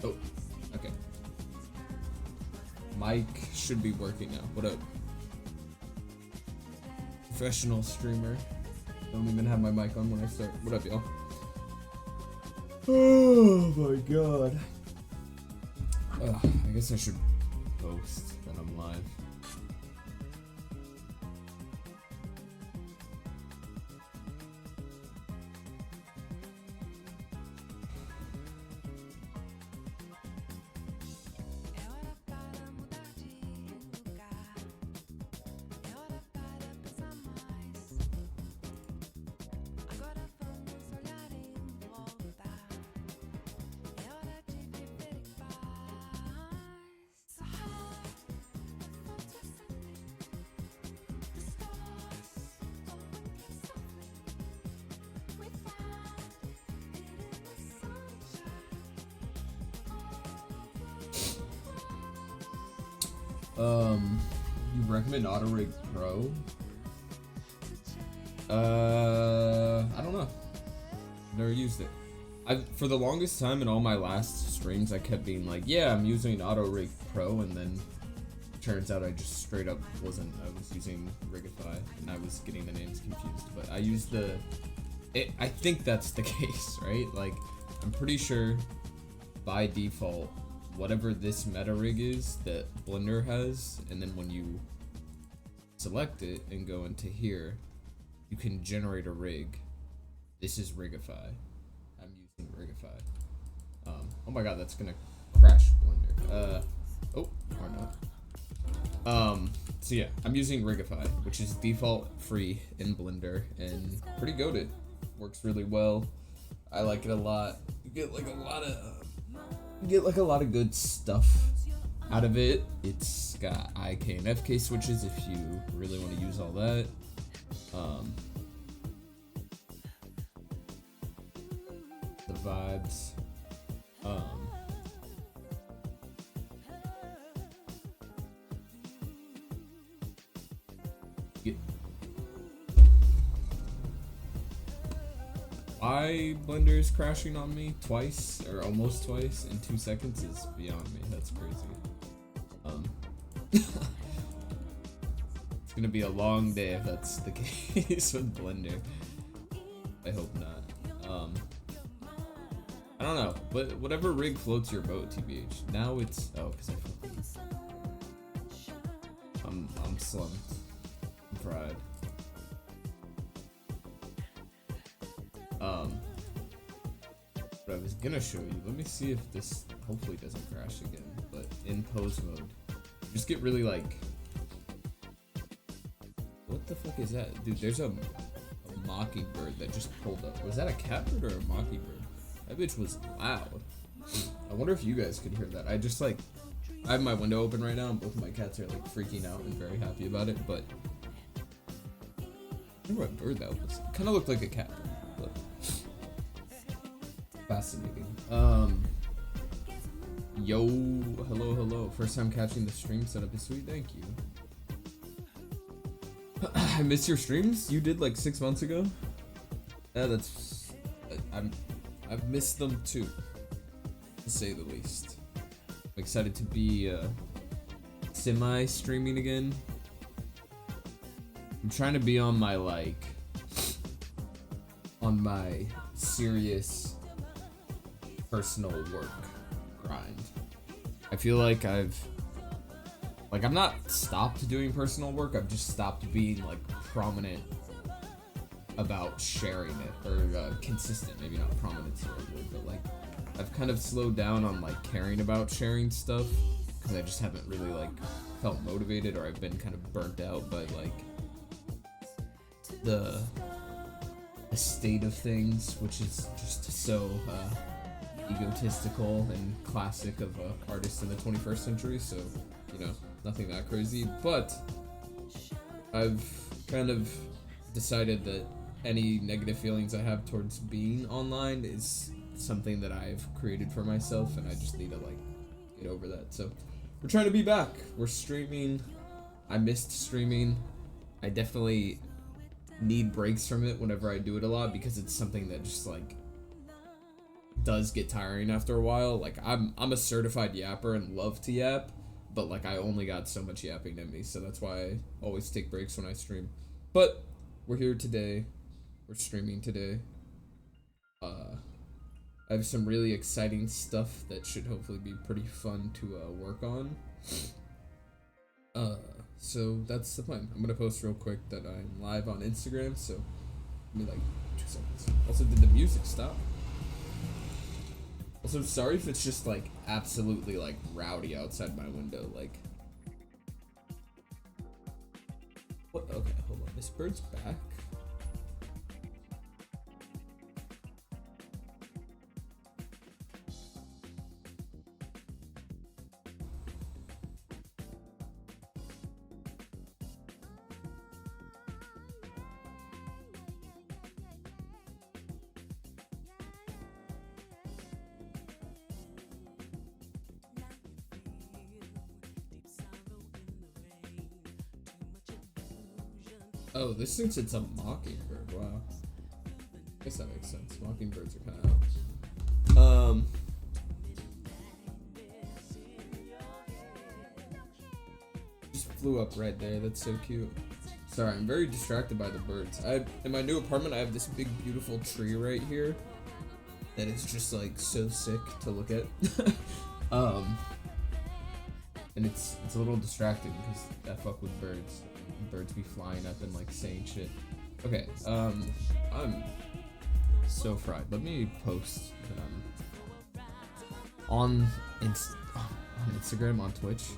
Oh, okay. Mic should be working now. What up? Professional streamer. Don't even have my mic on when I start. What up, y'all? Oh my god. I guess I should post that I'm live. You recommend AutoRig Pro? I don't know. Never used it. For the longest time in all my last streams, I kept being like, yeah, I'm using AutoRig Pro, and then turns out I just straight up wasn't. I was using Rigify, and I was getting the names confused. But I used I think that's the case, right? Like, I'm pretty sure by default, whatever this meta rig is that Blender has, and then when you select it and go into here, you can generate a rig. This is Rigify. I'm using Rigify. Oh my god, that's gonna crash Blender. Oh, or not. So yeah, I'm using Rigify, which is default free in Blender, and pretty goated. Works really well. I like it a lot. You get like a lot of good stuff out of it. It's got IK and FK switches if you really want to use all that. The vibes. Why Blender is crashing on me twice, or almost twice, in 2 seconds is beyond me. That's crazy. It's gonna be a long day if that's the case with Blender. I hope not. I don't know, but whatever rig floats your boat, TBH. Now it's because I'm slumped. I'm fried. But I was gonna show you. Let me see if this hopefully doesn't crash again. But in pose mode, you just get really like. What the fuck is that, dude? There's a mockingbird that just pulled up. Was that a catbird or a mockingbird? That bitch was loud. I wonder if you guys could hear that. I have my window open right now, and both of my cats are like freaking out and very happy about it. But I wonder what bird that was. It kind of looked like a catbird. But fascinating. Yo, hello. First time catching the stream setup is sweet. Thank you. I miss your streams. You did like 6 months ago. Yeah, I've missed them too, to say the least. I'm excited to be semi-streaming again. I'm trying to be on my serious personal work grind. I feel like I'm not stopped doing personal work, I've just stopped being like prominent about sharing it, or consistent, maybe not prominent, but like I've kind of slowed down on like caring about sharing stuff, because I just haven't really like felt motivated, or I've been kind of burnt out by like the state of things, which is just so egotistical and classic of artists in the 21st century. So, you know, nothing that crazy, but I've kind of decided that any negative feelings I have towards being online is something that I've created for myself, and I just need to like get over that. So we're trying to be back. We're streaming. I missed streaming. I definitely need breaks from it whenever I do it a lot, because it's something that just like does get tiring after a while. Like I'm a certified yapper and love to yap, but like I only got so much yapping in me, so that's why I always take breaks when I stream. But we're here today. We're streaming today. I have some really exciting stuff that should hopefully be pretty fun to work on. So that's the plan. I'm gonna post real quick that I'm live on Instagram, so give me like 2 seconds. Also, did the music stop? Also, sorry if it's just like absolutely like rowdy outside my window. Like, what? Okay, hold on. This bird's back. Oh, this thinks it's a mockingbird. Wow. I guess that makes sense. Mockingbirds are kind of out. Just flew up right there. That's so cute. Sorry, I'm very distracted by the birds. In my new apartment, I have this big, beautiful tree right here that is just like so sick to look at. And it's a little distracting because I fuck with birds. Birds be flying up and like saying shit. Okay, I'm so fried. Let me post on Instagram, on Twitch.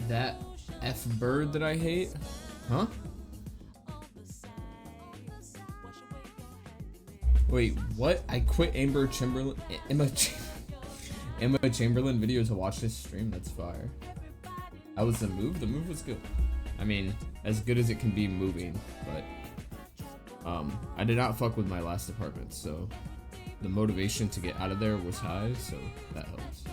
That F bird that I hate? Huh? Wait, what? I quit Emma Chamberlain video to watch this stream? That's fire. That was the move? The move was good. I mean, as good as it can be moving, but I did not fuck with my last apartment, so the motivation to get out of there was high, so that helps.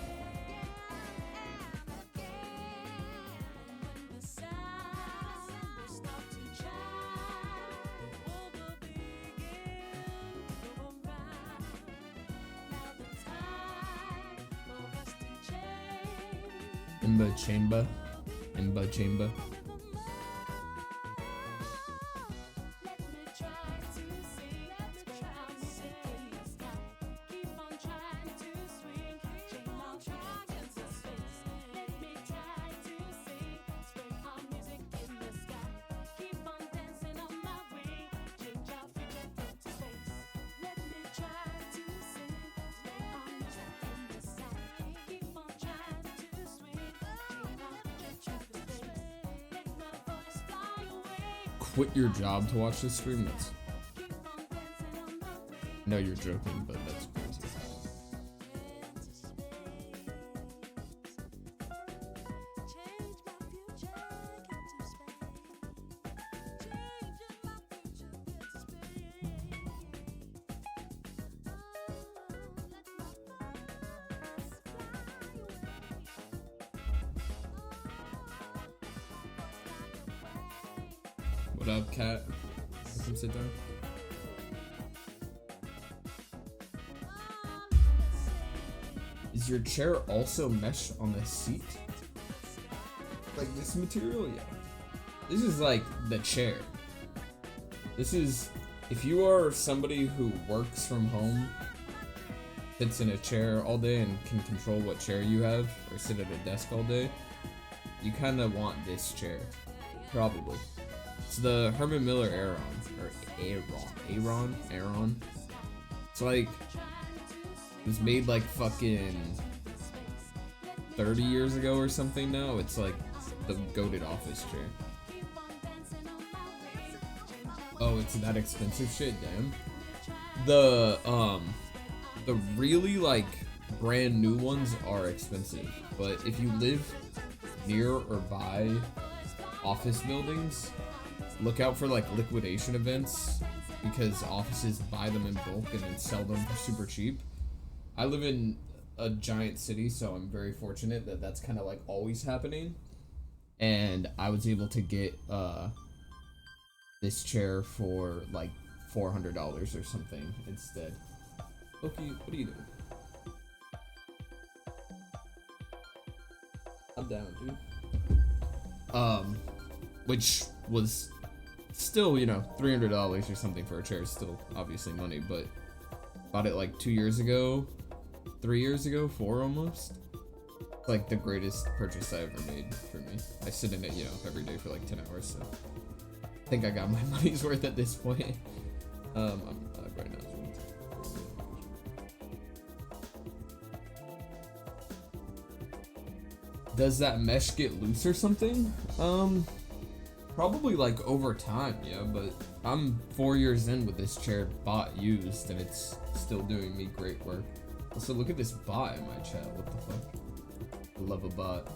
Emma chamber. Quit your job to watch this stream? That's... No, you're joking, but that's crazy. What up, cat? Come sit down. Is your chair also mesh on the seat? Like this material? Yeah. This is like the chair. This is if you are somebody who works from home, sits in a chair all day and can control what chair you have, or sit at a desk all day, you kind of want this chair, probably. It's the Herman Miller Aeron, or Aeron. It's like, it was made like fucking 30 years ago or something now. It's like the goated office chair. Oh, it's that expensive shit, damn. The really like brand new ones are expensive, but if you live near or by office buildings, look out for like liquidation events, because offices buy them in bulk and then sell them for super cheap. I live in a giant city, so I'm very fortunate that that's kind of like always happening, and I was able to get this chair for like $400 or something instead. Loki, what are you doing? I'm down, dude. Which was still, you know, $300 or something for a chair is still obviously money, but bought it like 2 years ago, 3 years ago, 4 almost. Like the greatest purchase I ever made for me. I sit in it, you know, every day for like 10 hours, so I think I got my money's worth at this point. I'm right now. Does that mesh get loose or something? Probably like over time, yeah, but I'm 4 years in with this chair bought used, and it's still doing me great work. Also, look at this bot in my chat, what the fuck? I love a bot.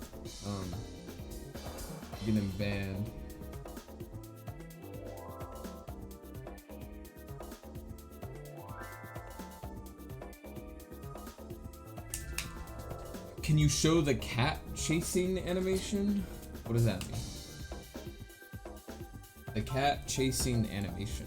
Getting banned. Can you show the cat chasing animation? What does that mean? The cat chasing animation.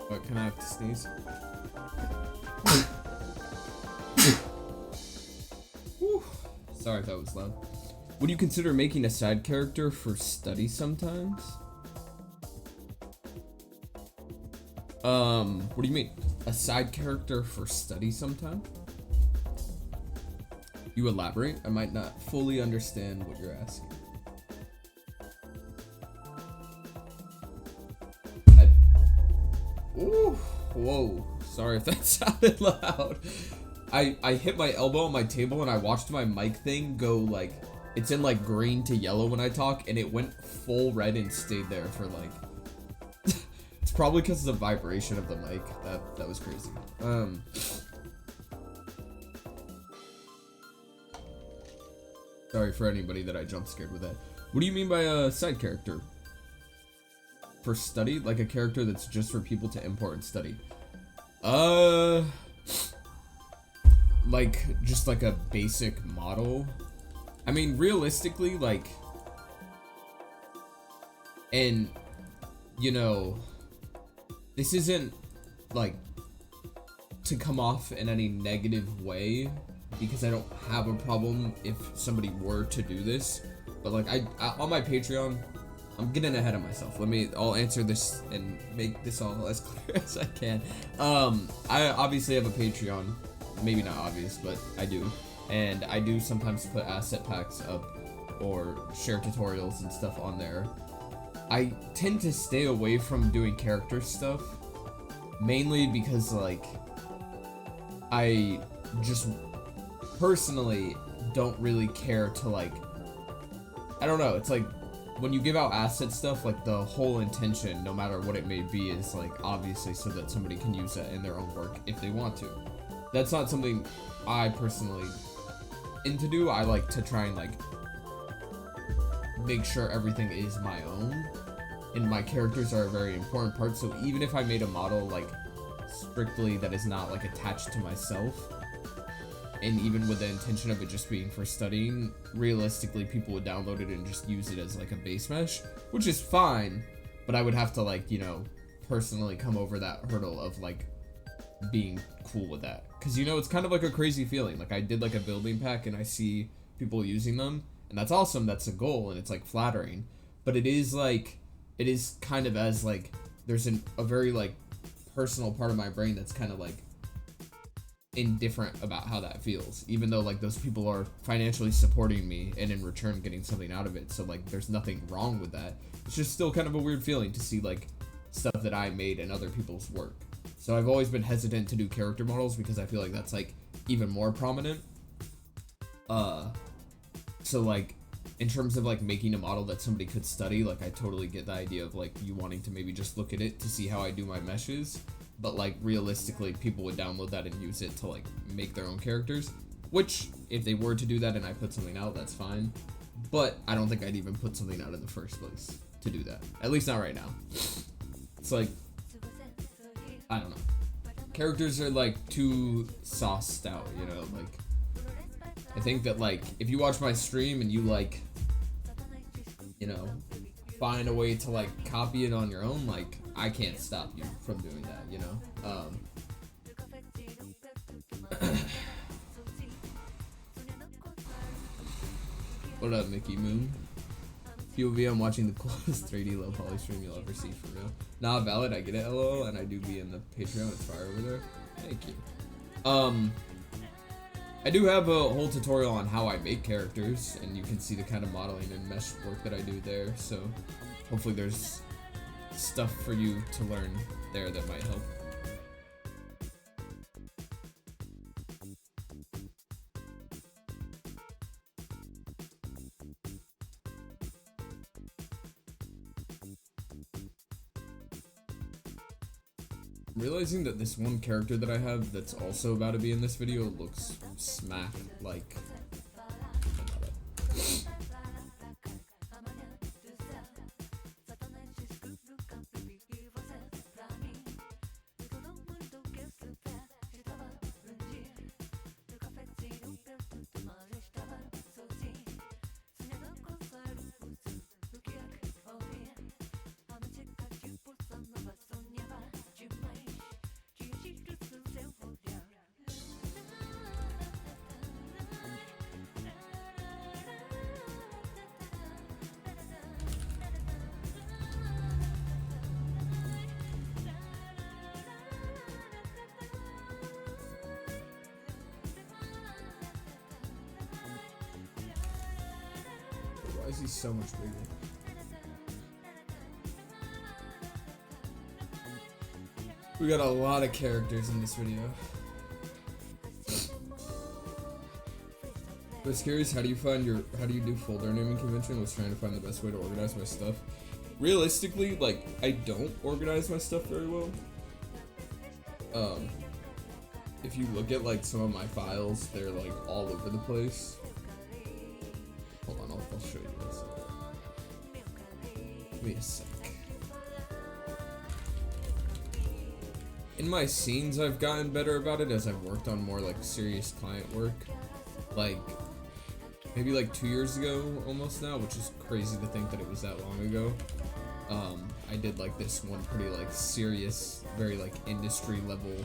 What, can I have to sneeze? Whew. Sorry if that was loud. Would you consider making a side character for study sometimes? What do you mean? A side character for study sometime? You elaborate? I might not fully understand what you're asking. Ooh, whoa. Sorry if that sounded loud. I hit my elbow on my table and I watched my mic thing go like, it's in like green to yellow when I talk, and it went full red and stayed there for like, it's probably because of the vibration of the mic. That was crazy. Sorry for anybody that I jump scared with that. What do you mean by a side character? For study? Like a character that's just for people to import and study? Like, just like a basic model? I mean, realistically, like, And, you know, this isn't, like, to come off in any negative way, because I don't have a problem if somebody were to do this. But, like, I on my Patreon, I'm getting ahead of myself. I'll answer this and make this all as clear as I can. I obviously have a Patreon. Maybe not obvious, but I do. And I do sometimes put asset packs up or share tutorials and stuff on there. I tend to stay away from doing character stuff, mainly because, like, I just personally don't really care to, like, I don't know, it's like, when you give out asset stuff, like, the whole intention, no matter what it may be, is, like, obviously so that somebody can use that in their own work if they want to. That's not something I personally into do. I like to try and, like, make sure everything is my own, and my characters are a very important part. So even if I made a model, like, strictly that is not, like, attached to myself, and even with the intention of it just being for studying, realistically people would download it and just use it as, like, a base mesh, which is fine, but I would have to, like, you know, personally come over that hurdle of, like, being cool with that. Because, you know, it's kind of like a crazy feeling. Like, I did, like, a building pack and I see people using them, and that's awesome, that's a goal, and it's, like, flattering. But it is, like, it is kind of as, like, there's a very, like, personal part of my brain that's kind of, like, indifferent about how that feels, even though, like, those people are financially supporting me and in return getting something out of it. So, like, there's nothing wrong with that. It's just still kind of a weird feeling to see, like, stuff that I made in other people's work. So I've always been hesitant to do character models because I feel like that's, like, even more prominent. So, like, in terms of, like, making a model that somebody could study, like, I totally get the idea of, like, you wanting to maybe just look at it to see how I do my meshes. But, like, realistically, people would download that and use it to, like, make their own characters. Which, if they were to do that and I put something out, that's fine. But I don't think I'd even put something out in the first place to do that. At least not right now. It's like, I don't know. Characters are, like, too sauced out, you know? Like, I think that, like, if you watch my stream and you, like, you know, find a way to, like, copy it on your own, like, I can't stop you from doing that, you know? What up, Mickey Moon? POV, I'm watching the coolest 3D low poly stream you'll ever see, for real. Nah, valid, I get it, lol, and I do be in the Patreon, it's fire over there. Thank you. I do have a whole tutorial on how I make characters, and you can see the kind of modeling and mesh work that I do there, so hopefully there's stuff for you to learn there that might help. I'm realizing that this one character that I have that's also about to be in this video looks smack like... Why is he so much bigger? We got a lot of characters in this video. I was curious, how do you do folder naming convention? I was trying to find the best way to organize my stuff. Realistically, like, I don't organize my stuff very well. If you look at, like, some of my files, they're, like, all over the place. Hold on, I'll show you this. Give me a sec. In my scenes, I've gotten better about it as I've worked on more, like, serious client work. Like, maybe like 2 years ago almost now, which is crazy to think that it was that long ago. I did like this one pretty like serious, very like industry level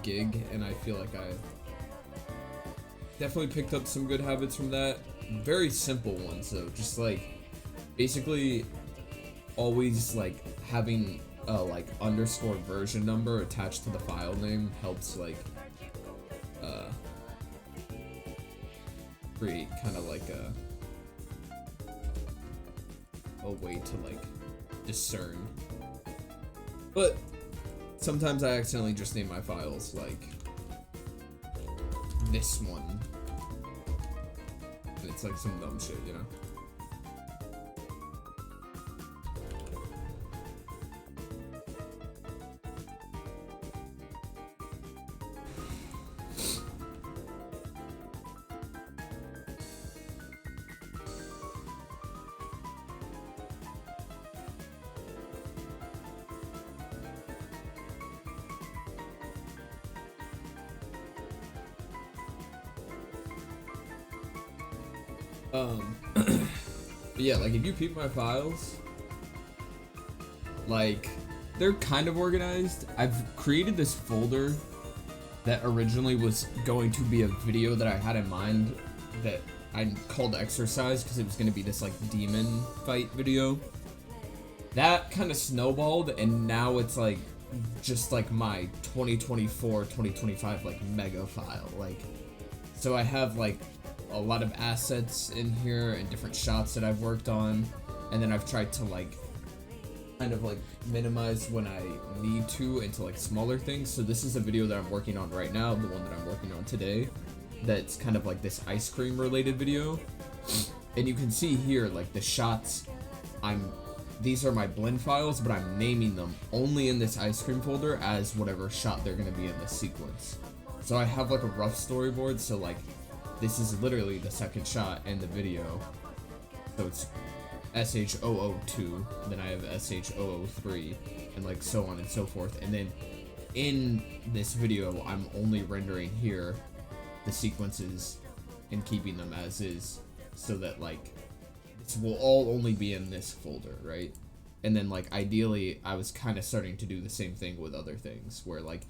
gig, and I feel like I definitely picked up some good habits from that. Very simple ones though, just like basically always like having a like underscore version number attached to the file name helps like create kind of like a way to like discern. But sometimes I accidentally just name my files like this one, and it's like some dumb shit, you know. But yeah, like if you peep my files, like they're kind of organized. I've created this folder that originally was going to be a video that I had in mind that I called exercise because it was going to be this like demon fight video. That kind of snowballed, and now it's like just like my 2024-2025 like mega file. Like, so I have like a lot of assets in here and different shots that I've worked on, and then I've tried to like kind of like minimize when I need to into like smaller things. So this is a video that I'm working on right now, the one that I'm working on today, that's kind of like this ice cream related video. And you can see here like the shots, these are my blend files, but I'm naming them only in this ice cream folder as whatever shot they're gonna be in this sequence. So I have like a rough storyboard, so like this is literally the second shot in the video. So it's SH002, then I have SH003, and like so on and so forth. And then in this video, I'm only rendering here the sequences and keeping them as is, so that like this will all only be in this folder, right? And then like ideally, I was kind of starting to do the same thing with other things, where like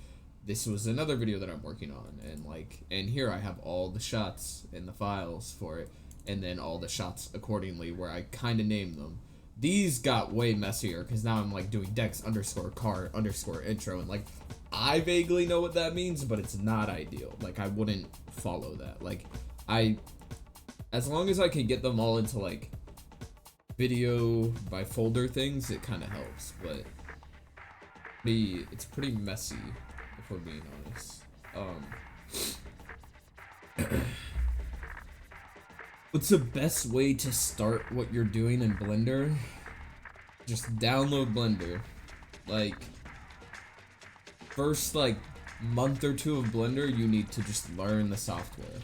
this was another video that I'm working on, and here I have all the shots in the files for it, and then all the shots accordingly where I kind of named them. These got way messier because now I'm like doing dex underscore car underscore intro, and like I vaguely know what that means, but it's not ideal. Like I wouldn't follow that. Like as long as I can get them all into like video by folder things, it kind of helps, but it's pretty messy if we're being honest. What's the best way to start what you're doing in Blender? Just download Blender. Like, first like month or two of Blender, you need to just learn the software.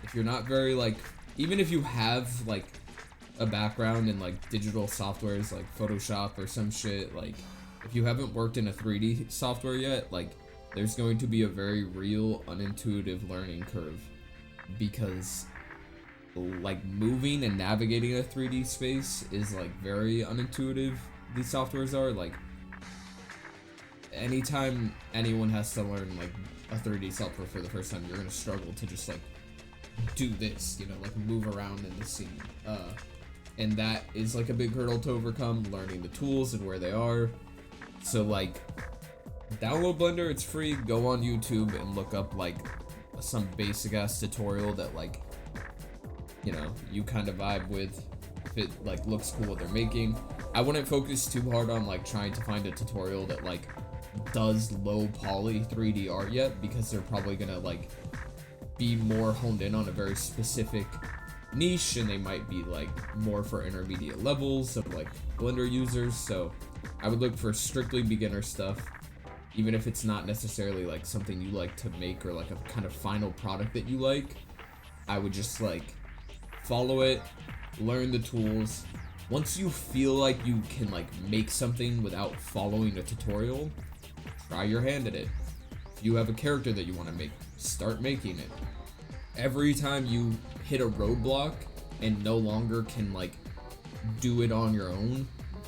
If you're not very like, even if you have like a background in like digital softwares like Photoshop or some shit, like if you haven't worked in a 3D software yet, like there's going to be a very real unintuitive learning curve, because like moving and navigating a 3D space is like very unintuitive. These softwares are like, anytime anyone has to learn like a 3D software for the first time, you're gonna struggle to just like do this, you know, like move around in the scene. And that is like a big hurdle to overcome, learning the tools and where they are. So like, download Blender, it's free. Go on YouTube and look up like some basic ass tutorial that like, you know, you kind of vibe with, if it like looks cool what they're making. I wouldn't focus too hard on like trying to find a tutorial that like does low poly 3D art yet, because they're probably gonna like be more honed in on a very specific niche, and they might be like more for intermediate levels of like Blender users. So I would look for strictly beginner stuff, even if it's not necessarily like something you like to make or like a kind of final product that you like. I would just like follow it, learn the tools. Once you feel like you can like make something without following a tutorial, try your hand at it. If you have a character that you want to make, start making it. Every time you hit a roadblock and no longer can like do it on your own,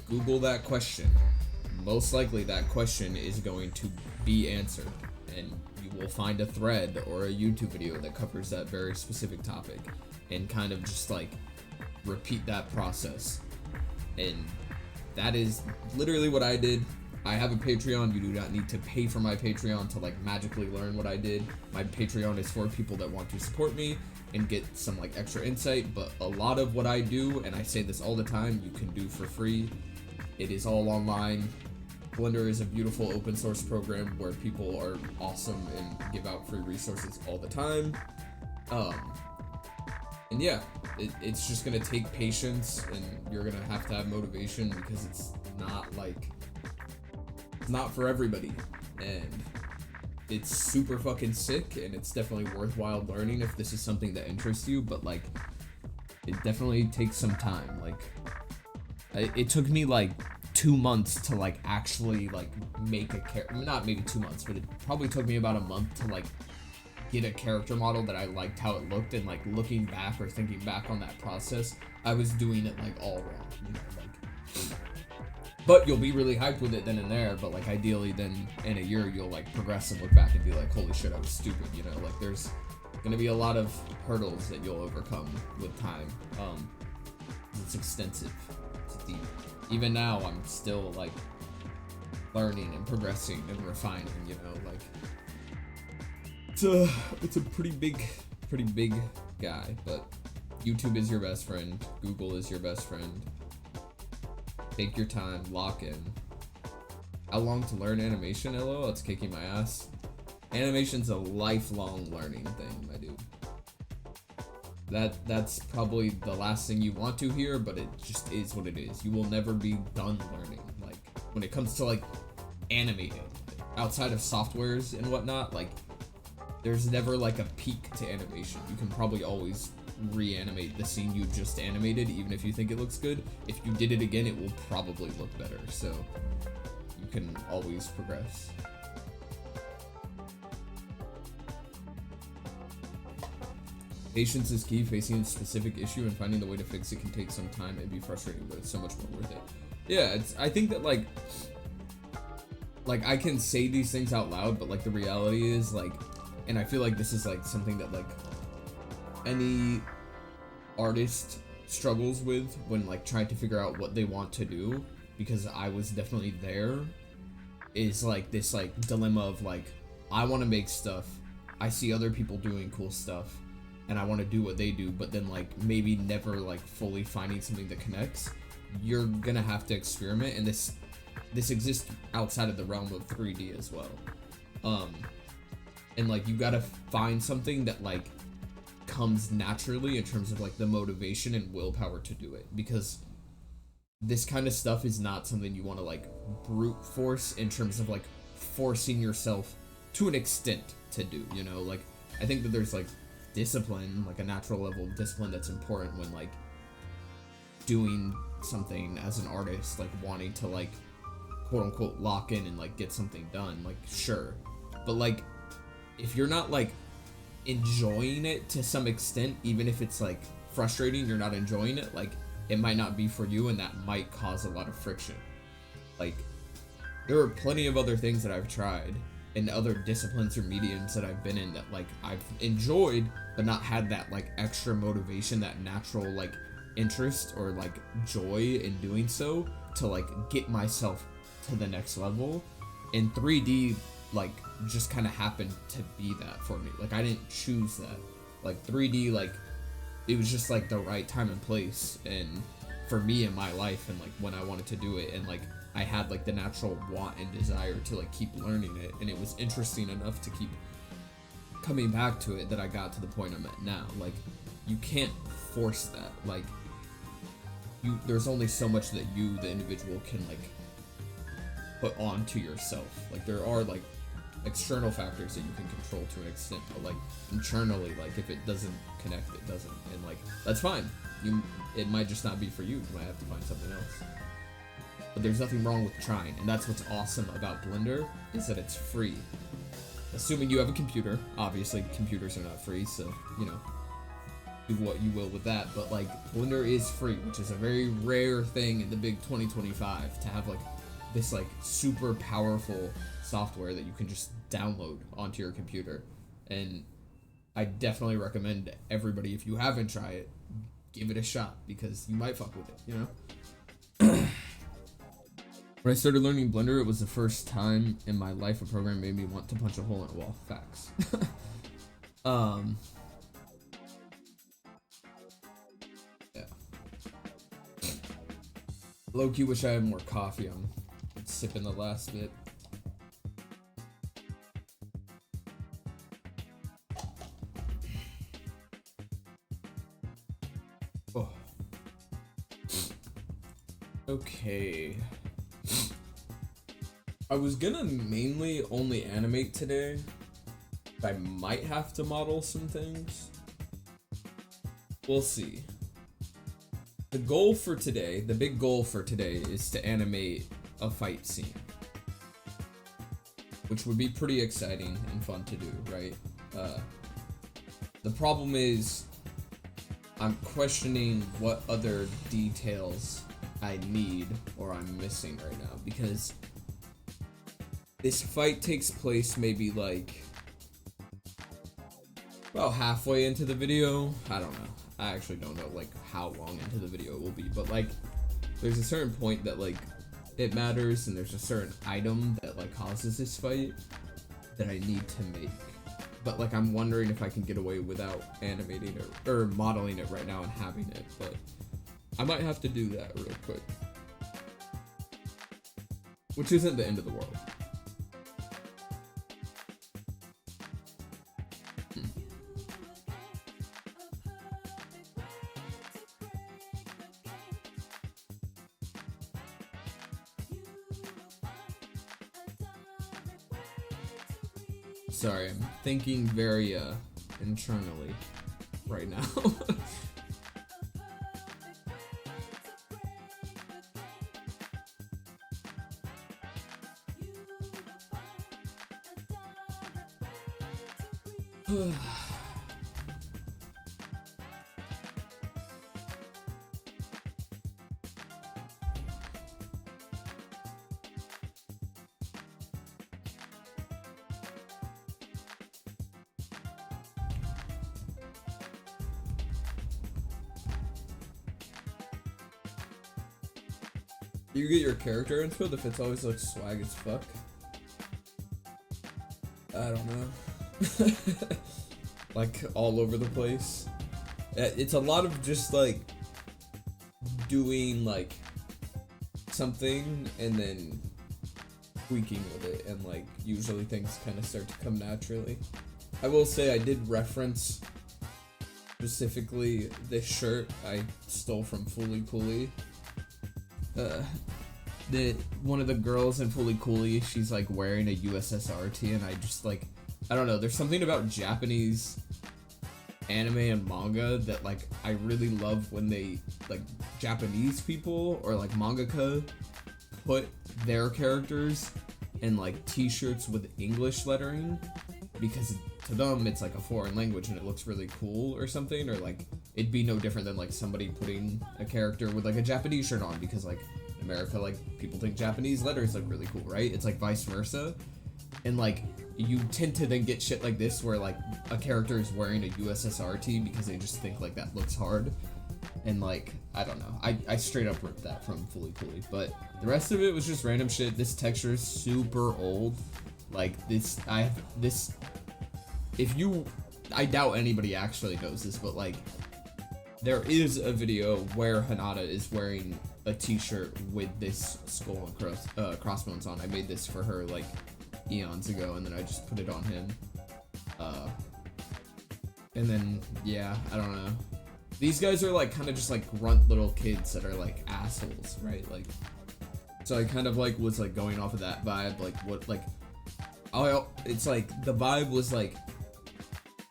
Google that question. Most likely that question is going to be answered, and you will find a thread or a YouTube video that covers that very specific topic, and kind of just like repeat that process. And that is literally what I did. I have a Patreon. You do not need to pay for my Patreon to like magically learn what I did. My Patreon is for people that want to support me and get some like extra insight, but a lot of what I do, and I say this all the time, you can do for free. It is all online. Blender is a beautiful open source program where people are awesome and give out free resources all the time. And yeah, it's just gonna take patience, and you're gonna have to have motivation, because it's not for everybody, and it's super fucking sick, and it's definitely worthwhile learning if this is something that interests you, but like it definitely takes some time. Like it took me like 2 months to like actually like make a character. Not maybe 2 months, but it probably took me about a month to like get a character model that I liked how it looked. And like looking back or thinking back on that process, I was doing it like all wrong, you know, like. But you'll be really hyped with it then and there, but like ideally then in a year you'll like progress and look back and be like, holy shit, I was stupid, you know. Like there's gonna be a lot of hurdles that you'll overcome with time. It's extensive, it's deep. Even now I'm still like learning and progressing and refining, you know, like it's a pretty big guy. But YouTube is your best friend, Google is your best friend. Take your time, lock in. How long to learn animation? LOL, it's kicking my ass. Animation's a lifelong learning thing, my dude. That's probably the last thing you want to hear, but it just is what it is. You will never be done learning. Like when it comes to like animating, outside of softwares and whatnot, like there's never like a peak to animation. You can probably always reanimate the scene you just animated, even if you think it looks good. If you did it again, it will probably look better, so you can always progress. Patience is key. Facing a specific issue and finding the way to fix it can take some time and be frustrating, but it's so much more worth it. Yeah, I think that like I can say these things out loud, but like the reality is like, and I feel like this is like something that like any artist struggles with when like trying to figure out what they want to do, because I was definitely there, is like this like dilemma of like, I want to make stuff, I see other people doing cool stuff, and I want to do what they do, but then like maybe never like fully finding something that connects. You're gonna have to experiment, and this exists outside of the realm of 3D as well. And like you gotta find something that like comes naturally in terms of like the motivation and willpower to do it, because this kind of stuff is not something you want to like brute force in terms of like forcing yourself to an extent to do, you know. Like I think that there's like discipline, like a natural level of discipline that's important when like doing something as an artist, like wanting to like quote unquote lock in and like get something done, like sure, but like if you're not like enjoying it to some extent, even if it's like frustrating, you're not enjoying it, like it might not be for you, and that might cause a lot of friction. Like there are plenty of other things that I've tried and other disciplines or mediums that I've been in that like I've enjoyed, but not had that like extra motivation, that natural like interest or like joy in doing so to like get myself to the next level. In 3D like just kind of happened to be that for me. Like I didn't choose that. Like 3D, like it was just like the right time and place, and for me in my life, and like when I wanted to do it, and like I had like the natural want and desire to like keep learning it, and it was interesting enough to keep coming back to it, that I got to the point I'm at now. Like you can't force that. Like there's only so much that you, the individual, can like put onto yourself. Like there are like external factors that you can control to an extent, but like internally, like if it doesn't connect, it doesn't, and like that's fine. It might just not be for you. You might have to find something else. But there's nothing wrong with trying, and that's what's awesome about Blender, is that it's free. Assuming you have a computer. Obviously computers are not free, so you know, do what you will with that, but like Blender is free, which is a very rare thing in the big 2025 to have like this like super powerful software that you can just download onto your computer. And I definitely recommend everybody, if you haven't tried it, give it a shot, because you might fuck with it, you know? When I started learning Blender, it was the first time in my life a program made me want to punch a hole in a wall. Facts. Yeah. Low-key wish I had more coffee. I'm sipping the last bit. Oh. Okay. I was gonna mainly only animate today. I might have to model some things. We'll see. The goal for today, the big goal for today, is to animate a fight scene, which would be pretty exciting and fun to do, right? The problem is I'm questioning what other details I need or I'm missing right now, because this fight takes place maybe like about halfway into the video. I don't know. I actually don't know like how long into the video it will be, but like there's a certain point that like it matters, and there's a certain item that like causes this fight that I need to make. But like I'm wondering if I can get away without animating it or modeling it right now and having it, but I might have to do that real quick. Which isn't the end of the world. Sorry, I'm thinking very internally right now. You get your character info, the fits always look swag as fuck. I don't know. Like all over the place. It's a lot of just like doing like something and then tweaking with it, and like usually things kind of start to come naturally. I will say I did reference specifically this shirt I stole from Fully Cooley. One of the girls in Fully Cooley, she's like wearing a USSR tee, and I just like, I don't know, there's something about Japanese anime and manga that like I really love when they like Japanese people or like mangaka put their characters in like t-shirts with English lettering, because to them it's like a foreign language and it looks really cool or something, or like it'd be no different than like somebody putting a character with like a Japanese shirt on, because like in America like people think Japanese letters look really cool, right? It's like vice versa, and like you tend to then get shit like this where like a character is wearing a USSR tee because they just think like that looks hard, and like I don't know, I straight up ripped that from Fully Cooley, but the rest of it was just random shit. This texture is super old, like this I doubt anybody actually knows this, but like there is a video where Hinata is wearing a t-shirt with this skull and crossbones on. I made this for her like eons ago, and then I just put it on him. And then yeah, I don't know. These guys are like kind of just like grunt little kids that are like assholes, right? Like, so I kind of like was like going off of that vibe, like what like, it's like the vibe was like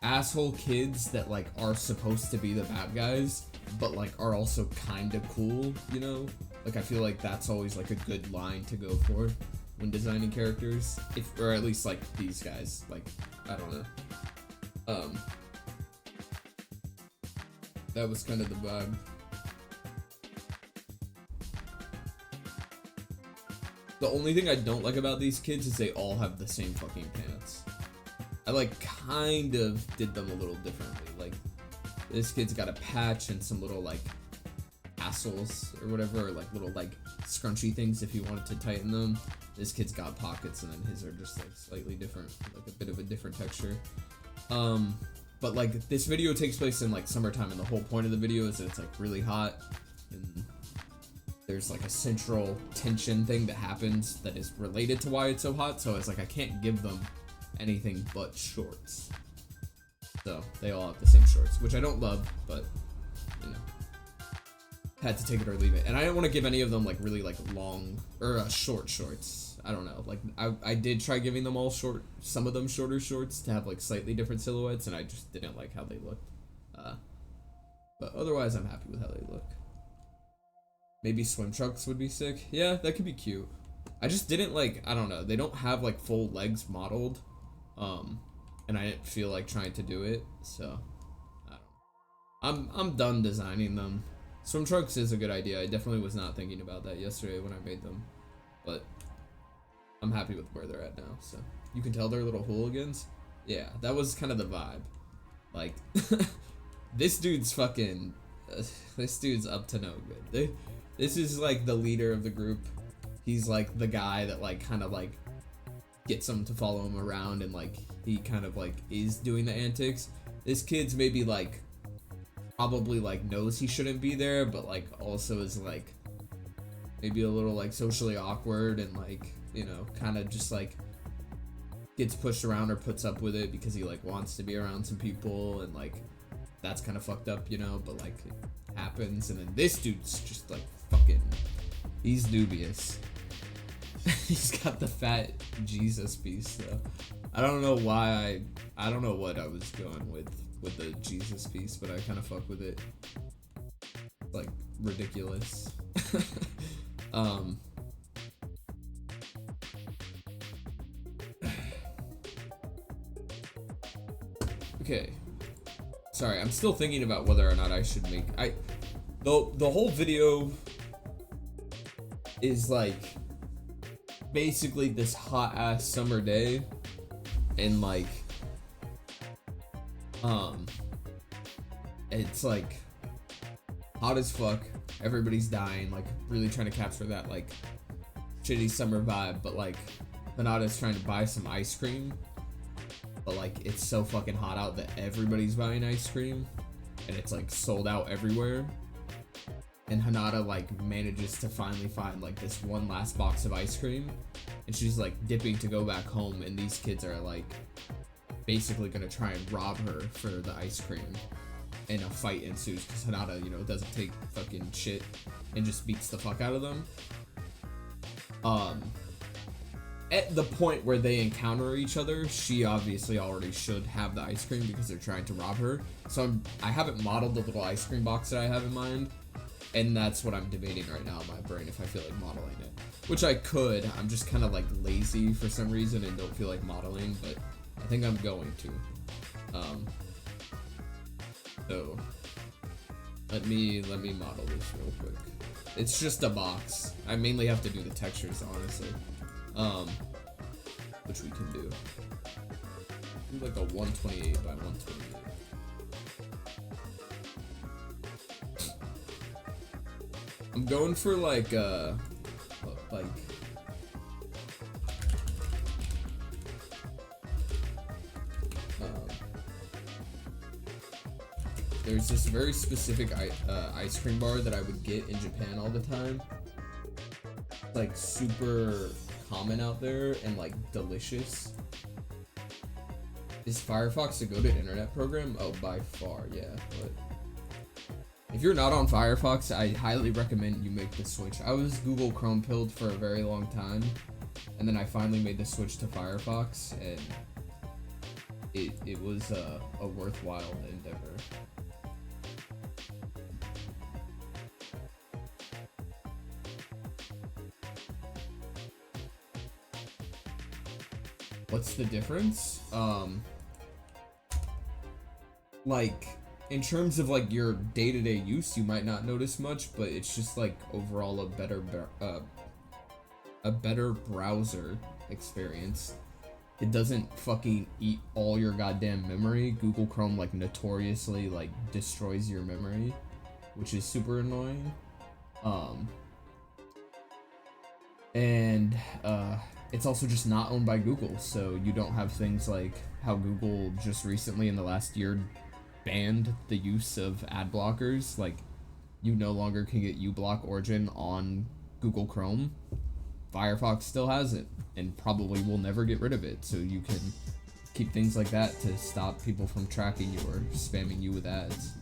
asshole kids that like are supposed to be the bad guys, but like are also kind of cool, you know? Like I feel like that's always like a good line to go for when designing characters, or at least like these guys, like I don't know. That was kind of the vibe. The only thing I don't like about these kids is they all have the same fucking pants. I like kind of did them a little differently. Like this kid's got a patch and some little like tassels or whatever, or like little like scrunchy things if you wanted to tighten them. This kid's got pockets, and then his are just like slightly different, like a bit of a different texture. But like this video takes place in like summertime, and the whole point of the video is that it's like really hot, and there's like a central tension thing that happens that is related to why it's so hot. So it's like I can't give them anything but shorts. So they all have the same shorts, which I don't love, but you know, had to take it or leave it. And I didn't want to give any of them like really like long or short shorts. I don't know, like I did try giving them all short, some of them shorter shorts to have like slightly different silhouettes, and I just didn't like how they looked. But otherwise I'm happy with how they look. Maybe swim trunks would be sick. Yeah, that could be cute. I just didn't like, I don't know, they don't have like full legs modeled, and I didn't feel like trying to do it, so I don't know. I'm done designing them. Swim trunks is a good idea. I definitely was not thinking about that yesterday when I made them, but I'm happy with where they're at now. So you can tell they're little hooligans. Yeah, that was kind of the vibe. Like this dude's fucking this dude's up to no good. This is like the leader of the group. He's like the guy that like kind of like gets them to follow him around, and like he kind of like is doing the antics. This kid's maybe like probably like knows he shouldn't be there, but like also is like maybe a little like socially awkward, and like, you know, kind of just like gets pushed around or puts up with it because he like wants to be around some people, and like that's kind of fucked up, you know, but like it happens. And then this dude's just like fucking, he's dubious. He's got the fat Jesus piece though. I don't know why I don't know what I was going with the Jesus piece, but I kind of fuck with it. It's like ridiculous. Okay. Sorry, I'm still thinking about whether or not I should make the whole video is like basically this hot ass summer day, and like it's like hot as fuck, everybody's dying, like really trying to capture that like shitty summer vibe, but like Hanada's trying to buy some ice cream, but like it's so fucking hot out that everybody's buying ice cream, and it's like sold out everywhere. And Hanada like manages to finally find like this one last box of ice cream, and she's like dipping to go back home, and these kids are like basically gonna try and rob her for the ice cream, and a fight ensues because Hanada, you know, doesn't take fucking shit and just beats the fuck out of them. At the point where they encounter each other, she obviously already should have the ice cream because they're trying to rob her. So I haven't modeled the little ice cream box that I have in mind, and that's what I'm debating right now in my brain, if I feel like modeling it. Which I could, I'm just kind of like lazy for some reason and don't feel like modeling, but I think I'm going to. So let me model this real quick. It's just a box. I mainly have to do the textures, honestly. Which we can do. Do like a 128 by 128. I'm going for like there's this very specific ice cream bar that I would get in Japan all the time. It's like super common out there and like delicious. Is Firefox a good internet program? Oh, by far, yeah. But if you're not on Firefox, I highly recommend you make the switch. I was Google Chrome pilled for a very long time, and then I finally made the switch to Firefox, and it was a worthwhile endeavor. What's the difference? Like, in terms of like your day-to-day use, you might not notice much, but it's just like overall a better browser experience. It doesn't fucking eat all your goddamn memory. Google Chrome like notoriously like destroys your memory, which is super annoying. And it's also just not owned by Google, so you don't have things like how Google just recently in the last year banned the use of ad blockers. Like, you no longer can get uBlock Origin on Google Chrome. Firefox still has it, and probably will never get rid of it, so you can keep things like that to stop people from tracking you or spamming you with ads.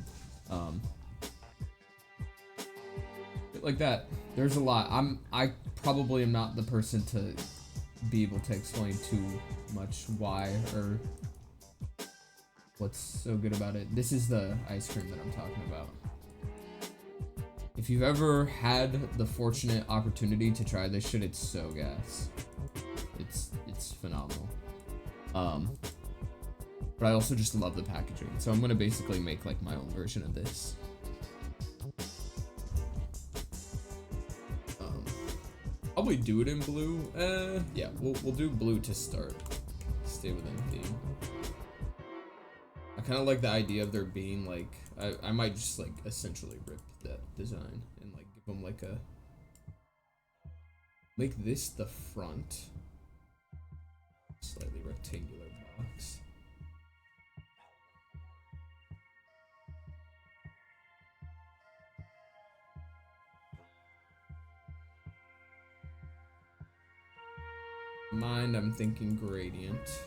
Shit like that. There's a lot. I probably am not the person to be able to explain too much why or what's so good about it. This is the ice cream that I'm talking about. If you've ever had the fortunate opportunity to try this shit, it's so gas. It's phenomenal. But I also just love the packaging, so I'm gonna basically make like my own version of this. Probably do it in blue. Yeah, we'll do blue to start. Stay within theme. I kind of like the idea of there being like I might just like essentially rip that design and like give them like a make this the front, slightly rectangular box. Mind, I'm thinking gradient.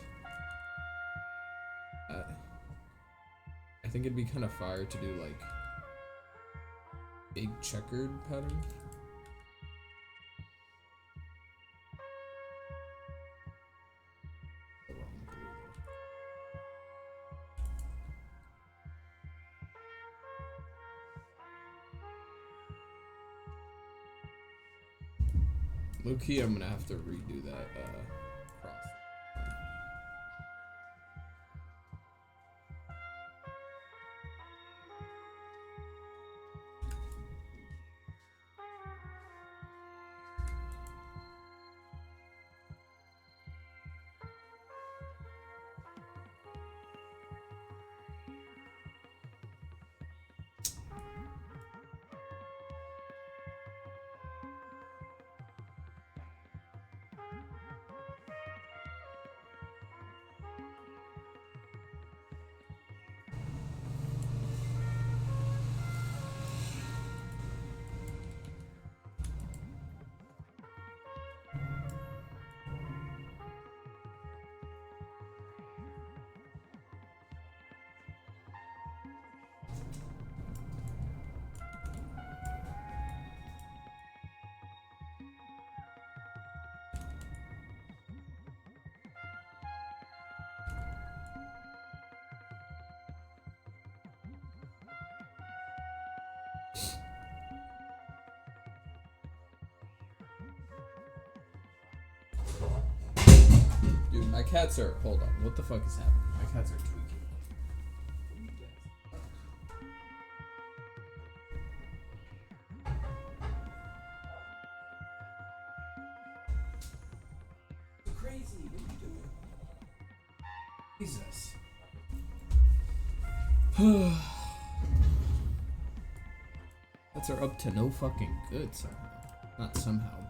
I think it'd be kind of fire to do like big checkered pattern. Low key, I'm gonna have to redo that cross. Dude, my cats are. Hold on. What the fuck is happening? My cats are tweaking. Crazy. What are you doing? Jesus. Cats are up to no fucking good somehow. Not somehow, but.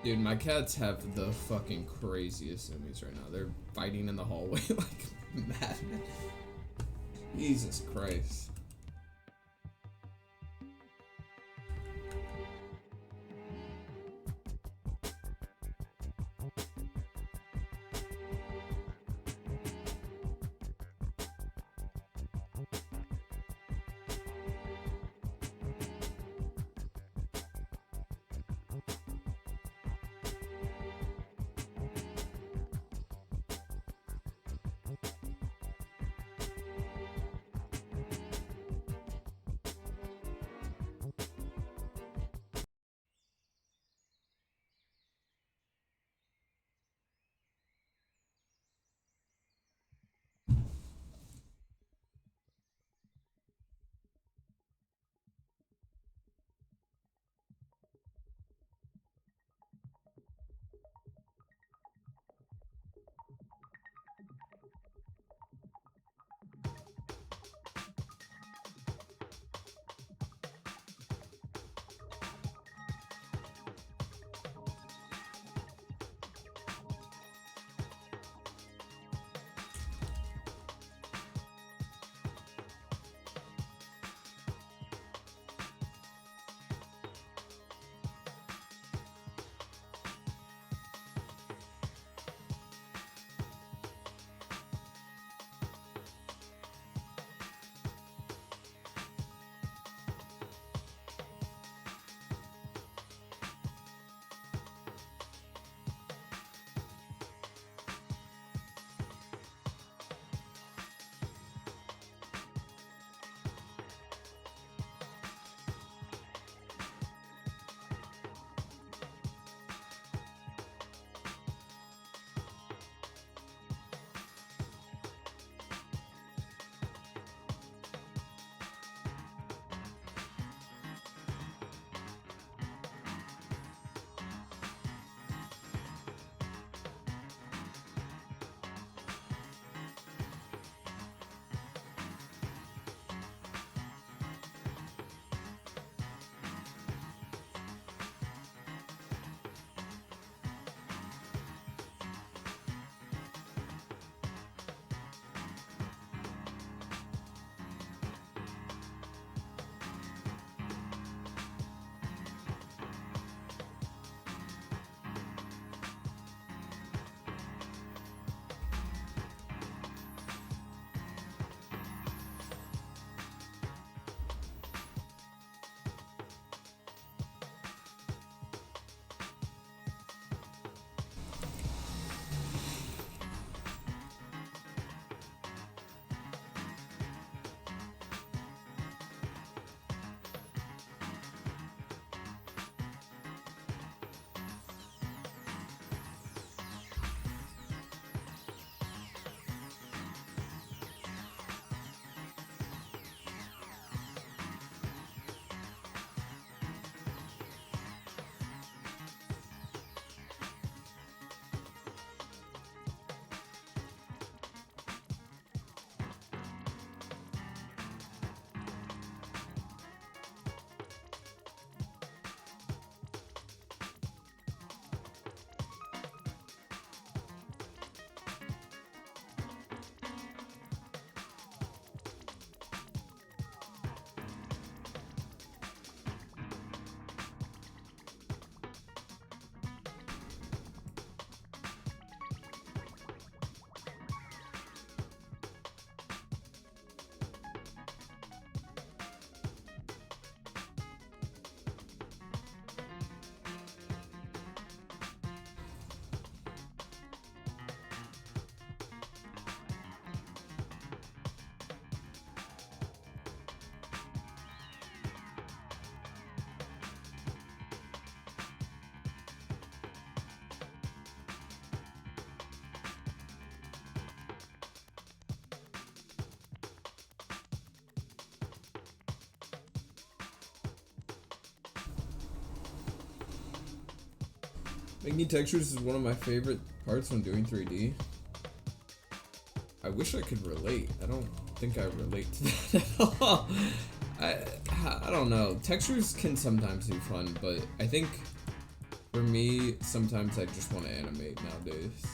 Dude, my cats have the fucking craziest zoomies right now. They're fighting in the hallway like madmen. Jesus Christ. Making textures is one of my favorite parts when doing 3D. I wish I could relate. I don't think I relate to that at all. I don't know. Textures can sometimes be fun, but I think For me, sometimes I just want to animate nowadays.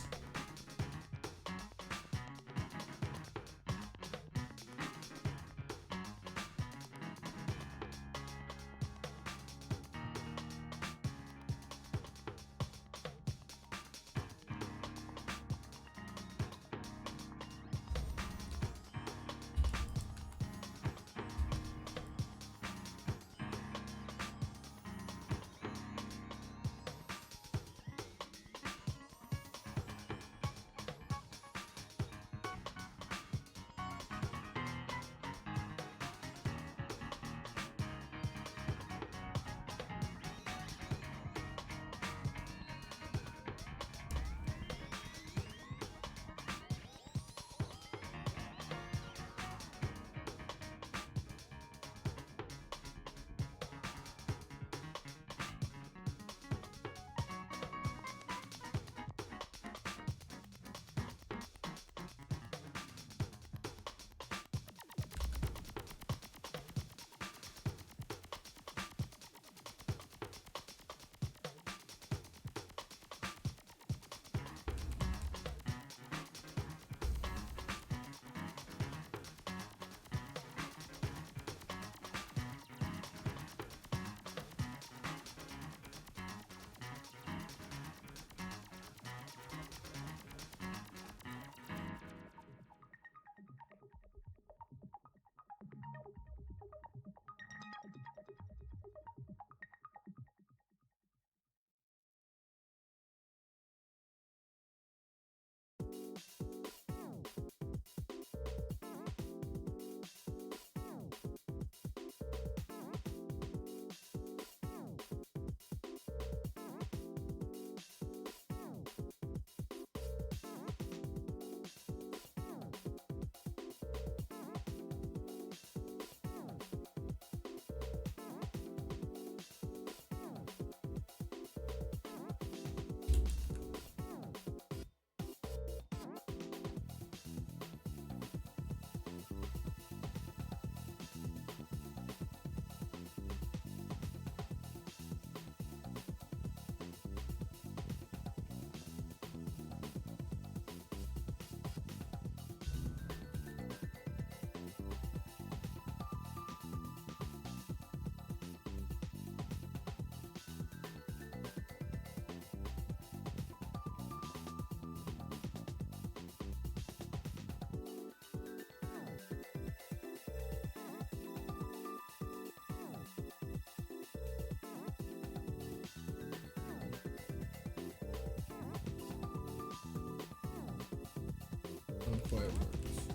Unquiet works.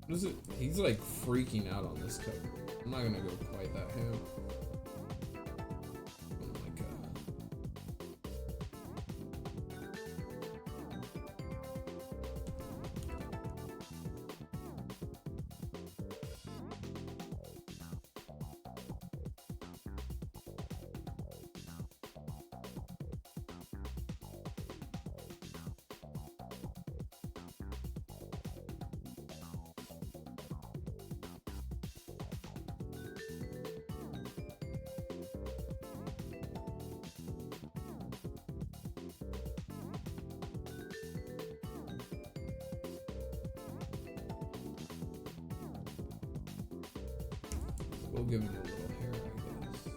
What is it? He's like freaking out on this cover. I'm not gonna go quite that ham. Oh my god. We'll give him a little hair, I guess.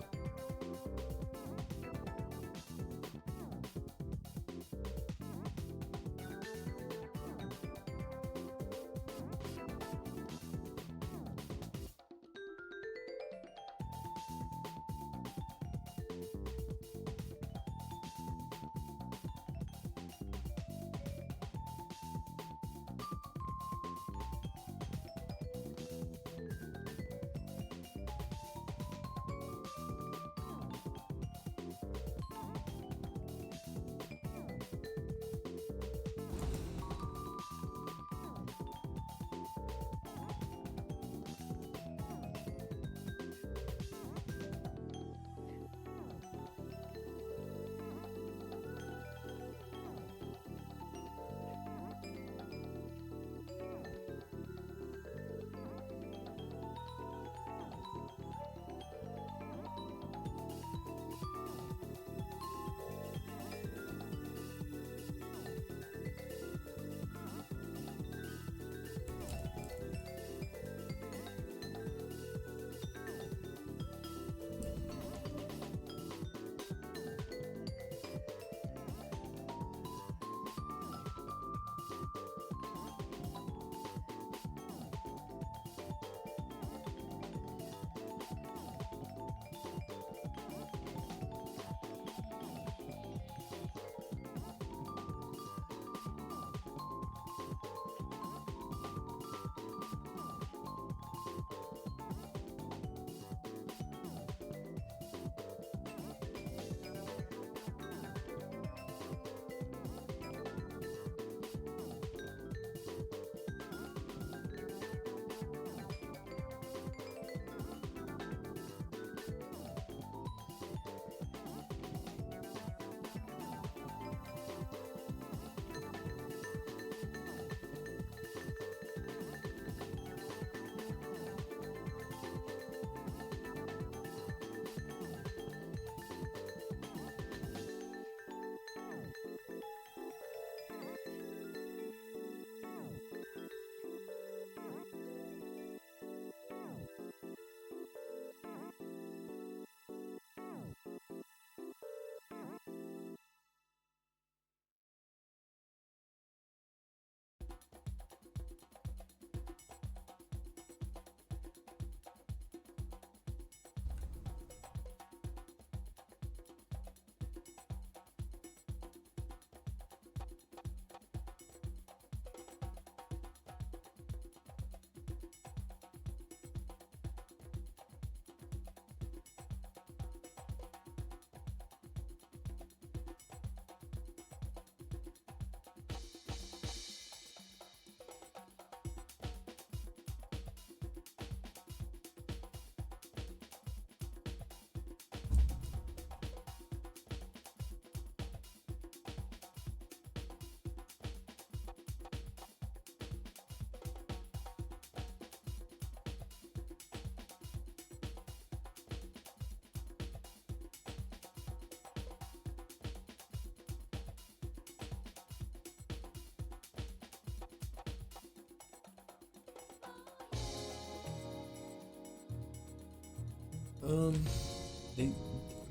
They,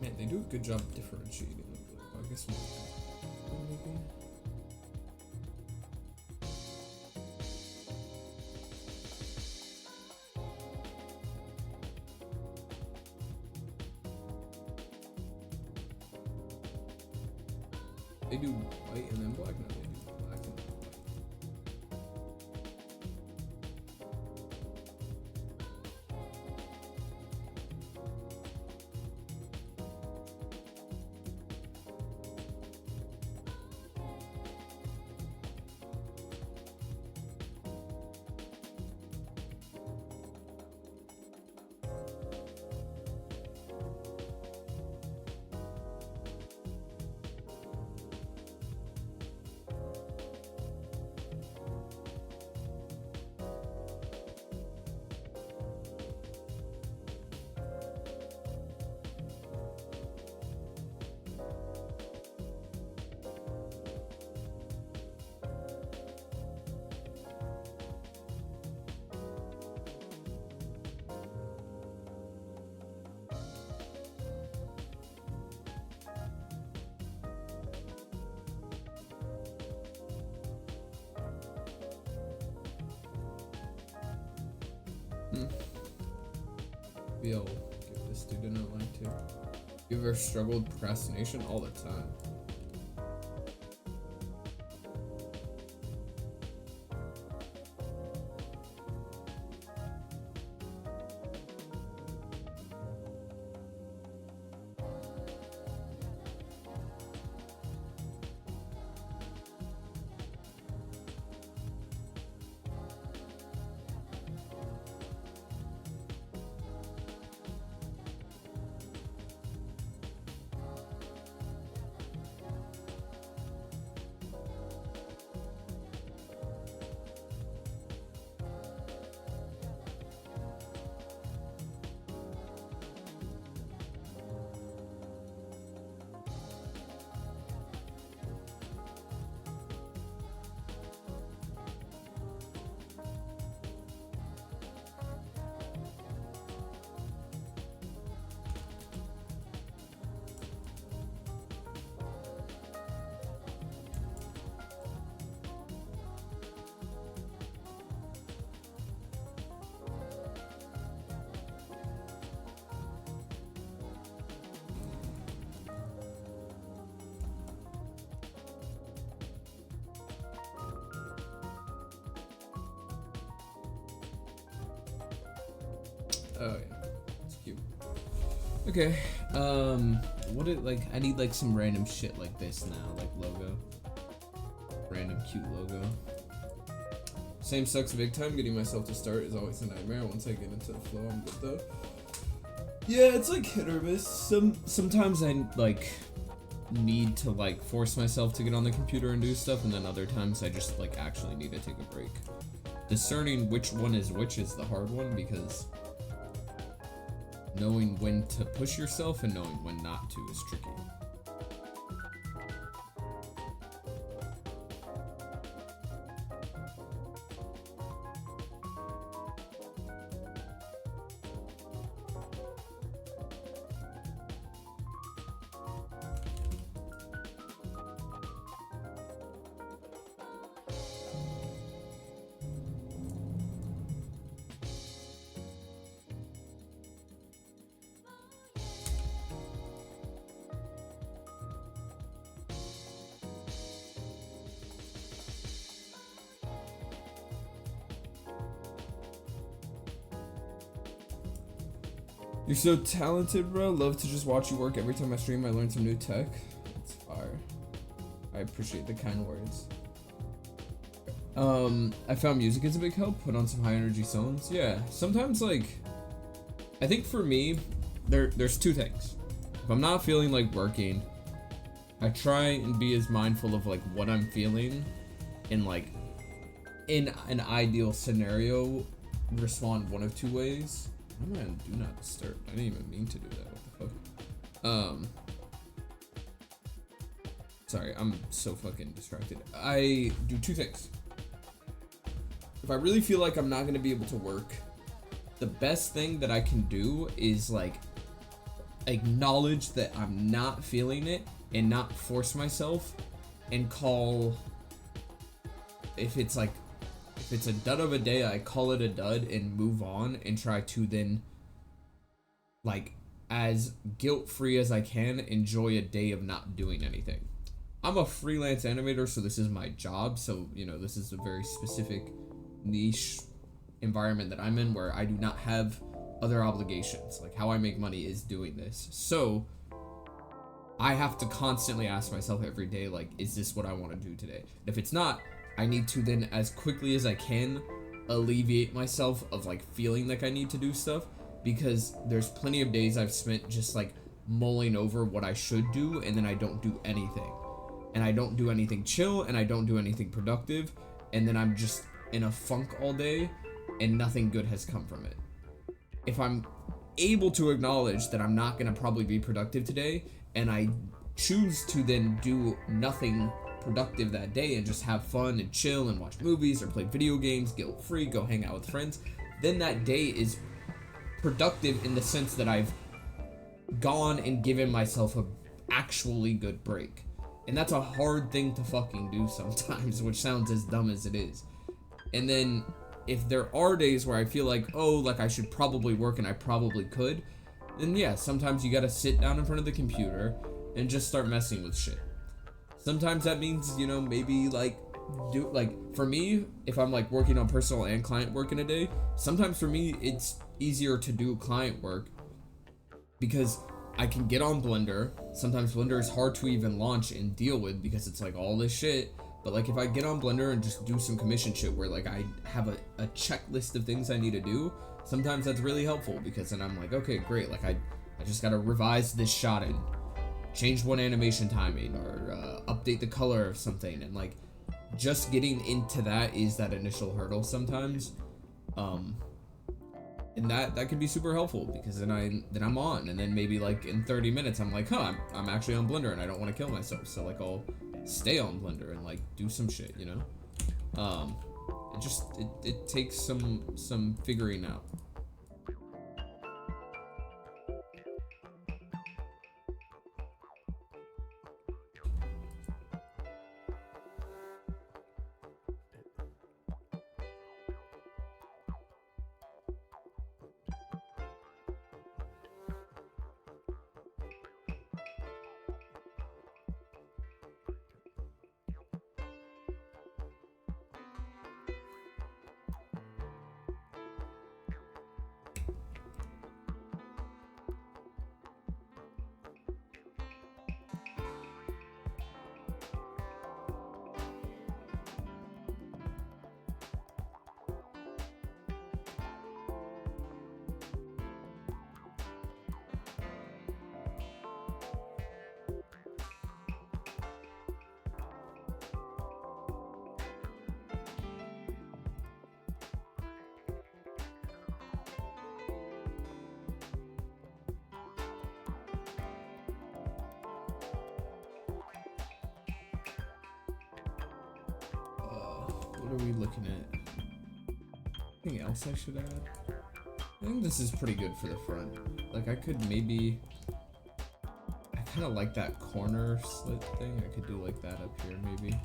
man, they do a good job differentiating. I guess maybe. They do white and then black. No, they do black and then white. I'll give this dude an outline too. You ever struggled with procrastination? All the time. Oh yeah, it's cute. Okay, what it like? I need like some random shit like this now, like logo, random cute logo. Same sucks big time. Getting myself to start is always a nightmare. Once I get into the flow, I'm good though. Yeah, it's like hit or miss. Sometimes I like need to like force myself to get on the computer and do stuff, and then other times I just like actually need to take a break. Discerning which one is which is the hard one, because knowing when to push yourself and knowing when not to is tricky. You're so talented, bro. Love to just watch you work. Every time I stream, I learn some new tech. It's fire. I appreciate the kind words. I found music is a big help. Put on some high energy songs. Yeah, sometimes like, I think for me, there's two things. If I'm not feeling like working, I try and be as mindful of like what I'm feeling, and like, in an ideal scenario, respond one of two ways. I'm gonna do not disturb. I didn't even mean to do that. What the fuck? Sorry, I'm so fucking distracted. I do two things. If I really feel like I'm not gonna be able to work, the best thing that I can do is like acknowledge that I'm not feeling it and not force myself, and call, if it's a dud of a day, I call it a dud and move on and try to then, like, as guilt-free as I can, enjoy a day of not doing anything. I'm a freelance animator, so this is my job, so, you know, this is a very specific niche environment that I'm in where I do not have other obligations. Like, how I make money is doing this. So I have to constantly ask myself every day, like, is this what I want to do today? And if it's not, I need to then, as quickly as I can, alleviate myself of, like, feeling like I need to do stuff, because there's plenty of days I've spent just, like, mulling over what I should do, and then I don't do anything. And I don't do anything chill, and I don't do anything productive, and then I'm just in a funk all day, and nothing good has come from it. If I'm able to acknowledge that I'm not going to probably be productive today, and I choose to then do nothing productive that day and just have fun and chill and watch movies or play video games, guilt-free, go hang out with friends, then that day is productive in the sense that I've gone and given myself a actually good break. And that's a hard thing to fucking do sometimes, which sounds as dumb as it is. And then if there are days where I feel like, oh, like I should probably work and I probably could, then yeah, sometimes you gotta sit down in front of the computer and just start messing with shit. Sometimes that means, you know, maybe like for me, if I'm like working on personal and client work in a day, sometimes for me it's easier to do client work because I can get on Blender. Sometimes Blender is hard to even launch and deal with because it's like all this shit. But like if I get on Blender and just do some commission shit where like I have a checklist of things I need to do, sometimes that's really helpful because then I'm like, okay, great. Like I just gotta revise this shot and change one animation timing or update the color of something. And like just getting into that is that initial hurdle sometimes. And that could be super helpful because then I'm on, and then maybe like in 30 minutes I'm like, huh, I'm actually on Blender and I don't want to kill myself, so like I'll stay on Blender and like do some shit, you know. It takes some figuring out. What are we looking at? Anything else I should add? I think this is pretty good for the front. Like I could maybe, I kind of like that corner slit thing. I could do like that up here maybe.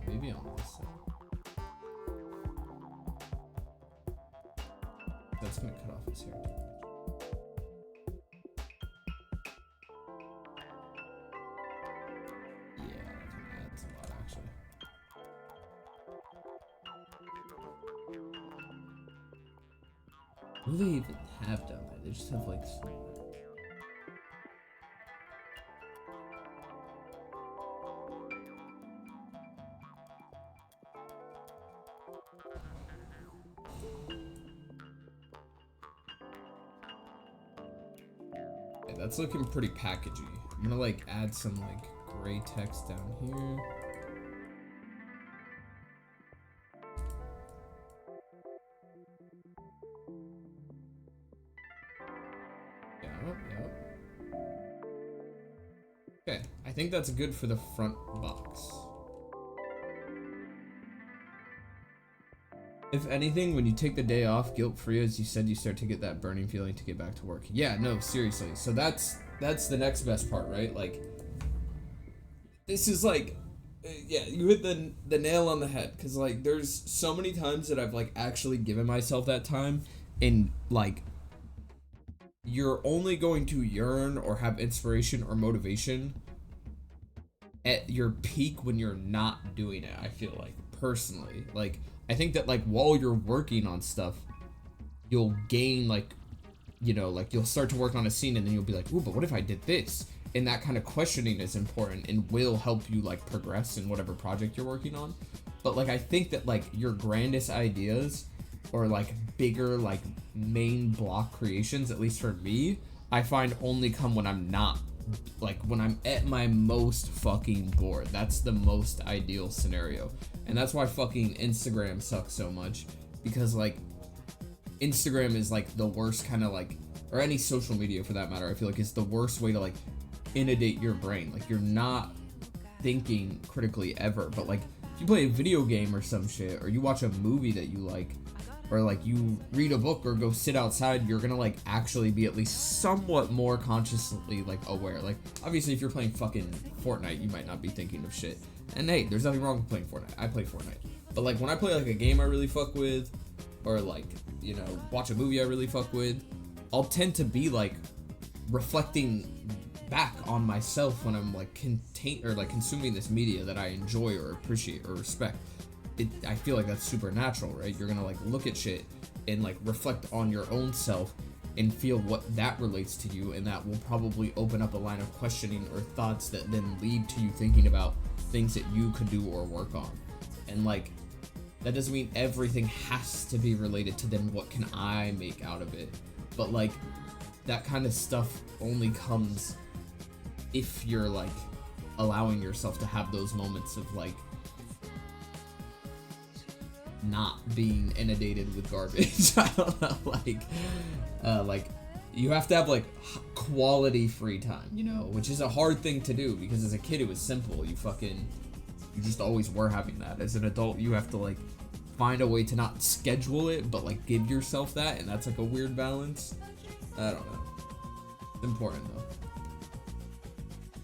Maybe on this side. That's gonna cut off his hair. What do they even have down there? They just have like okay, that's looking pretty packagey. I'm gonna like add some like gray text down here. Okay, I think that's good for the front box. If anything, when you take the day off guilt-free, as you said, you start to get that burning feeling to get back to work. Yeah, no, seriously. So that's the next best part, right? Like, this is like, yeah, you hit the nail on the head, because like there's so many times that I've like actually given myself that time, and like you're only going to yearn or have inspiration or motivation at your peak when you're not doing it. I feel like, personally, like I think that like while you're working on stuff, you'll gain like, you know, like you'll start to work on a scene and then you'll be like, ooh, but what if I did this? And that kind of questioning is important and will help you like progress in whatever project you're working on. But like I think that like your grandest ideas or like bigger like main block creations, at least for me, I find only come when I'm not, like when I'm at my most fucking bored. That's the most ideal scenario. And that's why fucking Instagram sucks so much, because like Instagram is like the worst kind of like, or any social media for that matter, I feel like is the worst way to like inundate your brain. Like you're not thinking critically ever. But like if you play a video game or some shit, or you watch a movie that you like, or like you read a book or go sit outside, you're gonna like actually be at least somewhat more consciously like aware. Like obviously if you're playing fucking Fortnite, you might not be thinking of shit. And hey, there's nothing wrong with playing Fortnite. I play Fortnite. But like when I play like a game I really fuck with, or like, you know, watch a movie I really fuck with, I'll tend to be like reflecting back on myself when I'm like consuming this media that I enjoy or appreciate or respect. I feel like that's super natural, right? You're gonna like look at shit and like reflect on your own self and feel what that relates to you, and that will probably open up a line of questioning or thoughts that then lead to you thinking about things that you could do or work on. And like that doesn't mean everything has to be related to then what can I make out of it, but like that kind of stuff only comes if you're like allowing yourself to have those moments of like not being inundated with garbage. I don't know, like you have to have like quality free time, you know, which is a hard thing to do, because as a kid it was simple. You just always were having that. As an adult, you have to like find a way to not schedule it, but like give yourself that, and that's like a weird balance. I don't know. It's important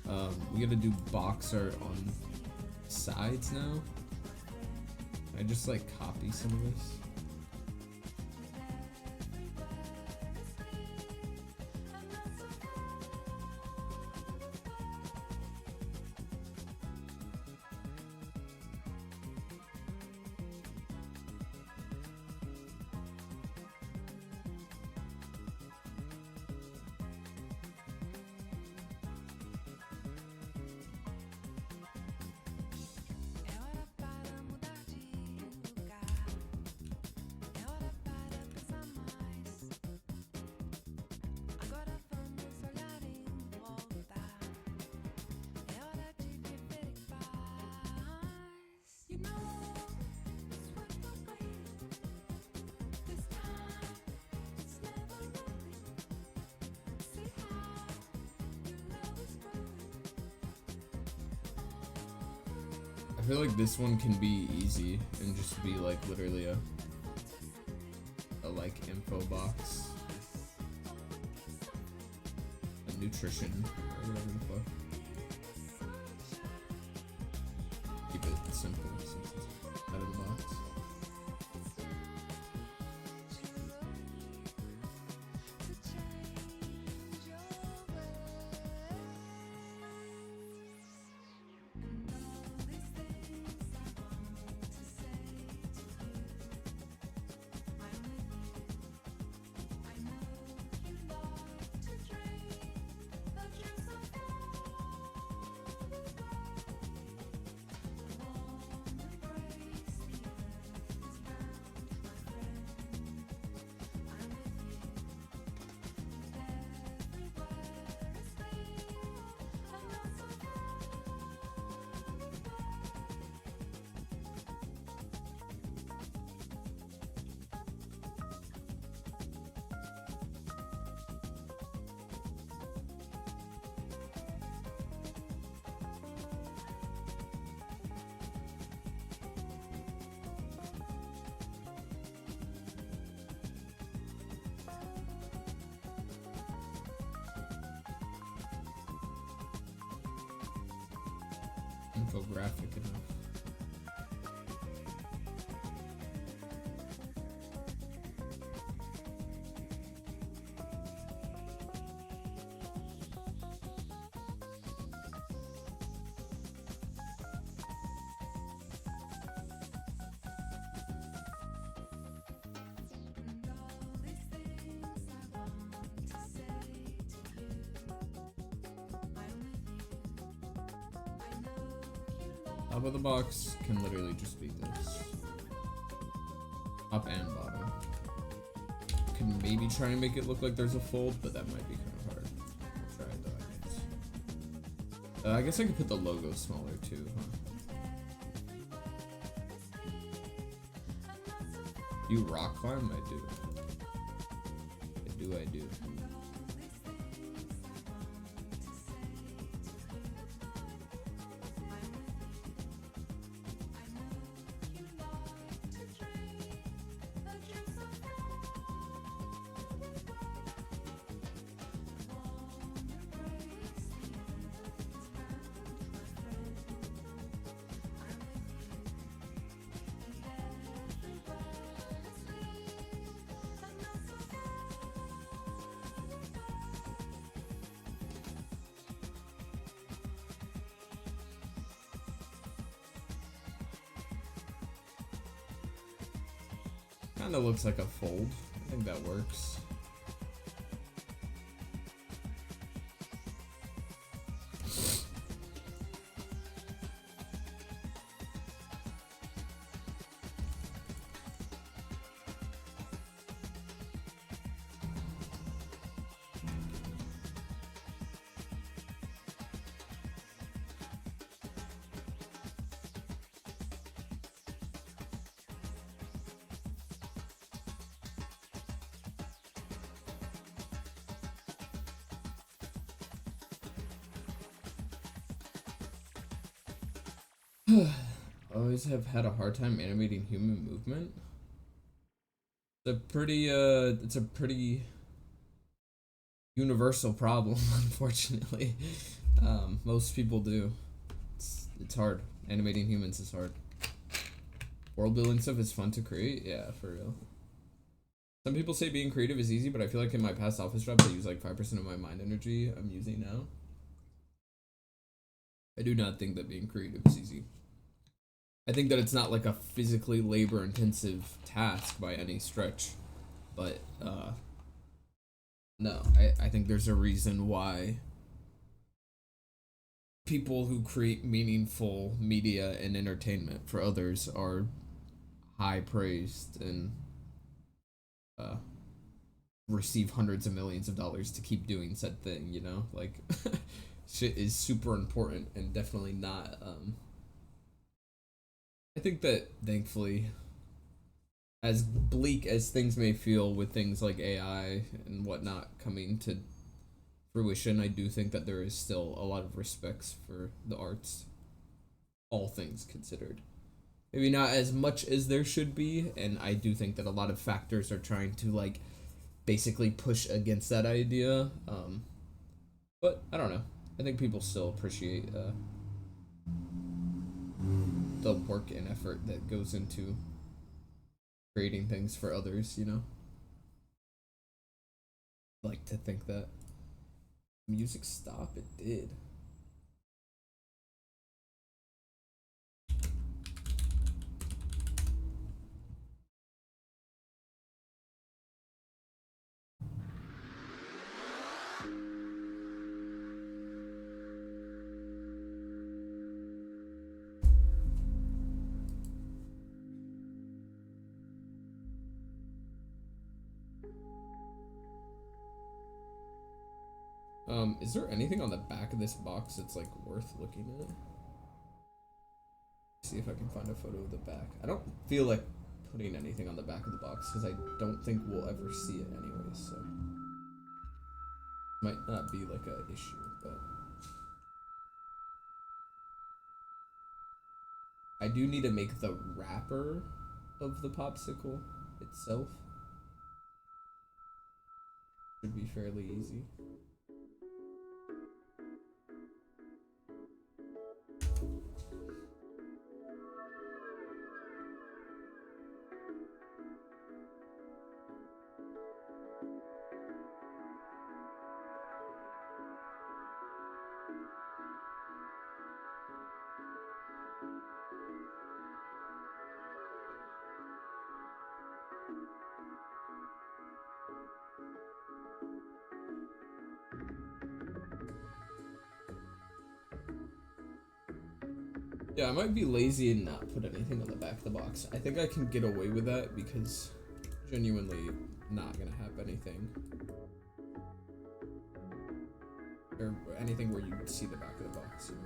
though. We gotta do box art on sides now. Can I just like copy some of this? I feel like this one can be easy and just be like literally a like info box, a nutrition or whatever the fuck. Keep it simple since it's out of the box. typographic enough. Top of the box can literally just be this. Top and bottom. Can maybe try and make it look like there's a fold, but that might be kind of hard. I'll try it though, I guess. I guess I could put the logo smaller too, huh? You rock climb? I do. I do. Kinda looks like a fold. I think that works. Always have had a hard time animating human movement. It's a pretty universal problem, unfortunately. Most people do. It's hard. Animating humans is hard. World building stuff is fun to create, yeah, for real. Some people say being creative is easy, but I feel like in my past office jobs I use like 5% of my mind energy I'm using now. I do not think that being creative is easy. I think that it's not like a physically labor intensive task by any stretch, but no, I think there's a reason why people who create meaningful media and entertainment for others are high praised and receive hundreds of millions of dollars to keep doing said thing, you know? Like shit is super important and definitely not I think that thankfully, as bleak as things may feel with things like AI and whatnot coming to fruition, I do think that there is still a lot of respects for the arts, all things considered. Maybe not as much as there should be, and I do think that a lot of factors are trying to like basically push against that idea. But I don't know. I think people still appreciate the work and effort that goes into creating things for others, you know? I like to think that. Music stop? It did. Is there anything on the back of this box that's like worth looking at? See if I can find a photo of the back. I don't feel like putting anything on the back of the box because I don't think we'll ever see it anyways, so might not be like a issue, but I do need to make the wrapper of the popsicle itself. Should be fairly easy. Yeah, I might be lazy and not put anything on the back of the box. I think I can get away with that because genuinely not gonna have anything. Or anything where you would see the back of the box, you know?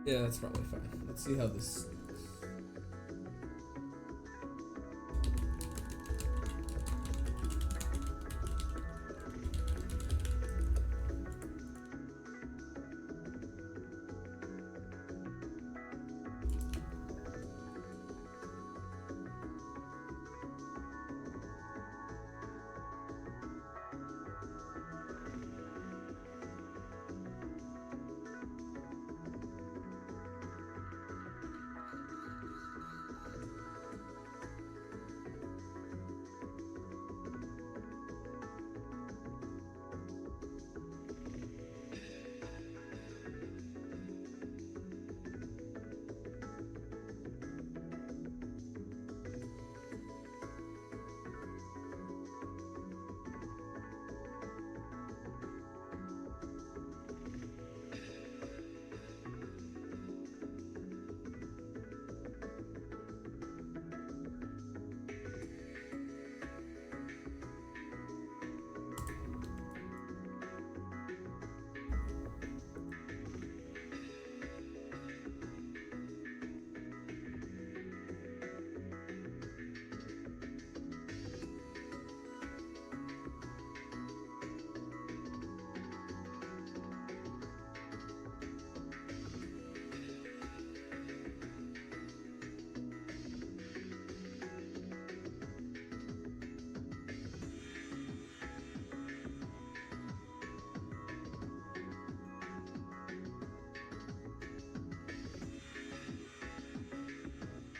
Yeah, that's probably fine. Let's see how this.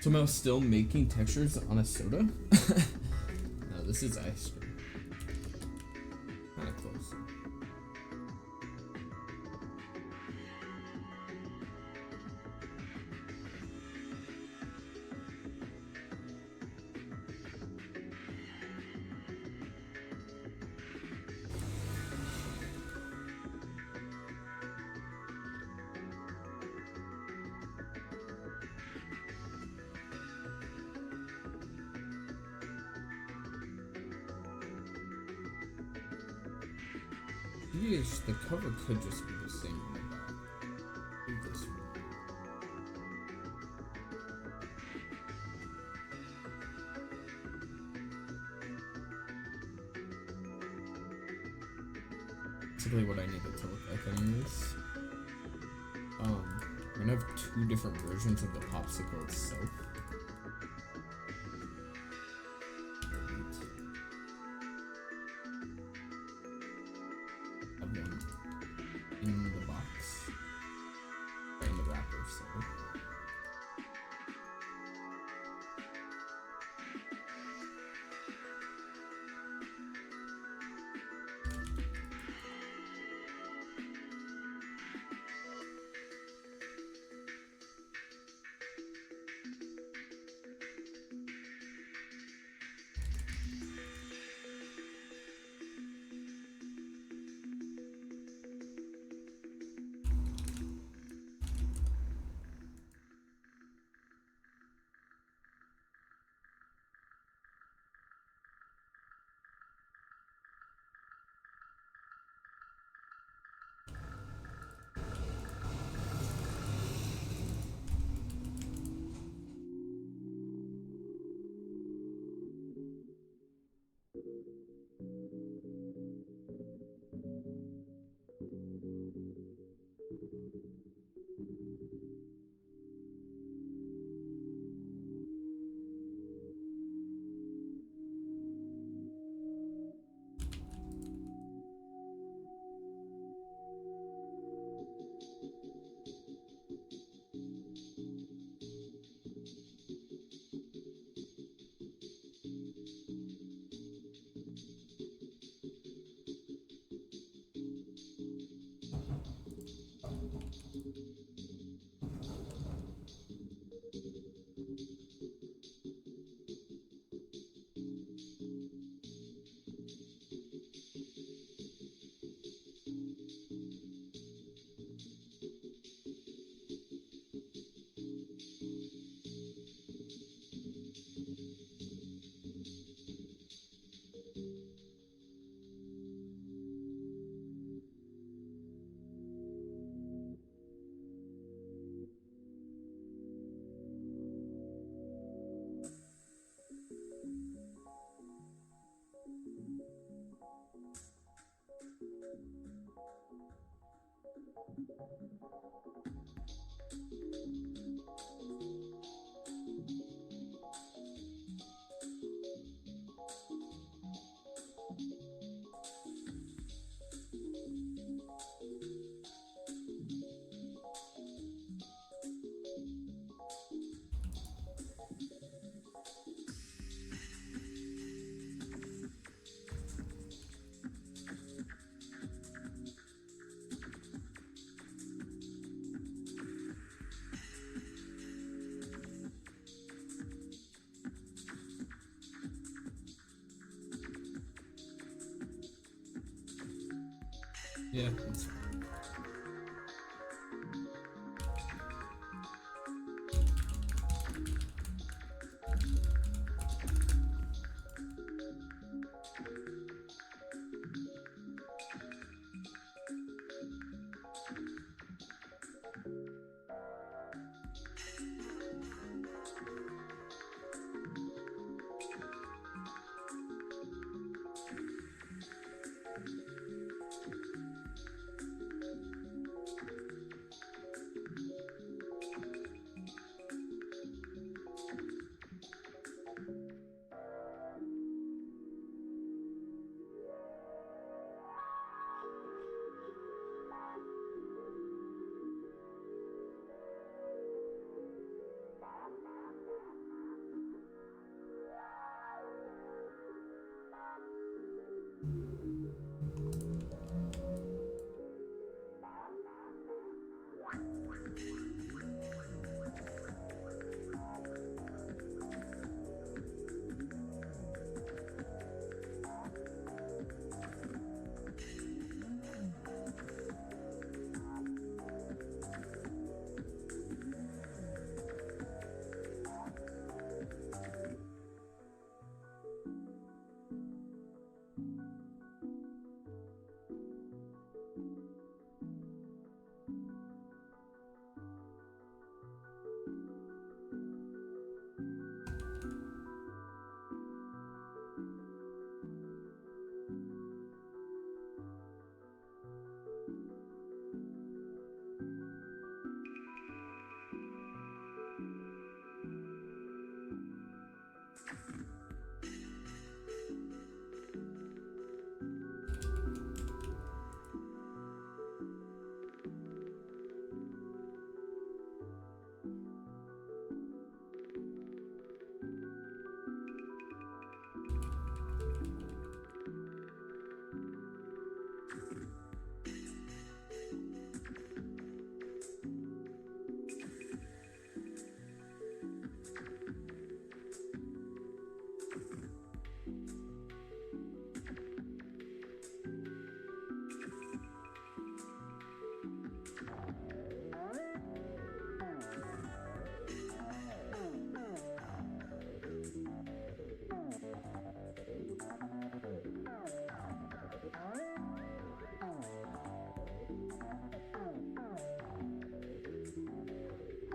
Somehow still making textures on a soda? No, this is ice cream. Kinda close. Maybe it's just, the cover could just be the same in the back. Like this one. Basically what I need it to look like anyways. I'm gonna have 2 different versions of the popsicle itself. Have one in the box, or in the wrapper, sorry. Yeah, that's fine.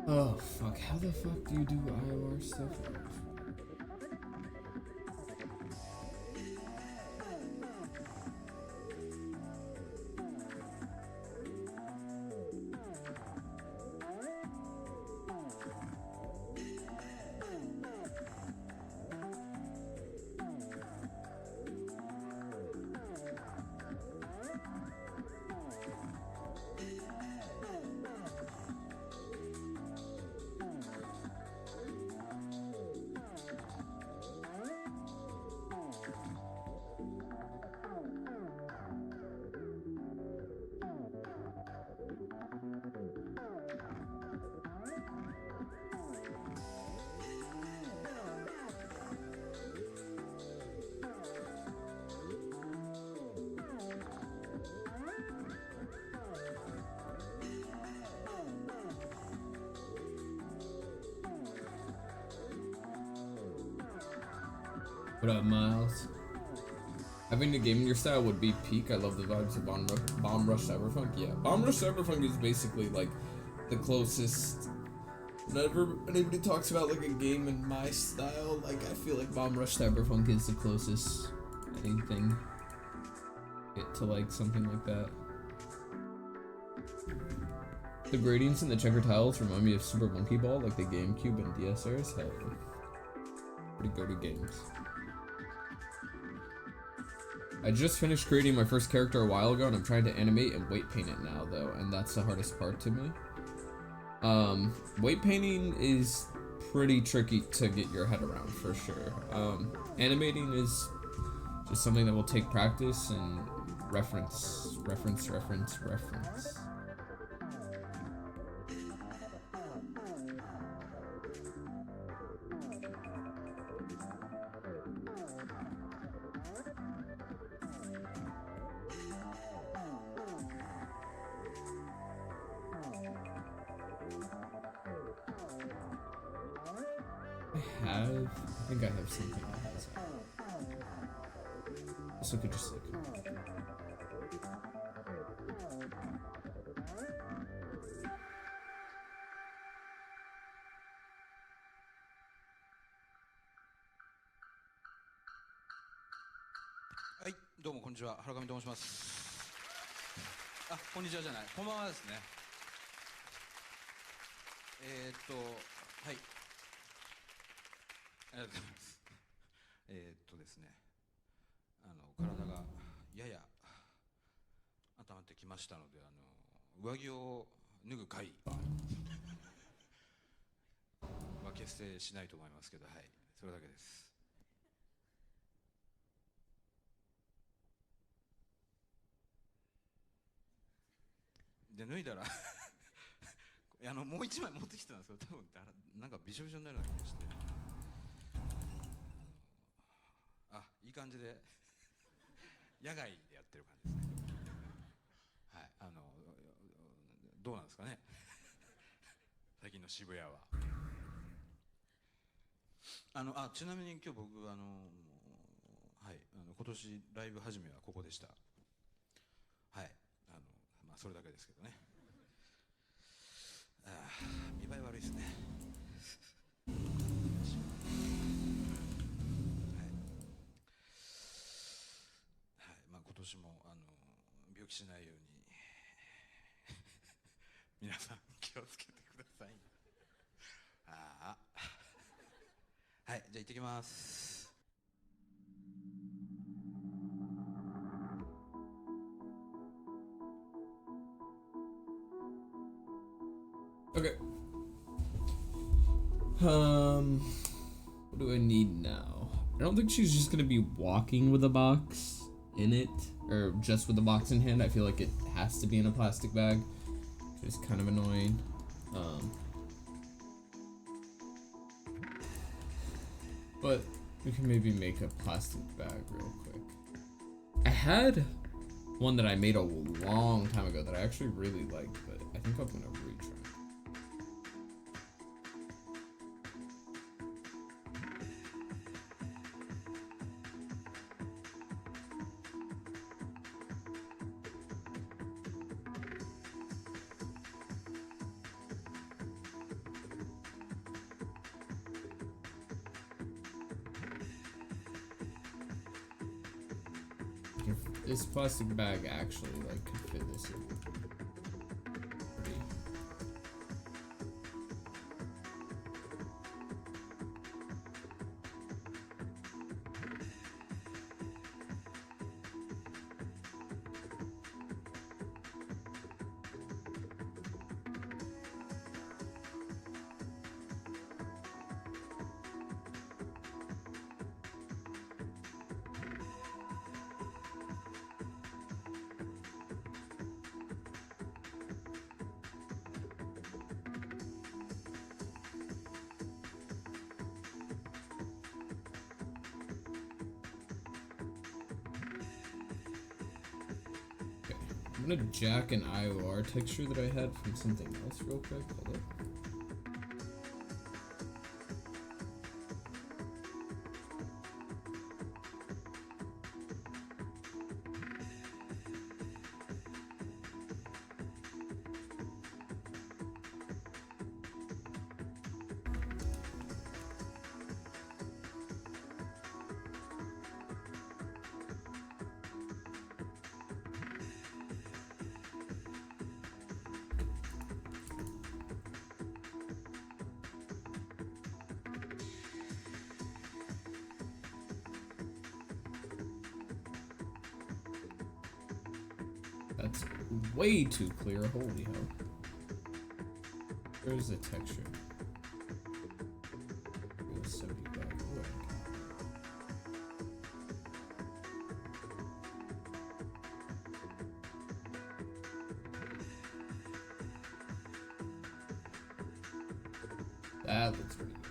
Oh fuck, how the fuck do you do IOR stuff? What up, Miles? Having a game in your style would be peak. I love the vibes of Bomb Rush Cyberpunk. Yeah, Bomb Rush Cyberpunk is basically like the closest. Whenever anybody talks about like a game in my style, like I feel like Bomb Rush Cyberpunk is the closest anything to like something like that. The gradients and the checker tiles remind me of Super Monkey Ball, like the GameCube and DS eras. Hell yeah. Pretty go-to games. I just finished creating my first character a while ago and I'm trying to animate and weight paint it now though, and that's the hardest part to me. Weight painting is pretty tricky to get your head around for sure. Animating is just something that will take practice and reference. I think I have something that has it. So I could just like.はい、どうもこんにちは、原上と申します。あ、こんにちはじゃない、こんばんはですね。はい。ありがとうございます。ですね、体がやや温まってきましたので、上着を脱ぐ会は結成しないと思いますけど、はい、それだけです。で脱いだらもう一枚持ってきたんですけど、多分なんかびしょびしょになるような気がして、いい感じで野外でやってる感じですね。はい、どうなんですかね最近の渋谷は。ちなみに今日僕はい、今年ライブ始めはここでした。はい、まあそれだけですけどね。見栄え悪いですね。今年も病気しないように皆さん気をつけてください。はい、じゃあ行ってきます。Okay. What do I need now? I don't think she's just gonna be walking with a box in it, or just with the box in hand. I feel like it has to be in a plastic bag, which is kind of annoying. But we can maybe make a plastic bag real quick. I had one that I made a long time ago that I actually really liked, but I think I'm gonna retry. this plastic bag actually like could fit this in. Pretty. I'm gonna jack an IOR texture that I had from something else real quick. Hold up. That's way too clear. Holy hell. Where's the texture? 75. Ooh, that looks pretty good.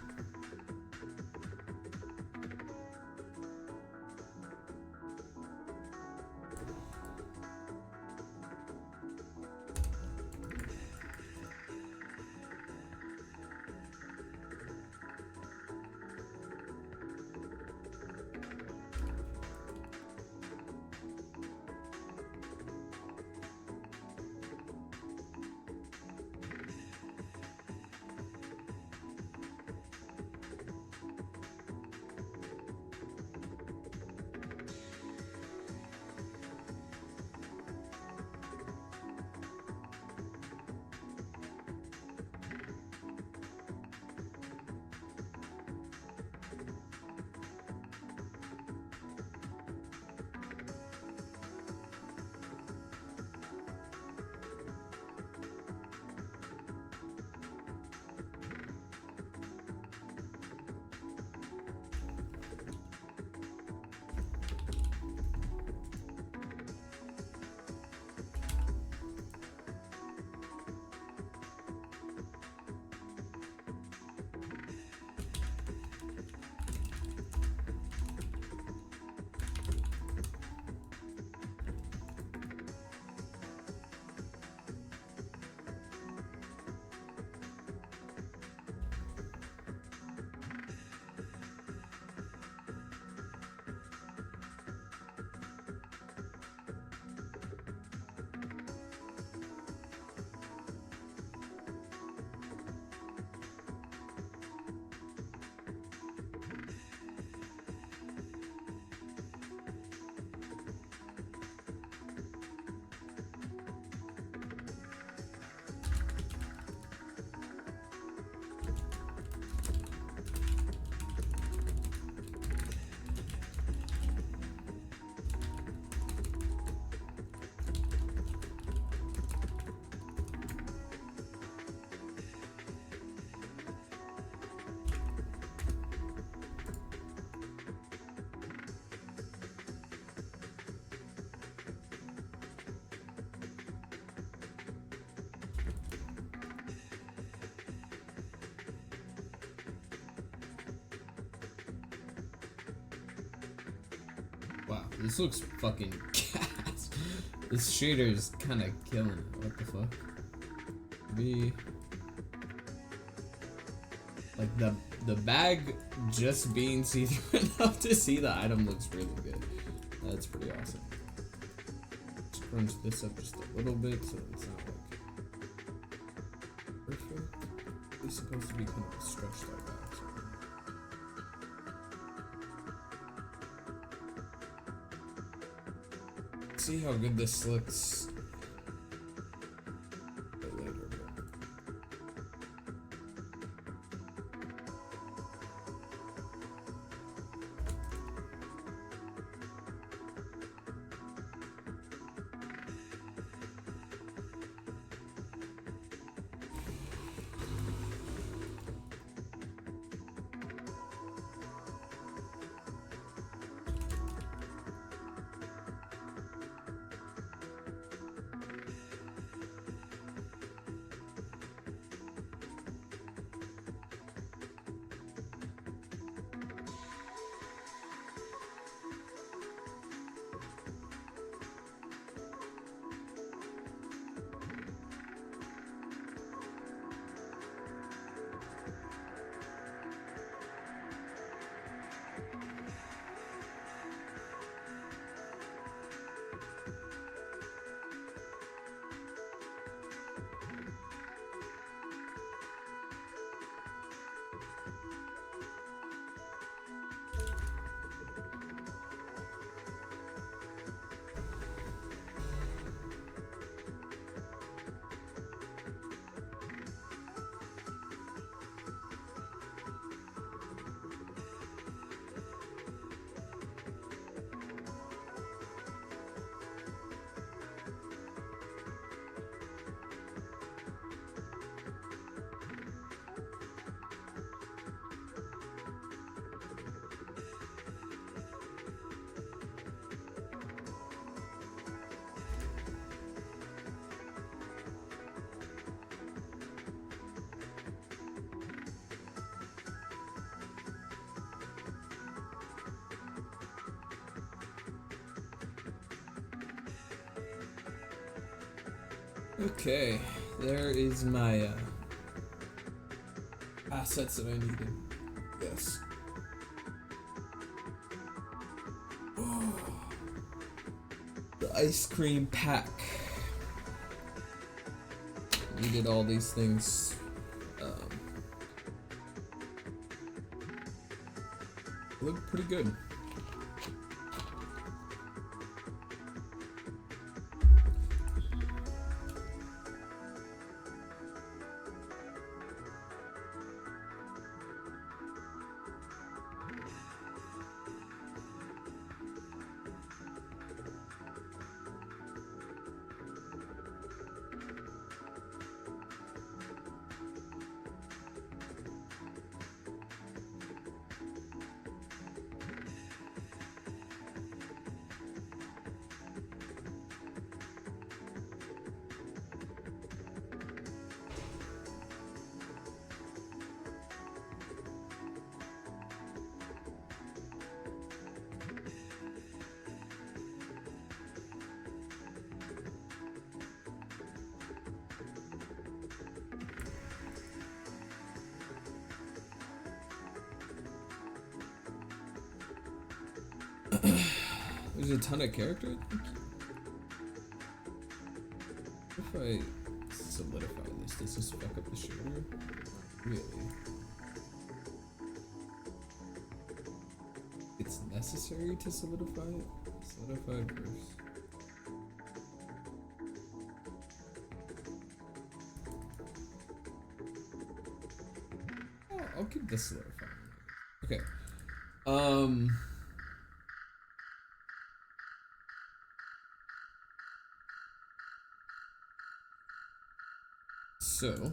Wow, this looks fucking gas. This shader is kind of killing it. What the fuck? Maybe like the bag just being see-through enough to see the item looks really good. That's pretty awesome. Let's crunch this up just a little bit so it's not like perfect. It's supposed to be kind of a stretched out bag. So. see how good this looks later. Okay, there is my assets that I needed. Yes. The ice cream pack. Needed all these things. Look pretty good. There's a ton of characters. If I solidify this, does this fuck up the shader? Really? It's necessary to solidify it? Solidify first. Oh, I'll keep this solidified. Okay. So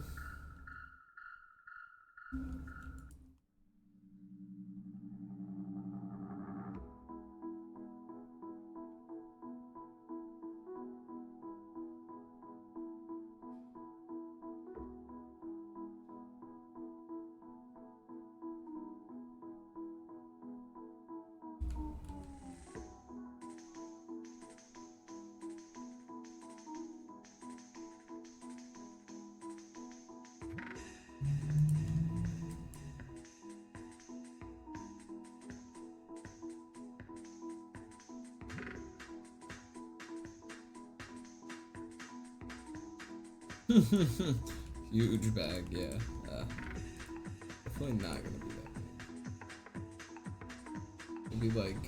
huge bag, yeah. Definitely not gonna be that big. It'll be like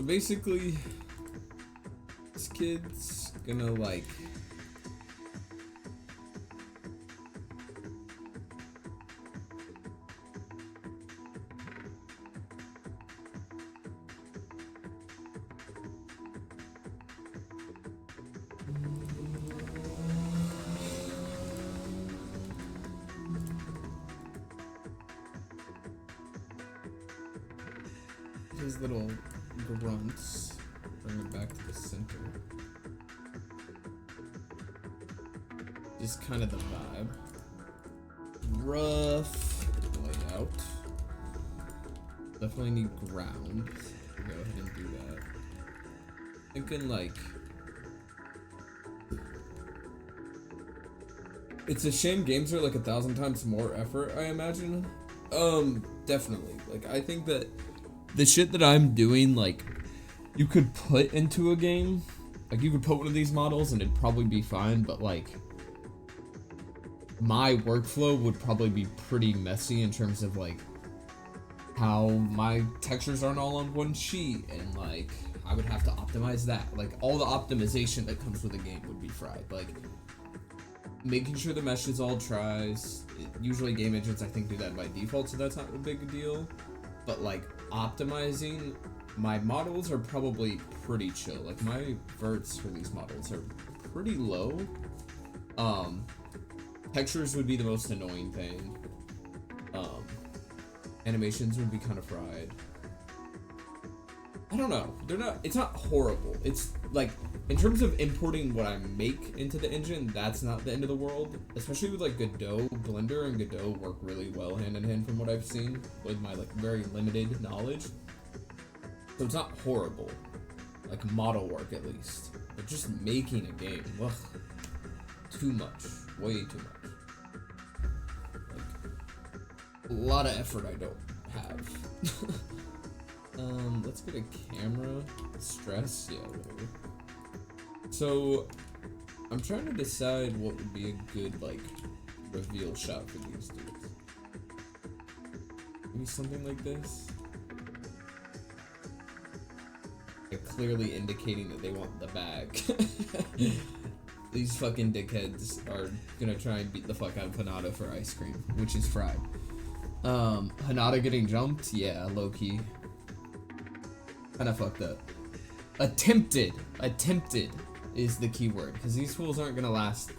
So basically, this kid's gonna like his little grunts, bring it back to the center. Just kind of the vibe. Rough layout. Definitely need ground. Go ahead and do that. Thinking like, it's a shame games are like 1,000 times more effort, I imagine. Definitely. Like, I think that the shit that I'm doing, like, you could put into a game. Like, you could put one of these models and it'd probably be fine, but like, my workflow would probably be pretty messy in terms of like how my textures aren't all on one sheet, and like I would have to optimize that. Like, all the optimization that comes with a game would be fried. Like, making sure the mesh is all tries. Usually game engines I think do that by default, so that's not a big deal. But like, optimizing my models are probably pretty chill. Like, my verts for these models are pretty low. Textures would be the most annoying thing. Animations would be kind of fried. I don't know. It's not horrible. It's like, in terms of importing what I make into the engine, that's not the end of the world. Especially with like Godot. Blender and Godot work really well hand in hand from what I've seen with my like very limited knowledge. So it's not horrible. Like, model work at least. But just making a game, ugh. Too much. Way too much. A lot of effort I don't have. Let's get a camera. Stress, yeah, whatever. So, I'm trying to decide what would be a good, like, reveal shot for these dudes. Maybe something like this. Like, clearly indicating that they want the bag. These fucking dickheads are gonna try and beat the fuck out of Hanada for ice cream, which is fried. Hanada getting jumped? Yeah, low-key. Kinda fucked up. Attempted is the key word, because these fools aren't gonna last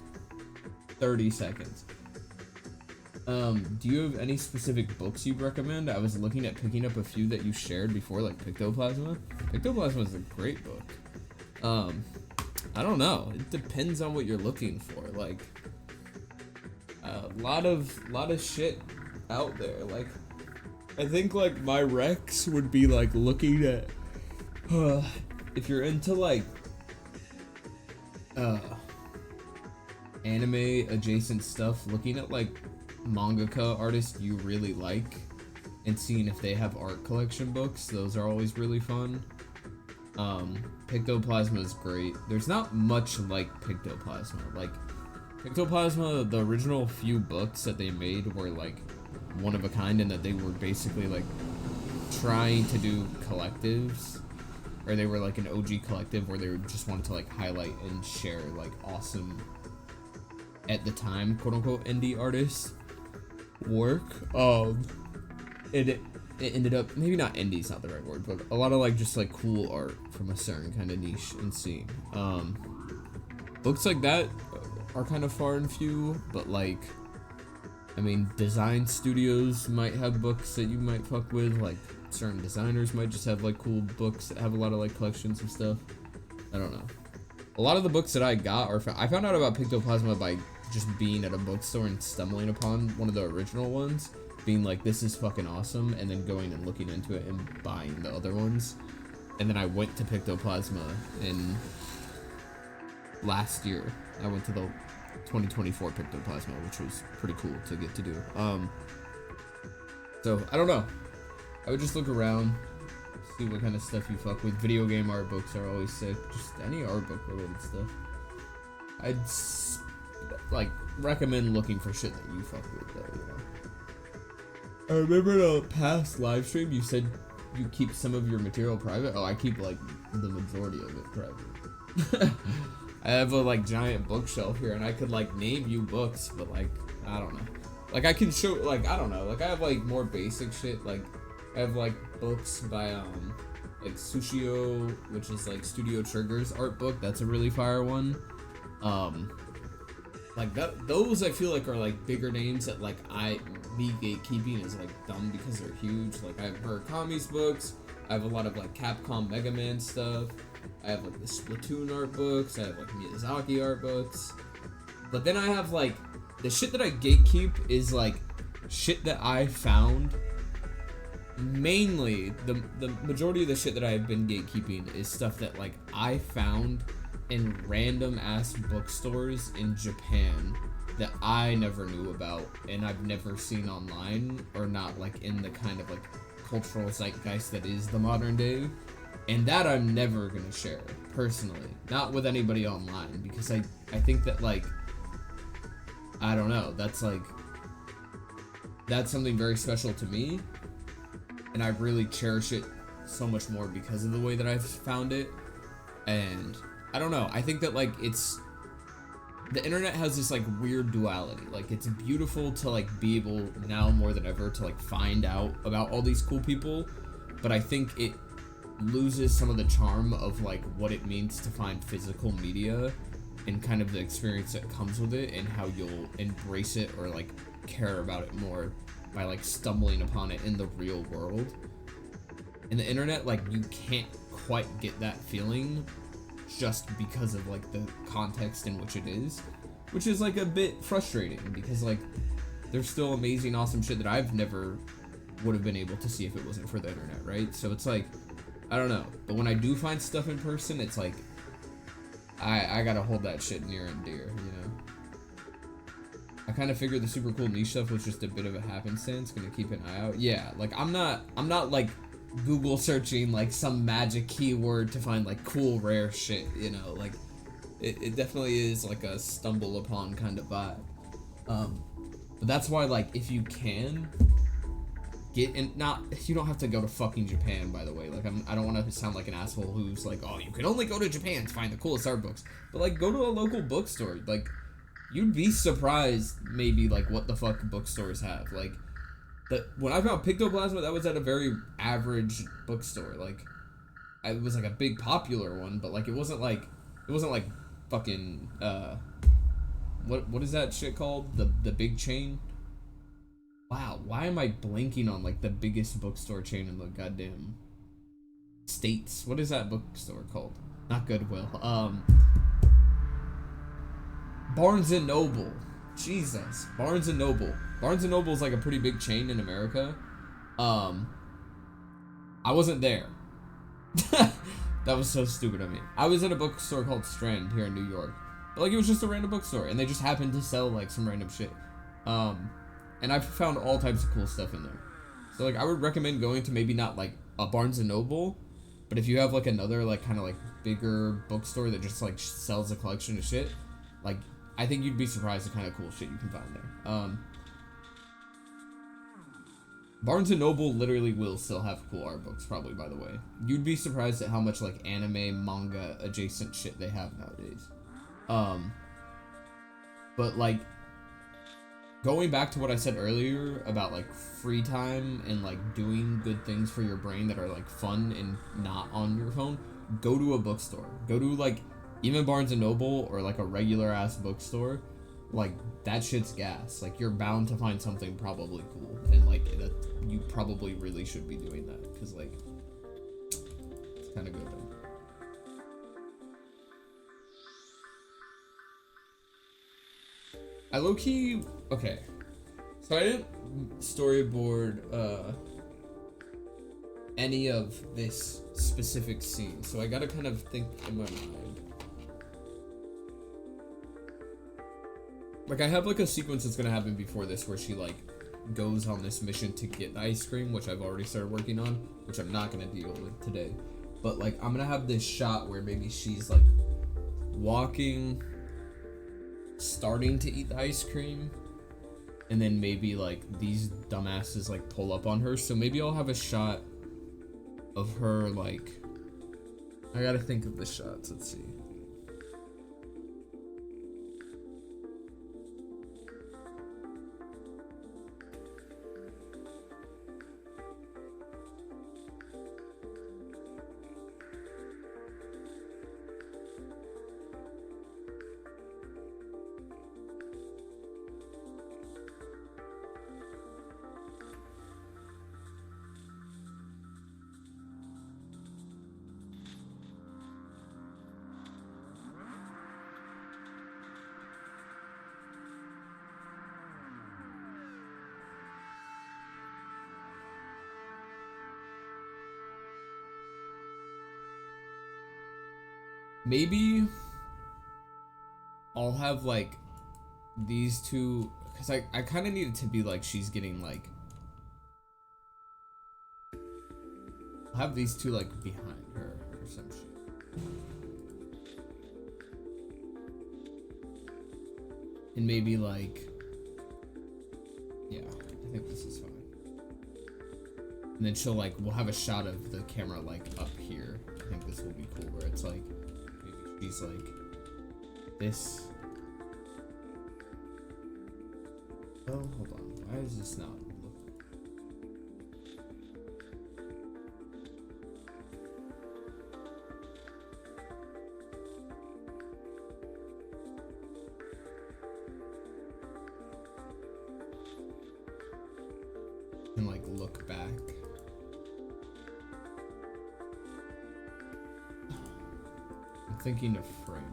30 seconds. Do you have any specific books you'd recommend? I was looking at picking up a few that you shared before, like Pictoplasma. Pictoplasma is a great book. I don't know. It depends on what you're looking for. Like, a lot of shit out there. Like, I think like my Rex would be like looking at if you're into like anime adjacent stuff, looking at like mangaka artists you really like and seeing if they have art collection books. Those are always really fun. Pictoplasma is great. There's not much like Pictoplasma. Like, Pictoplasma, the original few books that they made were like one of a kind, in that they were basically like trying to do collectives, or they were like an OG collective where they just wanted to like highlight and share like awesome, at the time, quote unquote, indie artists work. It ended up, maybe not indie is not the right word, but a lot of like just like cool art from a certain kind of niche and scene. Books like that are kind of far and few, but like, I mean, design studios might have books that you might fuck with. Like, certain designers might just have like cool books that have a lot of like collections of stuff. I don't know. A lot of the books that I got are I found out about Pictoplasma by just being at a bookstore and stumbling upon one of the original ones, being like, this is fucking awesome, and then going and looking into it and buying the other ones. And then I went to Pictoplasma in last year. I went to the 2024 Pictoplasma, which was pretty cool to get to do. So I don't know. I would just look around, see what kind of stuff you fuck with. Video game art books are always sick. Just any art book related stuff. I'd like recommend looking for shit that you fuck with, though, you know. I remember in a past live stream you said you keep some of your material private? Oh, I keep like the majority of it private. I have a like giant bookshelf here, and I could like name you books, but like I don't know. Like I can show like I don't know. Like I have like more basic shit. Like I have like books by like Sushio, which is like Studio Trigger's art book. That's a really fire one. Like that, those I feel like are like bigger names that like me gatekeeping is like dumb because they're huge. Like I have Murakami's books. I have a lot of like Capcom Mega Man stuff. I have like the Splatoon art books. I have like Miyazaki art books. But then I have like the shit that I gatekeep is like shit that I found. Mainly the majority of the shit that I've been gatekeeping is stuff that like I found in random ass bookstores in Japan that I never knew about and I've never seen online or not like in the kind of like cultural zeitgeist that is the modern day, and that I'm never gonna share personally, not with anybody online, because I think that like I don't know, that's something very special to me, and I really cherish it so much more because of the way that I've found it. And I don't know, I think that like the internet has this like weird duality. Like it's beautiful to like be able now more than ever to like find out about all these cool people, but I think it loses some of the charm of like what it means to find physical media and kind of the experience that comes with it, and how you'll embrace it or like care about it more by like stumbling upon it in the real world. In the internet, like you can't quite get that feeling just because of like the context in which it is, which is like a bit frustrating because like there's still amazing awesome shit that I've never would have been able to see if it wasn't for the internet, right? So it's like I don't know, but when I do find stuff in person, it's like I gotta hold that shit near and dear, you know. I kind of figured the super cool niche stuff was just a bit of a happenstance. Gonna keep an eye out. Yeah, like I'm not like Google searching like some magic keyword to find like cool rare shit, you know. Like it definitely is like a stumble upon kind of vibe. But that's why like if you can get in, you don't have to go to fucking Japan, by the way. Like I don't want to sound like an asshole who's like, oh, you can only go to Japan to find the coolest art books. But like go to a local bookstore. Like you'd be surprised maybe like what the fuck bookstores have. Like when I found Pictoplasma, that was at a very average bookstore. Like it was like a big popular one, but like it wasn't like fucking what is that shit called? The big chain? Wow, why am I blanking on like the biggest bookstore chain in the goddamn States? What is that bookstore called? Not Goodwill. Barnes and Noble. Jesus, Barnes and Noble. Barnes and Noble is like a pretty big chain in America. I wasn't there. That was so stupid of me. I was at a bookstore called Strand here in New York. But like it was just a random bookstore, and they just happened to sell like some random shit. And I've found all types of cool stuff in there. So like I would recommend going to maybe not like a Barnes and Noble, but if you have like another like kind of like bigger bookstore that just like sells a collection of shit, like I think you'd be surprised the kind of cool shit you can find there. Barnes and Noble literally will still have cool art books, probably, by the way. You'd be surprised at how much like anime, manga adjacent shit they have nowadays. But like going back to what I said earlier about like free time and like doing good things for your brain that are like fun and not on your phone, go to a bookstore. Go to like even Barnes and Noble or like a regular ass bookstore. Like that shit's gas. Like you're bound to find something probably cool, and like that you probably really should be doing that because like it's kind of good though. I low-key, okay, so I didn't storyboard any of this specific scene, so I gotta kind of think in my mind. Like I have like a sequence that's gonna happen before this where she like goes on this mission to get the ice cream, which I've already started working on, which I'm not gonna deal with today. But like I'm gonna have this shot where maybe she's like walking, starting to eat the ice cream, and then maybe like these dumbasses like pull up on her. So maybe I'll have a shot of her, like, I gotta think of the shots. Let's see. Maybe I'll have like these two, because I kind of need it to be like she's getting like, I'll have these two like behind her or some shit. And maybe like, yeah, I think this is fine. And then she'll like, we'll have a shot of the camera like up here. I think this will be cool, where it's like, maybe she's like this. Oh, hold on. Why is this not looking? And like look back. I'm thinking of framing.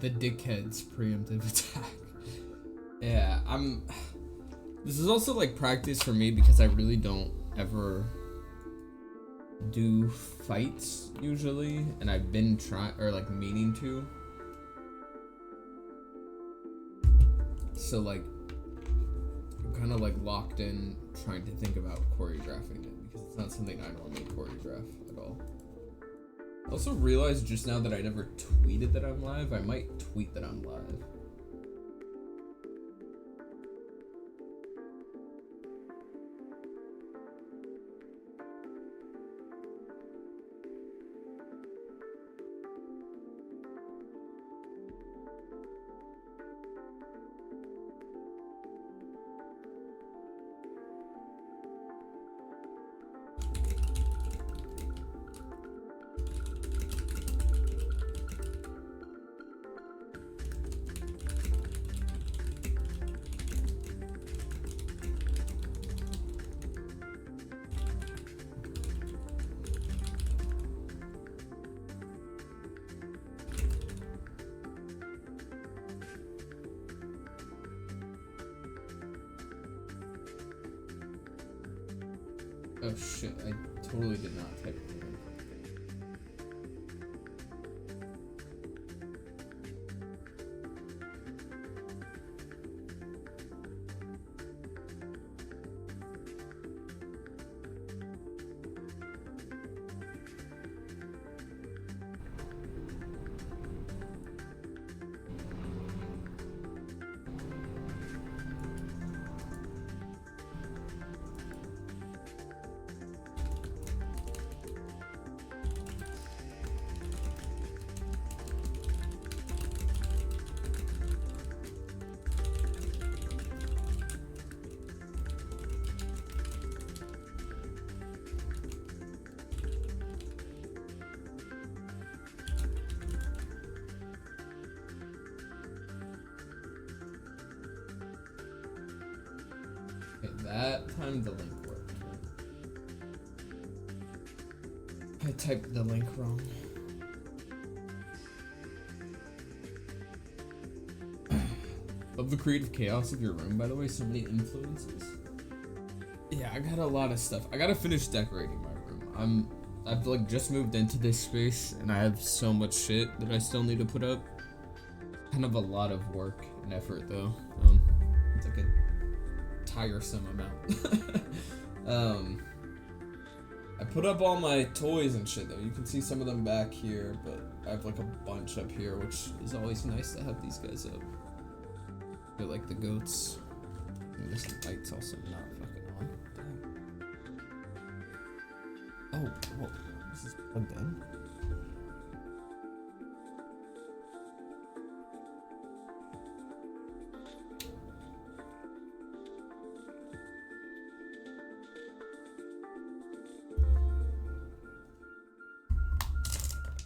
The dickhead's preemptive attack. Yeah, this is also like practice for me because I really don't ever do fights usually, and I've been trying, or like meaning to. So like, I'm kind of like locked in trying to think about choreographing it because it's not something I normally choreograph at all. I also realized just now that I never tweeted that I'm live. I might tweet that I'm live. Oh shit, I totally did not type it in. that time the link worked. I typed the link wrong. Love the creative chaos of your room, by the way. So many influences. Yeah, I got a lot of stuff. I gotta finish decorating my room. I've like just moved into this space and I have so much shit that I still need to put up. Kind of a lot of work and effort though. It's like a tiresome amount. I put up all my toys and shit though. You can see some of them back here, but I have like a bunch up here, which is always nice to have these guys up. I feel like the goats. And this light's also not fucking on. Damn. Oh, whoa. This is plugged in.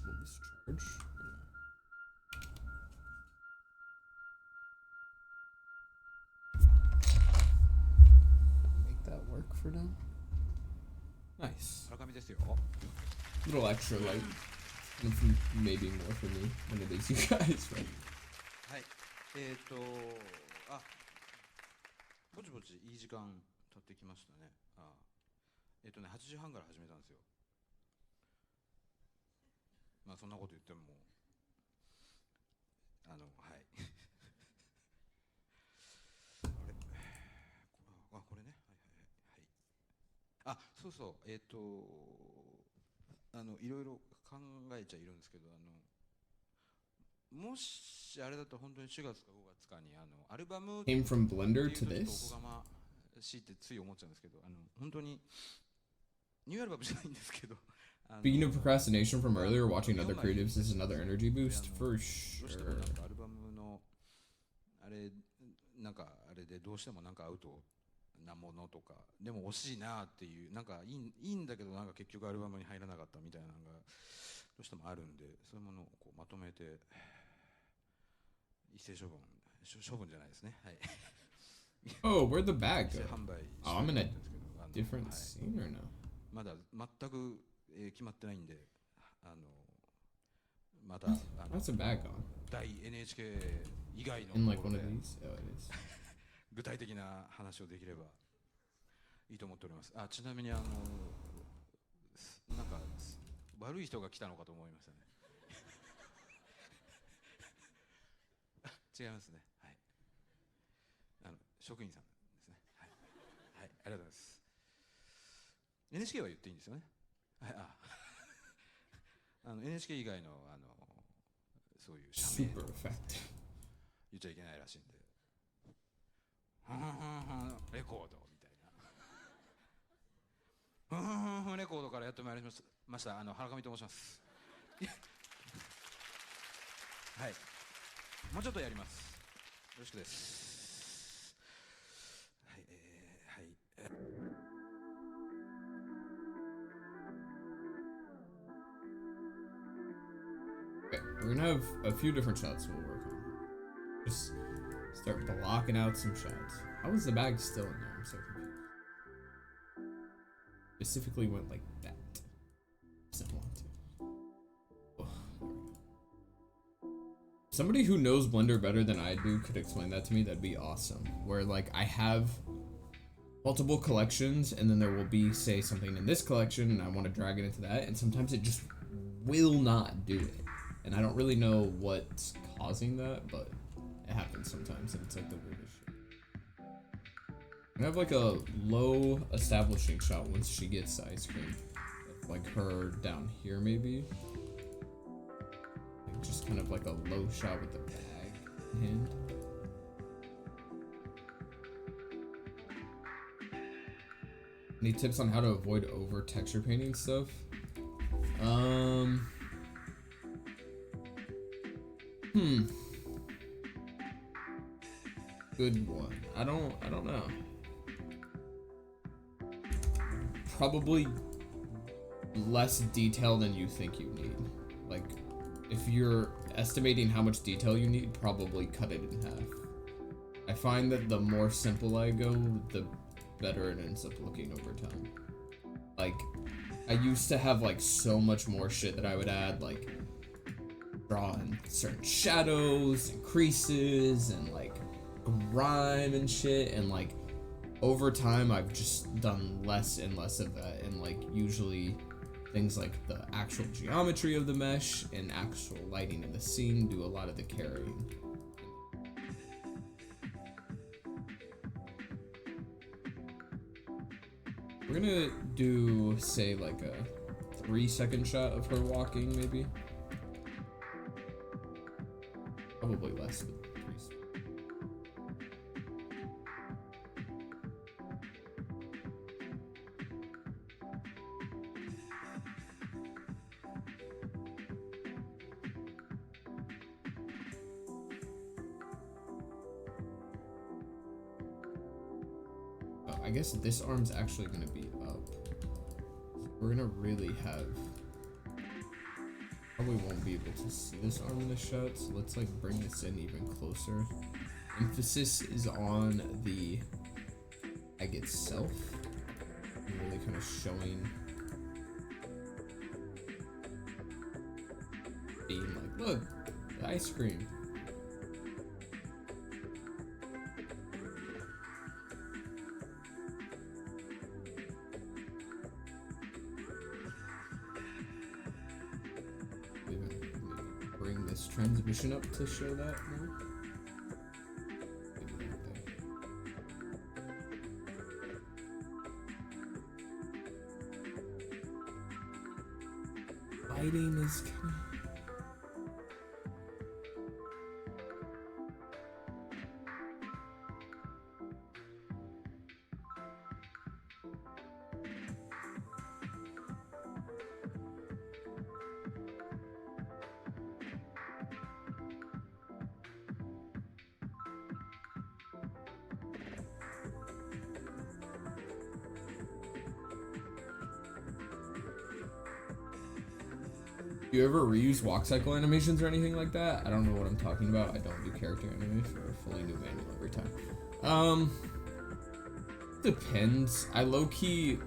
Will this charge? Make that work for now. Nice. Little extra light. Maybe more for me than it is you guys, right? ぼちぼちいい時間経ってきましたね。8時半から始めたんですよ。まあそんなこと言ってもはい。これね。はい。そうそう。いろいろ考えちゃいるんですけど、もしあれだと本当に4月か5月かにアルバム Came from Blender to this? おこがましいってつい思っちゃうんですけど、本当にニューアルバムじゃないんですけど。Speaking of procrastination from earlier, watching other creatives is another energy boost for sure. どうしてもなんかアルバムのあれでどうしてもなんかアウトなものとかでも惜しいなっていうなんかいいんだけどなんか結局アルバムに入らなかったみたいなのがどうしてもあるんで、そういうものをこうまとめて一斉処分じゃないですね。はい。Oh, where'd the bag 一斉 go? 販売 Oh, I'm in して a るんですけど、different scene or no? まだ全く決まってないんで、またWhat's a bag on? 大 NHK 以外の In と like ころ one で of these? Oh, it is. 具体的な話をできればいいと思っております。ちなみになんか悪い人が来たのかと思いましたね。違いますね。はい。職員さんですね。はい。はい、ありがとうございます。NHK は言っていいんですよね。はい。NHK 以外のそういう社名 Super effective. 言っちゃいけないらしいんで。レコードみたいな。レコードからやってまいりました。原上と申します。はい。もうちょっとやります。よろしくです。はい。はい。Okay, we're gonna have a few different shots we'll work on. Just start blocking out some shots. How is the bag still in there? I'm so confused. Specifically went like that. Doesn't want to. Oh, there we go. Somebody who knows Blender better than I do could explain that to me. That'd be awesome. Where like I have multiple collections and then there will be, say, something in this collection and I want to drag it into that, and sometimes it just will not do it. And I don't really know what's causing that, but it happens sometimes and it's like the weirdest shit. I have like a low establishing shot once she gets the ice cream. Like her down here maybe. Like just kind of like a low shot with the bag in hand. Any tips on how to avoid over texture painting stuff? Good one. I don't know. Probably less detail than you think you need. Like, if you're estimating how much detail you need, probably cut it in half. I find that the more simple I go, the better it ends up looking over time. Like, I used to have like so much more shit that I would add, like drawing certain shadows and creases and like grime and shit, and like over time I've just done less and less of that, and like usually things like the actual geometry of the mesh and actual lighting in the scene do a lot of the carrying. We're gonna do, say, like a 3-second shot of her walking, maybe. Probably less than 3 seconds. Oh, I guess this arm's actually gonna be up. We're gonna really have... Probably won't be able to see this arm in the shot, so let's like bring this in even closer. Emphasis is on the egg itself, and really kind of showing, being like, look, the ice cream. Bring this transmission up to show that more. Maybe right there. Lighting is kind of... You ever reuse walk cycle animations or anything like that? I don't know what I'm talking about. I don't do character animation or a fully new manual every time. Depends. I low-key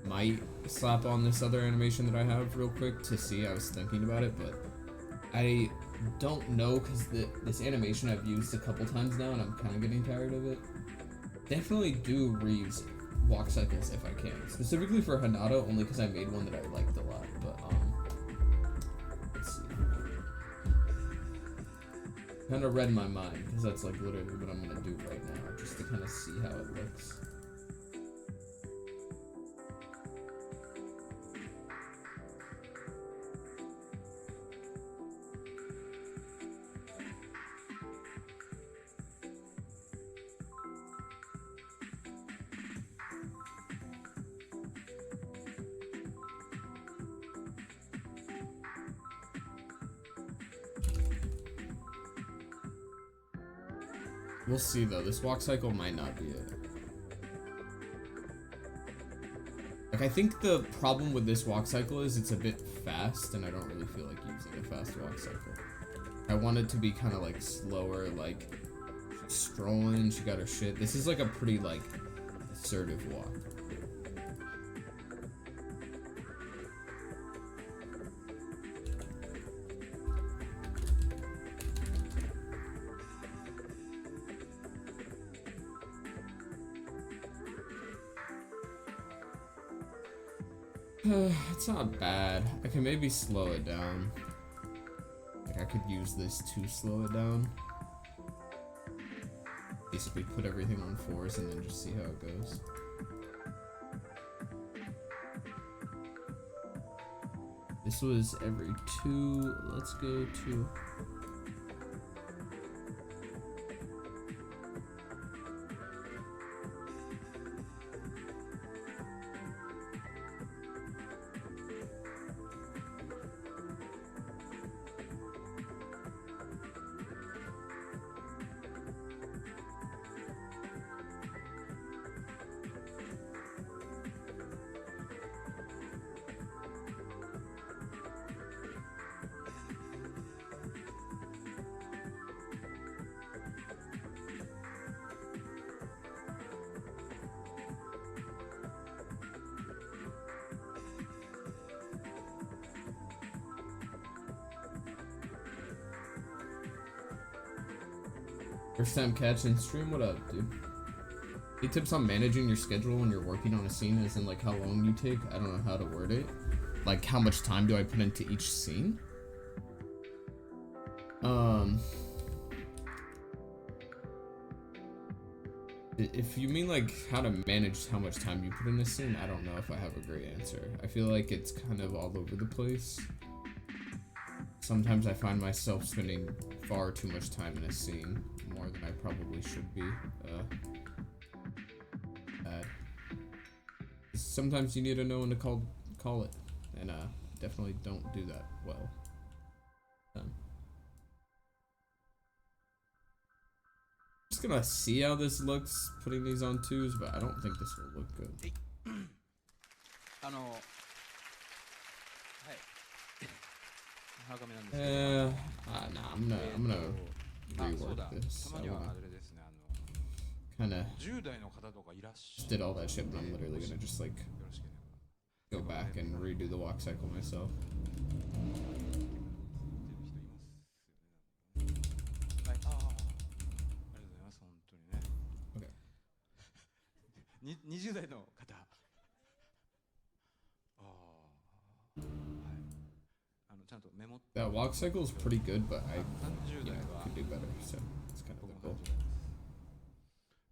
might slap on this other animation that I have real quick to see. I was thinking about it, but I don't know, because this animation I've used a couple times now and I'm kind of getting tired of it. Definitely do reuse walk cycles if I can. Specifically for Hinata, only because I made one that I liked a lot, but kind of read my mind, because that's like literally what I'm gonna do right now, just to kind of see how it looks. We'll see though, this walk cycle might not be it. Like, I think the problem with this walk cycle is it's a bit fast, and I don't really feel like using a fast walk cycle. I want it to be kind of like slower, like she's strolling, she got her shit. This is like a pretty like assertive walk. It's not bad. I can maybe slow it down. Like, I could use this to slow it down. Basically put everything on 4s and then just see how it goes. This was every 2. Let's go to... First time catching stream, what up, dude? Any tips on managing your schedule when you're working on a scene, as in like how long you take? I don't know how to word it. Like how much time do I put into each scene? If you mean like how to manage how much time you put in a scene, I don't know if I have a great answer. I feel like it's kind of all over the place. Sometimes I find myself spending far too much time in a scene, more than I probably should be. Sometimes you need to know when to call it, and definitely don't do that well. Just gonna see how this looks putting these on twos, but I don't think this will look good. Nah, I'm gonna rework this. Kinda just did all that shit, but I'm literally gonna just like go back and redo the walk cycle myself. Okay. 20代の方。ちゃんとメモ。That walk cycle is pretty good, but I could do better, so it's kind of the goal.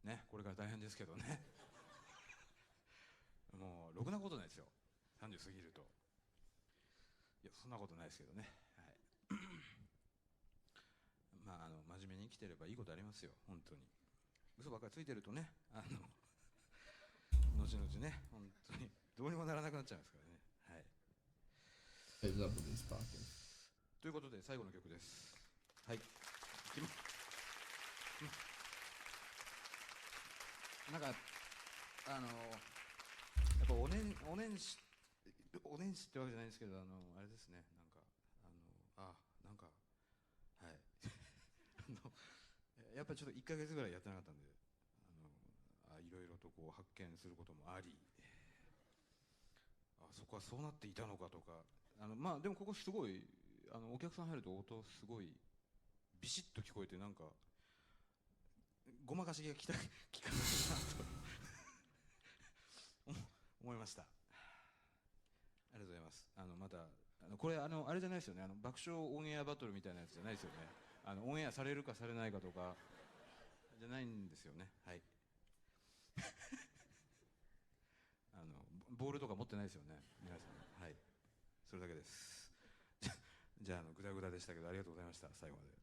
ね、これから大変ですけどね。もうろくなことないですよ。30過ぎると。いや、そんなことないですけどね。はい。まあ真面目に生きてればいいことありますよ、本当に。嘘ばっかりついてるとね、後々ね、本当にどうにもならなくなっちゃいますからね。はい。ということで最後の曲です。はい。なんかやっぱお年始ってわけじゃないんですけど、あれですね、なんかはいやっぱりちょっと1ヶ月ぐらいやってなかったんで、いろいろとこう発見することもあり、そこはそうなっていたのかとか、まあでもここすごいお客さん入ると音すごいビシッと聞こえて、なんかごまかしが効かないなと思いました。ありがとうございます。またこれあれじゃないですよね、爆笑オンエアバトルみたいなやつじゃないですよね。オンエアされるかされないかとかじゃないんですよね。はいボールとか持ってないですよね、皆さん。はい、それだけです。じゃあグダグダでしたけど、ありがとうございました。最後まで。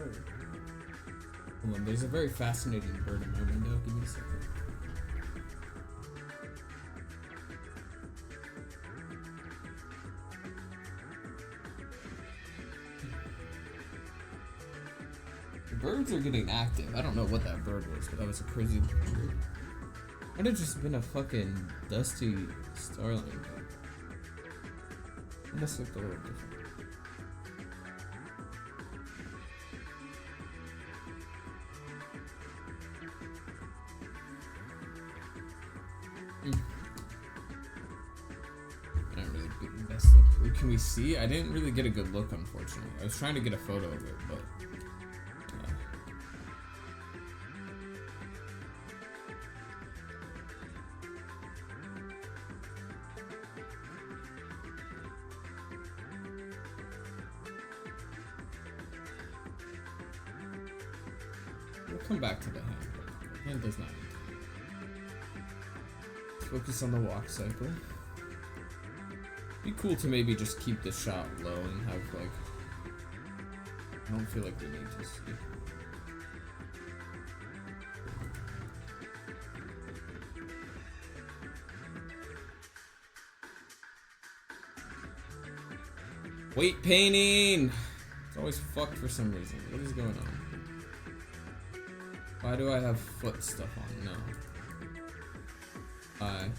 bird. Hold on, there's a very fascinating bird in my window. Give me a second. The birds are getting active. I don't know what that bird was, but that was a crazy bird. Might have just been a fucking dusty starling. It must look a little different. I don't really get the best look. Can we see? I didn't really get a good look, unfortunately. I was trying to get a photo of it, but we'll come back to the hand. The hand does not need to. Focus on the walk cycle. Be cool to maybe just keep the shot low and have like. I don't feel like we need to see. Weight painting! It's always fucked for some reason. What is going on? Why do I have foot stuff on? No. Why?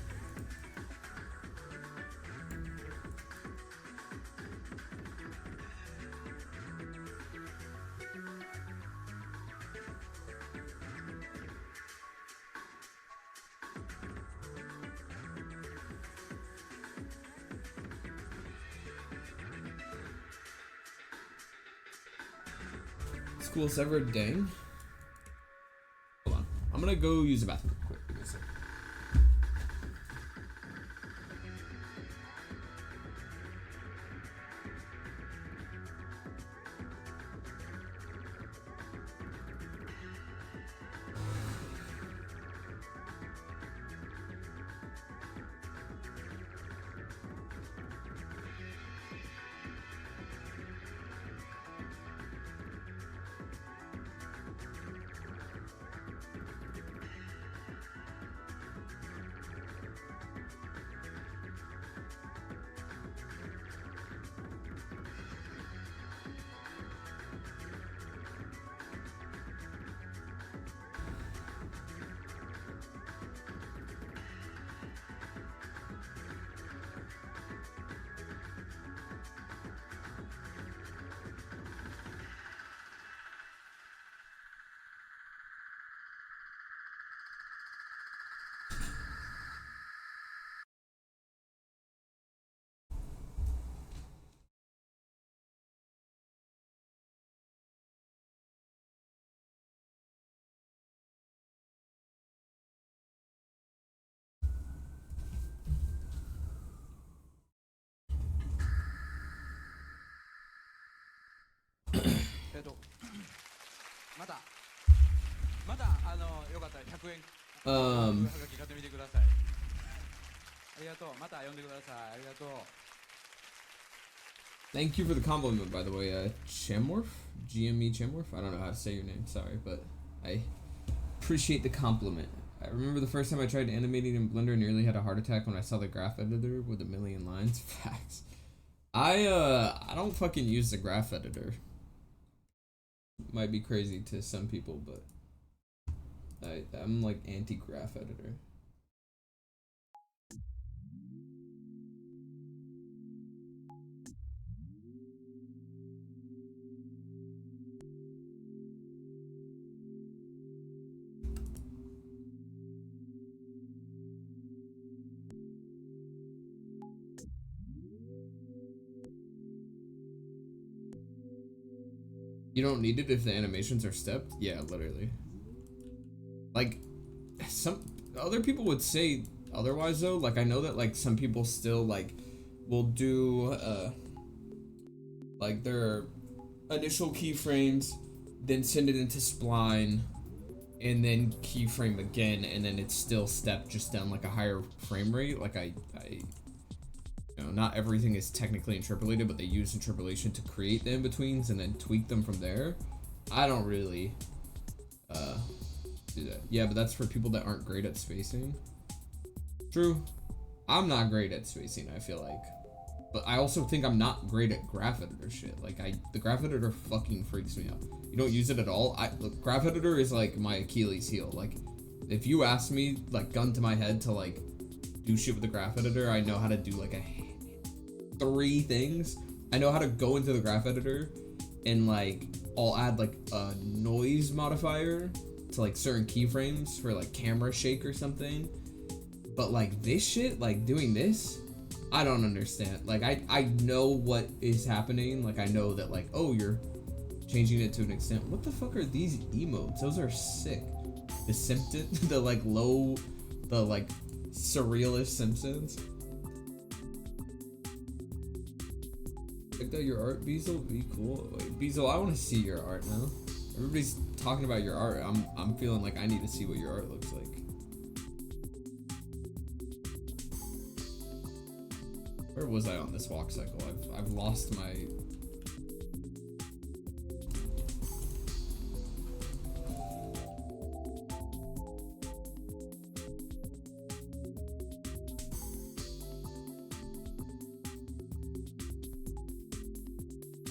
Coolest ever, dang. Hold on. I'm gonna go use the bathroom real quick. Give me a second. Thank you for the compliment, by the way, Chamorph? GME Chamorph? I don't know how to say your name, sorry, but I appreciate the compliment. I remember the first time I tried animating in Blender, nearly had a heart attack when I saw the graph editor with a million lines. Facts. I don't fucking use the graph editor. Might be crazy to some people, but I'm like anti-graph editor. You don't need it if the animations are stepped? Yeah, literally. Like, some other people would say otherwise though. Like, I know that like some people still like will do like their initial keyframes, then send it into spline, and then keyframe again, and then it's still stepped just down like a higher frame rate. Like I you know, not everything is technically interpolated, but they use interpolation to create the in-betweens and then tweak them from there. I don't really do that. Yeah, but that's for people that aren't great at spacing. True. I'm not great at spacing, I feel like. But I also think I'm not great at graph editor shit. Like, the graph editor fucking freaks me out. You don't use it at all? Look, graph editor is like my Achilles heel. Like, if you ask me, like, gun to my head to, like, do shit with the graph editor, I know how to do, like, 3 things. I know how to go into the graph editor and, like, I'll add, like, a noise modifier to, like, certain keyframes for, like, camera shake or something. But, like, this shit, like, doing this, I don't understand. Like, I know what is happening. Like, I know that, like, oh, you're changing it to an extent. What the fuck are these emotes? Those are sick. The Simpsons, the, like, low, the, like, surrealist Simpsons. Check out your art, Beazle. Be cool. Wait, Beazle, I want to see your art now. Everybody's talking about your art. I'm feeling like I need to see what your art looks like. Where was I on this walk cycle? I've lost my...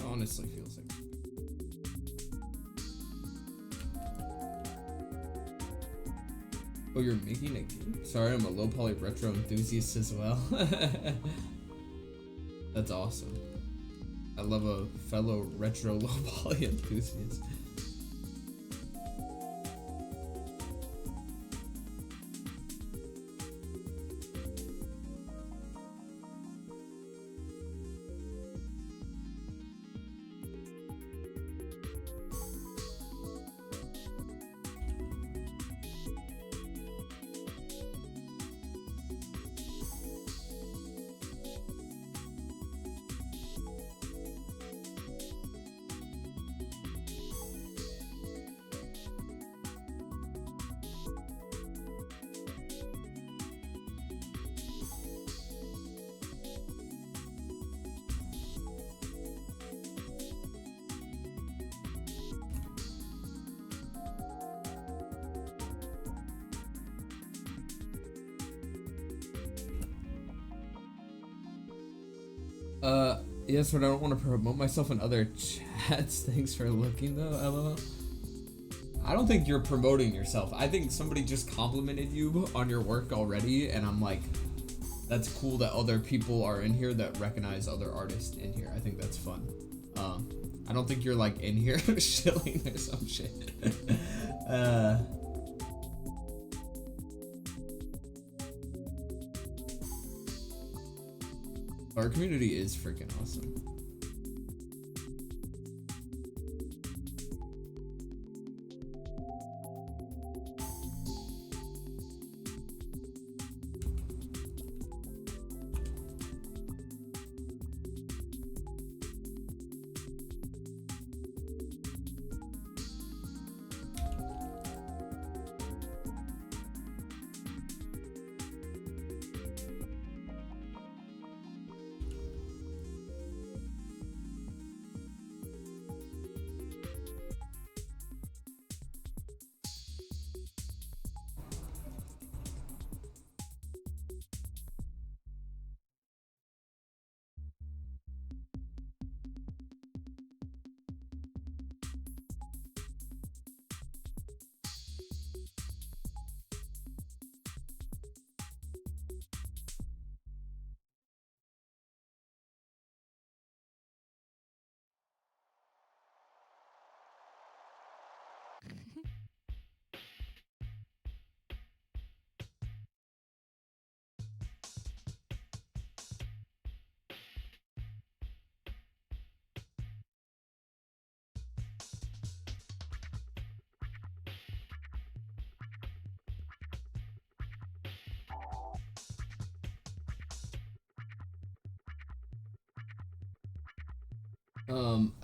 Honestly feels like... Oh, you're making a game? Sorry, I'm a low poly retro enthusiast as well. That's awesome. I love a fellow retro low poly enthusiast. Yes, but I don't want to promote myself in other chats. Thanks for looking though, LOL. I don't think you're promoting yourself. I think somebody just complimented you on your work already, and I'm like, that's cool that other people are in here that recognize other artists in here. I think that's fun. I don't think you're like in here shilling or some shit. Our community is freaking awesome.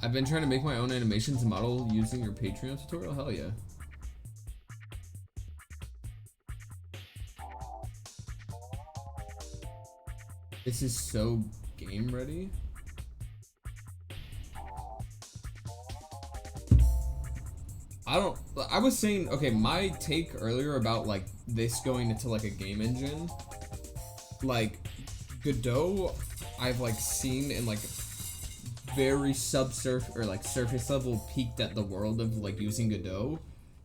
I've been trying to make my own animations and model using your Patreon tutorial. Hell yeah. This is so game ready. I was saying, okay, my take earlier about like this going into like a game engine, like Godot, I've like seen in like very subsurface or like surface level peeked at the world of like using Godot,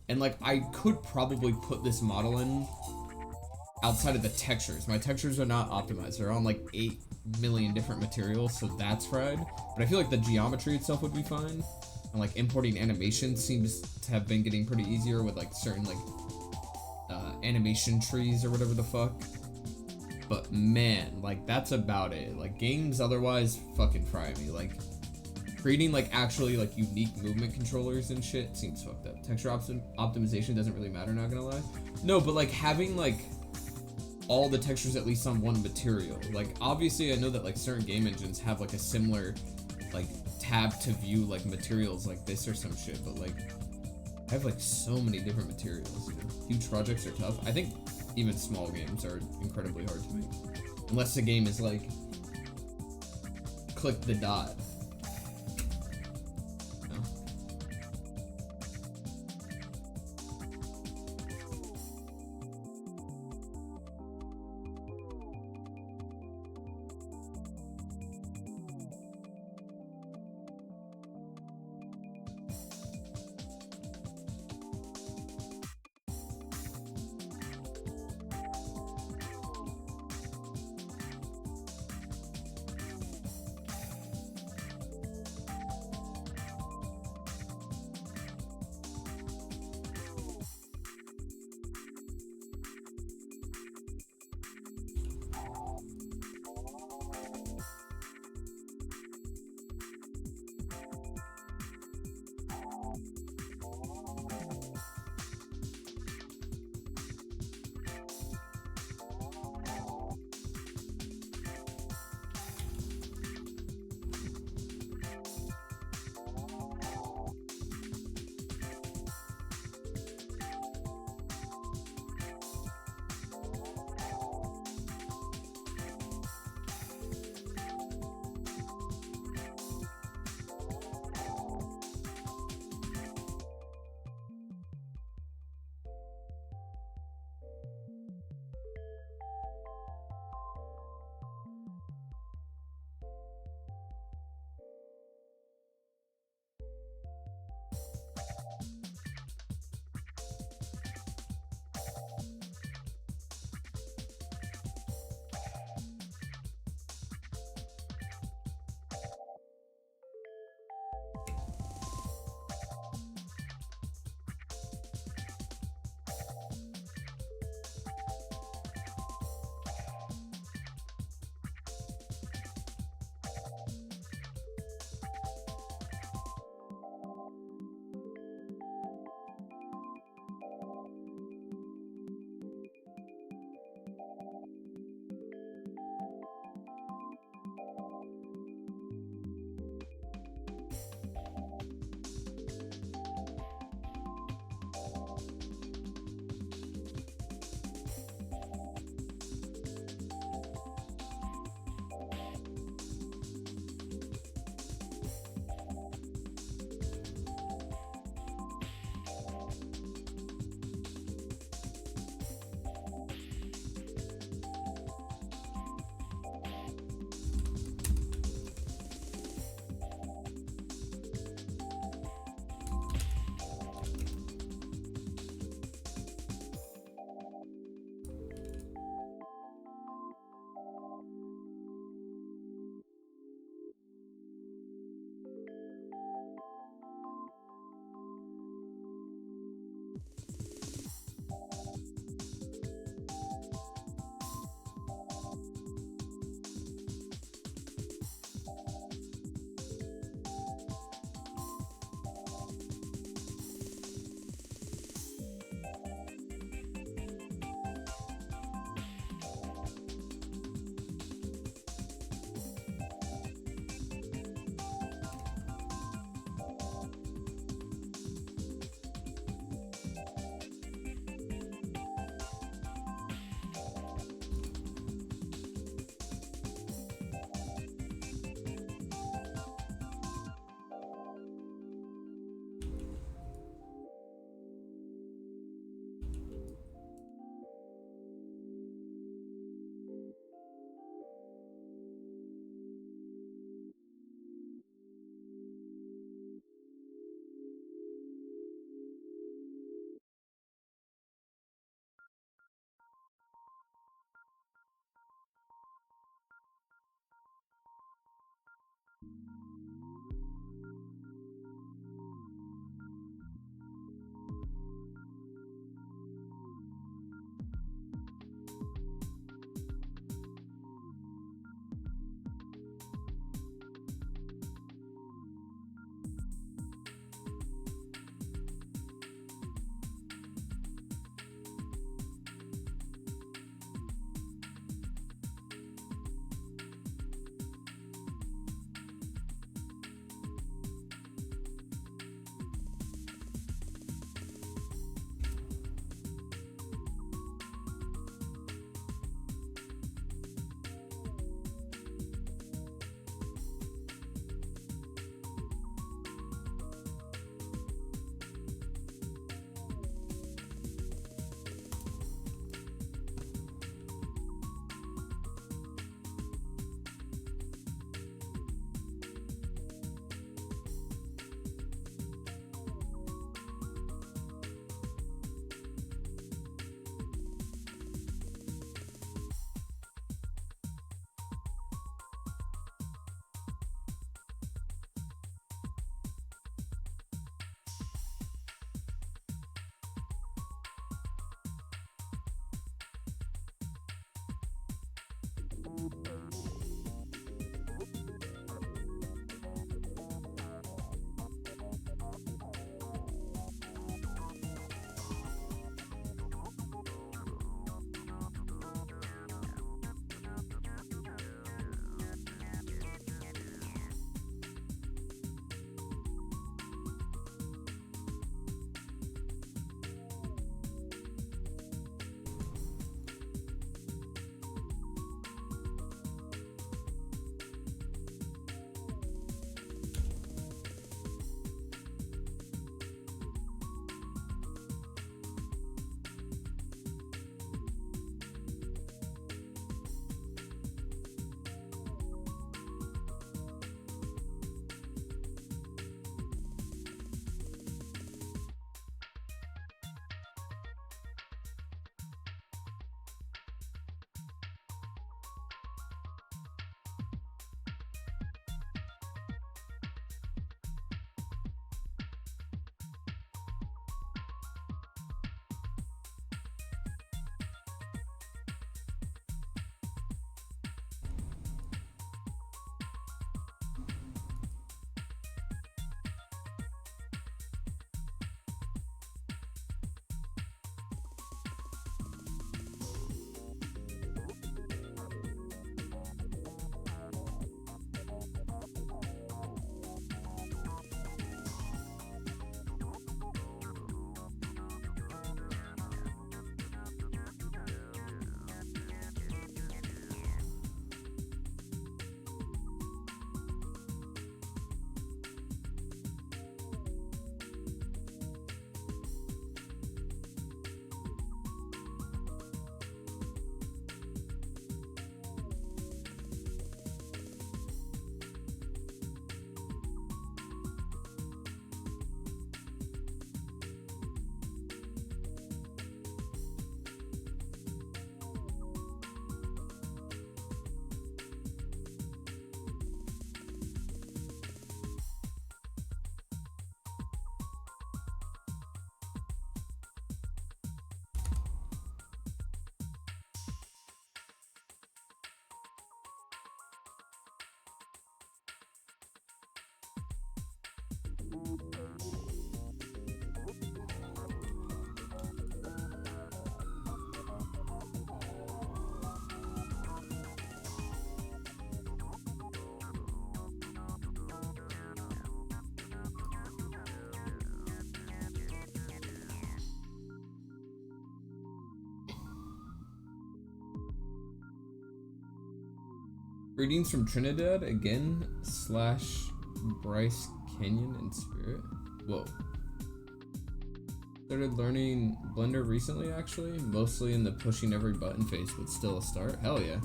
and like I could probably put this model in outside of the textures. My textures are not optimized. They're on like 8 million different materials, so that's fried. But I feel like the geometry itself would be fine. And like importing animation seems to have been getting pretty easier with like certain like animation trees or whatever the fuck. But man, like that's about it. Like games otherwise fucking fry me. Like creating like actually like unique movement controllers and shit seems fucked up. Texture optimization doesn't really matter, not gonna lie. No, but like having like all the textures at least on one material. Like obviously I know that like certain game engines have like a similar like tab to view like materials like this or some shit, but like I have like so many different materials. You know? Huge projects are tough. I think even small games are incredibly hard to make. Unless the game is like click the dot. No. Greetings from Trinidad again / Bryce Kenyon in spirit. Whoa. Started learning Blender recently, actually, mostly in the pushing every button phase, but still a start. Hell yeah.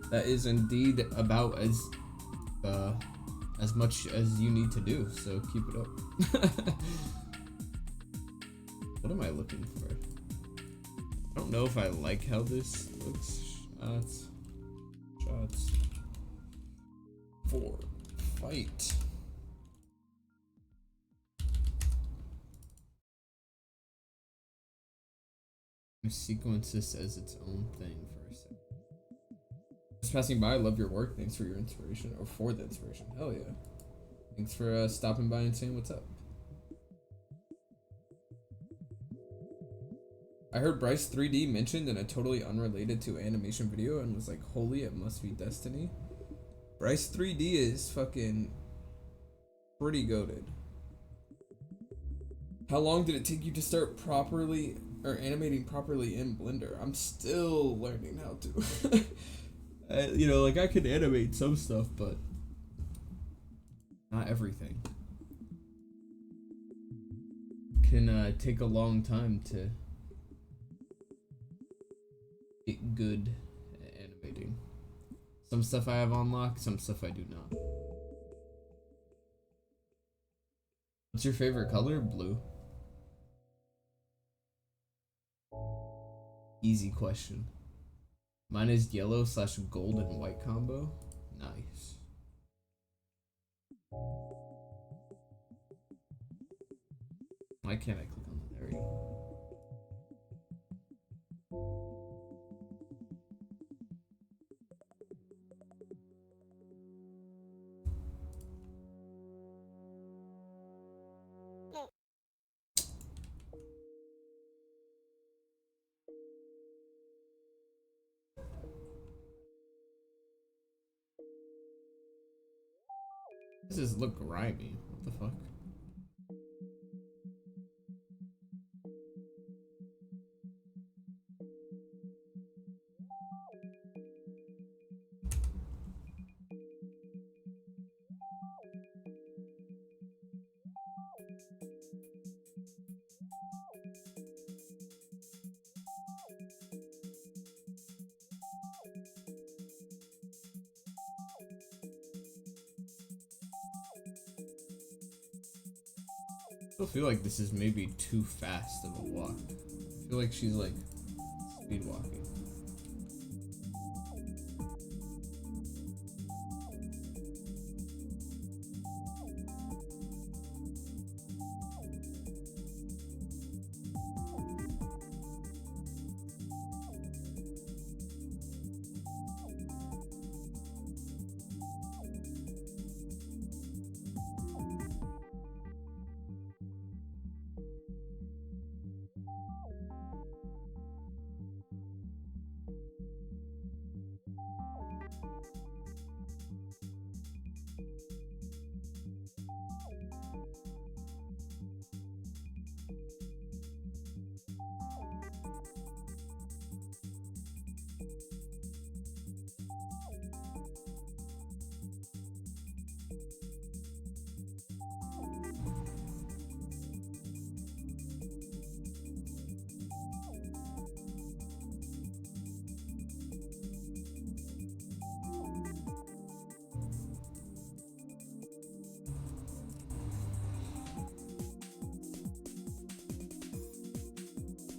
That is indeed about as much as you need to do, so keep it up. What am I looking for? I don't know if I like how this looks. Shots for fight. Sequence this as its own thing for a second. Just passing by, I love your work. Thanks for your inspiration, or for the inspiration. Hell yeah. Thanks for stopping by and saying what's up. I heard Bryce 3D mentioned in a totally unrelated to animation video and was like, holy, it must be destiny. Bryce 3D is fucking pretty goated. How long did it take you to start properly or animating properly in Blender? I'm still learning how to. You know, like I could animate some stuff, but not everything. Can take a long time to get good at animating. Some stuff I have on lock, some stuff I do not. What's your favorite color? Blue. Easy question. Mine is yellow / gold and white combo. Nice. Why can't I click on that? There we go. This is look grimy. What the fuck? I feel like this is maybe too fast of a walk. I feel like she's like speed walking.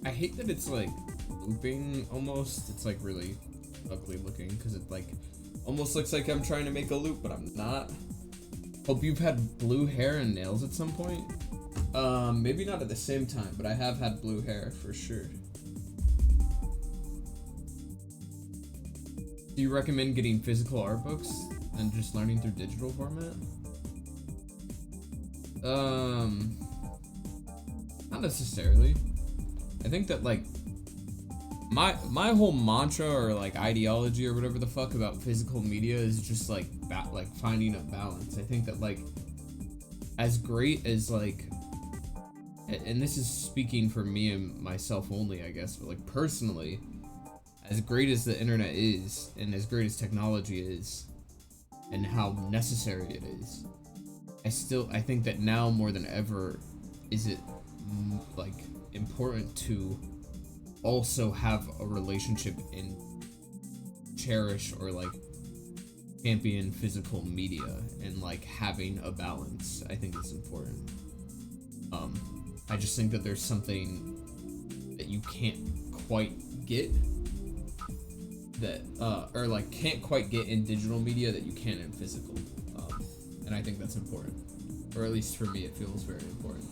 I hate that it's like looping almost. It's like really ugly looking because it like almost looks like I'm trying to make a loop, but I'm not. Hope you've had blue hair and nails at some point. Maybe not at the same time, but I have had blue hair for sure. Do you recommend getting physical art books and just learning through digital format? Not necessarily. I think that like my whole mantra or like ideology or whatever the fuck about physical media is just like finding a balance. I think that like as great as like, and this is speaking for me and myself only, I guess, but like personally, as great as the internet is and as great as technology is and how necessary it is, I think that now more than ever is it like important to also have a relationship and cherish or like champion physical media, and like having a balance I think is important. I just think that there's something that you can't quite get that or like can't quite get in digital media that you can in physical, and I think that's important, or at least for me it feels very important.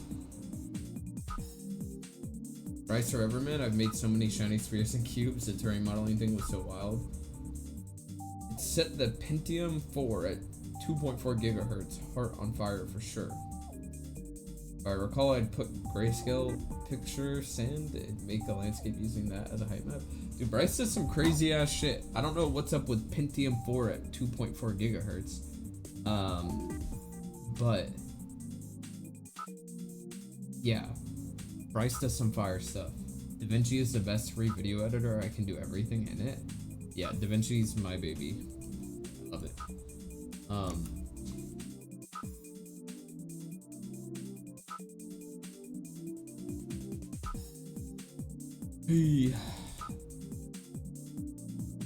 Bryce or Everman, I've made so many shiny spheres and cubes. The terrain modeling thing was so wild. It set the Pentium 4 at 2.4 gigahertz. Heart on fire for sure. If I recall, I'd put grayscale picture sand and make a landscape using that as a height map. Dude, Bryce does some crazy ass shit. I don't know what's up with Pentium 4 at 2.4 gigahertz. But yeah. Bryce does some fire stuff. DaVinci is the best free video editor. I can do everything in it. Yeah, DaVinci's my baby. I love it.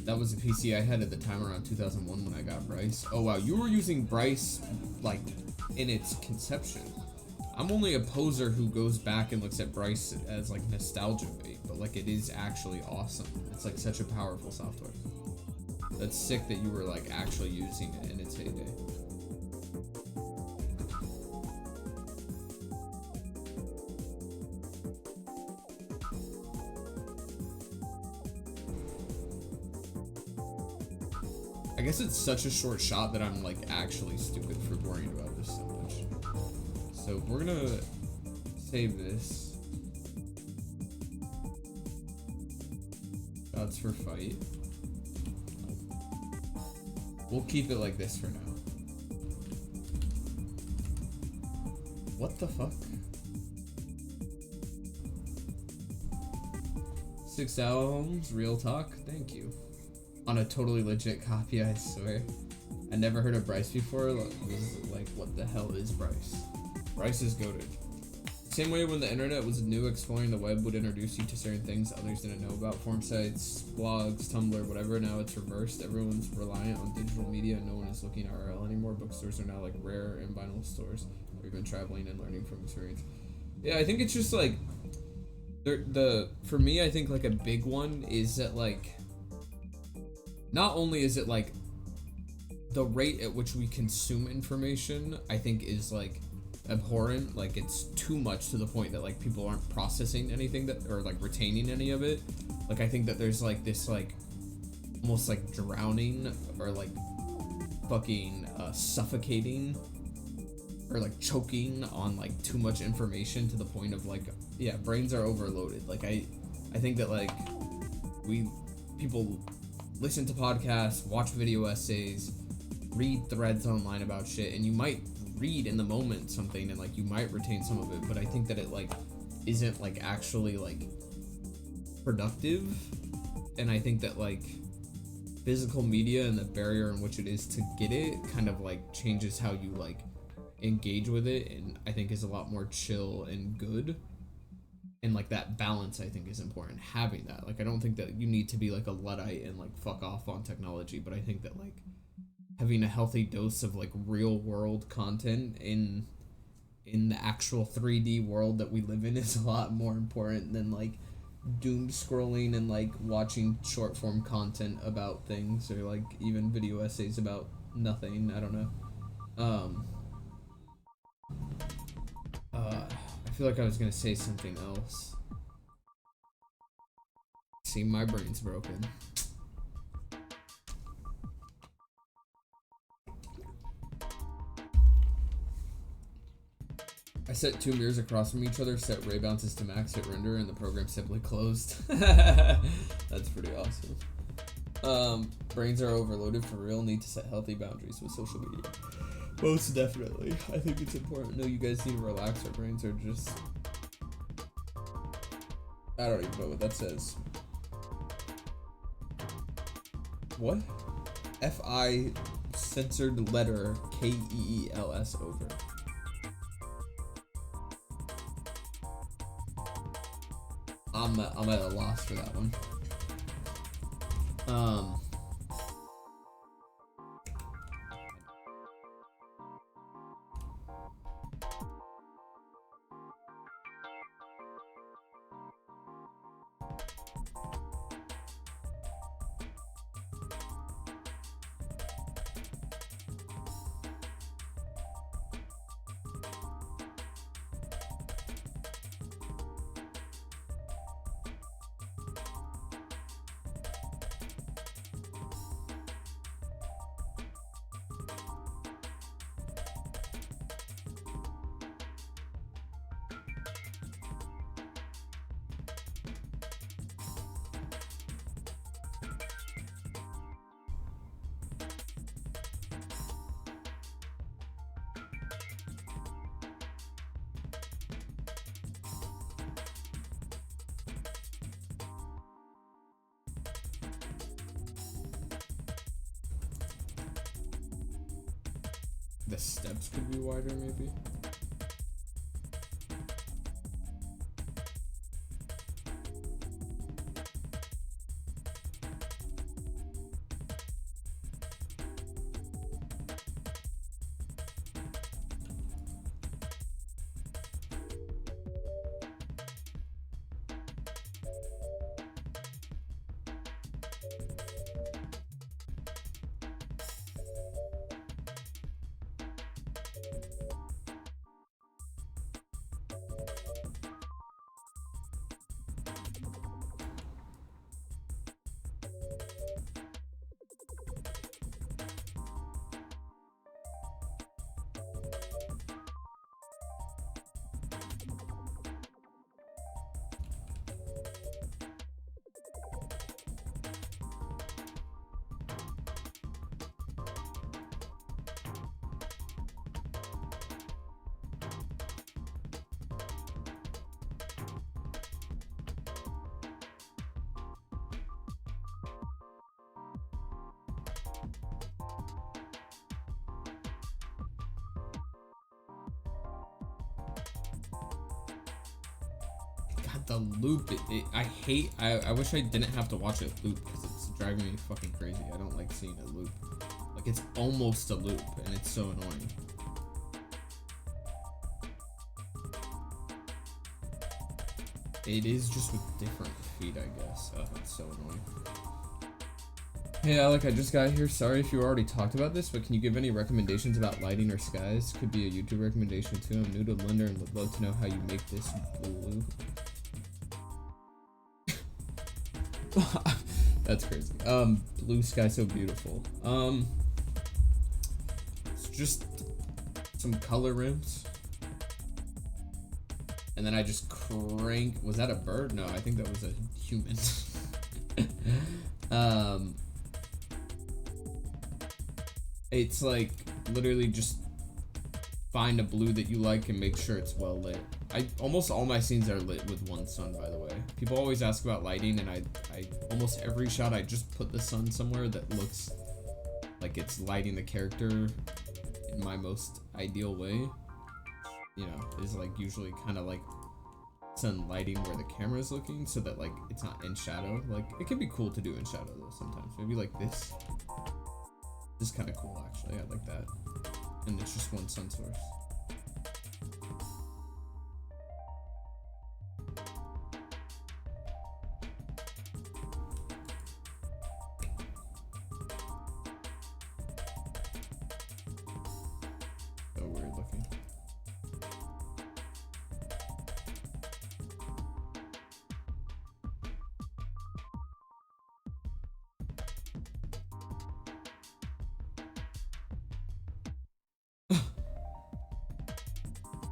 That was a PC I had at the time around 2001 when I got Bryce. Oh wow, you were using Bryce like in its conception. I'm only a poser who goes back and looks at Bryce as like nostalgia bait, but like it is actually awesome. It's like such a powerful software. That's sick that you were like actually using it in its heyday. I guess it's such a short shot that I'm like actually stupid for worrying about this so much. So we're gonna save this. Shots for fight. We'll keep it like this for now. What the fuck? 6 albums, real talk, thank you. On a totally legit copy, I swear. I never heard of Bryce before. Like, what the hell is Bryce? Bryce is goated. Same way when the internet was new, exploring the web would introduce you to certain things others didn't know about. Form sites, blogs, Tumblr, whatever. Now it's reversed. Everyone's reliant on digital media and no one is looking IRL anymore. Bookstores are now like rare and vinyl stores. We've been traveling and learning from experience. Yeah, I think it's just like for me, I think like a big one is that like not only is it like the rate at which we consume information, I think is like abhorrent. Like it's too much to the point that like people aren't processing anything that or like retaining any of it. Like I think that there's like this like almost like drowning or like fucking suffocating or like choking on like too much information to the point of like, yeah, brains are overloaded. Like I think that like people listen to podcasts, watch video essays, read threads online about shit, and you might read in the moment something and like you might retain some of it, but I think that it like isn't like actually like productive. And I think that like physical media and the barrier in which it is to get it kind of like changes how you like engage with it, and I think is a lot more chill and good. And like that balance I think is important, having that. Like I don't think that you need to be like a Luddite and like fuck off on technology, but I think that like having a healthy dose of like real world content in the actual 3D world that we live in is a lot more important than like doom scrolling and like watching short form content about things or like even video essays about nothing. I don't know. I feel like I was gonna say something else. See, my brain's broken. I set two mirrors across from each other, set ray bounces to max, hit render, and the program simply closed. That's pretty awesome. Brains are overloaded for real. Need to set healthy boundaries with social media. Most definitely. I think it's important. No, you guys need to relax. Our brains are just... I don't even know what that says. What? F-I censored letter K-E-E-L-S over. I'm at a loss for that one. The steps could be wider, maybe. the loop, I wish I didn't have to watch it loop because it's driving me fucking crazy. I don't like seeing a loop. Like, it's almost a loop and it's so annoying. It is just with different feet, I guess. Oh, it's so annoying. Hey Alec, I just got here. Sorry if you already talked about this, but can you give any recommendations about lighting or skies? Could be a YouTube recommendation too. I'm new to Blender and would love to know how you make this blue. That's crazy. Blue sky so beautiful. It's just some color rims. And then I just crank. Was that a bird? No, I think that was a human. It's like literally just find a blue that you like and make sure it's well lit. Almost all my scenes are lit with one sun, by the way. People always ask about lighting, and I almost every shot I just put the sun somewhere that looks like it's lighting the character in my most ideal way. You know, is like usually kind of like sun lighting where the camera is looking, so that like it's not in shadow. Like, it can be cool to do in shadow though sometimes. Maybe like this. This is kind of cool actually. I like that. And it's just one sun source. So weird looking.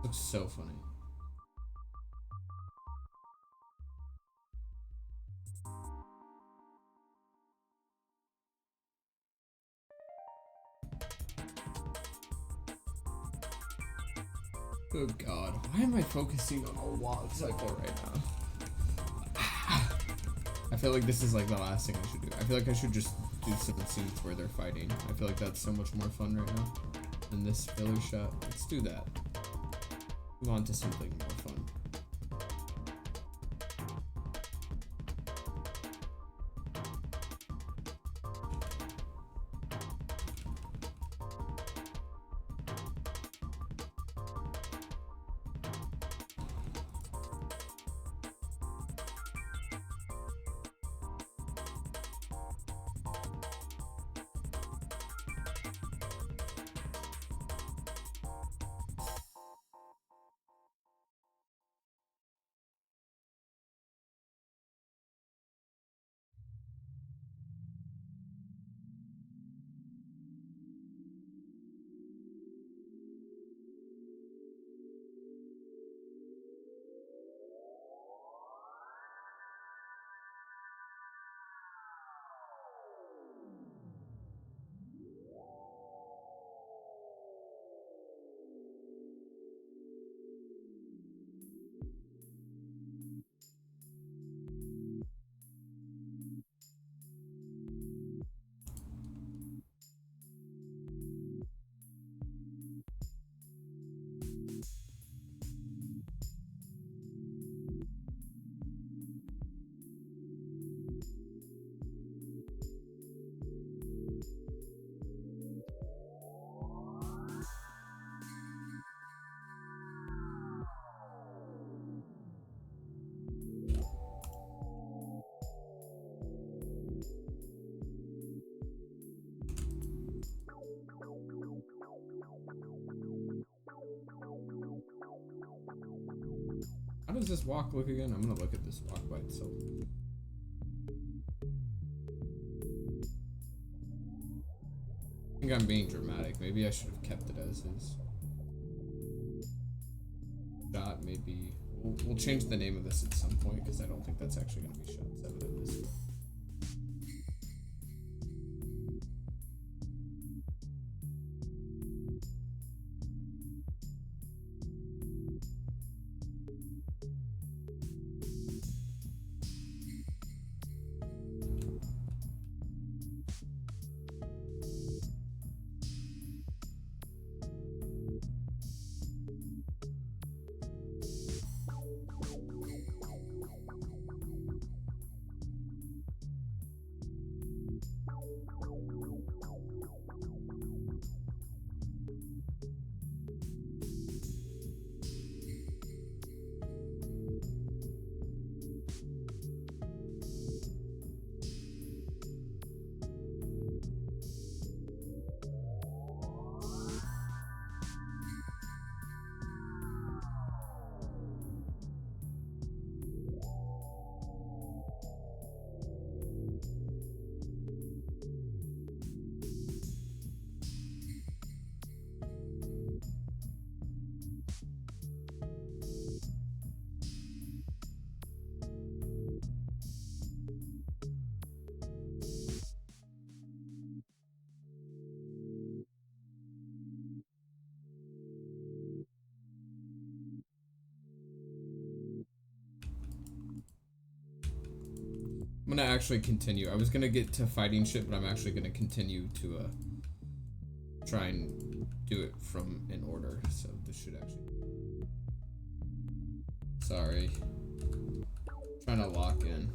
Looks so funny. Good God, why am I focusing on a log cycle right now? I feel like this is like the last thing I should do. I feel like I should just do some scenes where they're fighting. I feel like that's so much more fun right now than this filler shot. Let's do that. Move on to something more fun. How does this walk look again? I'm gonna look at this walk by itself. I think I'm being dramatic. Maybe I should have kept it as is. Shot, maybe. We'll change the name of this at some point because I don't think that's actually gonna be shot 7 in this. I'm gonna actually continue. I was gonna get to fighting shit, but I'm actually gonna continue to try and do it from in order. So this should actually. Sorry. Trying to lock in.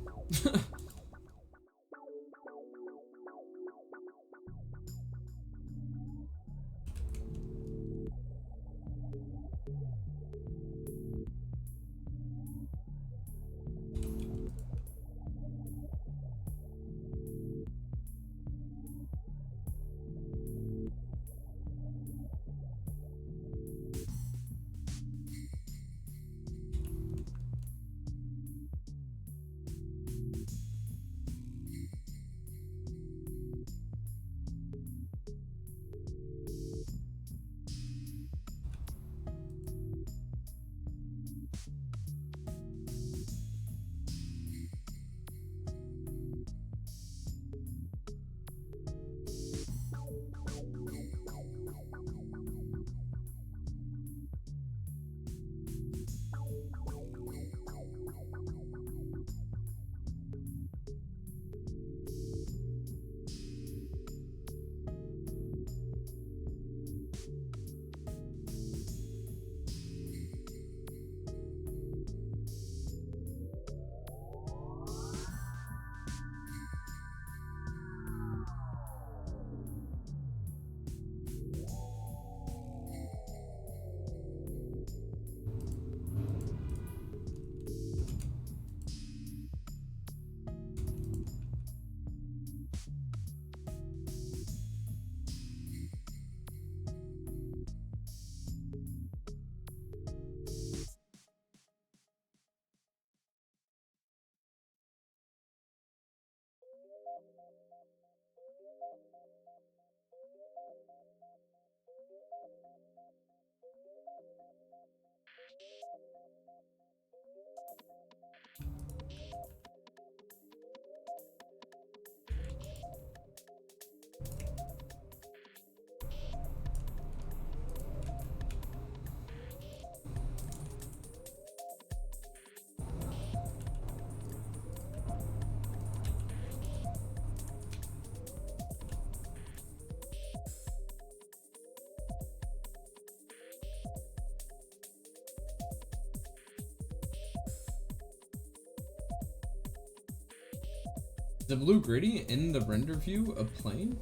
The blue gritty in the render view of plane?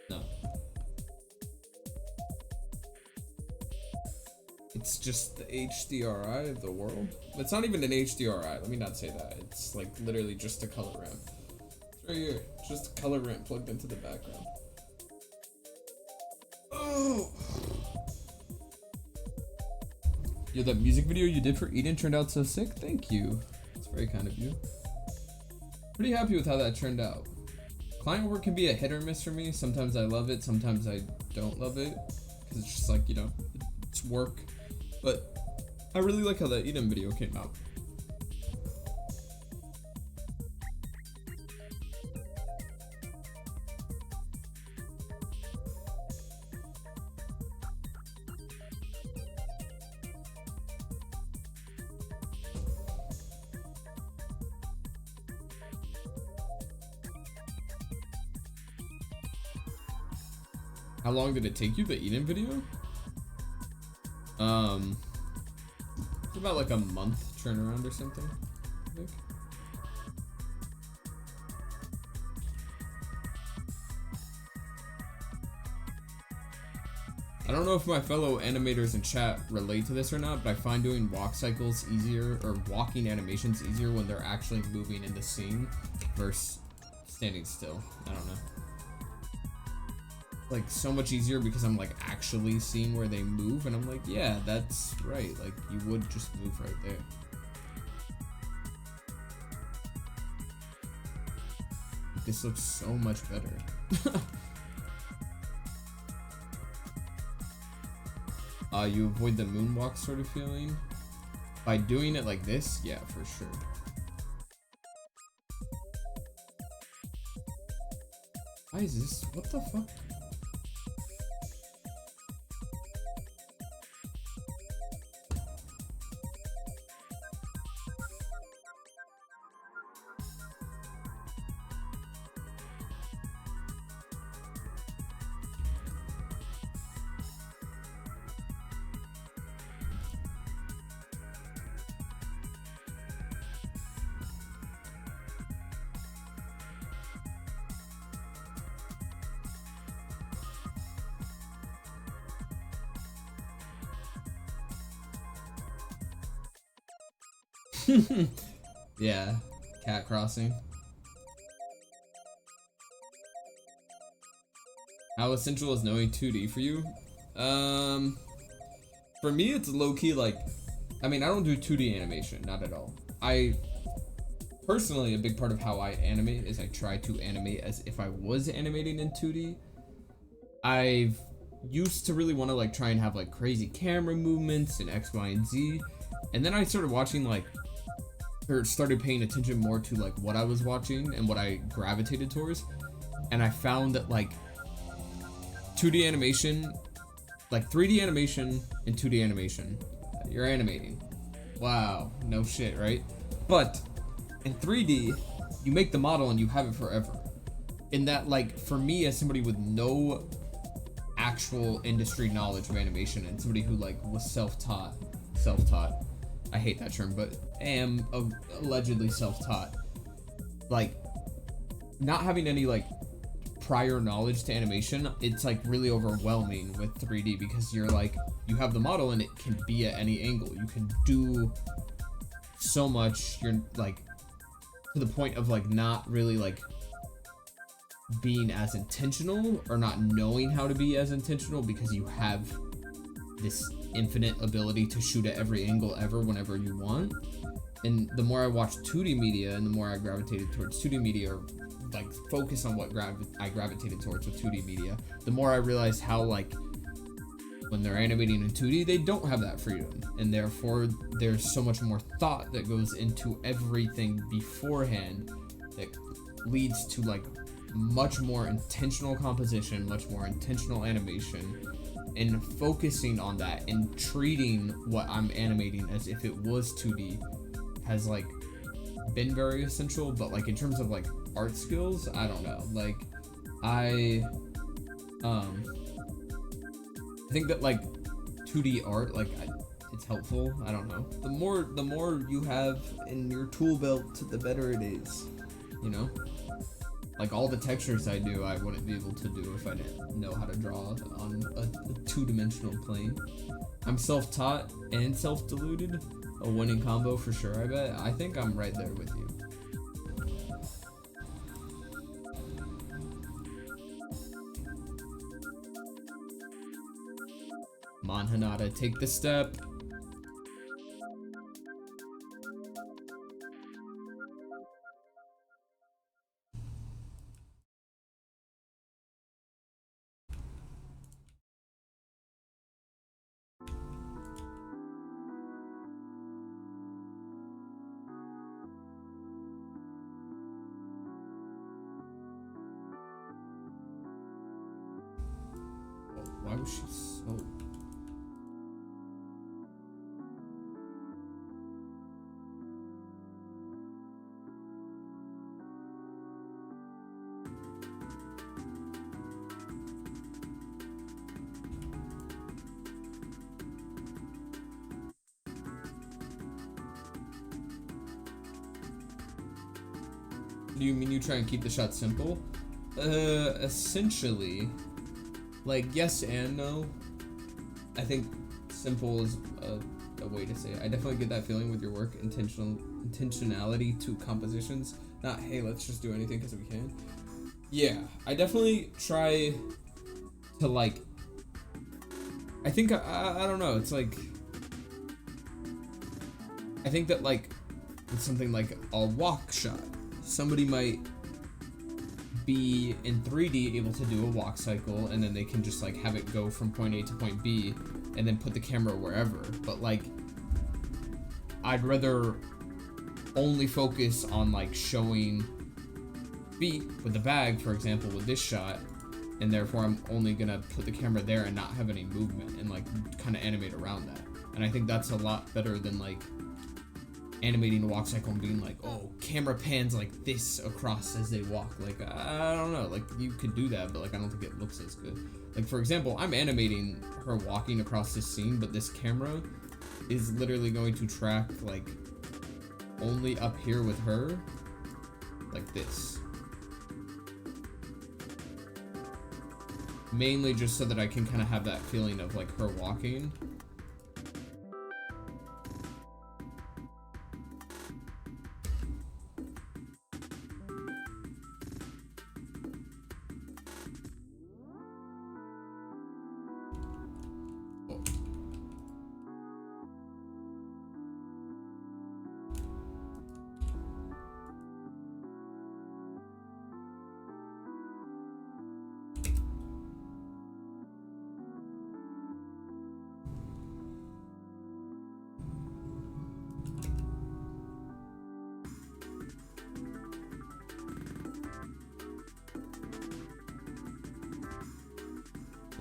No. It's just the HDRI of the world. It's not even an HDRI, let me not say that. It's like literally just a color ramp. It's right here, just a color ramp plugged into the background. Oh! Yo, that music video you did for Eden turned out so sick. Thank you. That's very kind of you. Pretty happy with how that turned out. Client work can be a hit or miss for me. Sometimes I love it, sometimes I don't love it. Because it's just like, you know, it's work. But I really like how that Eden video came out. How long did it take you, the Eden video? It's about like a month turnaround or something, I think. I don't know if my fellow animators in chat relate to this or not, but I find doing walk cycles easier, or walking animations easier when they're actually moving in the scene versus standing still. I don't know. Like so much easier because I'm like actually seeing where they move, and I'm like, yeah, that's right, like you would just move right there. This looks so much better. You avoid the moonwalk sort of feeling by doing it like this. Yeah, for sure. Why is this? What the fuck? Yeah, cat crossing. How essential is knowing 2D for you? For me, it's low-key like, I mean, I don't do 2D animation, not at all. Personally, a big part of how I animate is I try to animate as if I was animating in 2D. I've used to really want to like try and have like crazy camera movements and X, Y, and Z. And then I started watching like, or started paying attention more to like what I was watching and what I gravitated towards. And I found that like 2D animation, like 3D animation and 2D animation, you're animating. Wow, no shit, right? But in 3D, you make the model and you have it forever. In that, like, for me as somebody with no actual industry knowledge of animation and somebody who like was self-taught, I hate that term, but am allegedly self-taught, like not having any like prior knowledge to animation, it's like really overwhelming with 3D because you're like, you have the model and it can be at any angle. You can do so much. You're like to the point of like not really like being as intentional or not knowing how to be as intentional because you have this infinite ability to shoot at every angle ever whenever you want. And the more I watched 2D media and the more I gravitated towards 2D media, or like focus on what I gravitated towards with 2D media, the more I realized how like when they're animating in 2D, they don't have that freedom, and therefore there's so much more thought that goes into everything beforehand that leads to like much more intentional composition, much more intentional animation, and focusing on that and treating what I'm animating as if it was 2D has like been very essential. But like in terms of like art skills, I don't know, like I think that like 2D art, like it's helpful. I don't know, the more you have in your tool belt, the better it is, you know. Like all the textures I do, I wouldn't be able to do if I didn't know how to draw on a two-dimensional plane. I'm self-taught and self-deluded, a winning combo for sure. I think I'm right there with you. Come on, Hanada, take the step. Why was she so... Do you mean you try and keep the shot simple? Essentially, like yes and no. I think simple is a way to say it. I definitely get that feeling with your work, intentionality to compositions. Not, hey, let's just do anything because we can. Yeah, I definitely try to like, I think, I don't know, it's like, I think that like, it's something like a walk shot. Somebody might be in 3D able to do a walk cycle, and then they can just like have it go from point A to point B and then put the camera wherever. But like, I'd rather only focus on like showing feet with the bag, for example, with this shot, and therefore I'm only gonna put the camera there and not have any movement and like kind of animate around that. And I think that's a lot better than like animating a walk cycle and being like, oh, camera pans like this across as they walk. Like, I don't know, like you could do that, but like I don't think it looks as good. Like for example, I'm animating her walking across this scene, but this camera is literally going to track like only up here with her, like this. Mainly just so that I can kind of have that feeling of like her walking.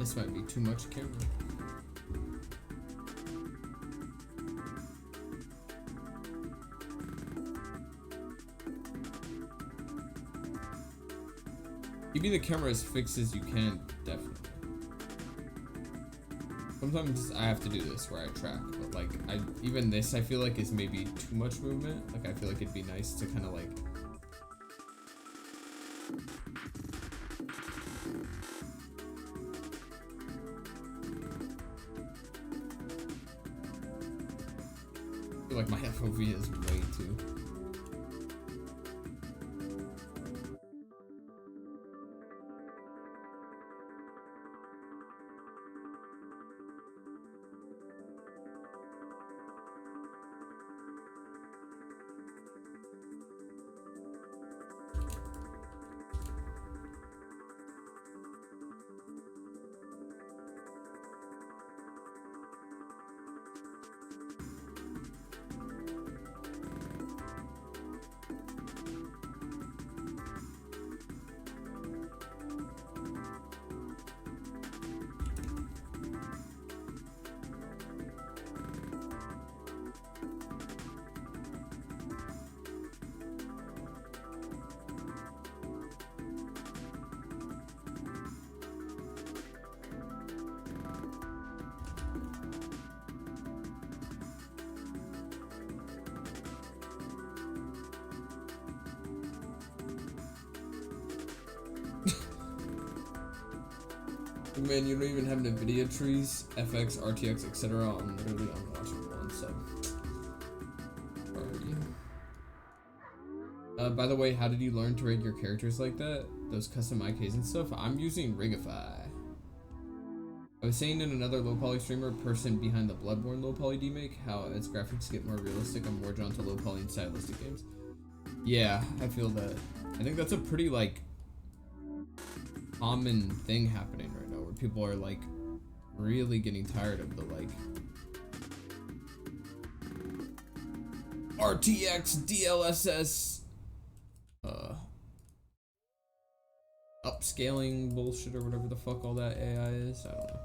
This might be too much camera. Keeping the camera as fixed as you can, definitely. Sometimes I have to do this where I track, but like even this I feel like is maybe too much movement. Like I feel like it'd be nice to kind of like I feel like my FOV is way too. Man, you don't even have NVIDIA trees, FX, RTX, etc. on literally unwatchable one sub. Where are you? By the way, how did you learn to rig your characters like that? Those custom IKs and stuff? I'm using Rigify. I was saying in another low poly streamer, person behind the Bloodborne low poly demake, how its graphics get more realistic. I'm more drawn to low poly and stylistic games. Yeah, I feel that. I think that's a pretty like common thing happening right now, where people are like really getting tired of the like RTX DLSS upscaling bullshit or whatever the fuck all that AI is. I don't know.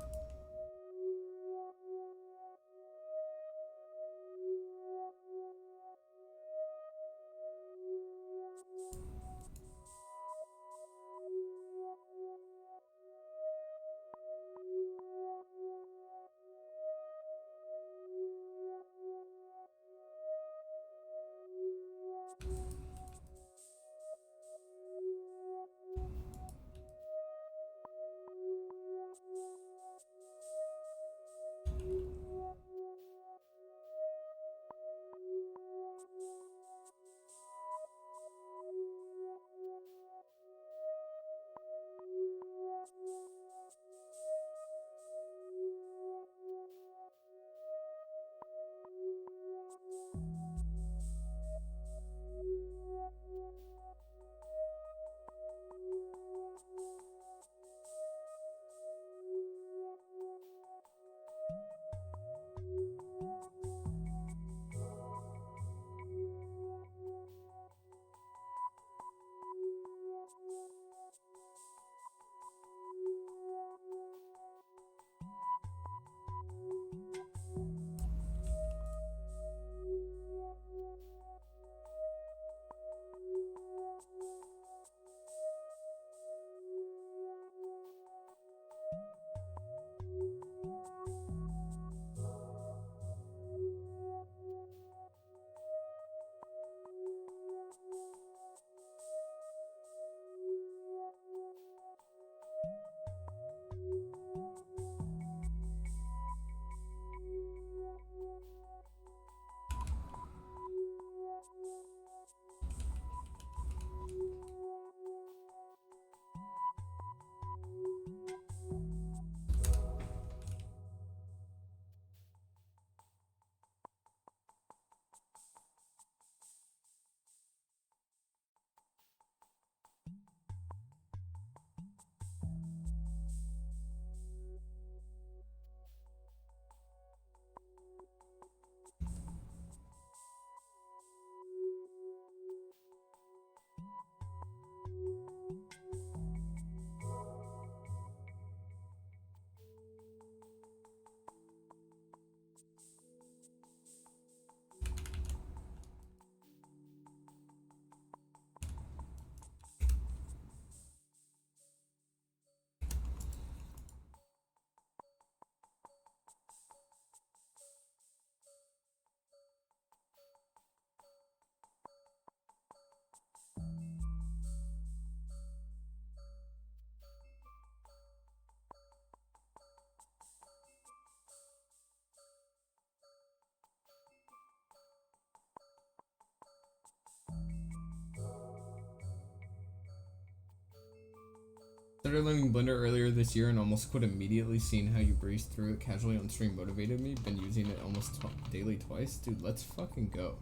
started learning Blender earlier this year and almost quit immediately. Seeing how you breezed through it casually on stream motivated me. Been using it almost daily twice. Dude, let's fucking go.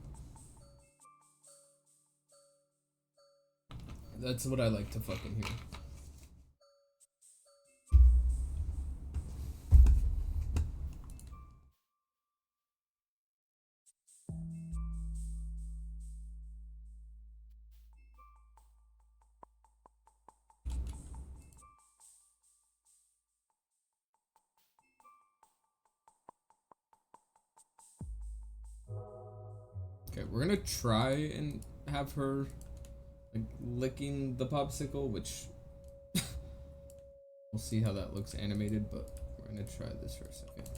That's what I like to fucking hear. Okay, we're gonna try and have her like licking the popsicle, which we'll see how that looks animated, but we're gonna try this for a second.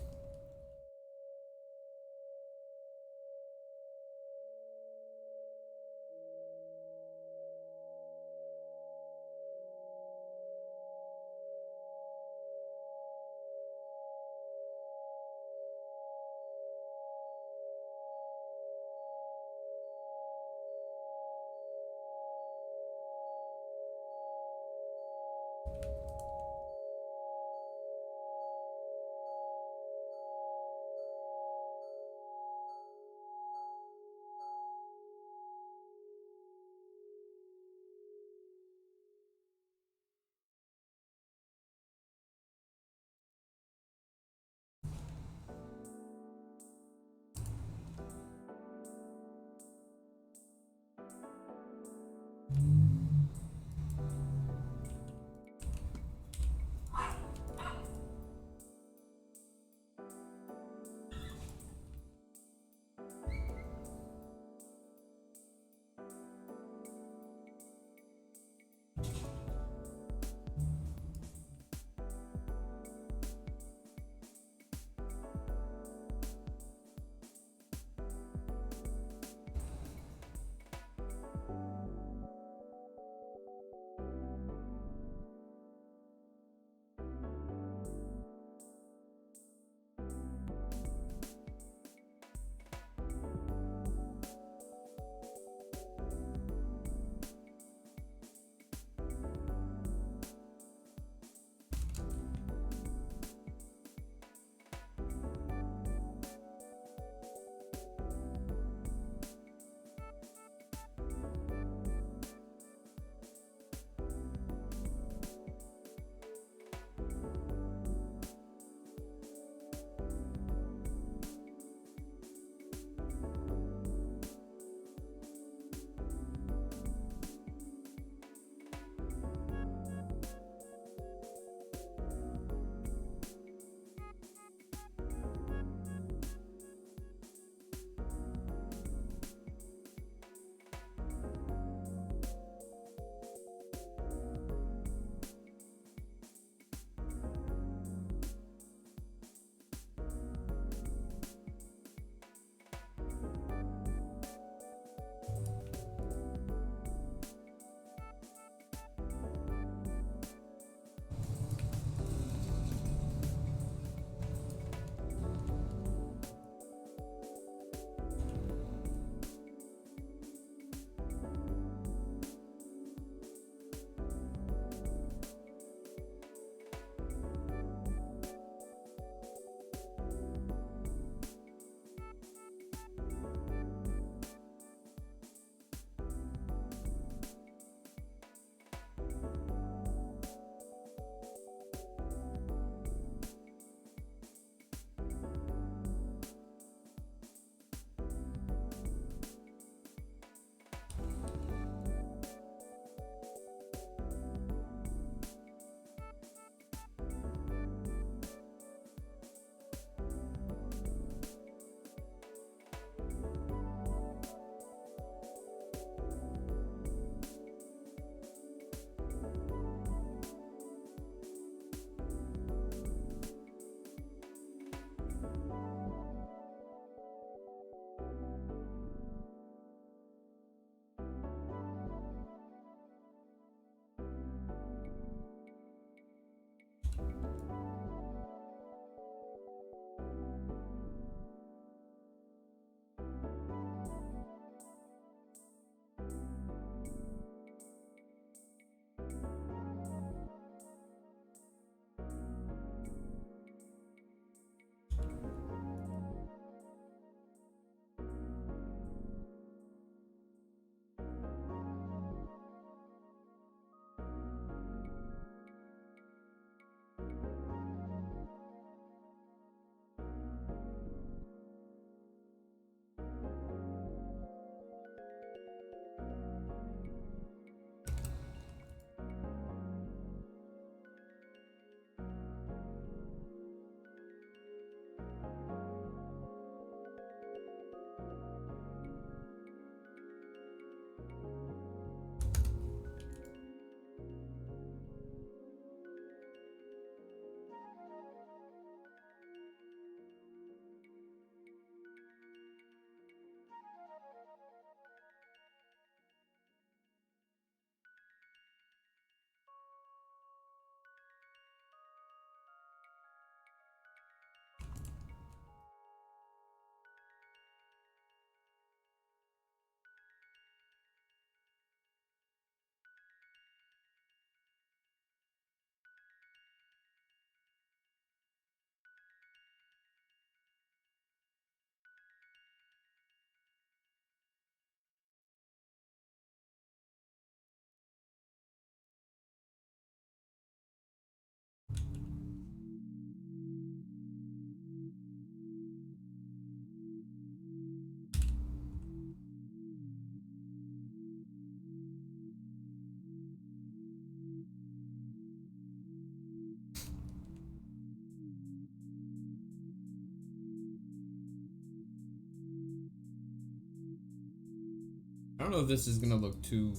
don't know if this is gonna look too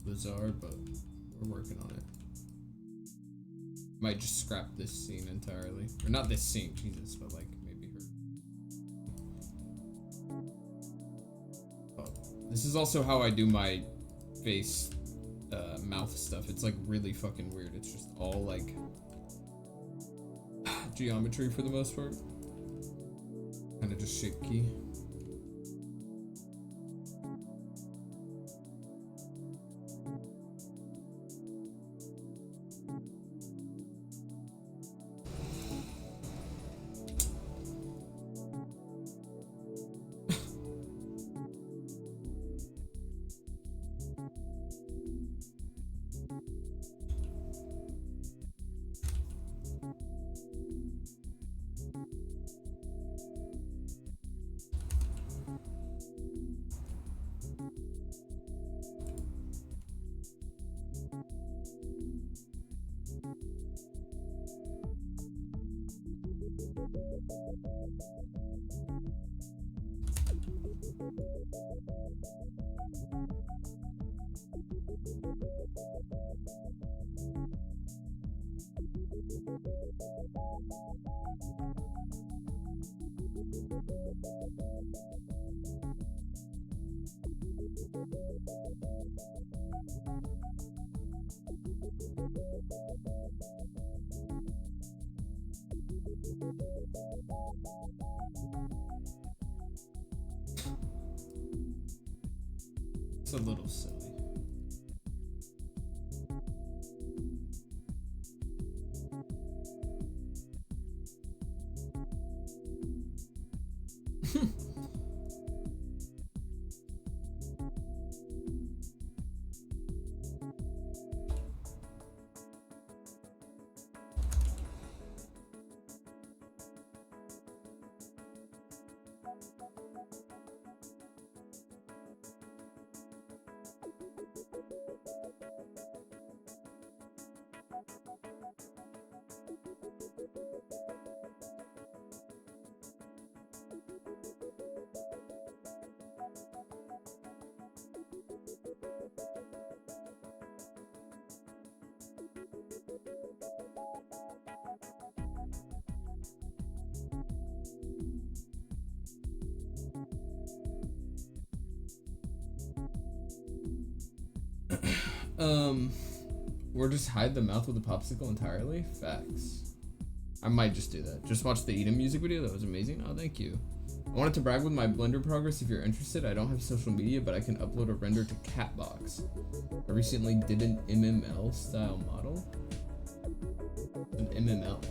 bizarre, but we're working on it. Might just scrap this scene entirely. Or not this scene, Jesus, but like maybe her. Oh, this is also how I do my face mouth stuff. It's like really fucking weird. It's just all like geometry for the most part. Kind of just shape key. It's a little silly. Or just hide the mouth with a popsicle entirely? Facts. I might just do that. Just watch the Eat 'em music video. That was amazing. Oh, thank you. I wanted to brag with my Blender progress if you're interested. I don't have social media, but I can upload a render to Catbox. I recently did an MML style model. An MML.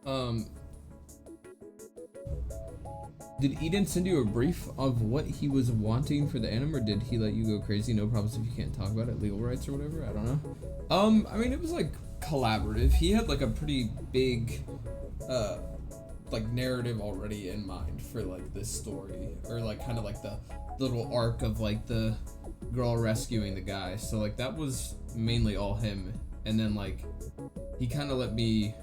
Um, did Eden send you a brief of what he was wanting for the anime, or did he let you go crazy? No problems if you can't talk about it, legal rights or whatever. I don't know. I mean, it was like collaborative. He had like a pretty big, like narrative already in mind for like this story, or like kind of like the little arc of like the girl rescuing the guy. So like that was mainly all him, and then like he kind of he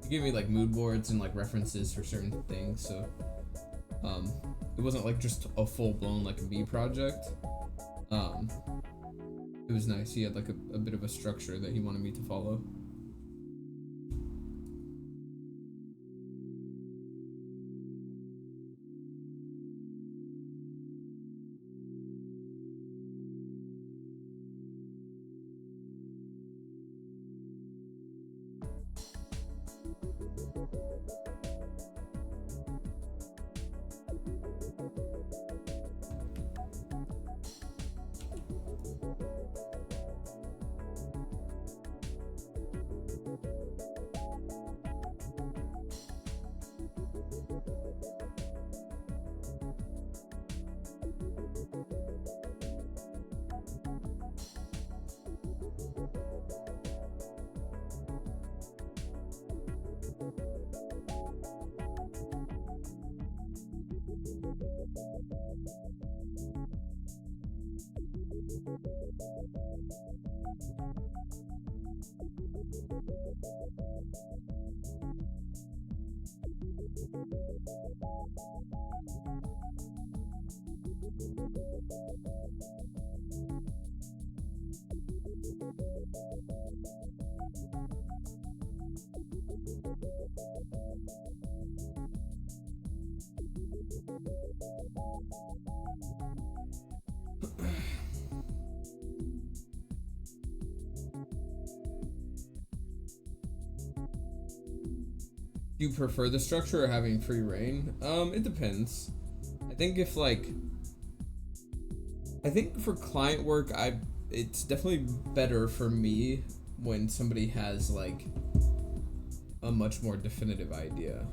gave me like mood boards and like references for certain things. So it wasn't like just a full blown like a B project. It was nice. He had like a bit of a structure that he wanted me to follow. Do you prefer the structure or having free reign? It depends. I think if like, I think for client work, it's definitely better for me when somebody has like a much more definitive idea.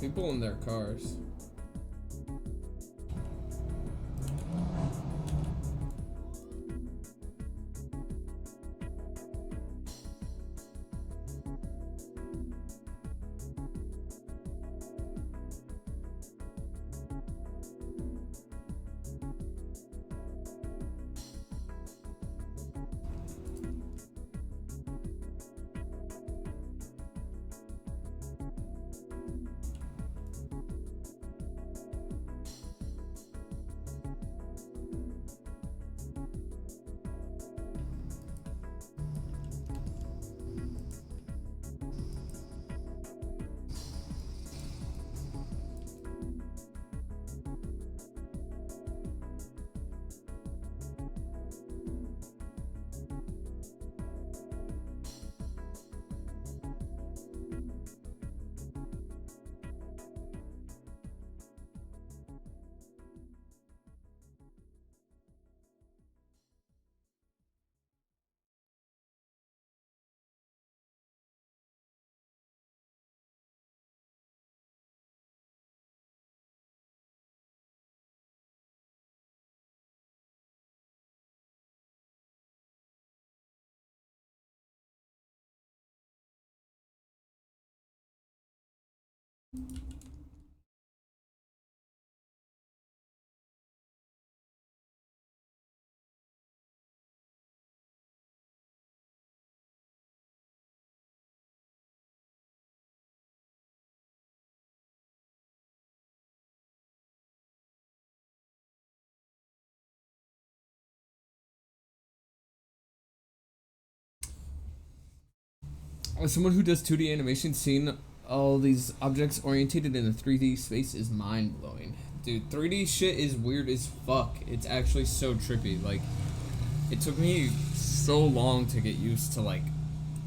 People in their cars. As someone who does 2D animation, seeing all these objects orientated in a 3D space is mind blowing. Dude, 3D shit is weird as fuck. It's actually so trippy. Like, it took me so long to get used to like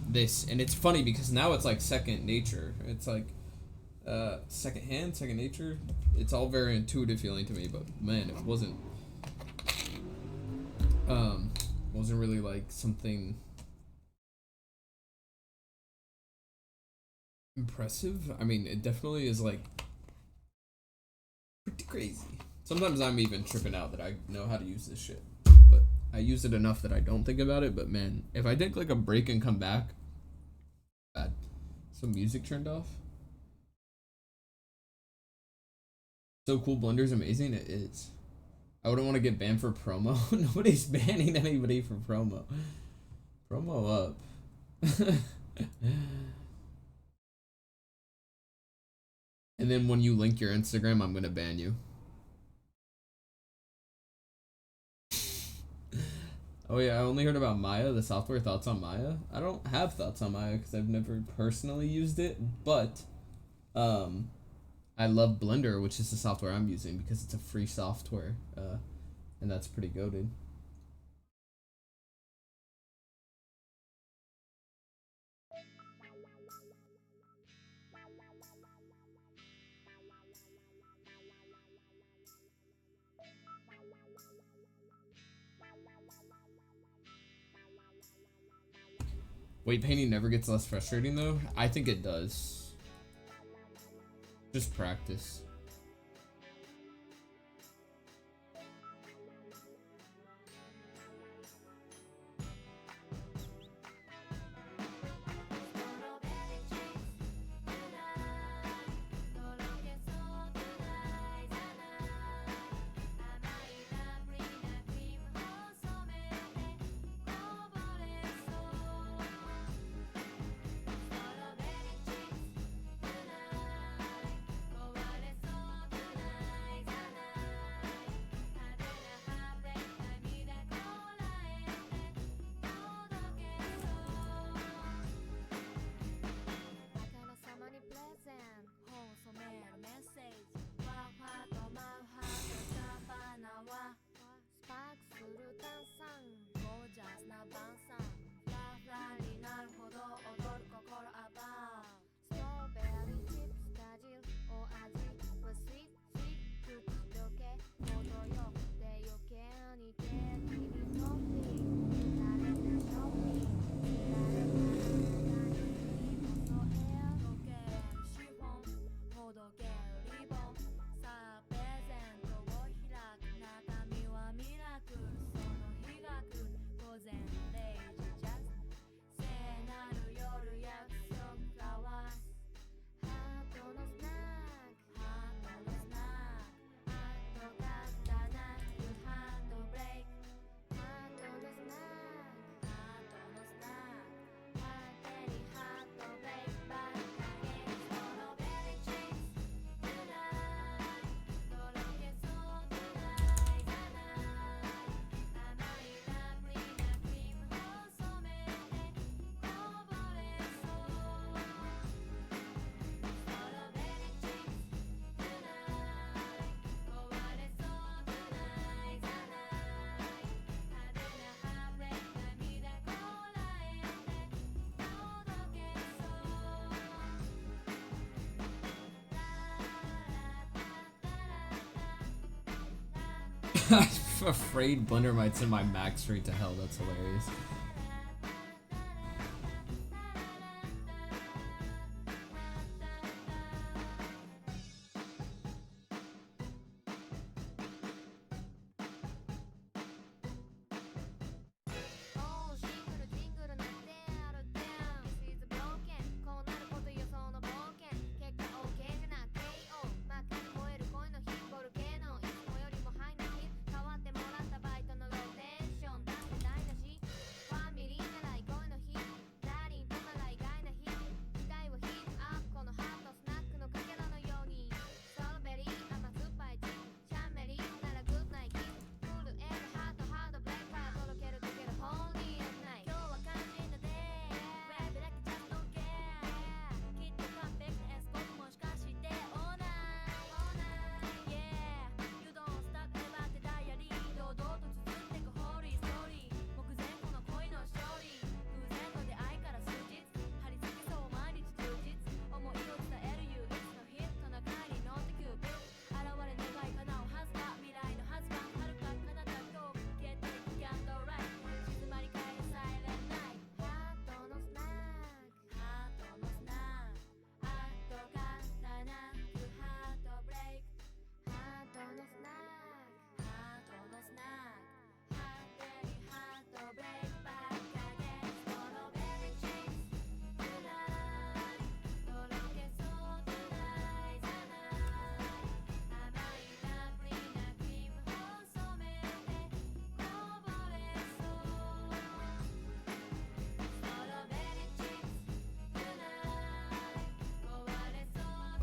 this, and it's funny because now it's like second nature. It's like second hand, second nature. It's all very intuitive feeling to me, but man, it wasn't really like something impressive. I mean, it definitely is like pretty crazy. Sometimes I'm even tripping out that I know how to use this shit, but I use it enough that I don't think about it. But man, if I take like a break and come back, bad. Some music turned off. So cool, Blender's amazing. It is. I wouldn't want to get banned for promo. Nobody's banning anybody for promo. Promo up. And then when you link your Instagram, I'm gonna ban you. Oh yeah, I only heard about Maya, the software. Thoughts on Maya? I don't have thoughts on Maya because I've never personally used it, but I love Blender, which is the software I'm using because it's a free software, and that's pretty goated. Weight painting never gets less frustrating though. I think it does. Just practice. I'm afraid Blender might send my Mac straight to hell. That's hilarious.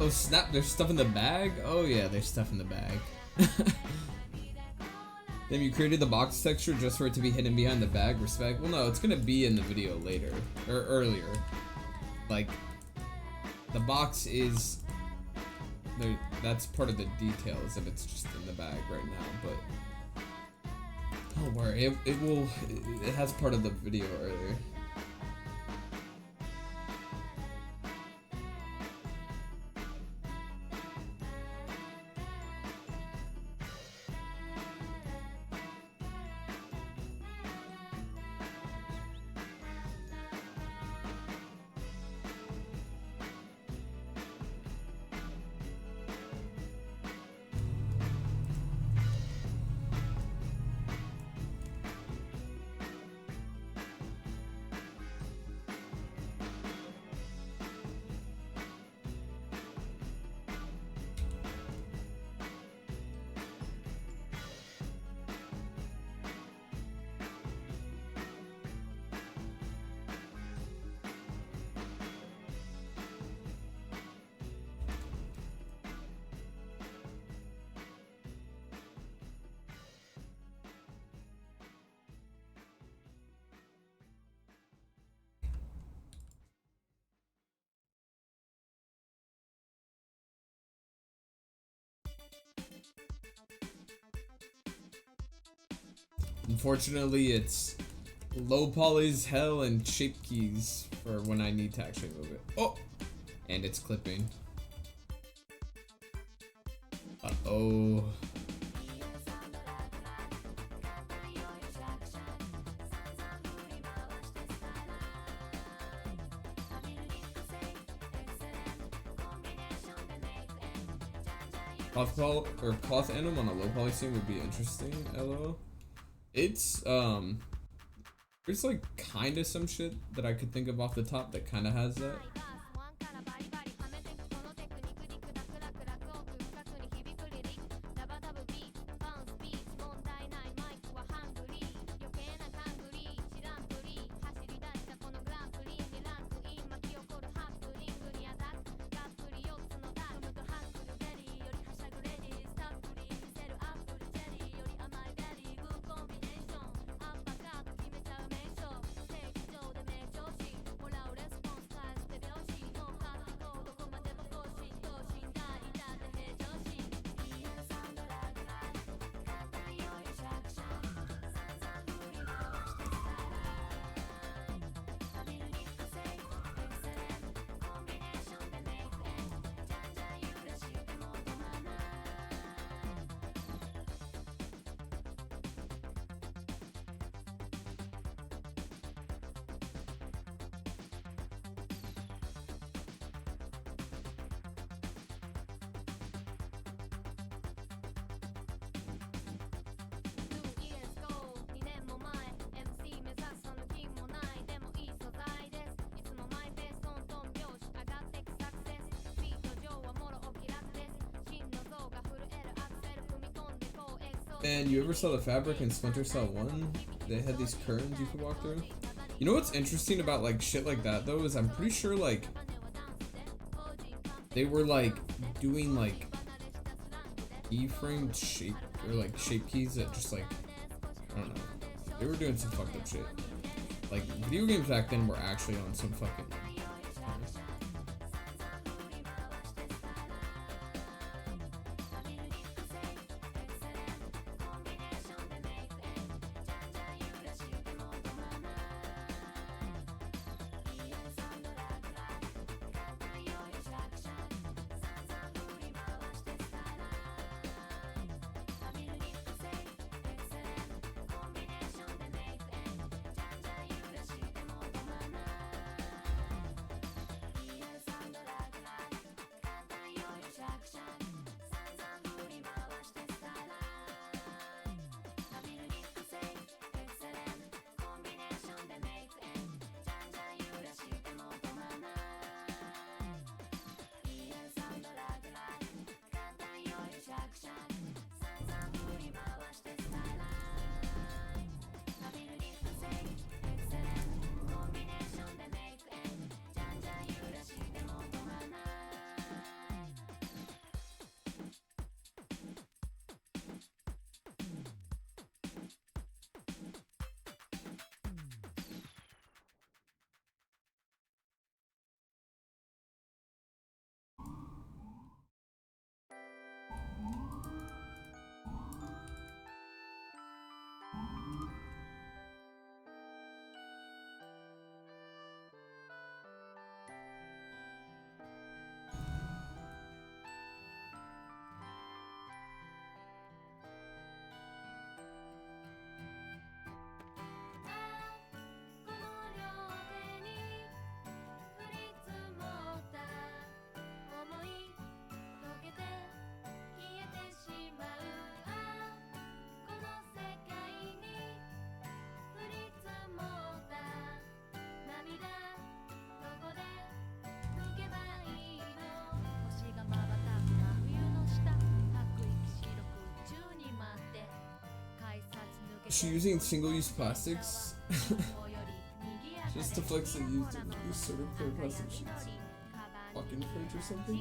Oh snap, there's stuff in the bag? Oh yeah, there's stuff in the bag. Then you created the box texture just for it to be hidden behind the bag, respect? Well no, it's gonna be in the video later, or earlier. Like, the box is, that's part of the details if it's just in the bag right now, but don't worry, it has part of the video earlier. Unfortunately, it's low poly as hell and shape keys for when I need to actually move it. Oh! And it's clipping. Uh-oh. Cloth anim on a low poly scene would be interesting, LOL. It's there's like kinda some shit that I could think of off the top that kinda has that. And you ever saw the fabric in Splinter Cell 1? They had these curtains you could walk through. You know what's interesting about like shit like that though is I'm pretty sure like they were like doing like keyframe shape or like shape keys that just like, I don't know. They were doing some fucked up shit. Like video games back then were actually on some fucking She using single-use plastics just to flex and use sort of clear plastic sheets. Fucking fridge or something.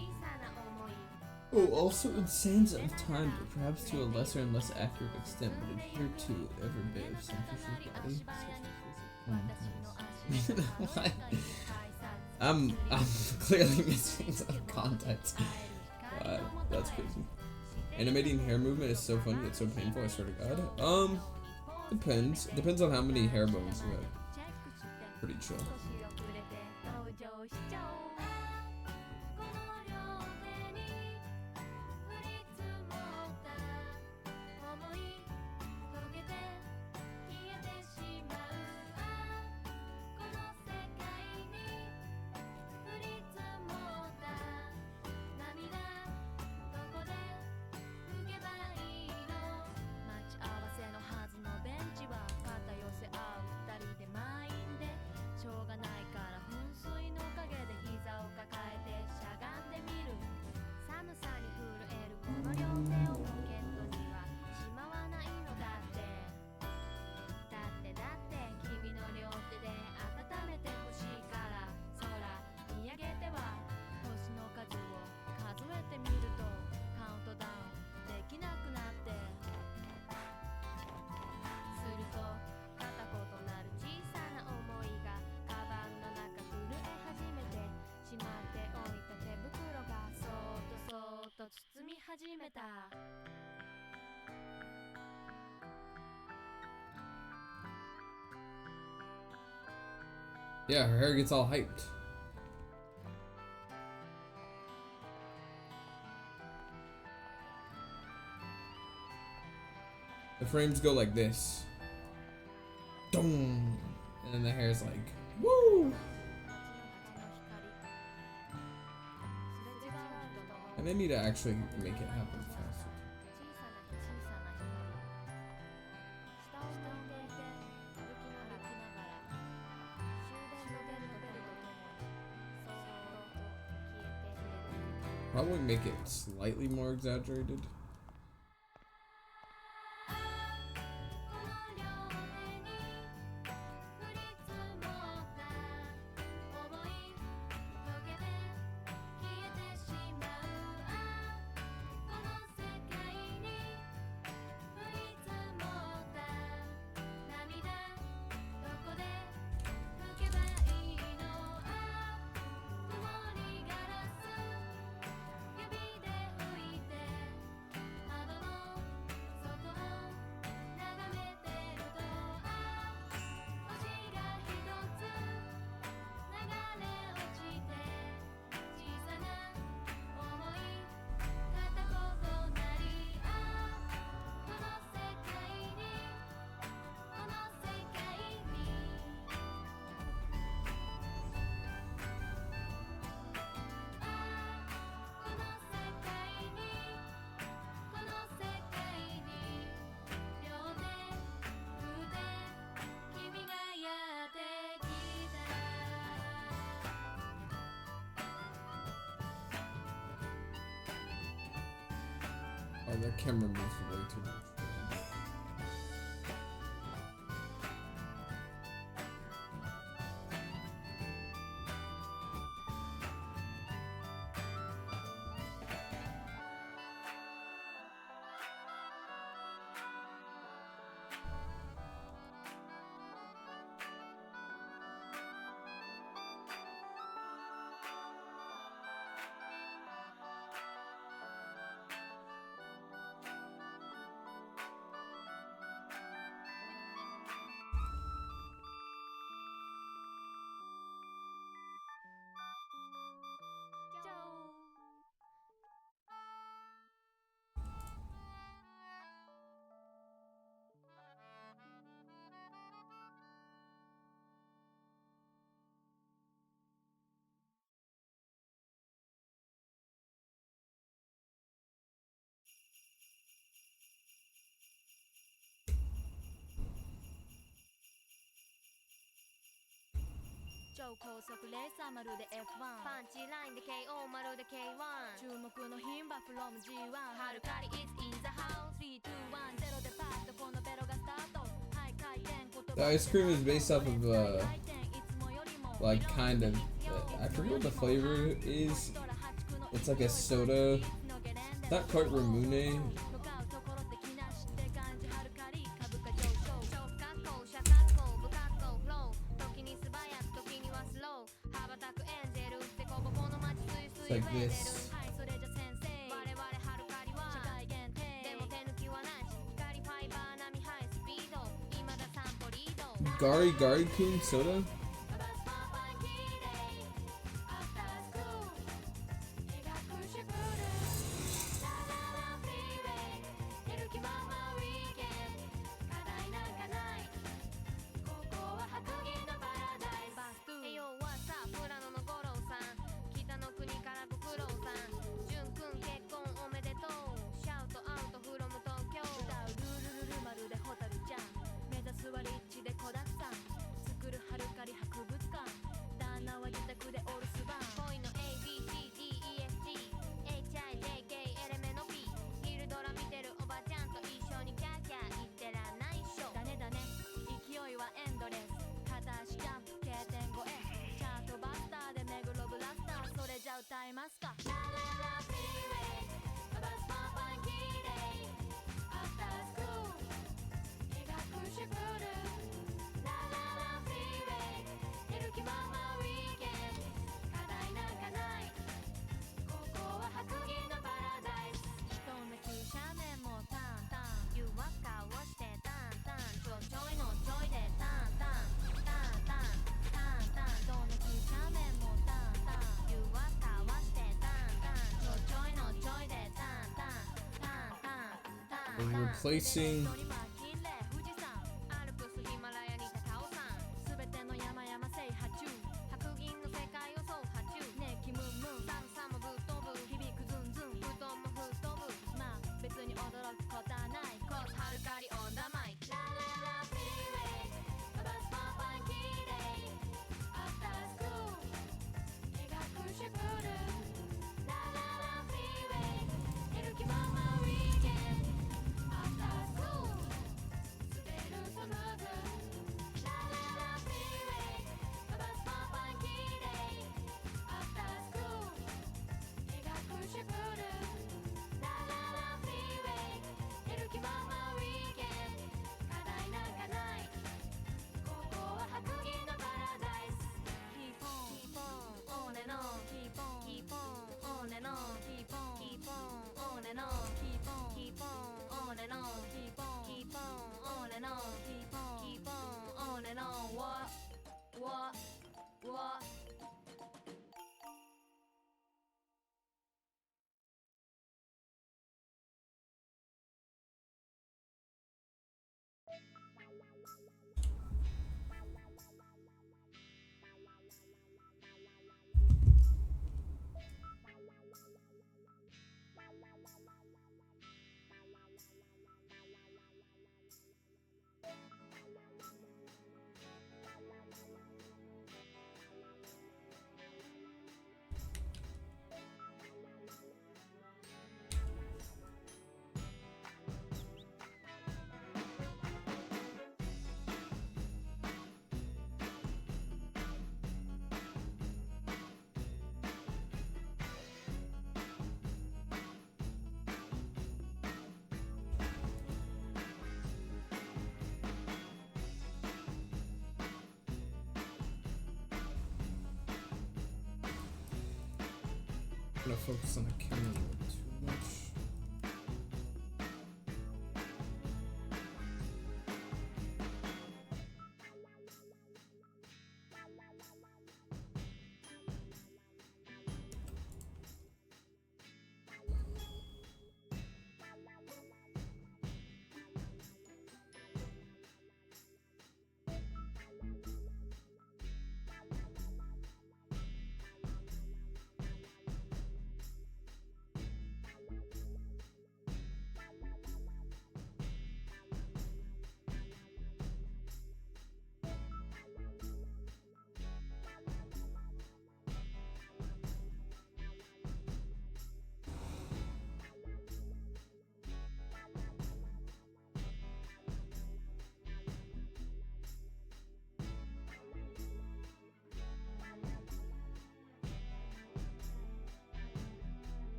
Oh, also in sands of time, but perhaps to a lesser and less accurate extent, but adhere to every bit of centrifugal body. What? I'm clearly missing some context. That's crazy. Animating hair movement is so funny, it's so painful, I swear to God. Depends. Depends on how many hair bones you have. Pretty chill. Yeah, her hair gets all hyped. The frames go like this. Dong! And then the hair's like, woo! And they need to actually make it happen faster. Probably make it slightly more exaggerated. Oh, the camera moves way too much.超高速レーサーまるで F1 パンチラインで KO まるで K1 注目の牝馬 from G1 ハルカリ is in the house 321ゼロでパッとこのベロがスタート The ice cream is based off of like kind of I forget what the flavor is. It's like a soda. Not quite Ramune. It's like this. Gari Gari Kun soda? Replacing I'm gonna focus on the camera too much.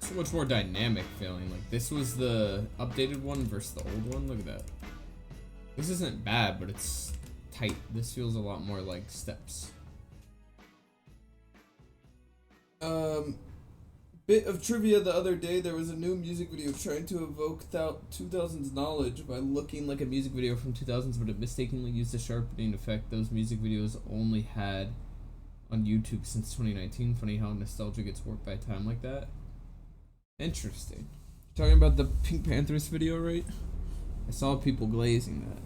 So much more dynamic feeling. Like, this was the updated one versus the old one. Look at that. This isn't bad, but it's tight. This feels a lot more like steps. Bit of trivia the other day, there was a new music video trying to evoke 2000s knowledge by Looking like a music video from 2000s, but it mistakenly used a sharpening effect those music videos only had on YouTube since 2019. Funny how nostalgia gets warped by time like that. Interesting. Talking about the Pink Panthers video, right? I saw people glazing that.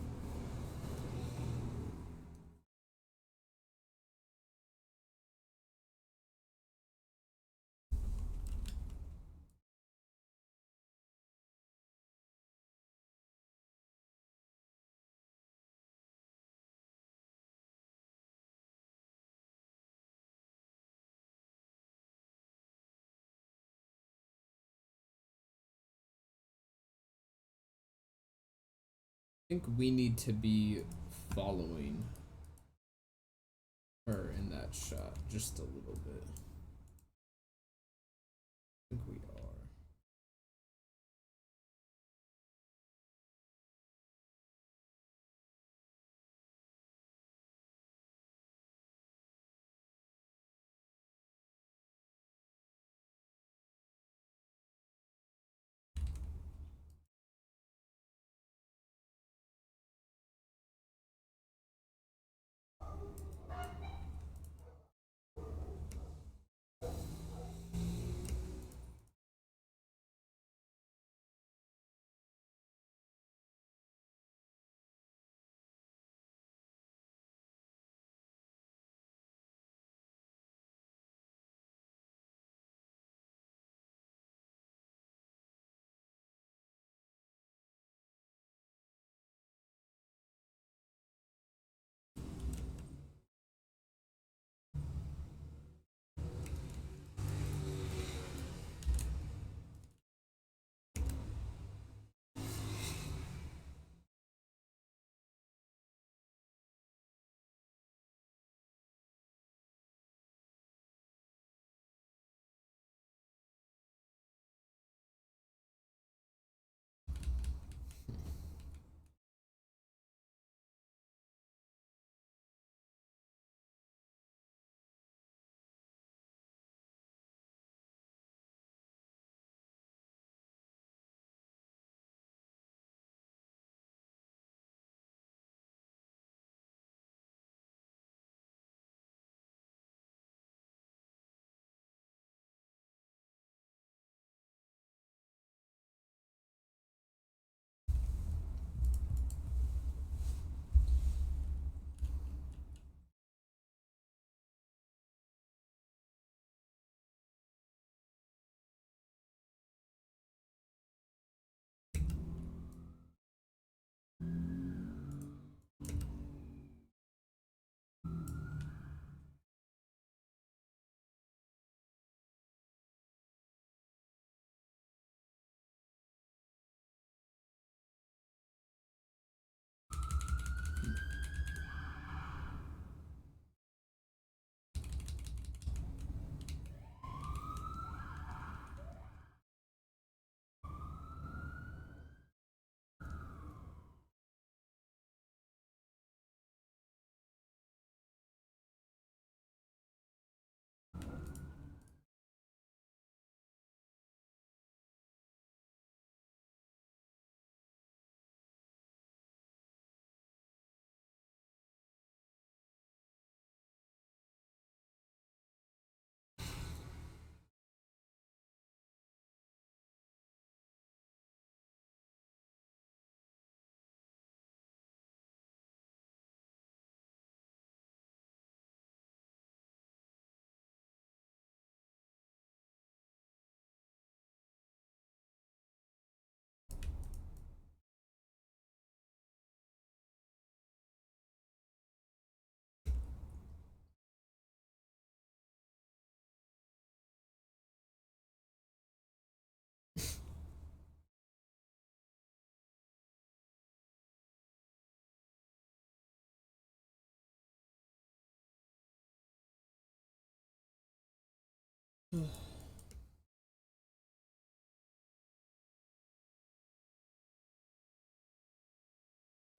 I think we need to be following her in that shot just a little bit. I think we are.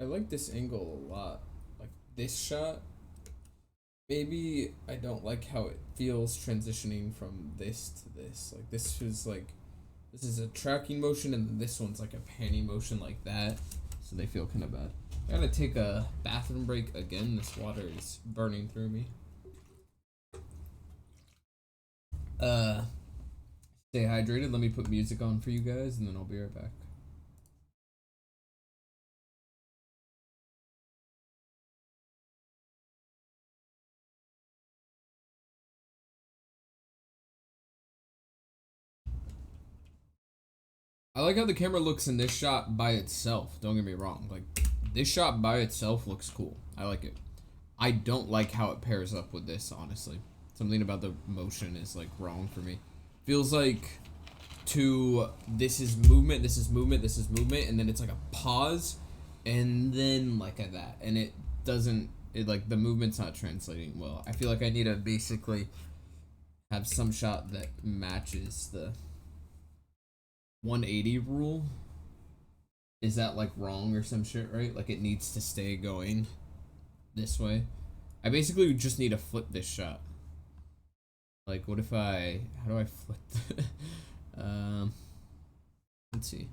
I like this angle a lot. Like this shot. Maybe I don't like how it feels transitioning from this to this. Like this is like, this is a tracking motion and this one's like a panning motion like that. So they feel kind of bad. I gotta take a bathroom break again. This water is burning through me. Stay hydrated. Let me put music on for you guys and then I'll be right back. I like how the camera looks in this shot by itself. Don't get me wrong. Like, this shot by itself looks cool. I like it. I don't like how it pairs up with this, honestly. Something about the motion is, like, wrong for me. Feels like this is movement, this is movement, this is movement, and then it's like a pause, and then like a that. And it doesn't, like, the movement's not translating well. I feel like I need to basically have some shot that matches the 180 rule. Is that like wrong or some shit, right? Like it needs to stay going this way. I basically just need to flip this shot. Like what if how do I flip let's see.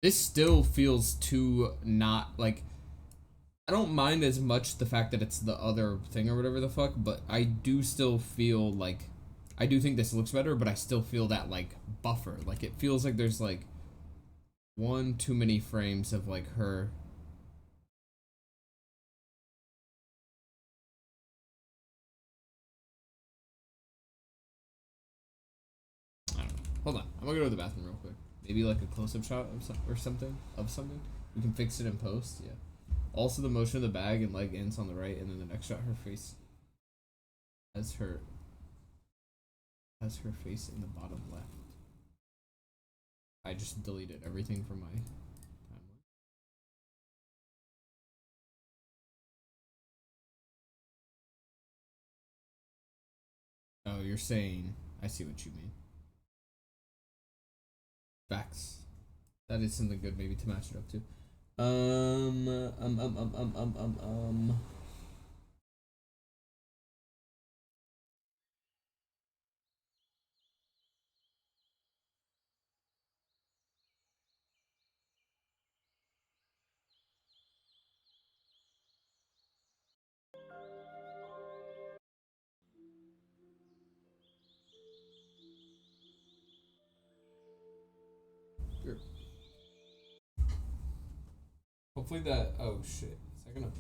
This still feels too not like, I don't mind as much the fact that it's the other thing or whatever the fuck, but I do still feel like, I do think this looks better, but I still feel that like buffer. Like it feels like there's like one too many frames of like her. I don't know. Hold on, I'm gonna go to the bathroom real quick. Maybe like a close-up shot or something of something. We can fix it in post. Yeah. Also, the motion of the bag and leg ends on the right, and then the next shot, her face has her face in the bottom left. I just deleted everything from my timeline. Oh, you're saying, I see what you mean. Facts. That is something good, maybe to match it up to. Sure. Hopefully that. Oh shit. Is that gonna?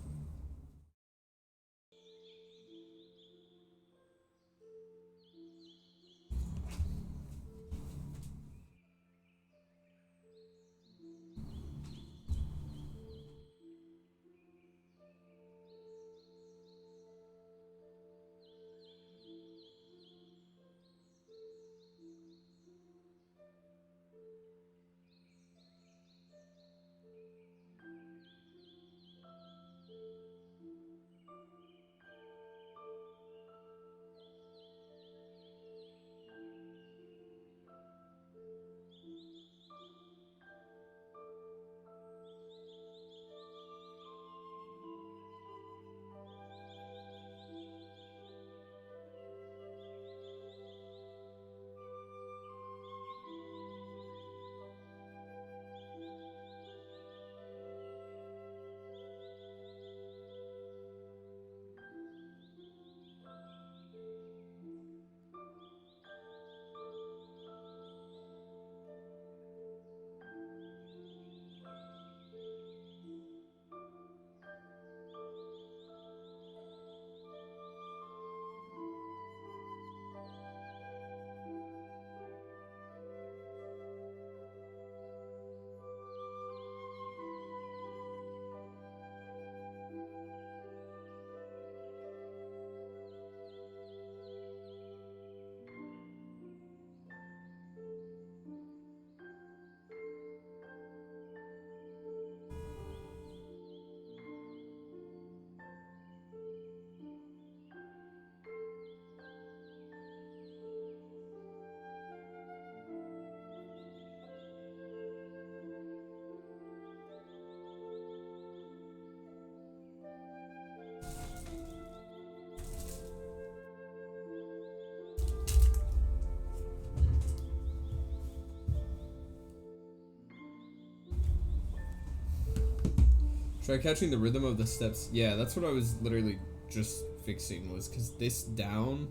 Try catching the rhythm of the steps. Yeah, that's what I was literally just fixing, was because this down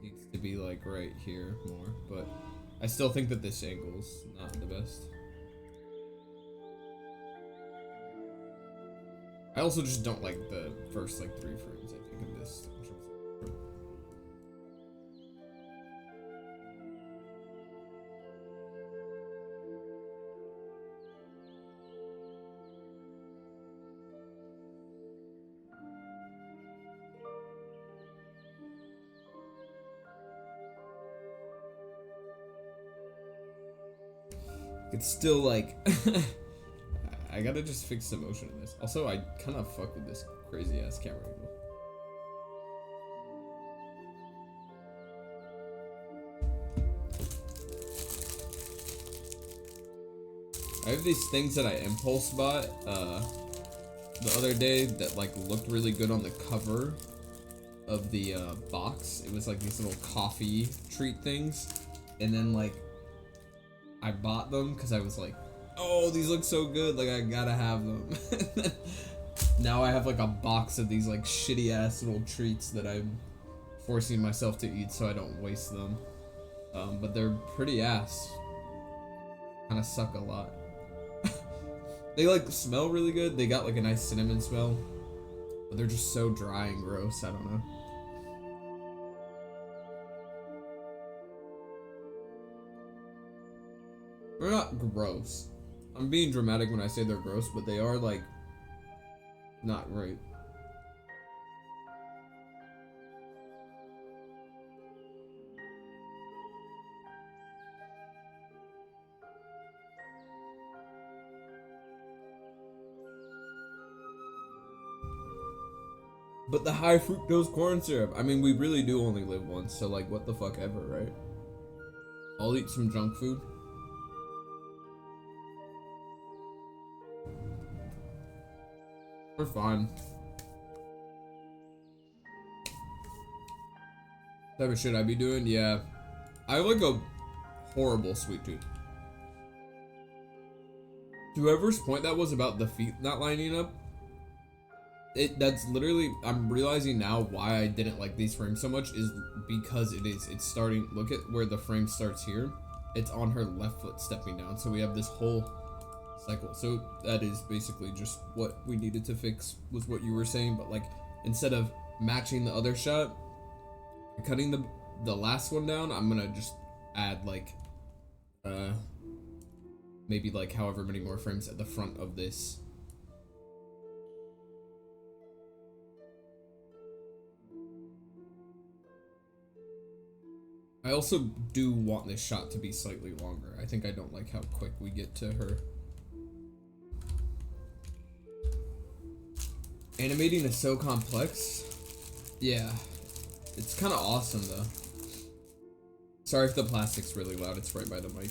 needs to be like right here more, but I still think that this angle's not the best. I also just don't like the first like 3 frames, I think, of this. It's still like I gotta just fix the motion in this. Also, I kind of fuck with this crazy ass camera angle. I have these things that I impulse bought the other day that like looked really good on the cover of the box. It was like these little coffee treat things, and then like I bought them because I was like, oh, these look so good, like I gotta have them. Now I have like a box of these like shitty ass little treats that I'm forcing myself to eat so I don't waste them. But they're pretty ass. Kind of suck a lot. They like smell really good. They got like a nice cinnamon smell, but they're just so dry and gross. I don't know. They're not gross. I'm being dramatic when I say they're gross, but they are like not great. But the high fructose corn syrup. I mean, we really do only live once, so like, what the fuck ever, right? I'll eat some junk food. We're fine. Type of shit I be doing? Yeah. I have like a horrible sweet tooth. Whoever's point that was about the feet not lining up, that's literally, I'm realizing now why I didn't like these frames so much is because it's starting, look at where the frame starts here. It's on her left foot stepping down, so we have this whole cycle. So that is basically just what we needed to fix, was what you were saying, but like instead of matching the other shot, cutting the last one down, I'm gonna just add like maybe like however many more frames at the front of this. I also do want this shot to be slightly longer. I think I don't like how quick we get to her. Animating is so complex. Yeah. It's kind of awesome though. Sorry if the plastic's really loud, it's right by the mic.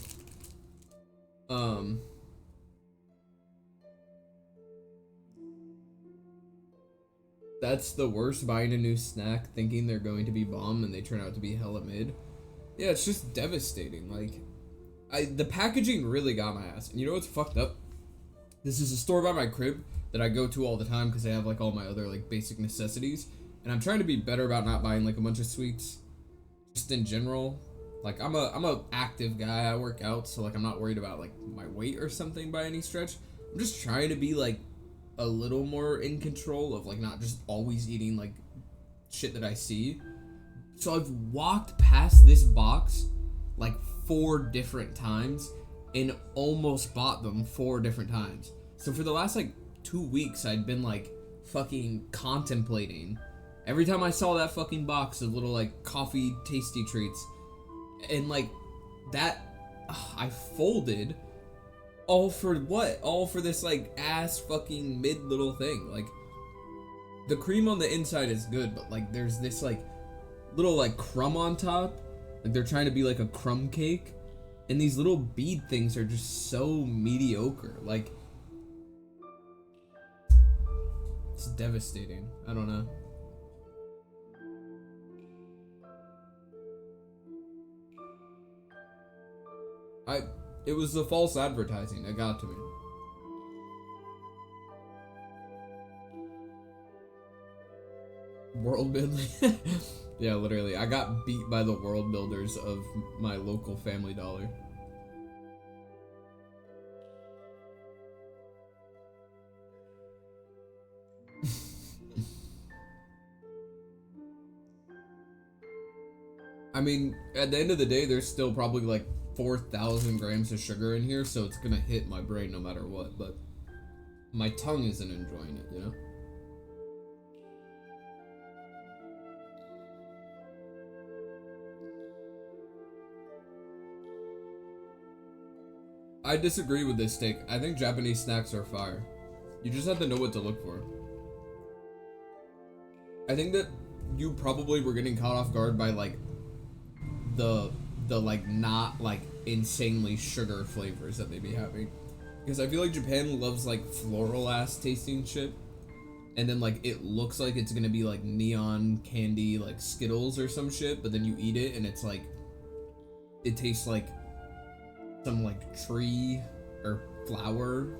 That's the worst, buying a new snack thinking they're going to be bomb and they turn out to be hella mid. Yeah, it's just devastating. Like, the packaging really got my ass. And you know what's fucked up? This is a store by my crib that I go to all the time because they have like all my other like basic necessities. And I'm trying to be better about not buying like a bunch of sweets. Just in general. Like, I'm a active guy. I work out, so like I'm not worried about like my weight or something by any stretch. I'm just trying to be like a little more in control of like not just always eating like shit that I see. So I've walked past this box like 4 different times and almost bought them 4 different times. So for the last like 2 weeks, I'd been like fucking contemplating every time I saw that fucking box of little like coffee tasty treats, and like that I folded all for what? All for this like ass fucking mid little thing. Like, the cream on the inside is good, but like there's this like little like crumb on top. Like they're trying to be like a crumb cake, and these little bead things are just so mediocre. Like, it's devastating. I don't know. It was the false advertising that got to me. world building. Yeah, literally. I got beat by the world builders of my local Family Dollar. I mean, at the end of the day, there's still probably like 4,000 grams of sugar in here, so it's gonna hit my brain no matter what, but my tongue isn't enjoying it, you know? I disagree with this take. I think Japanese snacks are fire. You just have to know what to look for. I think that you probably were getting caught off guard by like the like not like insanely sugar flavors that they be having. Because I feel like Japan loves like floral ass tasting shit. And then like it looks like it's gonna be like neon candy like Skittles or some shit, but then you eat it and it's like it tastes like some like tree or flower,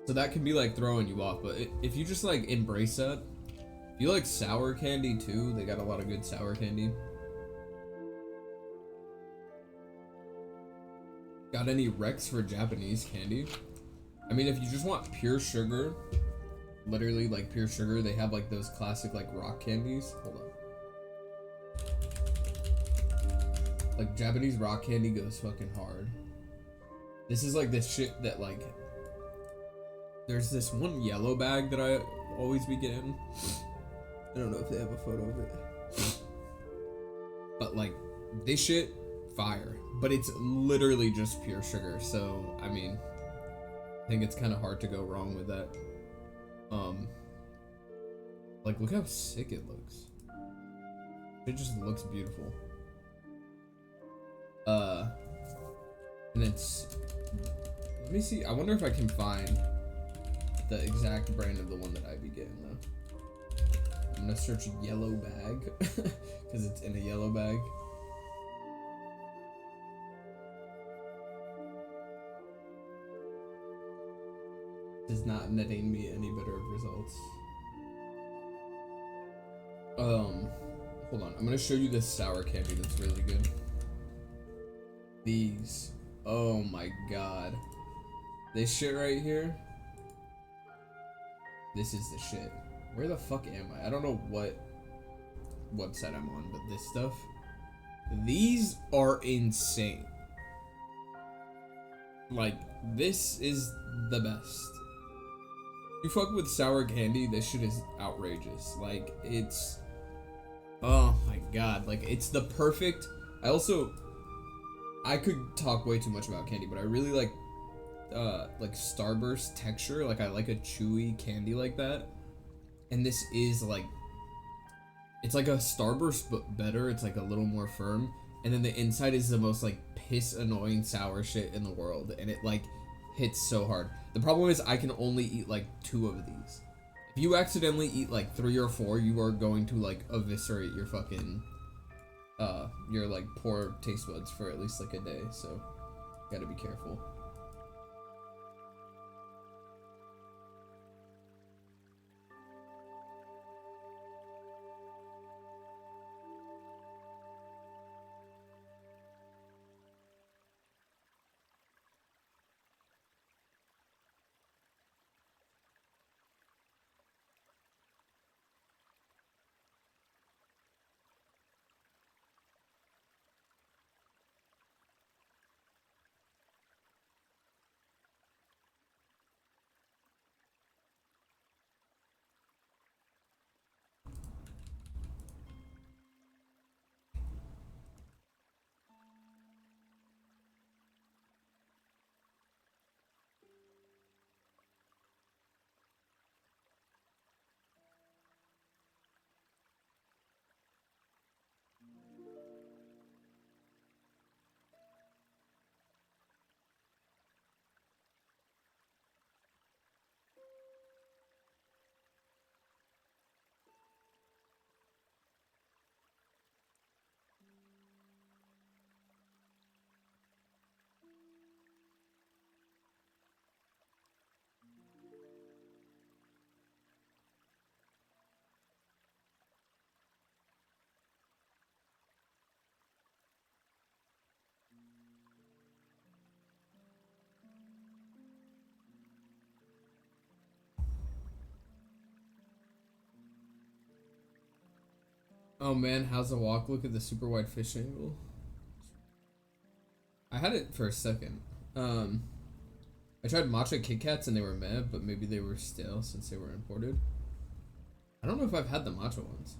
so that can be like throwing you off. But if you just like embrace that, if you like sour candy too, they got a lot of good sour candy. Got any recs for Japanese candy? I mean, if you just want pure sugar, literally like pure sugar, they have like those classic like rock candies. Hold on. Like Japanese rock candy goes fucking hard. This is like this shit that like, there's this one yellow bag that I always be getting. I don't know if they have a photo of it. But like, this shit, fire. But it's literally just pure sugar, so I mean, I think it's kind of hard to go wrong with that. Like look how sick it looks. It just looks beautiful. And it's, let me see, I wonder if I can find the exact brand of the one that I be getting though. I'm gonna search yellow bag, because it's in a yellow bag. Is not netting me any better results. Hold on, I'm gonna show you this sour candy that's really good. These, oh my god. This shit right here, this is the shit. Where the fuck am I? I don't know what website I'm on, but this stuff, these are insane. Like, this is the best. You fuck with sour candy, this shit is outrageous. Like, it's, oh my god, like it's the perfect. I could talk way too much about candy, but I really like Starburst texture. Like I like a chewy candy like that. And this is like, it's like a Starburst but better. It's like a little more firm. And then the inside is the most like piss annoying sour shit in the world, and it like hits so hard. The problem is I can only eat like 2 of these. If you accidentally eat like 3 or 4, you are going to like eviscerate your fucking your like poor taste buds for at least like a day, so gotta be careful. Oh man, how's the walk look at the super wide fish angle? I had it for a second. I tried matcha Kit Kats and they were meh, but maybe they were stale since they were imported. I don't know if I've had the matcha ones.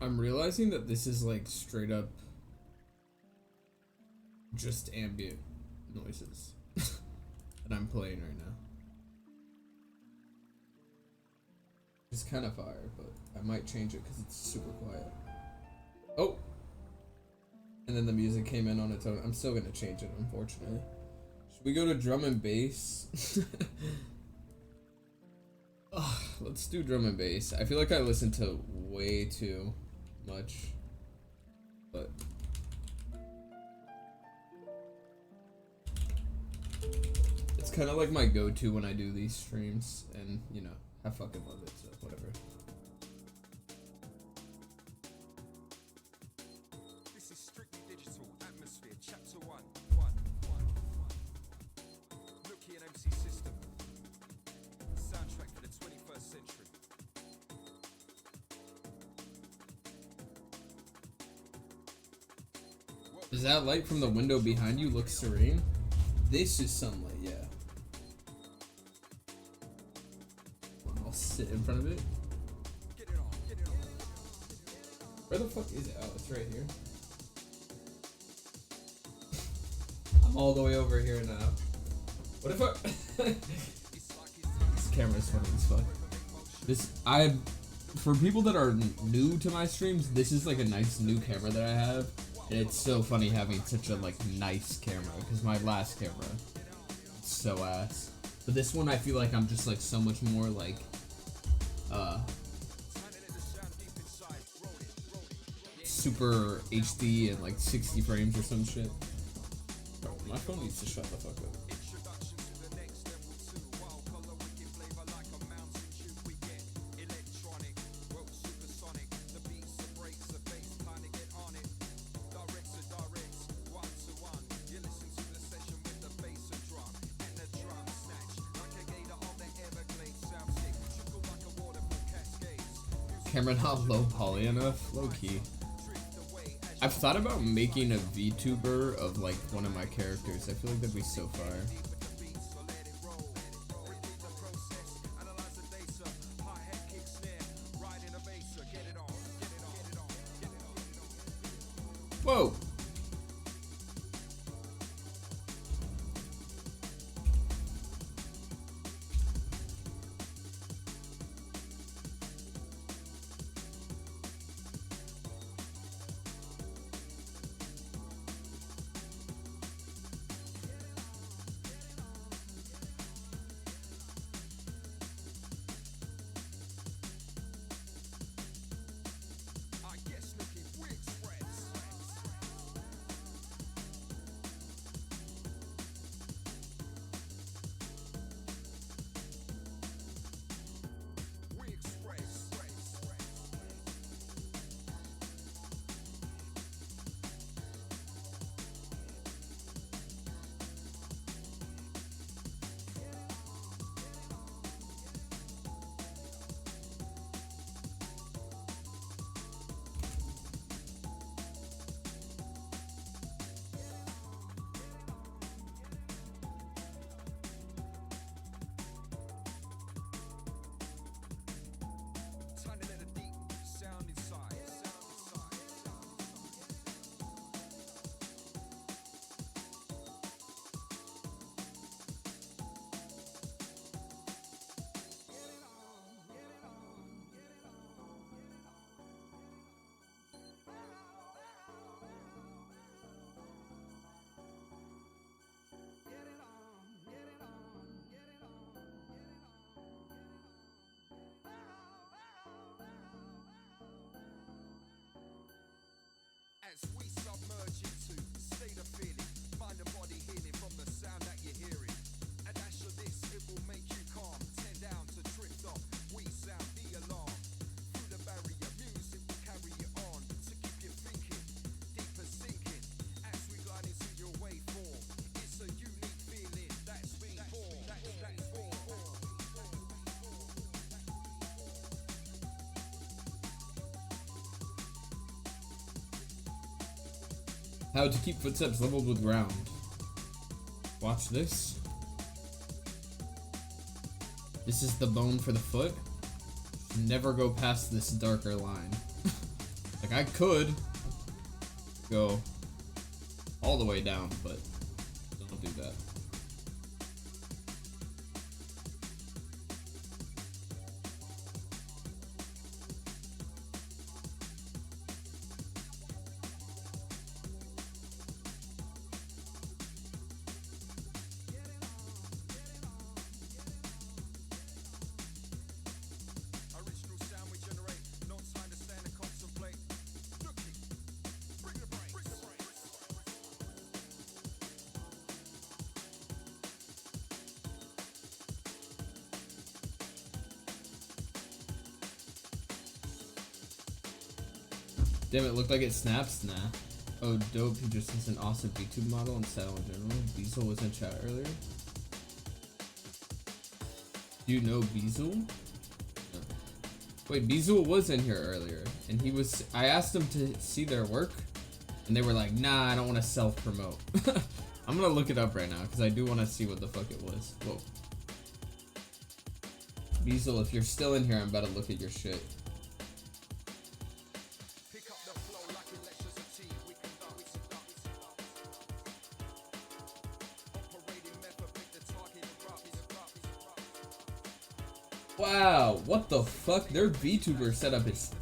I'm realizing that this is like straight up just ambient noises that I'm playing right now. It's kind of fire, but I might change it because it's super quiet. Oh! And then the music came in on its own. I'm still gonna change it, unfortunately. Should we go to drum and bass? Ugh, let's do drum and bass. I feel like I listen to way too much, but it's kind of like my go-to when I do these streams, and you know, I fucking love it, so whatever. This is strictly digital atmosphere, chapter 1. Nookie and MC system. Soundtrack for the 21st century. Does that light from the window behind you look serene? This is sunlight, yeah. I'll sit in front of it. Get it on, get it on. Where the fuck is it? Oh, it's right here. I'm all the way over here now. What if I... This camera's funny as fuck. For people that are new to my streams, this is like a nice new camera that I have. And it's so funny having such a like nice camera, because my last camera, it's so ass. But this one I feel like I'm just like so much more like, super HD and like 60 frames or some shit. Bro, my phone needs to shut the fuck up. Camera not low poly enough? Low key. I've thought about making a VTuber of like one of my characters. I feel like that'd be so fire. Whoa! How to keep footsteps leveled with ground. Watch this. This is the bone for the foot. Never go past this darker line. Like, I could go all the way down, but don't do that. Original sound we generate, no time to stand and contemplate. Looking, bring the brain, bring the brain. Damn, it looked like it snaps. Nah. Oh, dope. He just is an awesome VTube model and style in general. Beazle was in chat earlier. Do you know Beazle? No. Wait, Beazle was in here earlier, and he was. I asked him to see their work, and they were like, "Nah, I don't want to self-promote." I'm gonna look it up right now because I do want to see what the fuck it was. Whoa. Beazle, if you're still in here, I'm about to look at your shit. Pick up the flow like in lectures of tea. We conduct. Operating method, pick the target erupt. Wow, what the fuck? Their VTuber setup is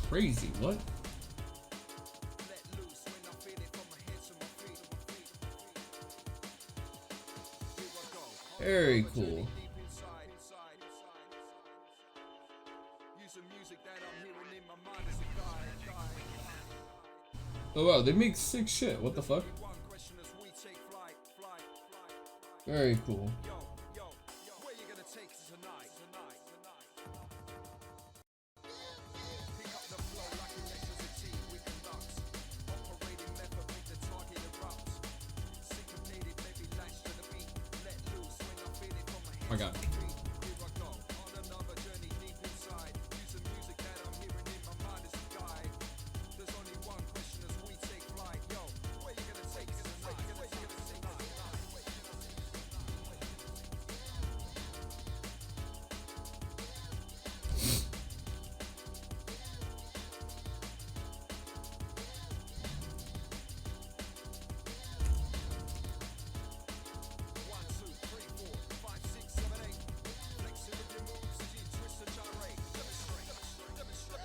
crazy. What? Let loose when I feel it from my head to my feet. Here I go. Very cool. Deep inside. Using music that I'm hearing in my mind as a guide. Oh wow, they make sick shit. What the fuck? One question as we take flight. Very cool. Yo, where you gonna take us tonight? Pick up the flow like in lectures of tea. We conduct. Operating method, make the target erupt. Syncopated, maybe latched to the beat. Let loose when I feel it from my head Oh my god. to my feet. Here I go on another journey deep inside. Using music that I'm hearing in my mind as a guide. There's only one question as we take flight. Yo, where you gonna take us tonight? Where you gonna take us tonight? One, two, three, four, five, six, seven, eight. Flexing with your moves as you twist and gyrate. Demonstrate.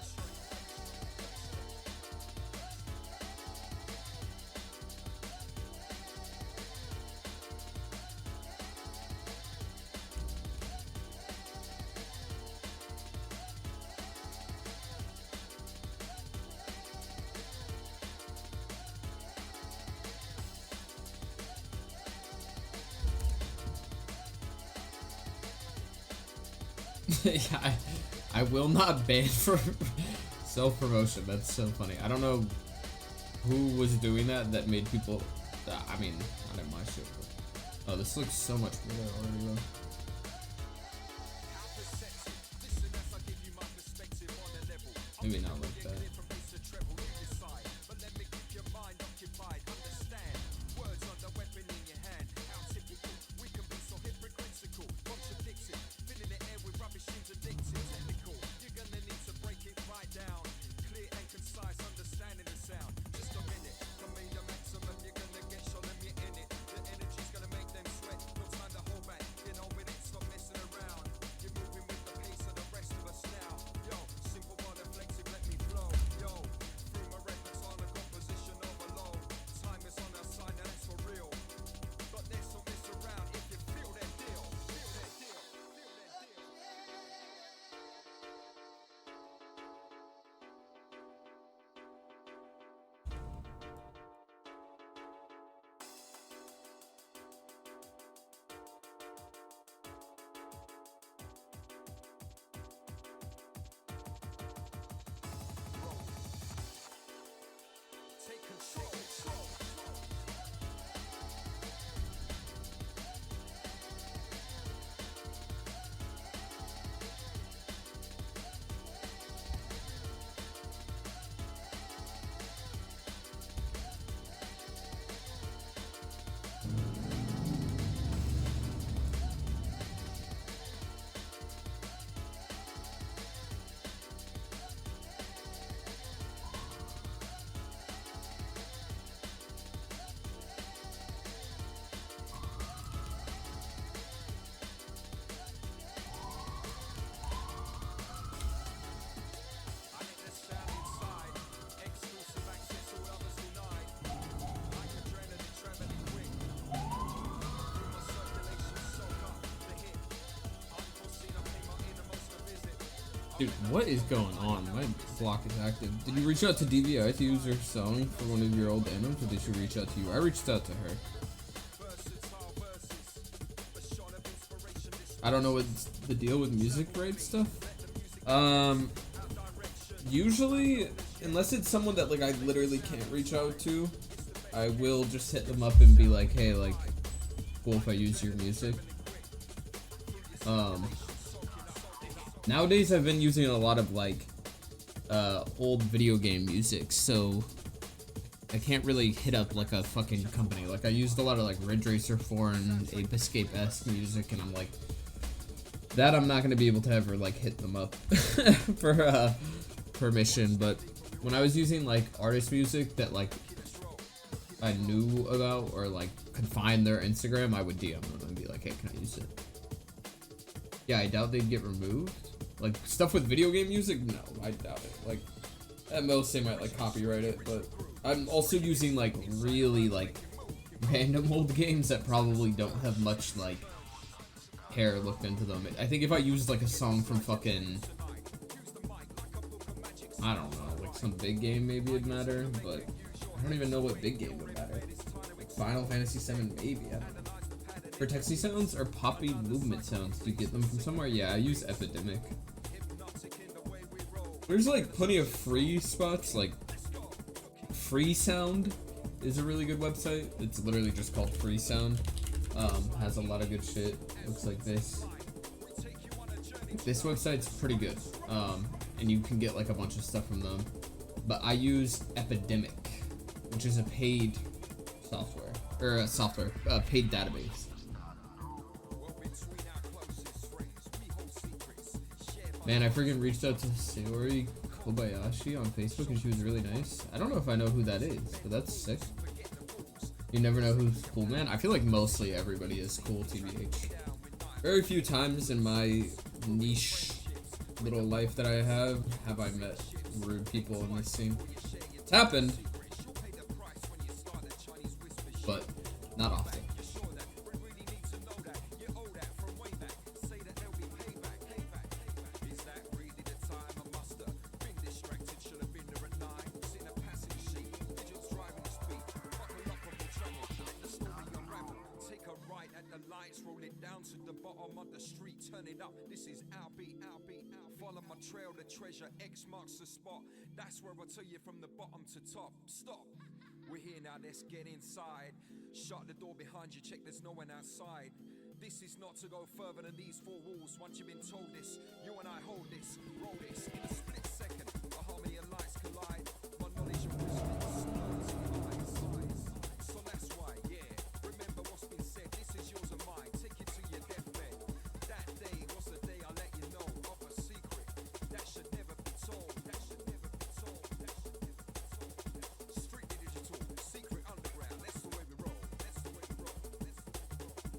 Yeah, I will not ban for self-promotion. That's so funny. I don't know who was doing that made people. I mean, not in my shit. But, oh, this looks so much better already. Though. Listen as I give you my perspective on a level. Maybe not like that. From bass to treble, you decide. But let me keep your mind occupied. Understand words on the weapon in your hand. How typical we can be so hypocritical, contradicting, filling the air with rubbish tunes addictive, technical. You're gonna need to break it right down. Clear and concise, understanding the sound. Just a minute, come in the maximum. You're gonna get shown them you're in it. The energy's gonna make them sweat. No time to hold back. Get on with it, stop messing around. You're moving with the pace of the rest of us now. Yo, simple but reflexive, let me Dude, what is going on? My block is active. Did you reach out to DVI to use her song for one of your old animes, or did she reach out to you? I reached out to her. I don't know what's the deal with music rights stuff. Usually, unless it's someone that like I literally can't reach out to, I will just hit them up and be like, hey, like, cool if I use your music. Nowadays I've been using a lot of like old video game music, so I can't really hit up like a fucking company. Like I used a lot of like Ridge Racer 4 and Ape Escape-esque music, and I'm like, that I'm not gonna be able to ever like hit them up for permission. But when I was using like artist music that like I knew about or like could find their Instagram, I would DM them and be like, hey, can I use it? Yeah, I doubt they'd get removed. Like, stuff with video game music? No, I doubt it. Like, at most they might, like, copyright it, but I'm also using, like, really, like, random old games that probably don't have much, like, care looked into them. I think if I used, like, a song from fucking, I don't know, like, some big game, maybe it'd matter, but I don't even know what big game would matter. Like, Final Fantasy VII, maybe, I don't know. For texty sounds or poppy movement sounds, do you get them from somewhere? Yeah, I use Epidemic. There's like plenty of free spots, like Free Sound is a really good website. It's literally just called Free Sound. Has a lot of good shit. Looks like this. This website's pretty good. And you can get like a bunch of stuff from them. But I use Epidemic, which is a paid software, or paid database. Man, I freaking reached out to Sayori Kobayashi on Facebook and she was really nice. I don't know if I know who that is, but that's sick. You never know who's cool, man. I feel like mostly everybody is cool, TBH. Very few times in my niche little life that I have I met rude people in this scene. It's happened, but not often. Trail the treasure, X marks the spot. That's where I'll tell you from the bottom to top. Stop. We're here now, let's get inside. Shut the door behind you, check there's no one outside. This is not to go further than these four walls. Once you've been told this, you and I hold this, roll this. In a split second, a harmony and lights collide. My knowledge and wisdom stars in eyes. So that's why, yeah, remember what's been said. This is yours and mine, take it to your deathbed. That day was the day I let you know of a secret that should never be told. That should never be told. That should never be told. Strictly digital, secret underground. That's the way we roll. That's the way we roll. That's the way we roll.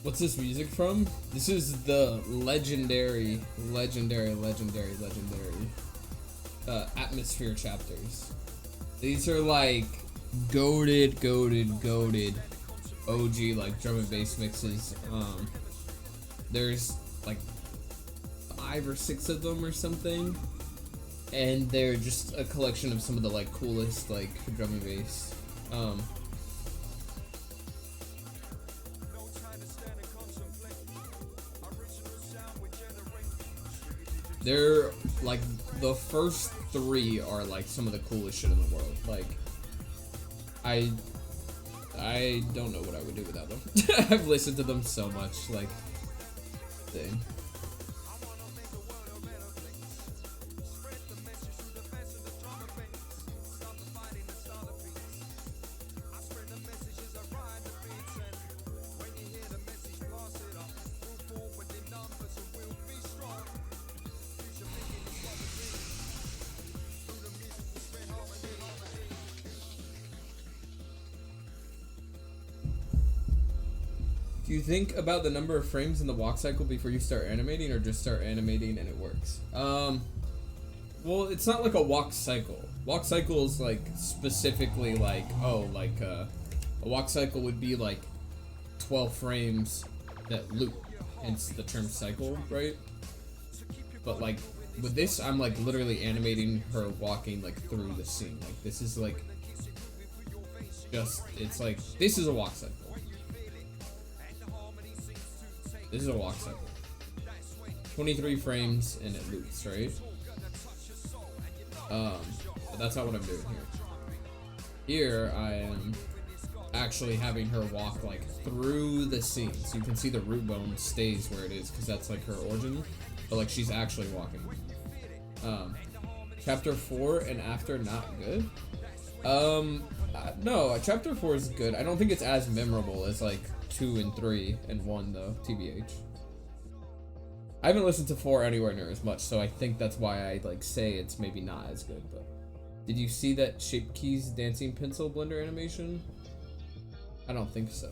What's this music from? This is the legendary Atmosphere chapters. These are like goated OG like drum and bass mixes. There's like 5 or 6 of them or something, and they're just a collection of some of the like coolest like drum and bass. They're like the first 3 are like some of the coolest shit in the world. Like I don't know what I would do without them. I've listened to them so much. Like, dang. Do you think about the number of frames in the walk cycle before you start animating, or just start animating and it works? Well, it's not like a walk cycle. Walk cycle is like specifically like, a walk cycle would be like 12 frames that loop, hence the term cycle, right? But like with this, I'm like literally animating her walking like through the scene. Like this is like it's like, this is a walk cycle. This is a walk cycle. 23 frames and it loops, right? But that's not what I'm doing here. Here I am actually having her walk like through the scene. So you can see the root bone stays where it is because that's like her origin. But like she's actually walking. Chapter 4 and after not good? No, chapter 4 is good. I don't think it's as memorable as like 2 and 3 and 1 though, TBH. I haven't listened to 4 anywhere near as much, so I think that's why I like say it's maybe not as good. But did you see that Shape Keys dancing pencil blender animation? I don't think so.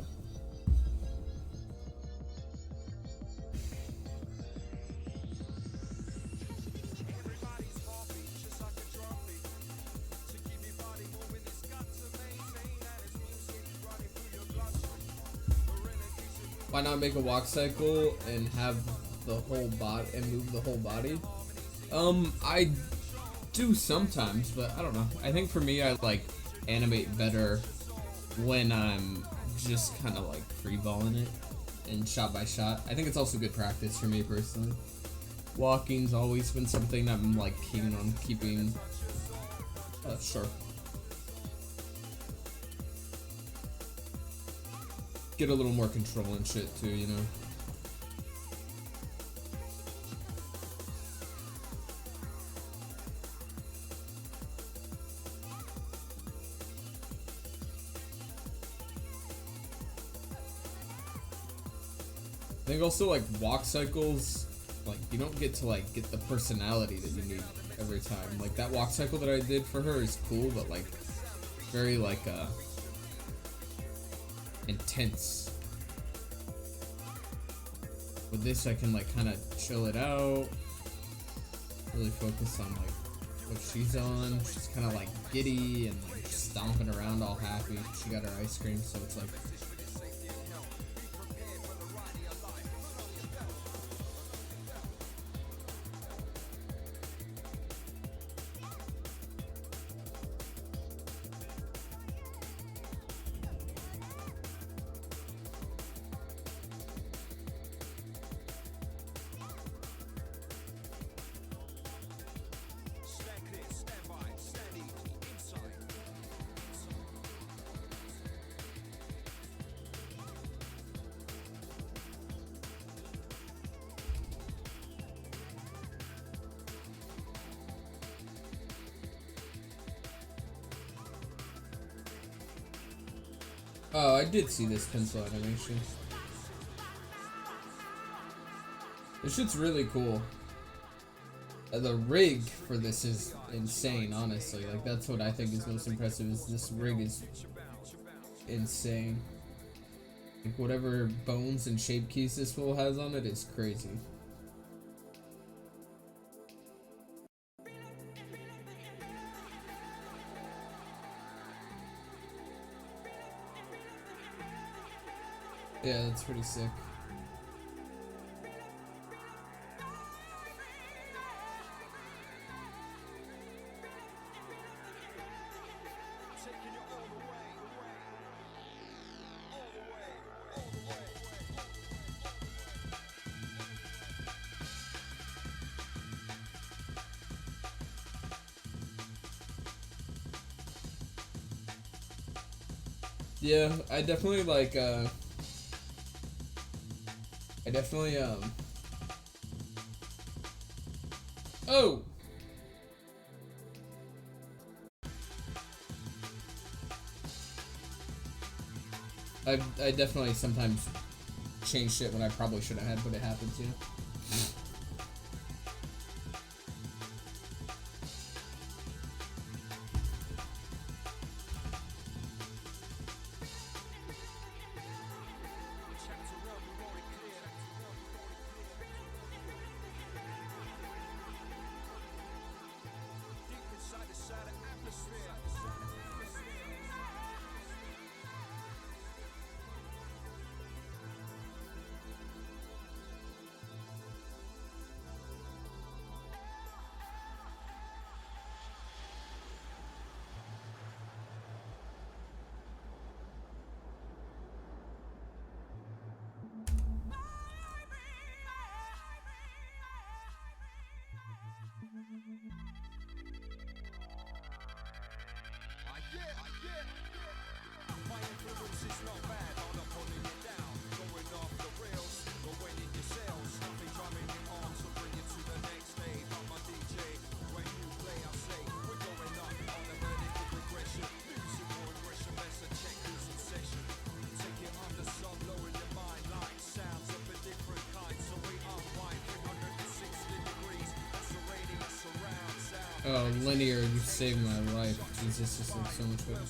Why not make a walk cycle and have the whole body and move the whole body? I do sometimes, but I don't know. I think for me, I like animate better when I'm just kind of like freeballing it and shot by shot. I think it's also good practice for me personally. Walking's always been something I'm like keen on keeping sharp. Get a little more control and shit too, you know. I think also like walk cycles, like you don't get to like get the personality that you need every time. Like that walk cycle that I did for her is cool, but like very like intense. With this I can like kind of chill it out, really focus on like what she's on. She's kind of like giddy and like stomping around all happy. She got her ice cream, so it's like oh, I did see this pencil animation. This shit's really cool. The rig for this is insane, honestly. Like, that's what I think is most impressive, is this rig is insane. Like whatever bones and shape keys this fool has on it is crazy. Yeah, that's pretty sick. Yeah, I definitely like, oh! I definitely sometimes change shit when I probably shouldn't have, but it happens, you know? My influence is not bad, I'm not pulling it down. Going off the rails, going in your cells. Nothing drumming you on to bring you to the next stage. I'm my DJ, when you play I say we're going up on a vertical progression. Musical aggression, let's check this in session. Take it under some, lower your mind like sounds of a different kind. So we unwind 360 degrees. That's the radius surround sound. Oh, linear, you saved my life. Jesus, this looks so much better.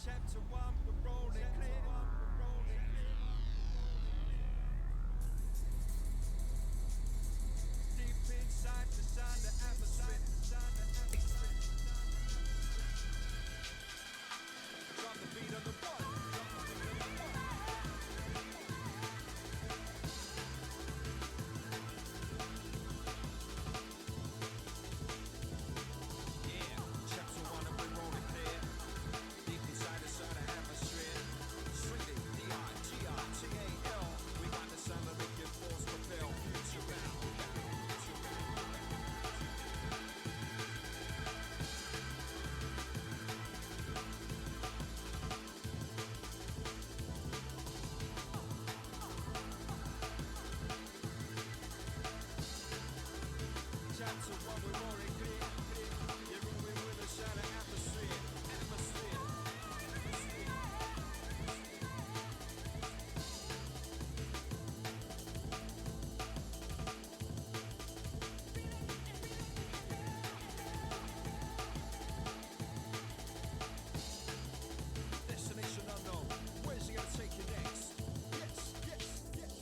Chapter 1, we're rolling clear. Deep inside the sound, the atmosphere. Drop the beat on the one. Yeah, chapter 1 and we're rolling clear. Deep inside the sound, the atmosphere. Strictly D-I-G-I-T-A-L. We got the sound of making force propel. Future bound. Chapter 1, we're rolling clear. You're moving with the sound of atmosphere. Atmosphere. Destination unknown. Where's he gonna take you next? Yes, yes, yes.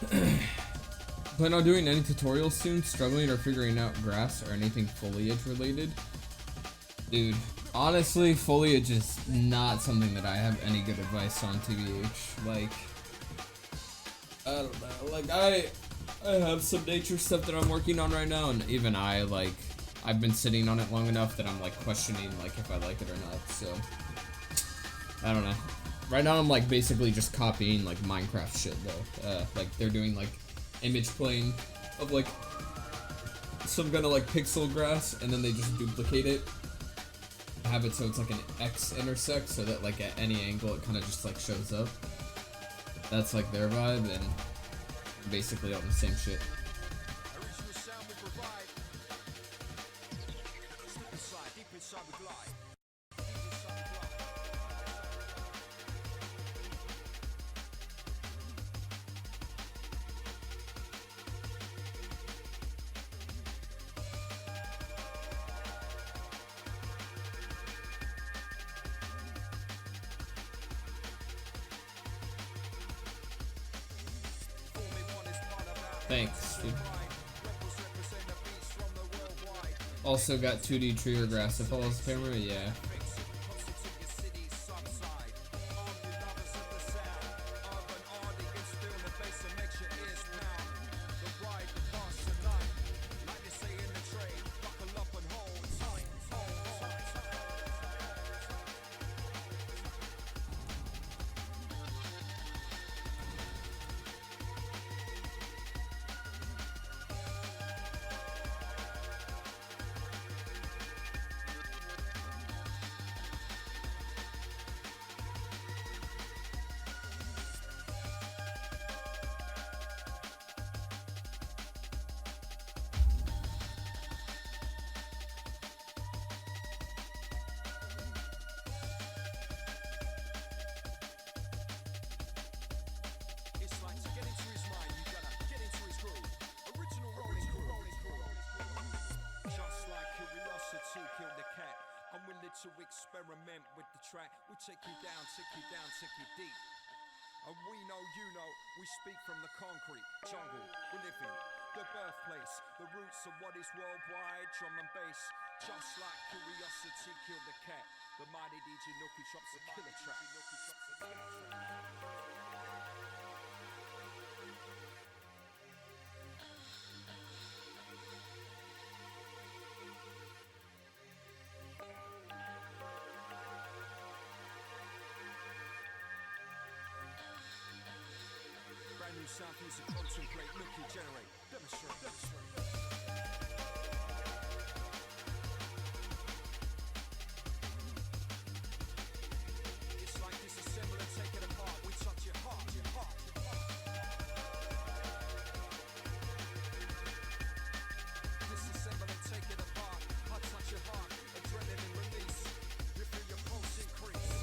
Plan on doing any tutorials soon? Struggling or figuring out grass or anything foliage related? Dude, honestly, foliage is not something that I have any good advice on, TBH. Like, I don't know. Like, I have some nature stuff that I'm working on right now, and even I've been sitting on it long enough that I'm like questioning like if I like it or not. So I don't know. Right now I'm like basically just copying like Minecraft shit though. Like they're doing like image plane of like some kind of like pixel grass, and then they just duplicate it. Have it so it's like an X intersect, so that like at any angle it kind of just like shows up. That's like their vibe, and basically all the same shit. Original sound we provide. Slip inside, deep inside we glide. Deep inside we glide. Thanks, dude. Also got 2D tree or grass that follows the camera, yeah. Kill the cat. I'm willing to experiment with the track. We'll take you down, take you down, take you deep. And we know, you know, we speak from the concrete jungle. We live in the birthplace, the roots of what is worldwide. Drum and bass, just like curiosity killed the cat. The mighty DJ Nookie drops a killer track. New sound for you to contemplate, Nookie, generate, demonstrate. It's like disassemble and take it apart. We touch your heart, your heart, your heart. Disassemble and take it apart. I touch your heart, adrenaline release. You feel your pulse increase.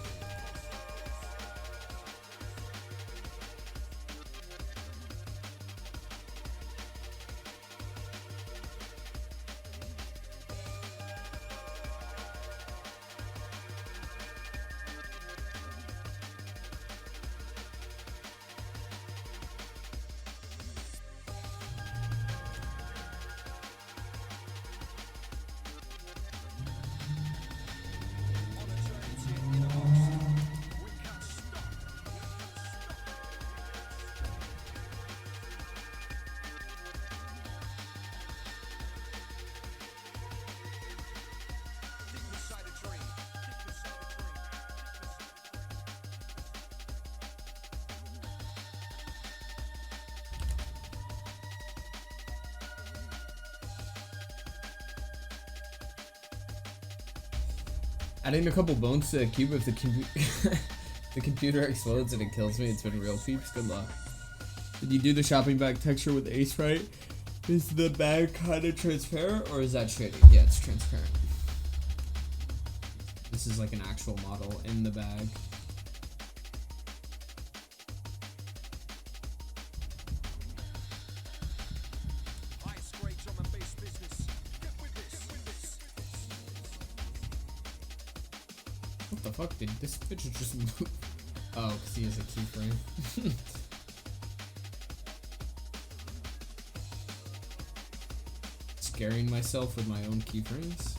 Adding a couple bones to a cube if the the computer explodes and it kills me. It's been real, peeps. Good luck. Did you do the shopping bag texture with Ace right? Is the bag kind of transparent or is that shaded? Yeah, it's transparent. This is like an actual model in the bag. What the fuck, did this bitch just move? Oh, because he has a keyframe. scaring myself with my own keyframes.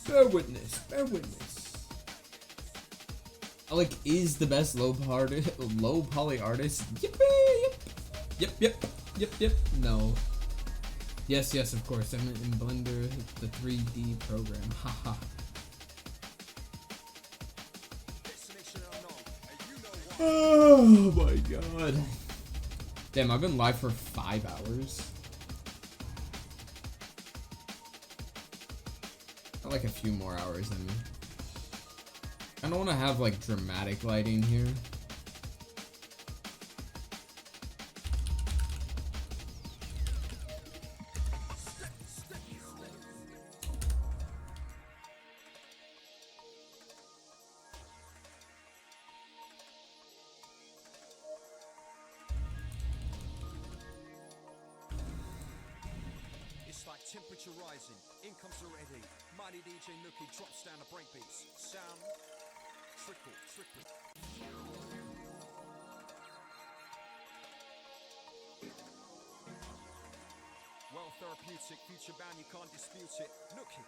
Bear witness, bear witness. Alec is the best low poly artist. Yep. No. Yes, of course. I'm in Blender, the 3D program. Haha. Oh my god. Damn, I've been live for 5 hours. Got like a few more hours in me. I don't want to have like dramatic lighting here. Temperature rising, in comes the ready. Mighty DJ Nookie drops down the breakbeats. Sound, trickle. Well therapeutic, future bound, you can't dispute it. Nookie.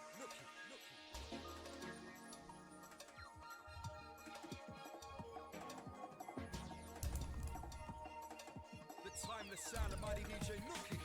The timeless sound of Mighty DJ Nookie.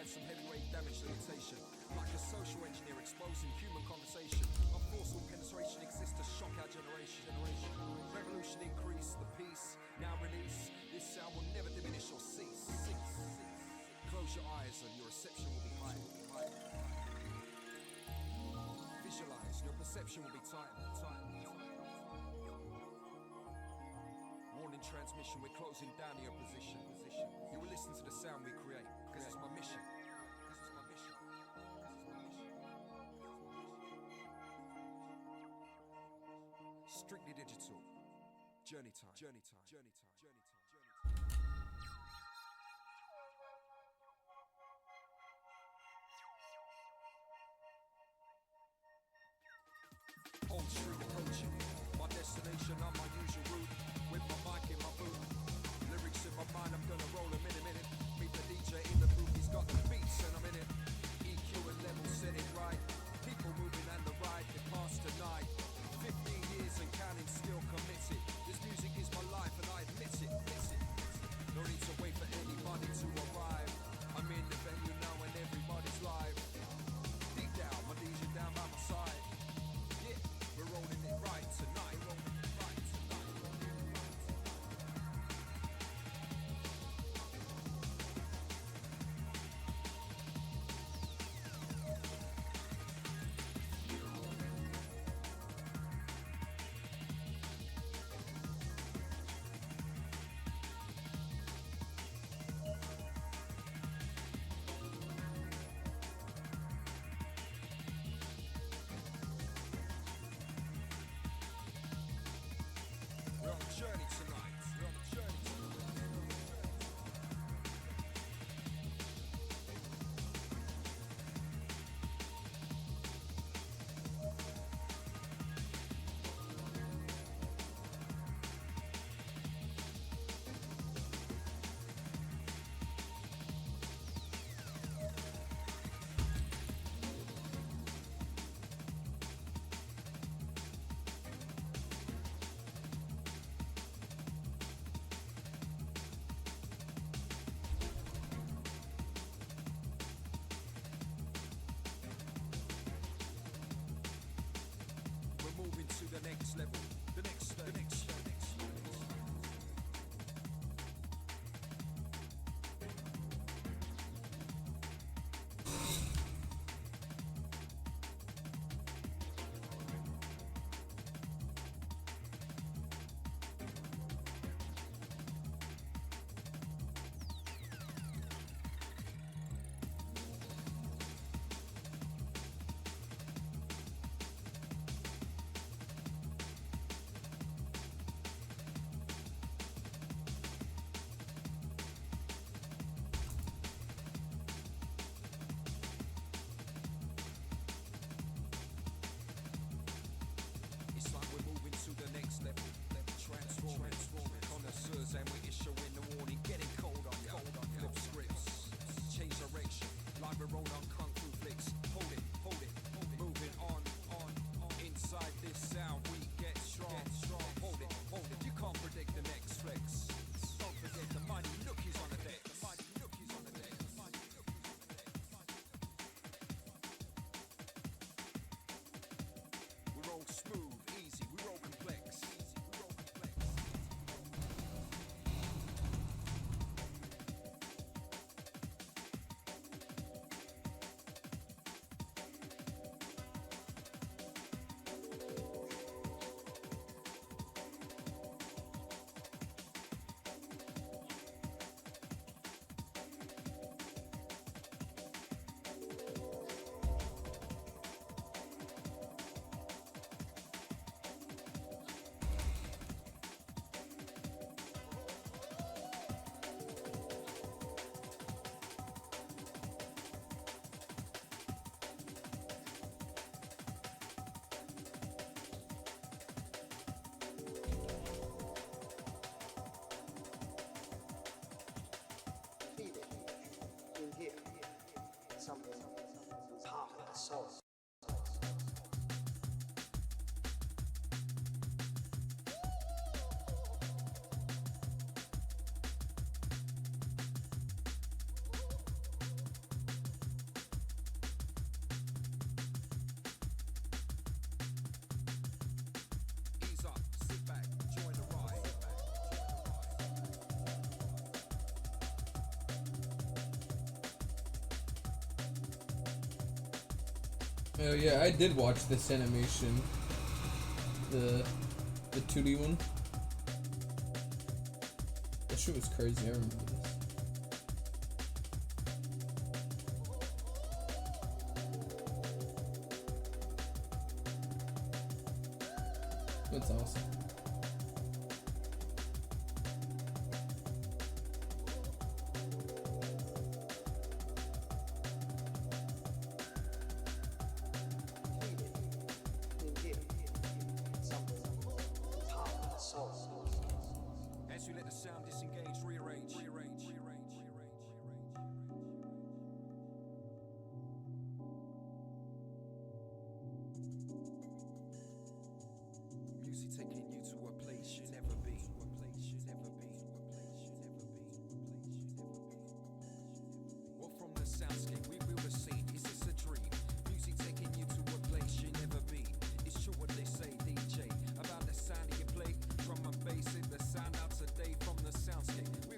Some heavyweight damage limitation, like a social engineer exposing human conversation. A forceful penetration exists to shock our generation. Revolution increase, the peace now release. This sound will never diminish or cease. Close your eyes and your reception will be high. Visualize, your perception will be tight. Warning transmission, we're closing down your position. You will listen to the sound we create, because it's my mission. Strictly digital. Journey time. Old street approaching. My destination on my usual route. With my mic in my boot. Lyrics in my mind, I'm gonna roll them in a minute. Meet the DJ in the booth, he's got the beats and I'm in it. EQ and level set it right. People moving and the ride, it past tonight. 15 years and counting, still committed. This music is my life and I admit it. next level, the next, the next, the next. It's like we're moving to the next level, transforming, connoisseurs, and we're issuing the warning, getting cold on ya. Flip scripts, change direction, like we're rolling on kung fu flicks. Hold it, hold it, moving on. Inside this sound we get strong. Hold it, you can't predict the next flex. Don't forget the mighty nookies on the deck. The mighty nookies on the deck. The mighty nookies on the deck. We roll smooth, easy, we roll complex. Something half of the soul. Ease up, sit back, join the ride. Oh yeah, I did watch this animation. The 2D one. That shit was crazy, I remember this. That's awesome. As you let the sound disengage, rearrange. Music taking you to a place you never been. Well, from the soundscape, we build a scene. Is this a dream? Music taking you to a place you never been. It's true what they say, DJ, about the sound of your play. Drum and bass, in the sound out today from the soundscape.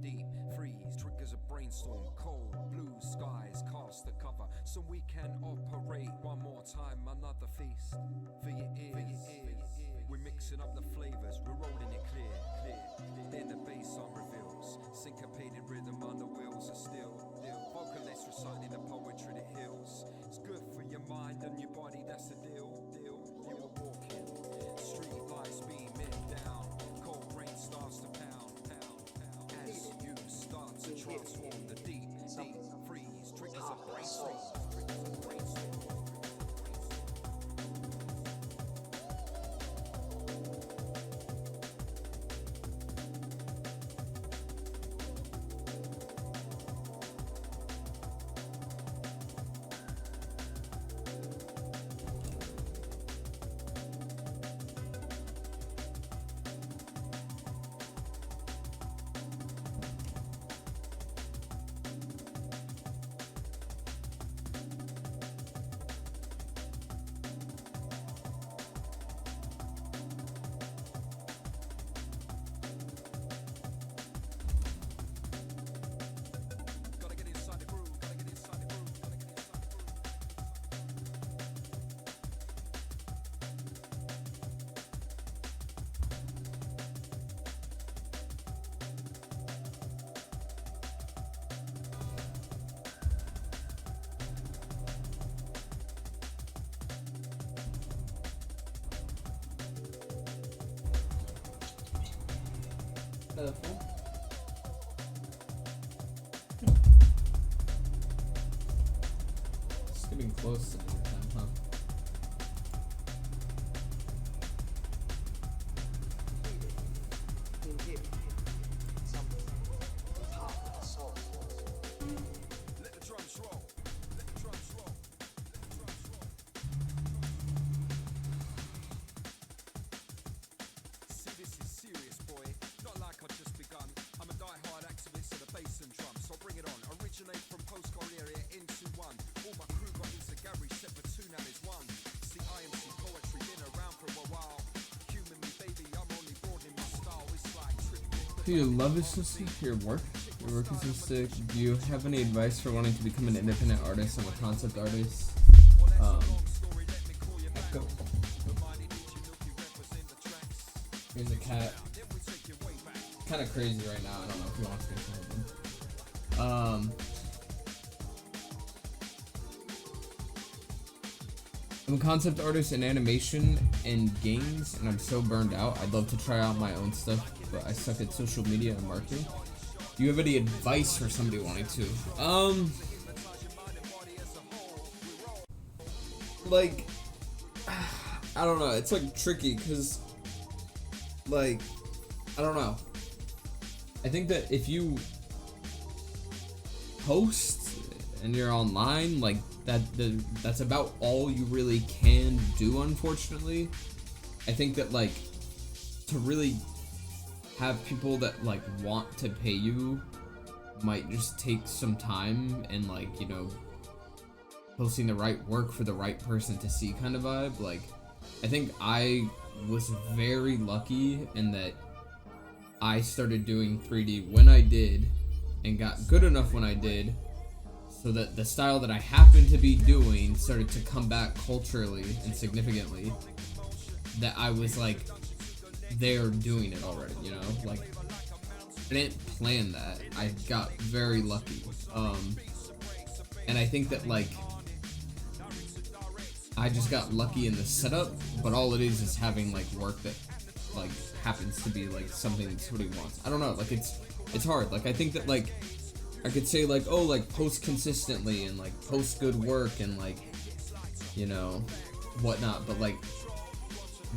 deep, deep freeze triggers a brainstorm. Cold blue skies cast the cover so we can operate one more time. Another feast for your ears. We're mixing up the flavors, we're rolling it clear, clear. Then the bass on reveals syncopated rhythm on the wheels of steel. Vocalists reciting the poetry that heals. It's good for your mind and your body, that's the deal. You were walking, street lights beaming down, cold rain starts to pound. As you start to transform, the deep freeze triggers a brainstorm. It's getting close to dinner time, huh? Something with heart and soul. Let the drums roll. Let the drums roll. Let the drums roll. See, this is serious, boy. Not like I've just begun. I'm a die-hard activist of the bass and drums, so bring it on. Originate from postcode area into one. All my crew got into Gary, set for two, now there's one. See, IMC poetry been around for a while. Human me, baby, I'm only broadening my style. It's like tripping. Do you love is so sick? Your work? Your work is so sick. Do you have any advice for wanting to become an independent artist and a concept artist? Echo. Here's a cat. Kind of crazy right now. I don't know if you want to say something. I'm a concept artist in animation and games, and I'm so burned out. I'd love to try out my own stuff, but I suck at social media and marketing. Do you have any advice for somebody wanting to? Like, I don't know. It's like tricky because, like, I don't know. I think that if you post and you're online, like that's about all you really can do, unfortunately. I think that, like, to really have people that, like, want to pay you might just take some time and, like, you know, posting the right work for the right person to see kind of vibe. Like, I think I was very lucky in that I started doing 3D when I did and got good enough when I did, so that the style that I happened to be doing started to come back culturally and significantly, that I was, like, there doing it already, you know? Like, I didn't plan that. I got very lucky. And I think that, like, I just got lucky in the setup, but all it is having, like, work that, like, happens to be, like, something that somebody wants. I don't know, like, it's hard. Like, I think that, like, I could say, like, oh, like, post consistently and, like, post good work and, like, you know, whatnot, but, like,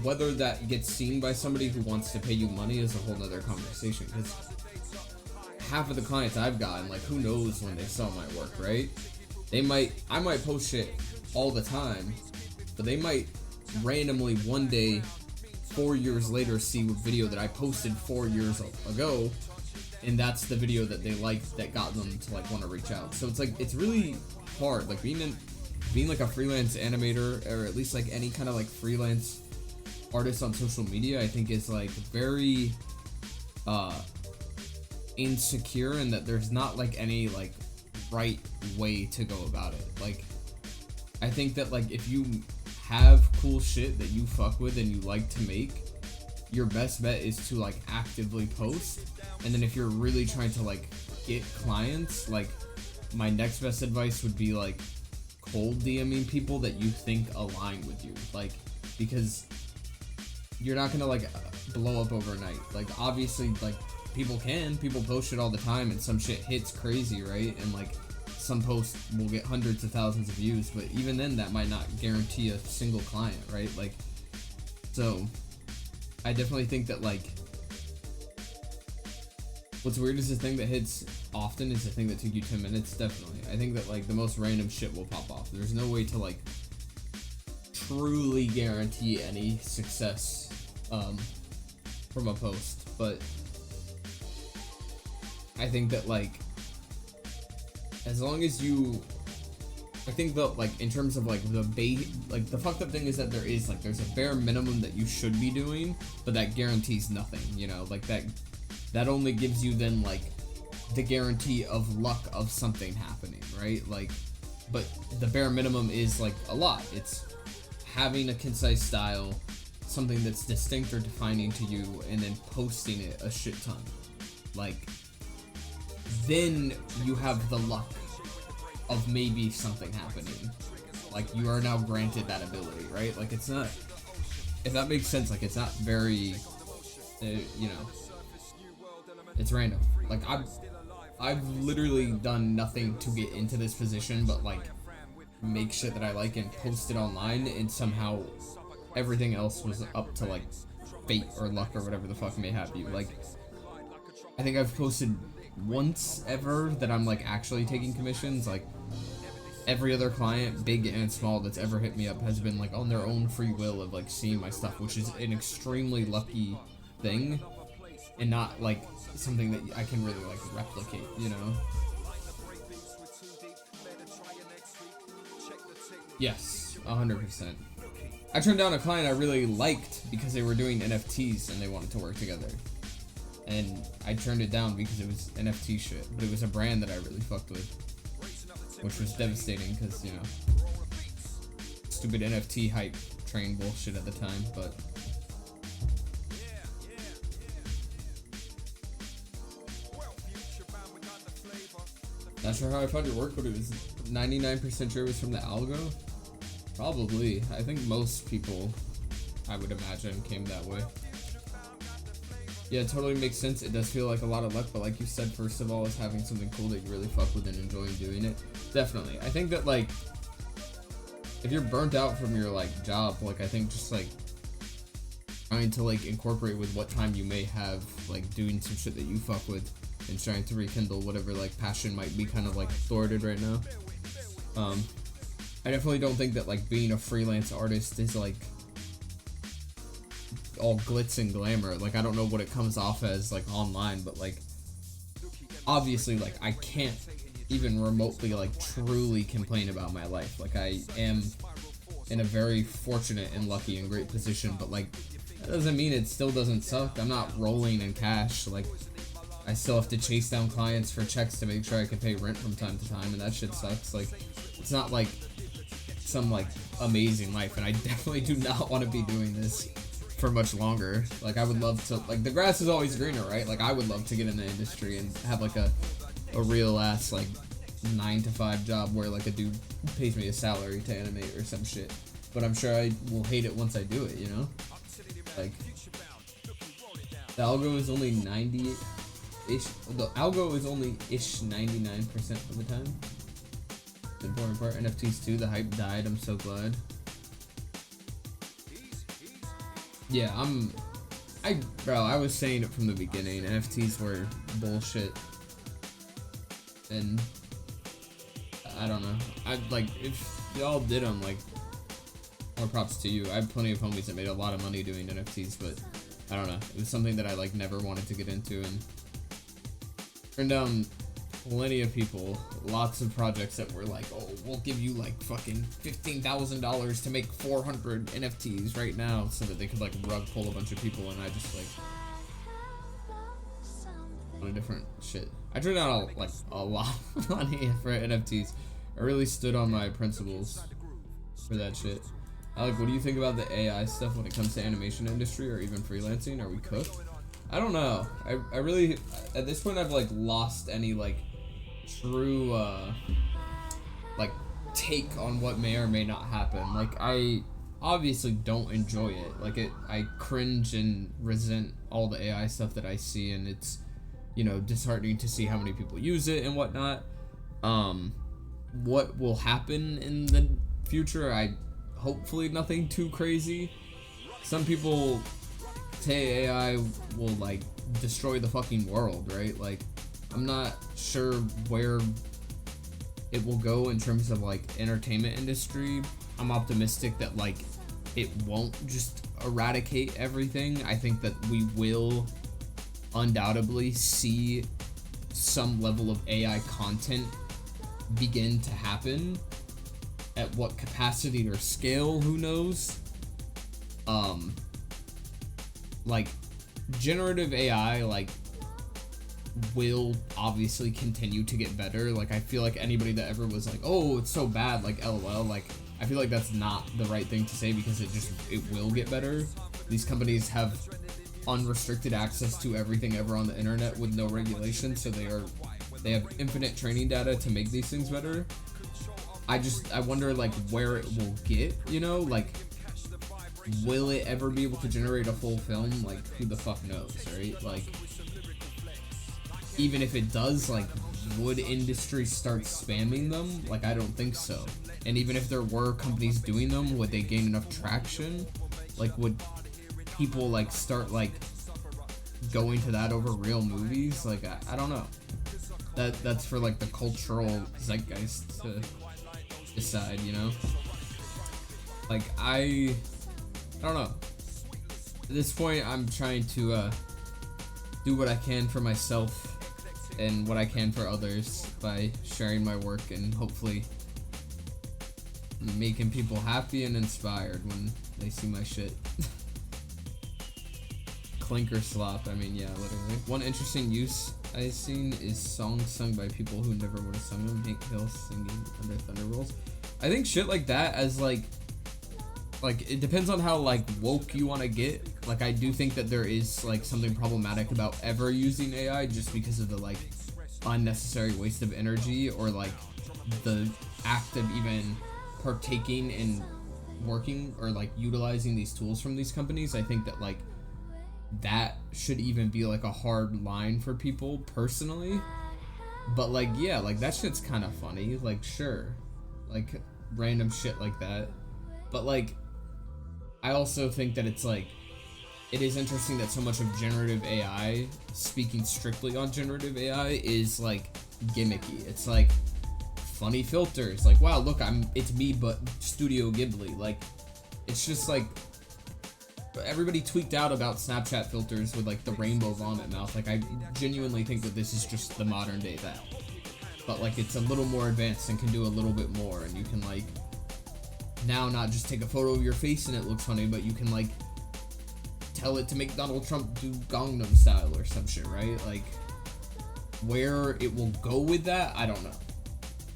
whether that gets seen by somebody who wants to pay you money is a whole nother conversation, because half of the clients I've gotten, like, who knows when they saw my work, right? I might post shit all the time, but they might randomly one day 4 years later see a video that I posted 4 years ago, and that's the video that they liked that got them to, like, want to reach out. So it's like, it's really hard, like, being like a freelance animator, or at least, like, any kind of, like, freelance artist on social media, I think is, like, very insecure and that there's not like any like right way to go about it. Like, I think that like if you have cool shit that you fuck with and you like to make, your best bet is to like actively post. And then if you're really trying to like get clients, like my next best advice would be like cold DMing people that you think align with you, like, because you're not gonna like blow up overnight. Like, obviously, like, people post shit all the time and some shit hits crazy, right? And like some posts will get hundreds of thousands of views, but even then that might not guarantee a single client, right? Like, so I definitely think that like what's weird is the thing that hits often is the thing that took you 10 minutes. Definitely. I think that like the most random shit will pop off. There's no way to like truly guarantee any success from a post, but I think that like as long as you, I think that like in terms of like like the fucked up thing is that there's a bare minimum that you should be doing, but that guarantees nothing, you know, like that only gives you then like the guarantee of luck of something happening, right? Like, but the bare minimum is like a lot. It's having a concise style, something that's distinct or defining to you, and then posting it a shit ton. Like, then you have the luck of maybe something happening. Like, you are now granted that ability, right? Like, it's not, if that makes sense, like, it's not very, you know, it's random. Like, I've literally done nothing to get into this position but like make shit that I like and post it online, and somehow everything else was up to like fate or luck or whatever the fuck may have you. Like, I think I've posted once ever that I'm like actually taking commissions. Like, every other client, big and small, that's ever hit me up has been like on their own free will of like seeing my stuff, which is an extremely lucky thing and not like something that I can really like replicate, you know? Yes, 100%. I turned down a client I really liked because they were doing NFTs and they wanted to work together. And I turned it down because it was NFT shit, but it was a brand that I really fucked with, which was devastating because, you know, stupid NFT hype train bullshit at the time, but not sure how I found your work, but it was 99% sure it was from the algo. Probably. I think most people, I would imagine, came that way. Yeah, it totally makes sense. It does feel like a lot of luck, but like you said, first of all, is having something cool that you really fuck with and enjoying doing it. Definitely. I think that, like, if you're burnt out from your, like, job, like, I think just, like, trying to, like, incorporate with what time you may have, like, doing some shit that you fuck with and trying to rekindle whatever, like, passion might be kind of, like, thwarted right now. I definitely don't think that, like, being a freelance artist is, like, all glitz and glamour. Like, I don't know what it comes off as, like, online, but, like, obviously, like, I can't even remotely, like, truly complain about my life. Like, I am in a very fortunate and lucky and great position, but, like, that doesn't mean it still doesn't suck. I'm not rolling in cash. Like, I still have to chase down clients for checks to make sure I can pay rent from time to time, and that shit sucks. Like, it's not, like, some, like, amazing life, and I definitely do not want to be doing this for much longer. Like, I would love to, like, the grass is always greener, right? Like, I would love to get in the industry and have, like, a real ass, like, 9-to-5 job where, like, a dude pays me a salary to animate or some shit. But I'm sure I will hate it once I do it, you know? Like, the algo is only 90-ish. The algo is only ish 99% of the time. The important part. NFTs too. The hype died. I'm so glad. Yeah, bro, I was saying it from the beginning. NFTs were bullshit. And I don't know. Like, if y'all did them, like, more props to you. I have plenty of homies that made a lot of money doing NFTs, but I don't know. It was something that I, like, never wanted to get into, and turned down plenty of people, lots of projects that were like, oh, we'll give you like fucking $15,000 to make 400 NFTs right now, so that they could like rug pull a bunch of people, and I just like, of different shit. I turned out a lot of money for NFTs. I really stood on my principles for that shit. Alec, what do you think about the AI stuff when it comes to animation industry or even freelancing? Are we cooked? I don't know. I really, at this point, I've like lost any like true like take on what may or may not happen. Like, I obviously don't enjoy it. Like, I cringe and resent all the AI stuff that I see, and it's, you know, disheartening to see how many people use it and whatnot. What will happen in the future? Hopefully nothing too crazy. Some people say AI will like destroy the fucking world, right? Like, I'm not sure where it will go in terms of like entertainment industry. I'm optimistic that like it won't just eradicate everything. I think that we will undoubtedly see some level of AI content begin to happen. At what capacity or scale, who knows? Like, generative AI, like, will obviously continue to get better. Like, I feel like anybody that ever was like, oh, it's so bad, like, LOL, like, I feel like that's not the right thing to say, because it will get better. These companies have unrestricted access to everything ever on the internet with no regulation, so they have infinite training data to make these things better. I wonder like where it will get, you know, like, will it ever be able to generate a full film? Like, who the fuck knows, right? Like, even if it does, like, would industry start spamming them? Like, I don't think so. And even if there were companies doing them, would they gain enough traction? Like, would people like start like going to that over real movies? Like, I don't know. That's for like the cultural zeitgeist to decide, you know? Like, I don't know. At this point, I'm trying to do what I can for myself and what I can for others by sharing my work and hopefully making people happy and inspired when they see my shit. Clinker slop, I mean, yeah, literally. One interesting use I've seen is songs sung by people who never would have sung them. Hank Hill singing Under Thunder Rolls. I think shit like that, as like it depends on how like woke you want to get. Like, I do think that there is like something problematic about ever using AI just because of the like unnecessary waste of energy, or like the act of even partaking in working or like utilizing these tools from these companies. I think that like that should even be like a hard line for people personally. But like, yeah, like that shit's kind of funny, like, sure, like random shit like that. But like, I also think that it's like, it is interesting that so much of generative AI, speaking strictly on generative AI, is like gimmicky. It's like funny filters, like, wow, look, it's me but Studio Ghibli. Like, it's just like, everybody tweaked out about Snapchat filters with like the rainbow vomit mouth. Like, I genuinely think that this is just the modern day that, but like it's a little more advanced and can do a little bit more, and you can like now not just take a photo of your face and it looks funny, but you can like tell it to make Donald Trump do Gangnam Style or some shit, right? Like, where it will go with that, I don't know.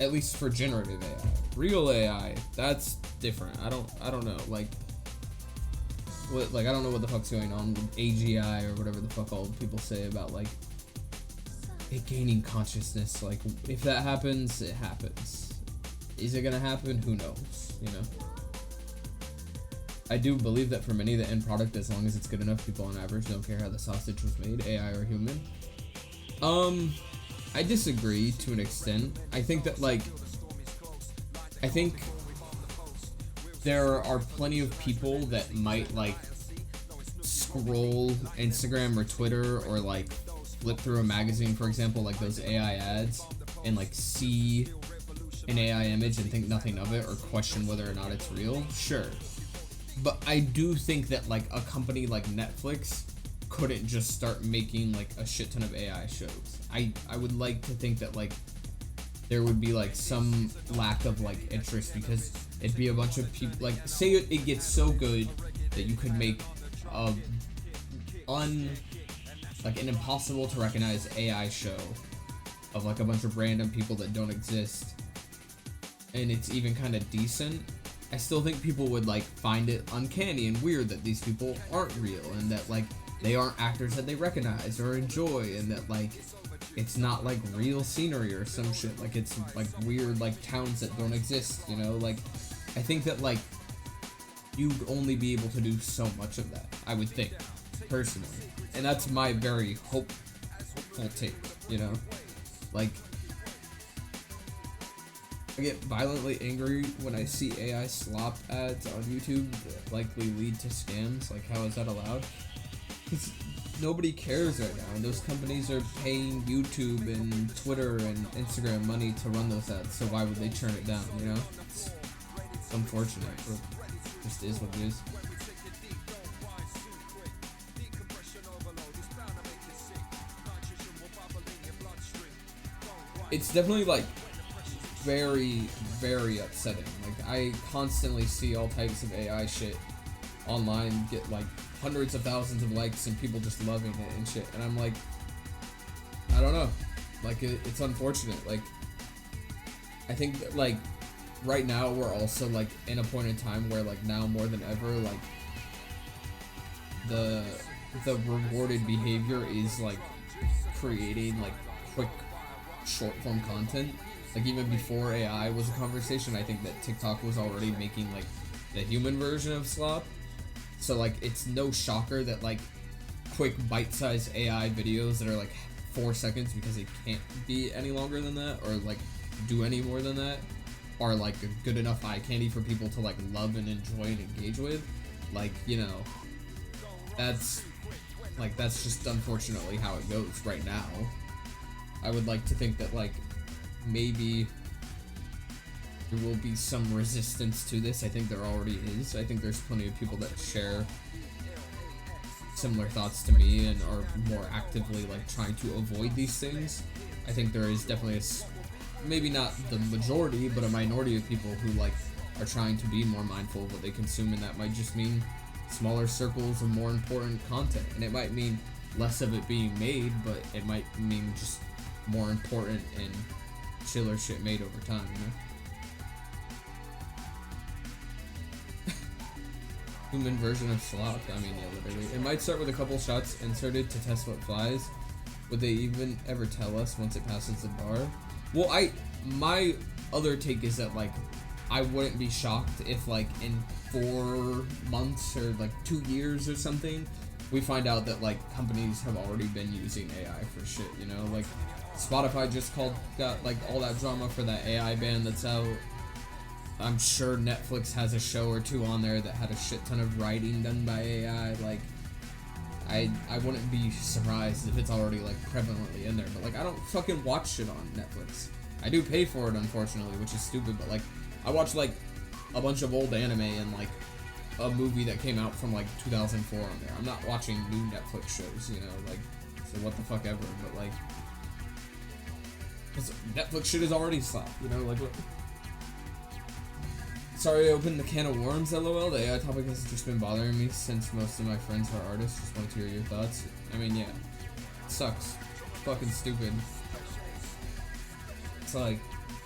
At least for generative AI. Real AI, that's different. I don't know. Like, what, like, I don't know what the fuck's going on with AGI or whatever the fuck all people say about like it gaining consciousness. Like, if that happens, it happens. Is it gonna happen? Who knows, you know? I do believe that for many, the end product, as long as it's good enough, people on average don't care how the sausage was made, AI or human. I disagree to an extent. I think that like, I think there are plenty of people that might like scroll Instagram or Twitter or like flip through a magazine, for example, like those AI ads, and like see an AI image and think nothing of it or question whether or not it's real. Sure. But I do think that like a company like Netflix couldn't just start making like a shit ton of AI shows. I would like to think that like there would be like some lack of like interest, because it'd be a bunch of people, like, say it gets so good that you could make like an impossible to recognize AI show of like a bunch of random people that don't exist, and it's even kind of decent, I still think people would like find it uncanny and weird that these people aren't real, and that like they aren't actors that they recognize or enjoy, and that like it's not like real scenery or some shit, like it's like weird like towns that don't exist, you know. Like I think that like you'd only be able to do so much of that, I would think, personally, and that's my very hopeful take, you know. Like I get violently angry when I see AI slop ads on YouTube that likely lead to scams. Like, how is that allowed? Because nobody cares right now, and those companies are paying YouTube and Twitter and Instagram money to run those ads, so why would they turn it down, you know? It's unfortunate, but it just is what it is. It's definitely like very, very upsetting. Like I constantly see all types of AI shit online get like hundreds of thousands of likes and people just loving it and shit, and I'm like, I don't know, like it's unfortunate. Like I think that like right now we're also like in a point in time where like now more than ever like the rewarded behavior is like creating like quick short form content. Like even before AI was a conversation, I think that TikTok was already making like the human version of slop. So like it's no shocker that like quick bite-sized AI videos that are like 4 seconds because they can't be any longer than that or like do any more than that are like a good enough eye candy for people to like love and enjoy and engage with. Like, you know, that's just unfortunately how it goes right now. I would like to think that like maybe there will be some resistance to this. I think there already is. I think there's plenty of people that share similar thoughts to me and are more actively like trying to avoid these things. I think there is definitely maybe not the majority, but a minority of people who like are trying to be more mindful of what they consume, and that might just mean smaller circles of more important content, and it might mean less of it being made, but it might mean just more important and chiller shit made over time, you know? Human version of slop. I mean, yeah, literally. It might start with a couple shots inserted to test what flies. Would they even ever tell us once it passes the bar? Well, my other take is that, like, I wouldn't be shocked if, like, in 4 months or, like, 2 years or something, we find out that, like, companies have already been using AI for shit, you know? Like, Spotify just got, like, all that drama for that AI ban that's out. I'm sure Netflix has a show or two on there that had a shit ton of writing done by AI. Like, I wouldn't be surprised if it's already, like, prevalently in there. But, like, I don't fucking watch shit on Netflix. I do pay for it, unfortunately, which is stupid. But, like, I watch, like, a bunch of old anime and, like, a movie that came out from, like, 2004 on there. I'm not watching new Netflix shows, you know? Like, so what the fuck ever. But, like, Netflix shit is already slapped, you know? Like, what? Sorry I opened the can of worms, lol. The AI topic has just been bothering me since most of my friends are artists. Just wanted to hear your thoughts. I mean, yeah. It sucks. Fucking stupid. It's like,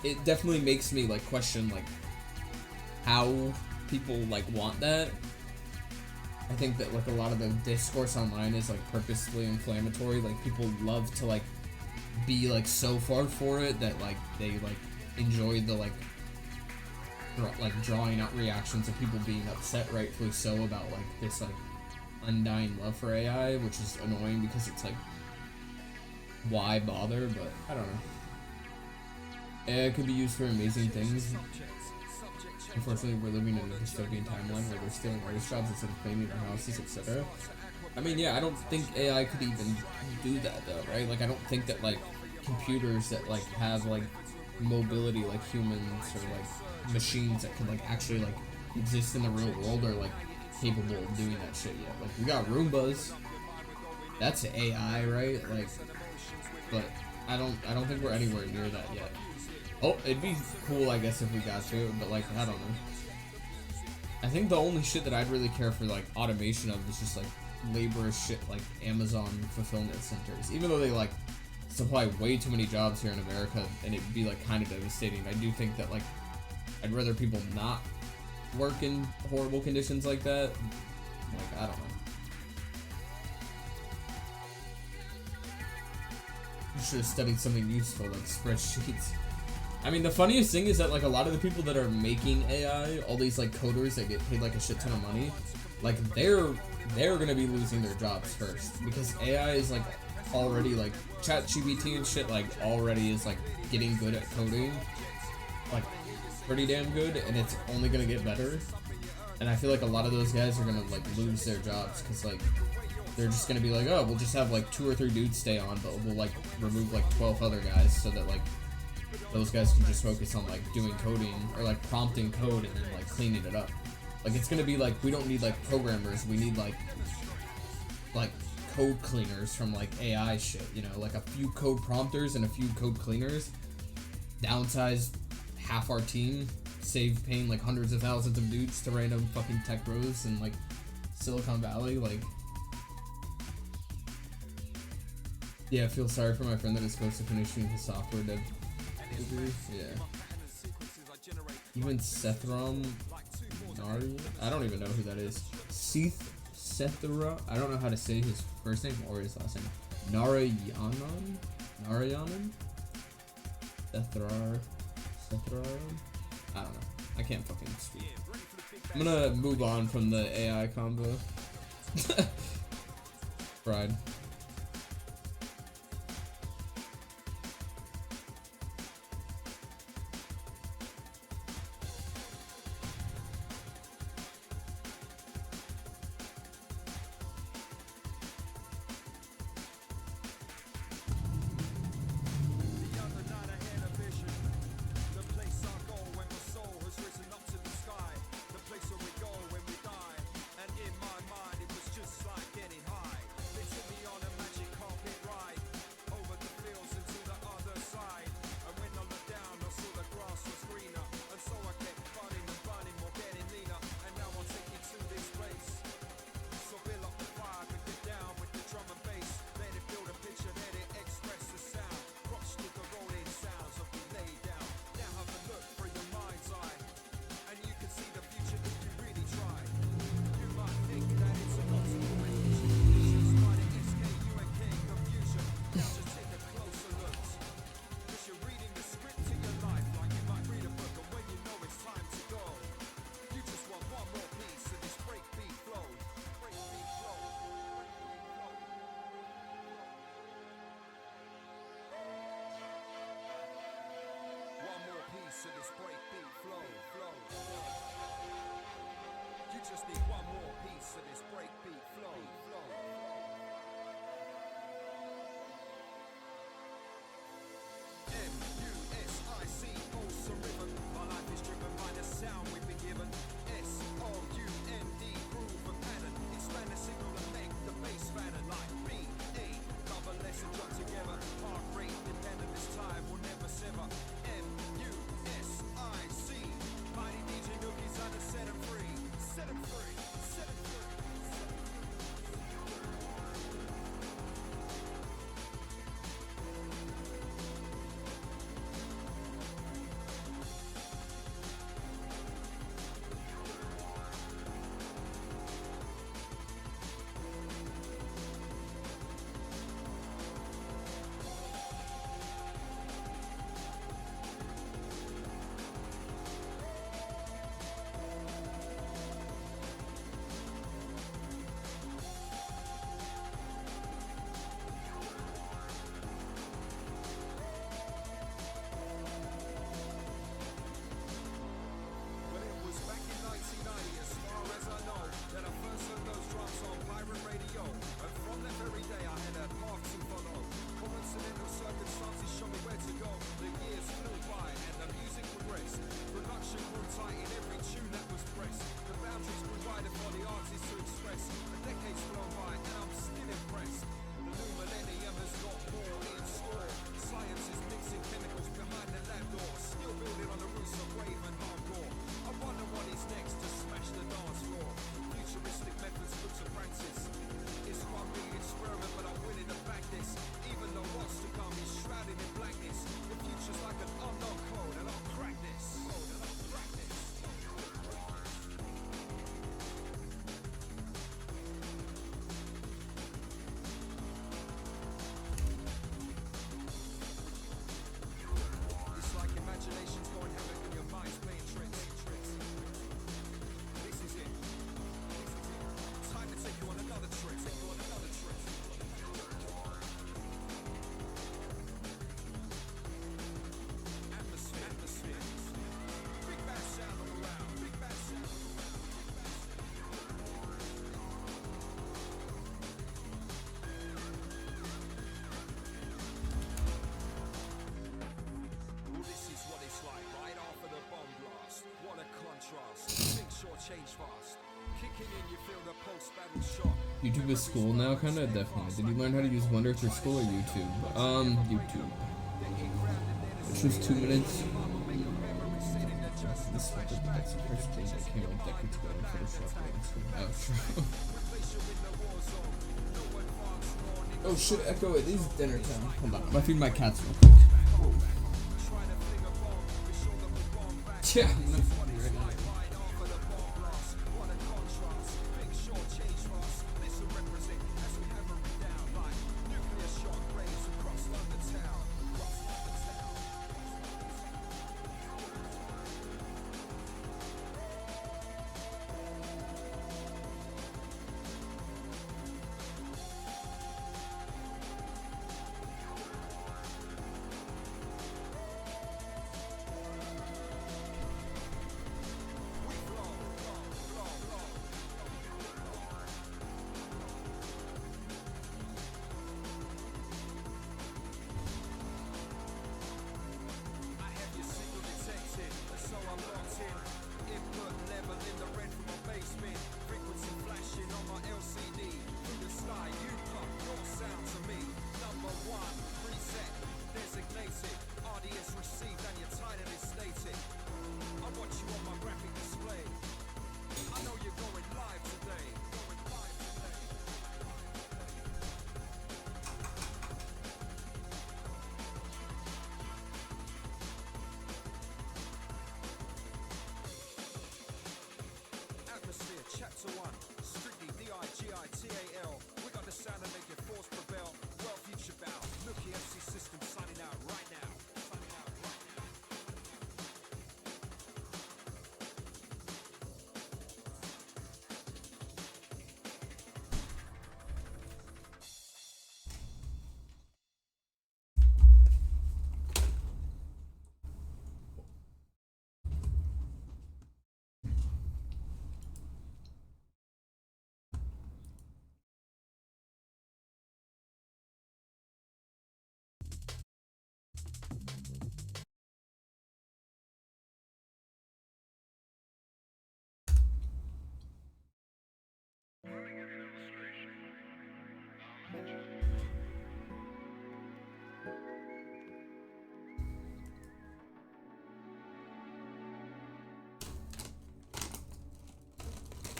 it definitely makes me, like, question, like, how people, like, want that. I think that, like, a lot of the discourse online is, like, purposefully inflammatory. Like, people love to, like, be, like, so far for it that, like, they, like, enjoy the, like, drawing out reactions of people being upset, rightfully so, about like this like undying love for AI, which is annoying because it's like, why bother? But I don't know. AI could be used for amazing things. Unfortunately, we're living in a dystopian timeline where they're stealing artist jobs instead of cleaning our houses, etc. I mean, yeah, I don't think AI could even do that though, right? Like, I don't think that like computers that like have like mobility like humans or like machines that could like actually like exist in the real world are like capable of doing that shit yet. Like, we got Roombas, that's AI, right? Like, but I don't think we're anywhere near that yet. Oh, it'd be cool, I guess, if we got to it, but like, I don't know. I think the only shit that I'd really care for like automation of is just like laborious shit like Amazon fulfillment centers. Even though they like supply way too many jobs here in America, and it'd be like kind of devastating. I do think that like I'd rather people not work in horrible conditions like that. Like, I don't know. You should have studied something useful like spreadsheets. I mean, the funniest thing is that like a lot of the people that are making AI, all these like coders that get paid like a shit ton of money, like they're gonna be losing their jobs first, because AI is like already like ChatGPT and shit like already is like getting good at coding, like pretty damn good, and it's only gonna get better. And I feel like a lot of those guys are gonna like lose their jobs because like they're just gonna be like, oh, we'll just have like 2 or 3 dudes stay on, but we'll like remove like 12 other guys so that like those guys can just focus on like doing coding or like prompting code and then like cleaning it up. Like it's gonna be like, we don't need like programmers, we need like code cleaners from like AI shit, you know, like a few code prompters and a few code cleaners, downsize half our team, save paying like hundreds of thousands of dudes to random fucking tech bros in like Silicon Valley. Like, yeah, I feel sorry for my friend that is close to finishing his software dev degree. Yeah. Even Sethram Nari, I don't even know who that is. Sethra, I don't know how to say his first name or his last name. Narayanan? Sethrar, I don't know. I can't fucking speak. I'm gonna move on from the AI combo. Pride. sure change fast. Kicking in, you feel the post battle shot. YouTube is school now, kinda? Definitely. Did you learn how to use Blender through school or YouTube? YouTube. Which was 2 minutes. This that's the first page that came like decades ago in Photoshop. Oh, true. Oh shit, Echo, it is dinner time. Hold on, I'm gonna feed my cats real quick. Yeah. I'm gonna feed you right now. Chapter 1, strictly D-I-G-I-T-A-L. We got the sound to make your force prevail. Well, future bow. Nookie MC system signing out right now. Signing out right now.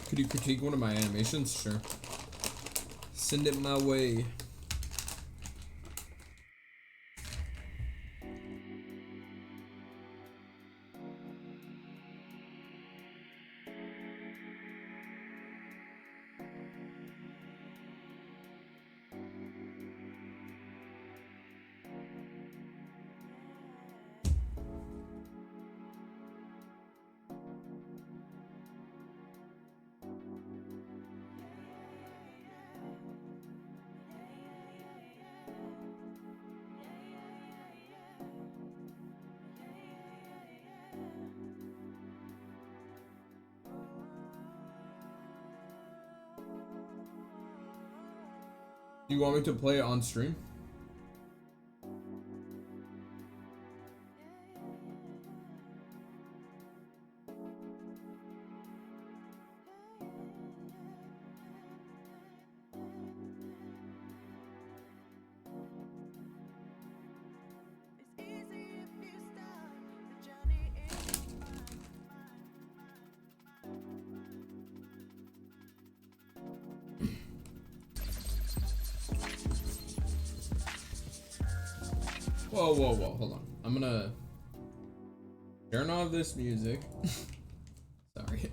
Could you critique one of my animations? Sure. Send it my way. Do you want me to play it on stream? Whoa, whoa, whoa, hold on. I'm gonna turn off this music. Sorry.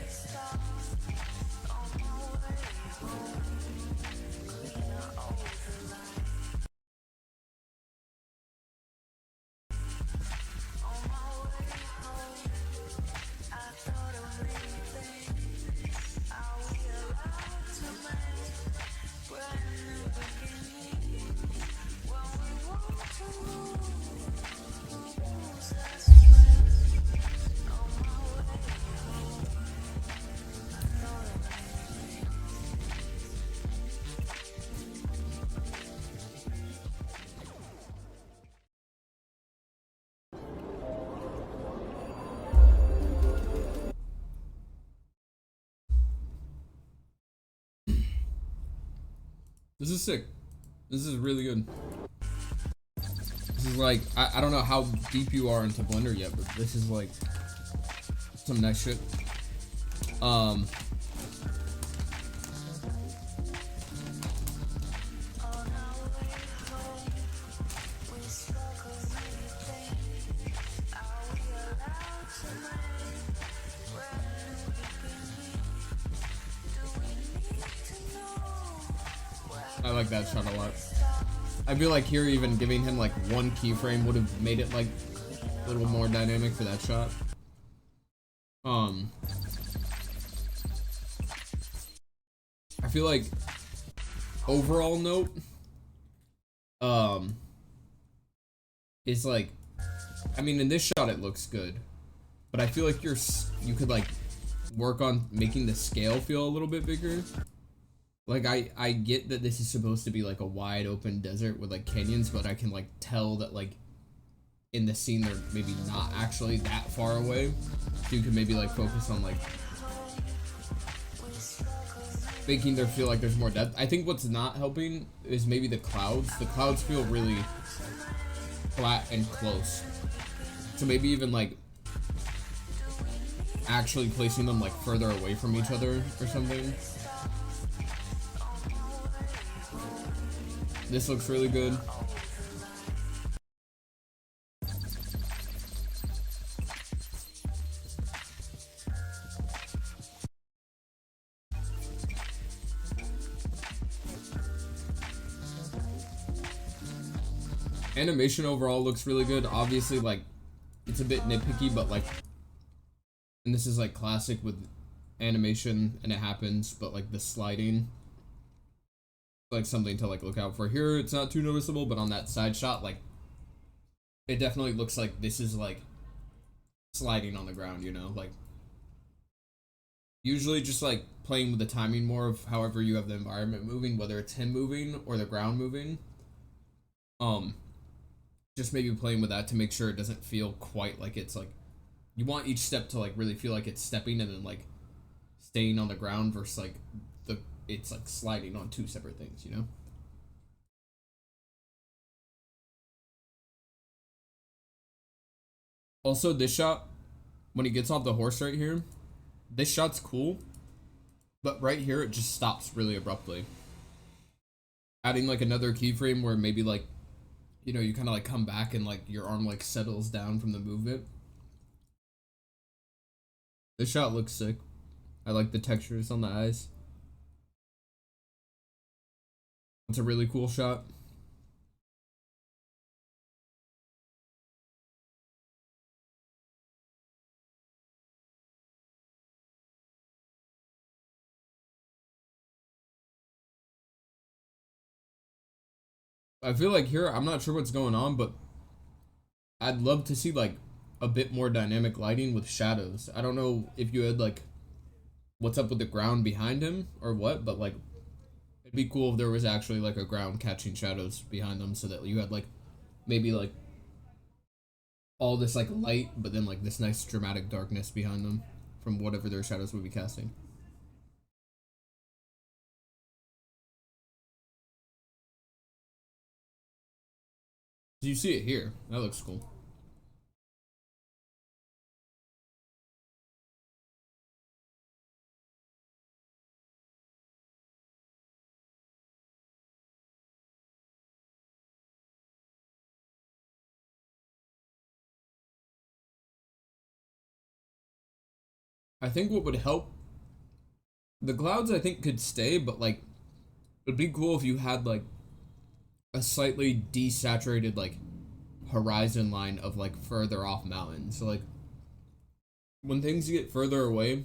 Stop. This is sick. This is really good. This is like, I don't know how deep you are into Blender yet, but this is like some nice shit. I like that shot a lot. I feel like here even giving him like one keyframe would have made it like a little more dynamic for that shot. I feel like overall note is like, I mean in this shot it looks good, but I feel like you could like work on making the scale feel a little bit bigger. Like I get that this is supposed to be like a wide open desert with like canyons, but I can like tell that like in the scene they're maybe not actually that far away. So you can maybe like focus on like making there feel like there's more depth. I think what's not helping is maybe the clouds. The clouds feel really flat and close. So maybe even like actually placing them like further away from each other or something. This looks really good. Animation overall looks really good. Obviously, like, it's a bit nitpicky, but like, and this is like classic with animation and it happens, but like the sliding, like something to like look out for. Here it's not too noticeable, but on that side shot, like it definitely looks like this is like sliding on the ground, you know, like usually just like playing with the timing more of however you have the environment moving, whether it's him moving or the ground moving. Just maybe playing with that to make sure it doesn't feel quite like it's like, you want each step to like really feel like it's stepping and then like staying on the ground versus like it's like sliding on two separate things, you know? Also, this shot, when he gets off the horse right here, this shot's cool, but right here it just stops really abruptly. Adding like another keyframe where maybe like, you know, you kind of like come back and like your arm like settles down from the movement. This shot looks sick. I like the textures on the eyes. It's a really cool shot. I feel like here, I'm not sure what's going on, but I'd love to see like a bit more dynamic lighting with shadows. I don't know if you had like what's up with the ground behind him or what, but like it'd be cool if there was actually like a ground catching shadows behind them so that you had like maybe like all this like light, but then like this nice dramatic darkness behind them from whatever their shadows would be casting. You see it here. That looks cool. I think what would help, the clouds I think could stay, but like it'd be cool if you had like a slightly desaturated like horizon line of like further off mountains. So like when things get further away,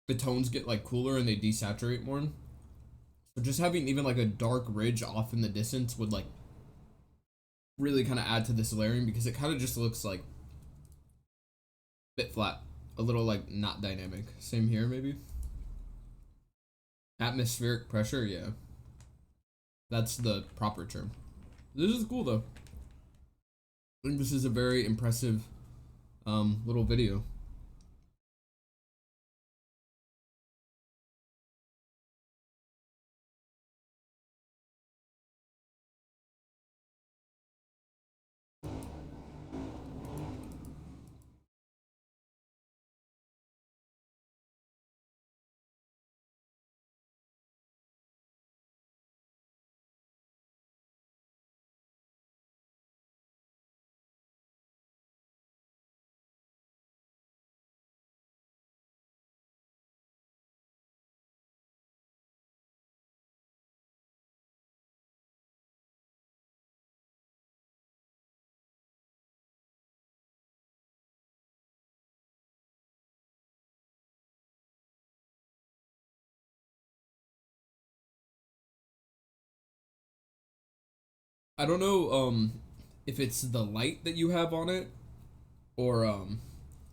the tones get like cooler and they desaturate more. So just having even like a dark ridge off in the distance would like really kind of add to this layering, because it kind of just looks like a bit flat, a little like not dynamic. Same here maybe. Atmospheric pressure, yeah. That's the proper term. This is cool though. I think this is a very impressive little video. I don't know if it's the light that you have on it or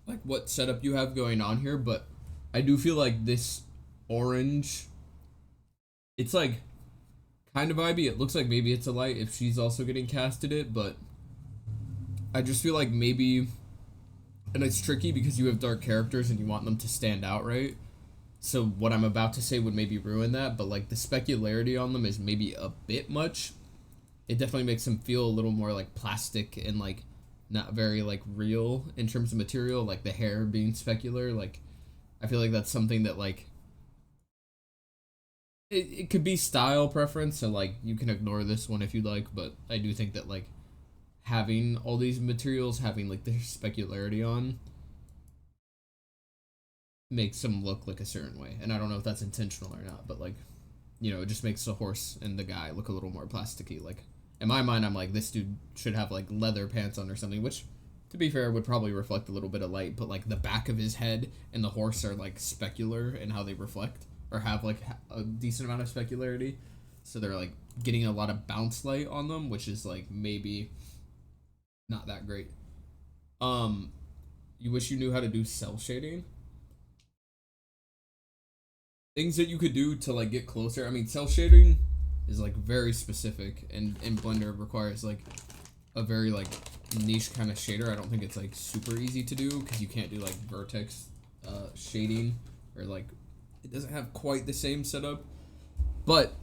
like what setup you have going on here, but I do feel like this orange, it's like kind of vibey. It looks like maybe it's a light if she's also getting casted it, but I just feel like maybe, and it's tricky because you have dark characters and you want them to stand out, right? So what I'm about to say would maybe ruin that, but like the specularity on them is maybe a bit much. It definitely makes them feel a little more like plastic and like not very like real in terms of material, like the hair being specular. Like I feel like that's something that like it could be style preference, so like you can ignore this one if you like, but I do think that like having all these materials having like their specularity on makes them look like a certain way, and I don't know if that's intentional or not, but like, you know, it just makes the horse and the guy look a little more plasticky. Like in my mind, I'm like, this dude should have like leather pants on or something, which to be fair would probably reflect a little bit of light, but like the back of his head and the horse are like specular in how they reflect or have like a decent amount of specularity, so they're like getting a lot of bounce light on them, which is like maybe not that great. You wish you knew how to do cell shading? Things that you could do to like get closer. I mean, cell shading is like very specific, and in Blender requires like a very like niche kind of shader. I don't think it's like super easy to do because you can't do like vertex shading, or like it doesn't have quite the same setup. But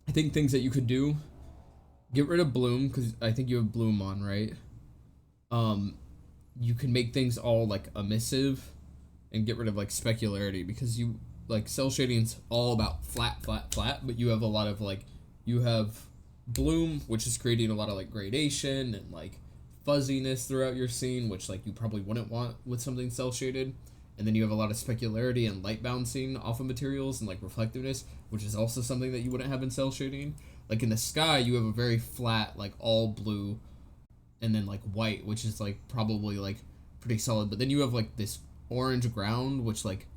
I think things that you could do, get rid of bloom, because I think you have bloom on, right? You can make things all like emissive and get rid of like specularity, because you like cell shading's all about flat, but you have a lot of like, you have bloom, which is creating a lot of like gradation and like fuzziness throughout your scene, which like you probably wouldn't want with something cell shaded. And then you have a lot of specularity and light bouncing off of materials and like reflectiveness, which is also something that you wouldn't have in cell shading. Like in the sky, you have a very flat, like all blue, and then like white, which is like probably like pretty solid. But then you have like this orange ground, which like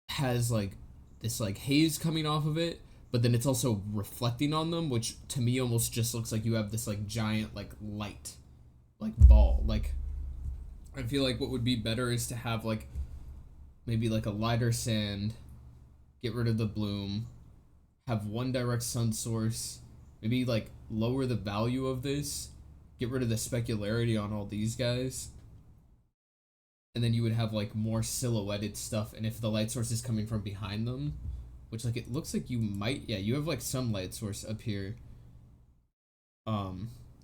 has like this like haze coming off of it, but then it's also reflecting on them, which to me almost just looks like you have this like giant like light like ball. Like I feel like what would be better is to have like maybe like a lighter sand, get rid of the bloom, have one direct sun source, maybe like lower the value of this, get rid of the specularity on all these guys, and then you would have like more silhouetted stuff. And if the light source is coming from behind them, which like it looks like you might, yeah, you have like some light source up here.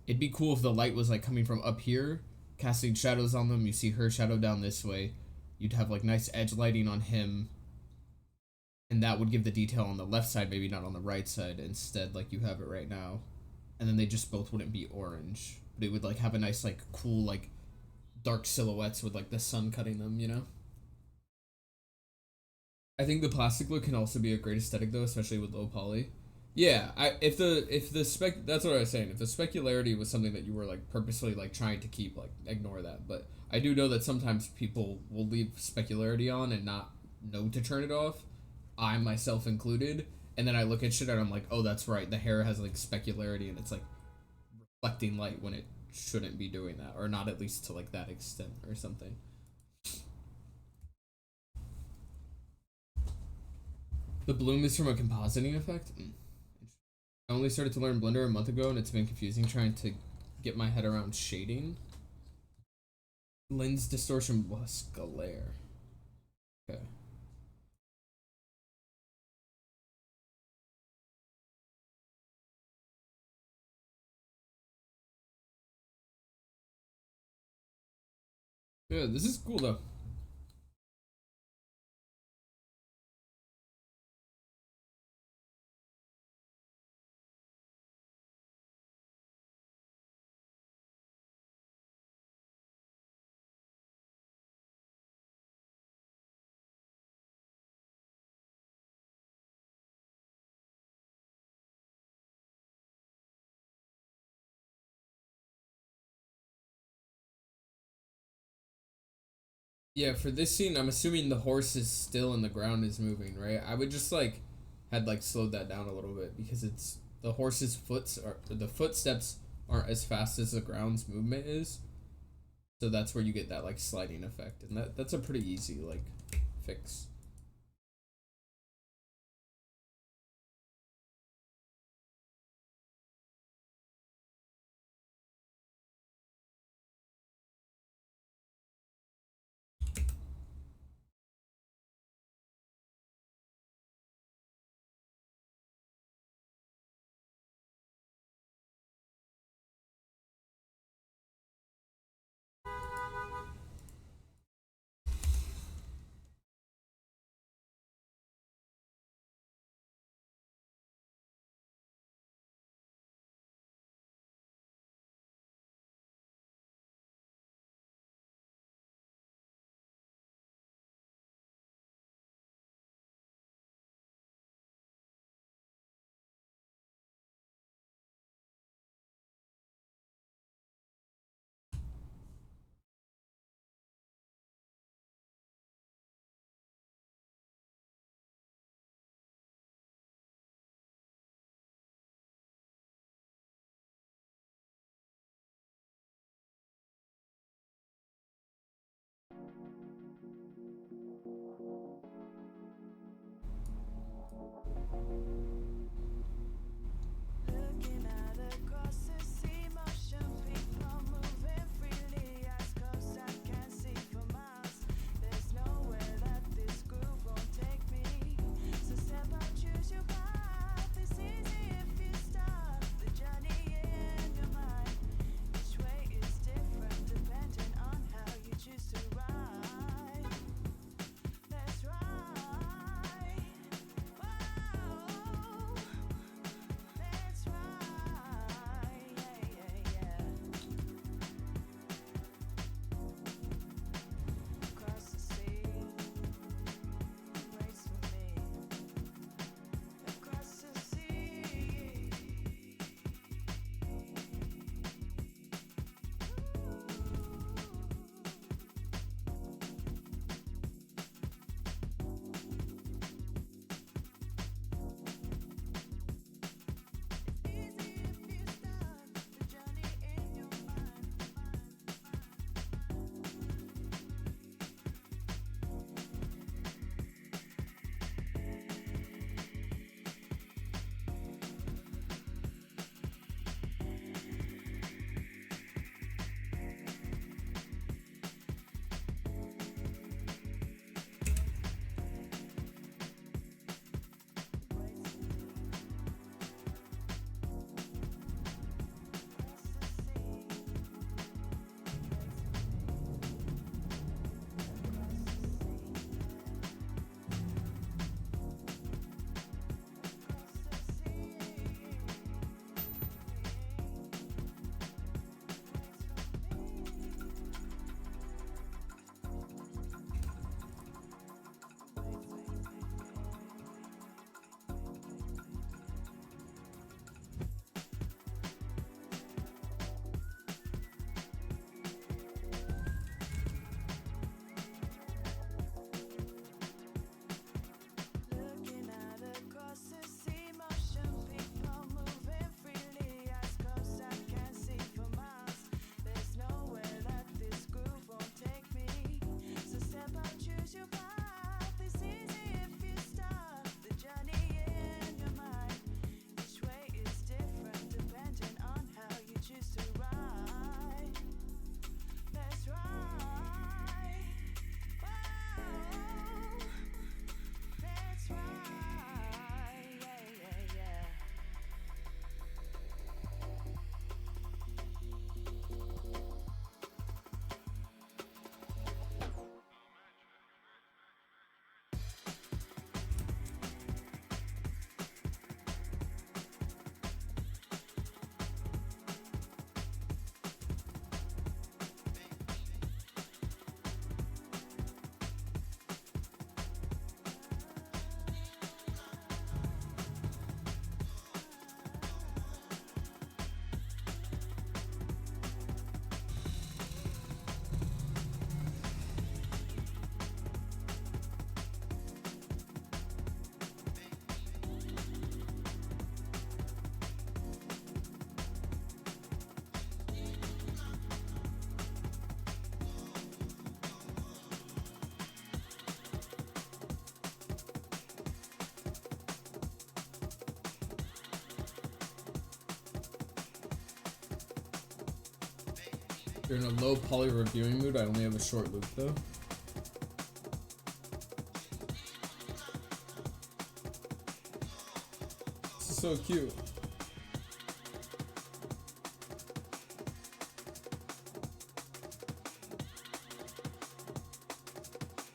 It'd be cool if the light was like coming from up here, casting shadows on them. You see her shadow down this way, you'd have like nice edge lighting on him, and that would give the detail on the left side, maybe not on the right side instead like you have it right now. And then they just both wouldn't be orange, but it would like have a nice like cool like dark silhouettes with like the sun cutting them, you know? I think the plastic look can also be a great aesthetic though, especially with low poly. Yeah, if the spec, that's what I was saying. If the specularity was something that you were like purposely like trying to keep, like ignore that. But I do know that sometimes people will leave specularity on and not know to turn it off. I myself included. And then I look at shit and I'm like, oh, that's right. The hair has like specularity and it's like reflecting light when it shouldn't be doing that, or not at least to like that extent or something. The bloom is from a compositing effect. I only started to learn Blender a month ago, and it's been confusing trying to get my head around shading. Lens distortion was glare. Okay. Yeah, this is cool though. Yeah, for this scene, I'm assuming the horse is still and the ground is moving, right? I would just like had like slowed that down a little bit because it's the horse's the footsteps aren't as fast as the ground's movement is. So that's where you get that like sliding effect, and that's a pretty easy like fix. If you're in a low poly reviewing mood, I only have a short loop though. This is so cute.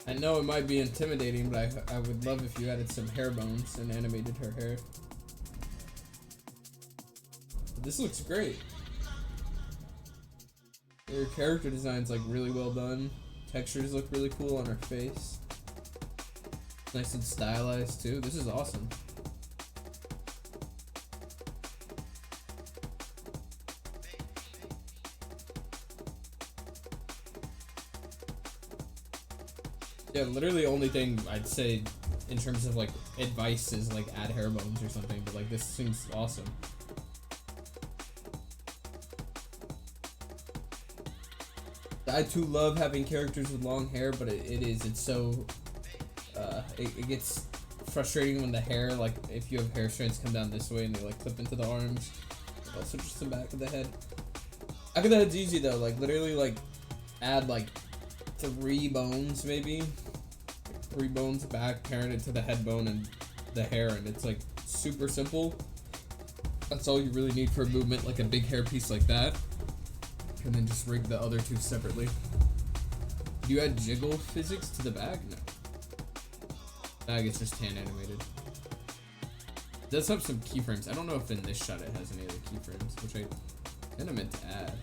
I know it might be intimidating, but I would love if you added some hair bones and animated her hair. But this looks great. Your character design's like really well done. Textures look really cool on her face. Nice and stylized too. This is awesome. Yeah, literally the only thing I'd say in terms of like advice is like add hair bones or something, but like this seems awesome. I too love having characters with long hair, but it's so it gets frustrating when the hair, like if you have hair strands come down this way and they like clip into the arms, also just the back of the head. Back of the head's easy though, like literally like add like 3 bones maybe, like 3 bones back, parent it to the head bone and the hair, and it's like super simple. That's all you really need for a movement, like a big hair piece like that. And then just rig the other 2 separately. Do you add jiggle physics to the bag? No. Bag is just hand animated. It does have some keyframes. I don't know if in this shot it has any other keyframes, which I kind of meant to add.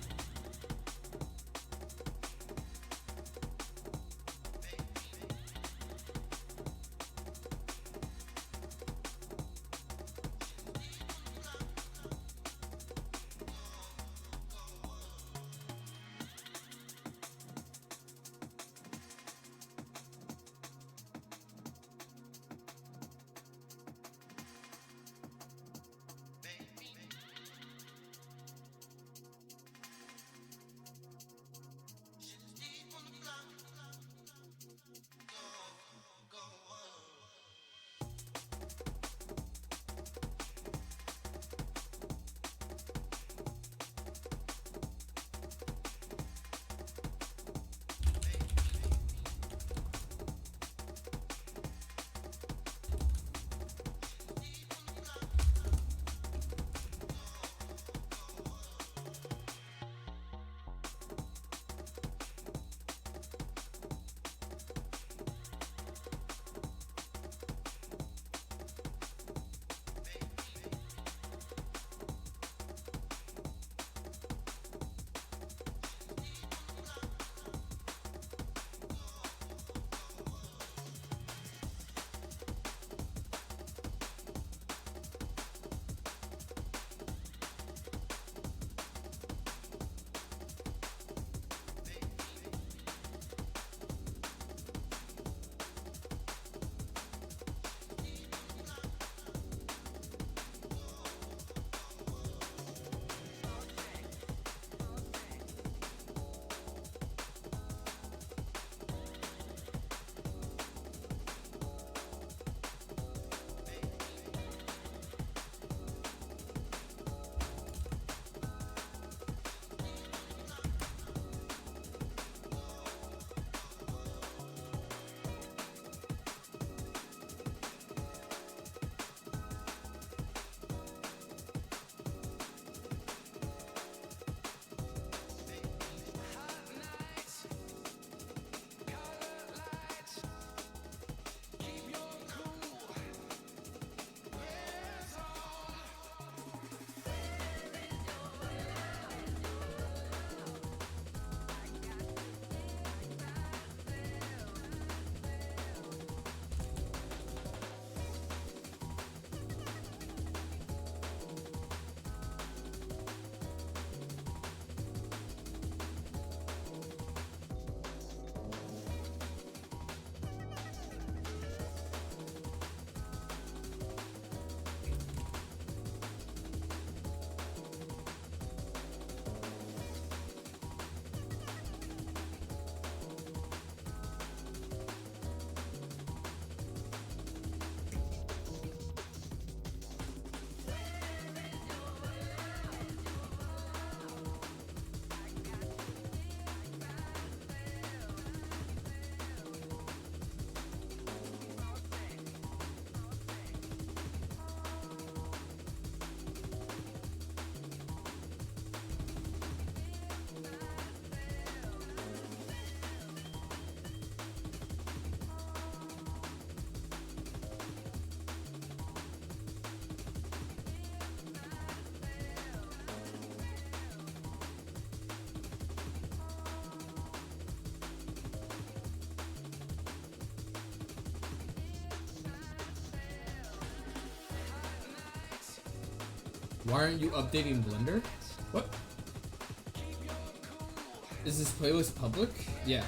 Why aren't you updating Blender? What? Is this playlist public? Yeah.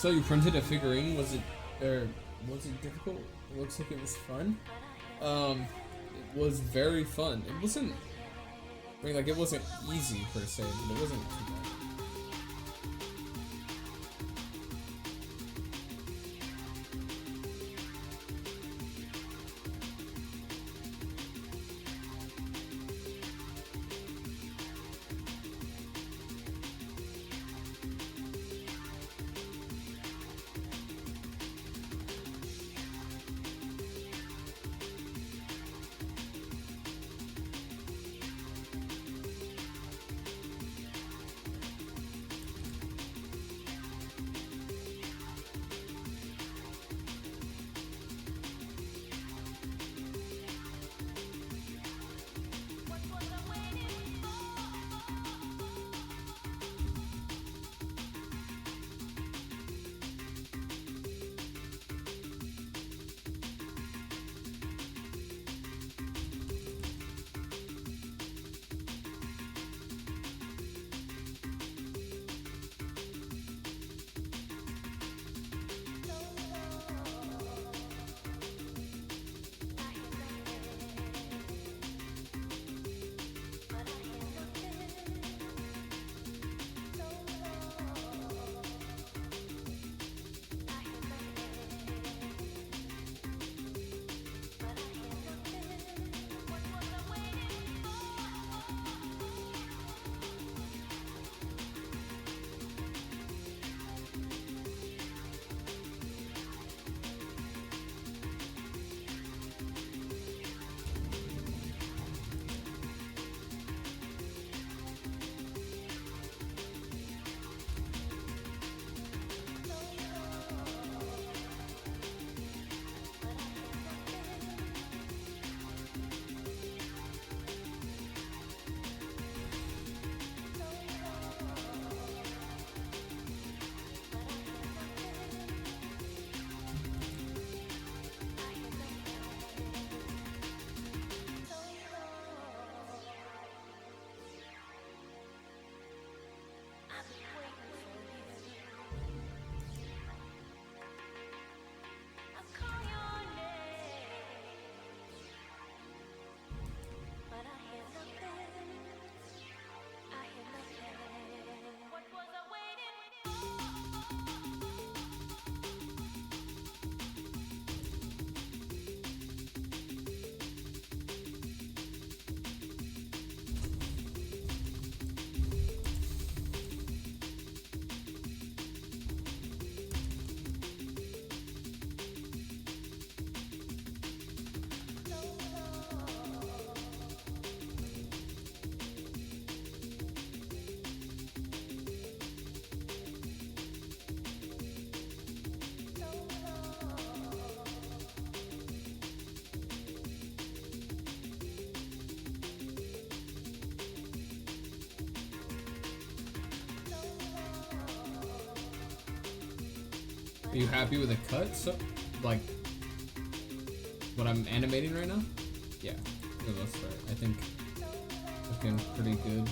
So you printed a figurine? Was it difficult? It looks like it was fun. It was very fun. It wasn't. I mean, like it wasn't easy per se, but it wasn't too bad. Are you happy with the cut? So, like, what I'm animating right now? Yeah, for the most part. I think looking pretty good.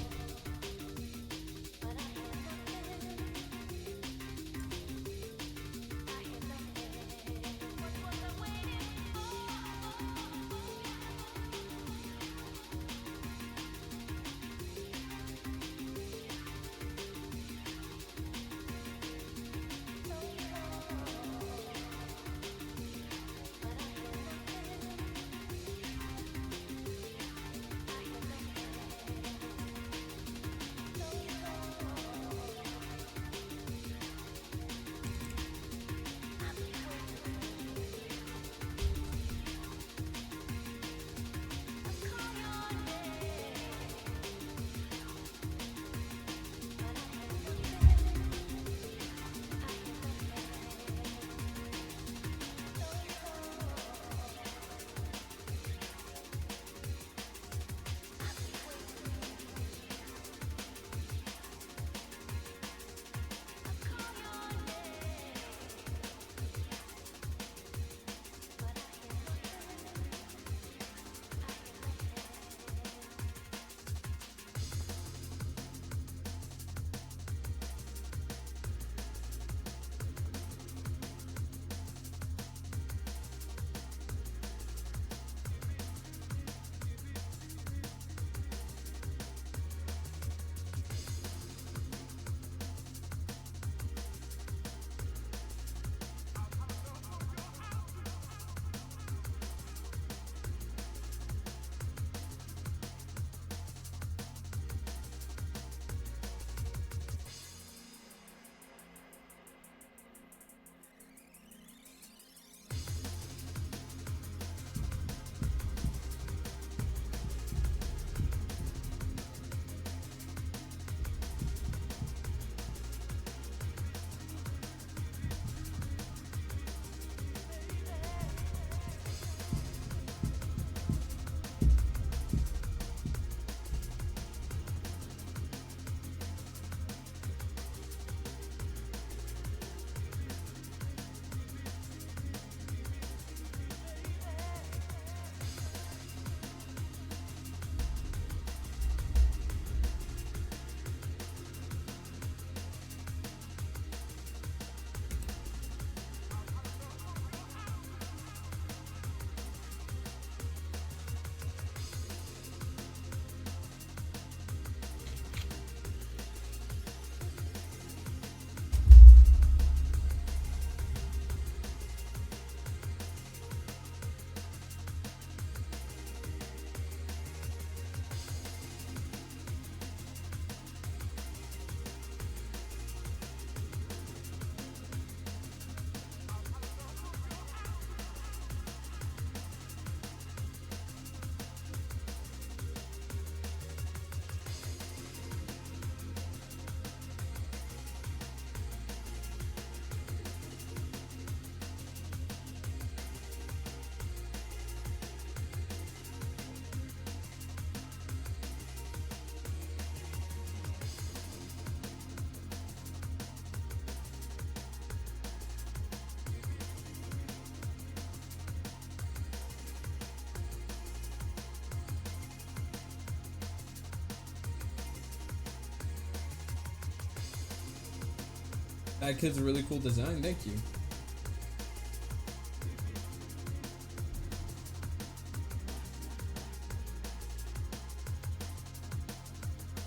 That kid's a really cool design. Thank you.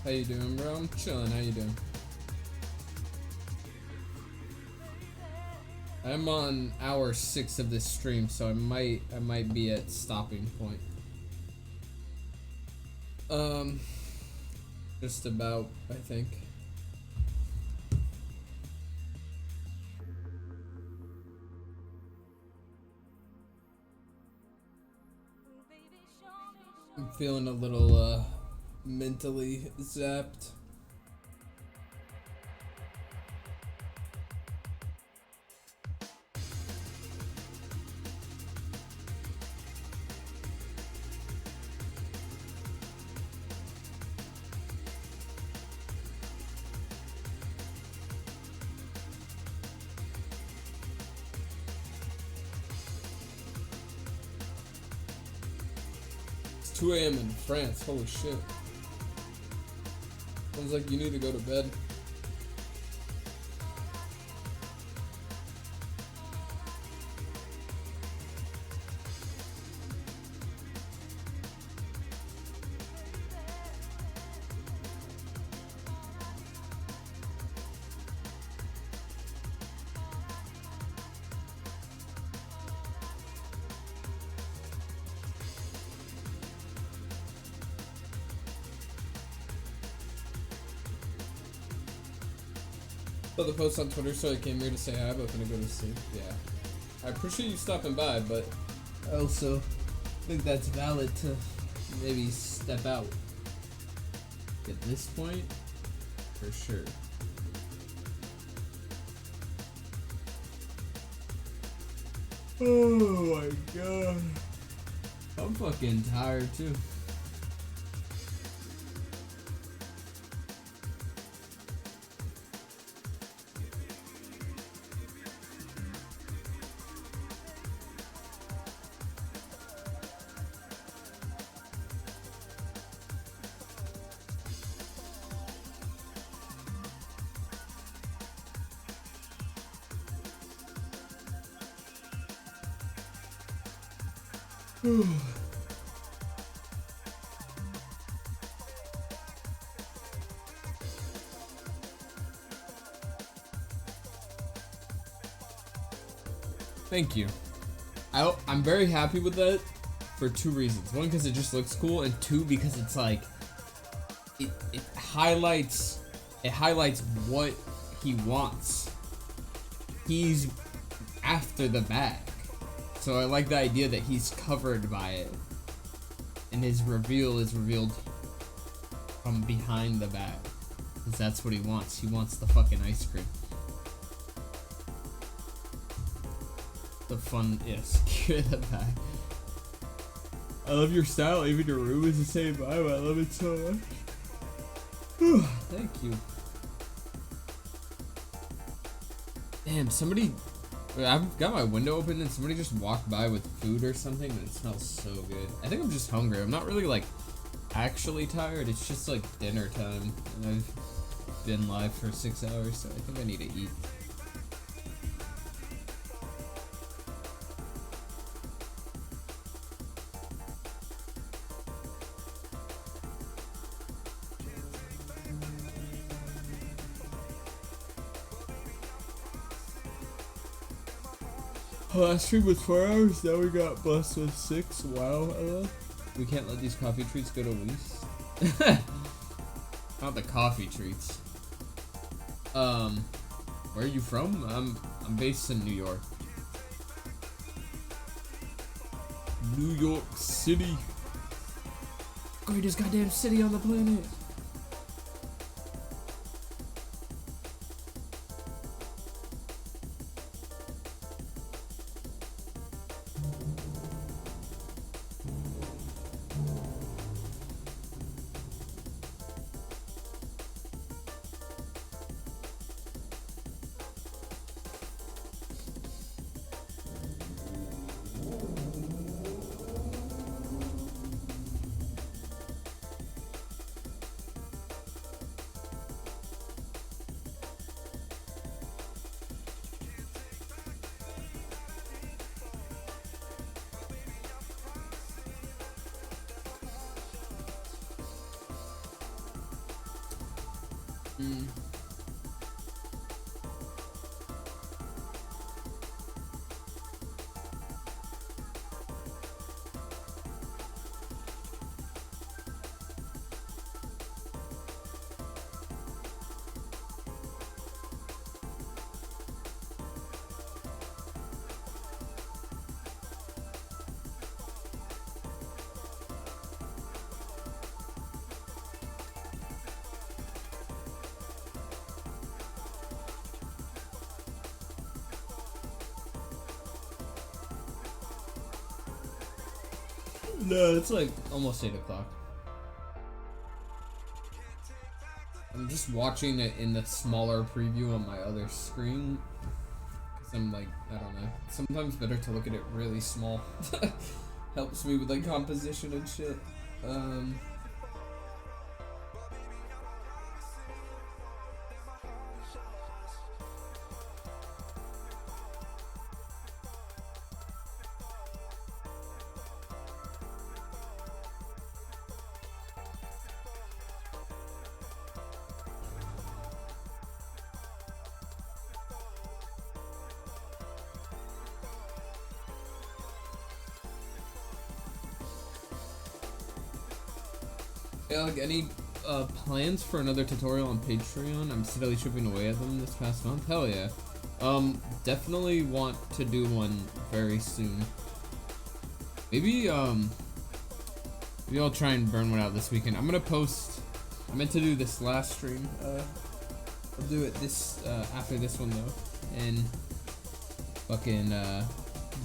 How you doing, bro? I'm chilling. How you doing? I'm on hour 6 of this stream, so I might be at stopping point. Just about, I think. I'm feeling a little mentally zapped. It's 2 a.m. in France. Holy shit. Sounds like you need to go to bed. Put the post on Twitter, so I came here to say hi, but I'm gonna go to sleep. Yeah. I appreciate you stopping by, but I also think that's valid to maybe step out. At this point, for sure. Oh my god. I'm fucking tired too. Thank you. I'm very happy with that for 2 reasons. 1, because it just looks cool, and 2, because it's like it highlights what he wants. He's after the bag. So I like the idea that he's covered by it. And his reveal is revealed from behind the bag. Because that's what he wants. He wants the fucking ice cream. The fun, secure the bag. I love your style. Even your room is the same vibe. I love it so much. Thank you. Damn, somebody... I've got my window open and somebody just walked by with food or something and it smells so good. I think I'm just hungry. I'm not really like actually tired. It's just like dinner time and I've been live for 6 hours, so I think I need to eat. Last stream was 4 hours, now we got blessed with 6. Wow, we can't let these coffee treats go to waste. Not the coffee treats. Where are you from? I'm based in New York. New York City. Greatest goddamn city on the planet. No, it's like almost 8 o'clock. I'm just watching it in the smaller preview on my other screen. Cause I'm like, I don't know. Sometimes better to look at it really small. Helps me with like composition and shit. Yeah, like any plans for another tutorial on Patreon? I'm steadily chipping away at them this past month. Hell yeah. Definitely want to do one very soon. Maybe maybe I'll try and burn one out this weekend. I'm gonna post. I meant to do this last stream. I'll do it this after this one though, and fucking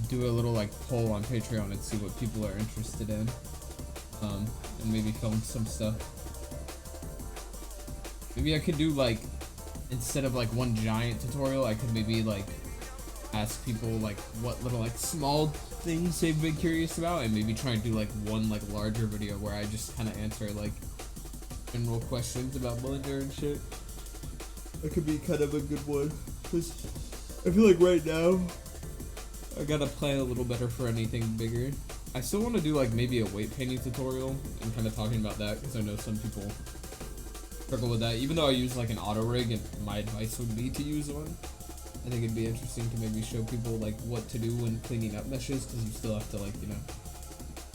do a little like poll on Patreon and see what people are interested in. And maybe film some stuff. Maybe I could do like, instead of like one giant tutorial, I could maybe like ask people like what little like small things they've been curious about, and maybe try and do like one like larger video where I just kind of answer like general questions about Blender and shit. That could be kind of a good one, because I feel like right now I gotta plan a little better for anything bigger. I still want to do like maybe a weight painting tutorial and kind of talking about that, because I know some people struggle with that. Even though I use like an auto rig, and my advice would be to use one, I think it'd be interesting to maybe show people like what to do when cleaning up meshes, because you still have to like, you know,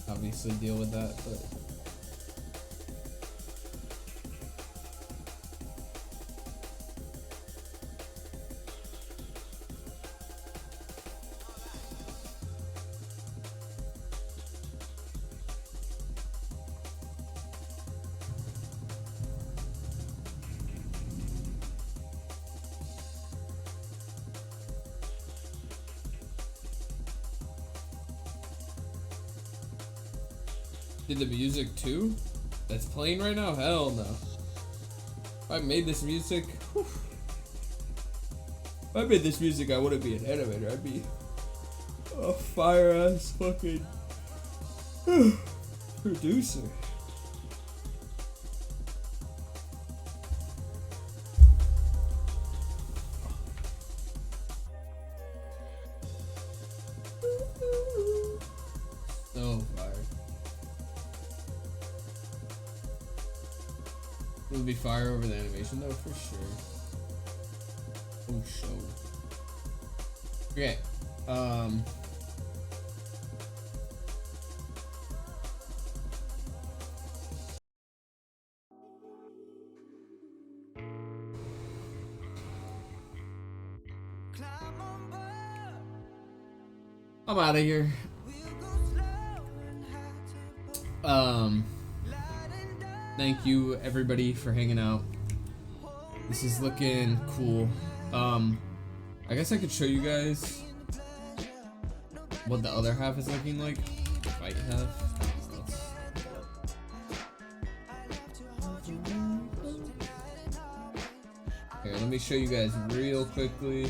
obviously deal with that. But did the music too? That's playing right now? Hell no. If I made this music, whew. If I made this music, I wouldn't be an animator. I'd be a fire ass fucking producer. So fire. It would be fire over the animation though, for sure. Oh, show. Okay. I'm out of here. Thank you everybody for hanging out. This is looking cool. I guess I could show you guys what the other half is looking like. The fight half. Here, let me show you guys real quickly.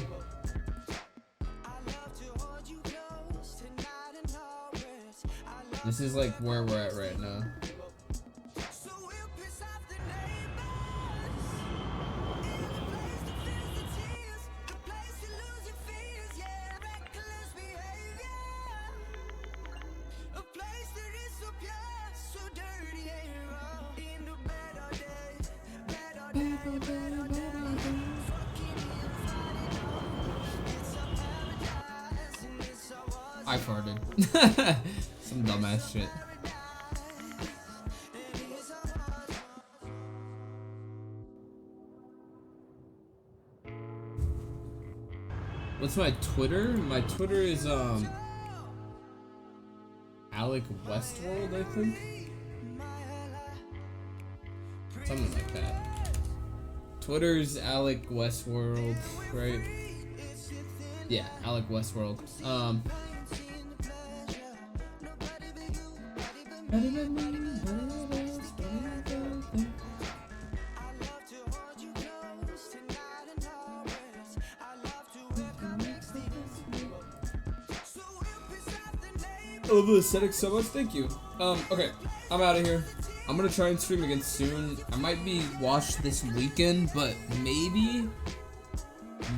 This is like where we're at right now. I farted. Some dumbass shit. What's my Twitter? My Twitter is Alec Westworld, I think. Something like that. Twitter's Alec Westworld, right? Yeah, Alec Westworld. I love the aesthetic so much, thank you. Okay, I'm out of here. I'm gonna try and stream again soon. I might be watched this weekend, but maybe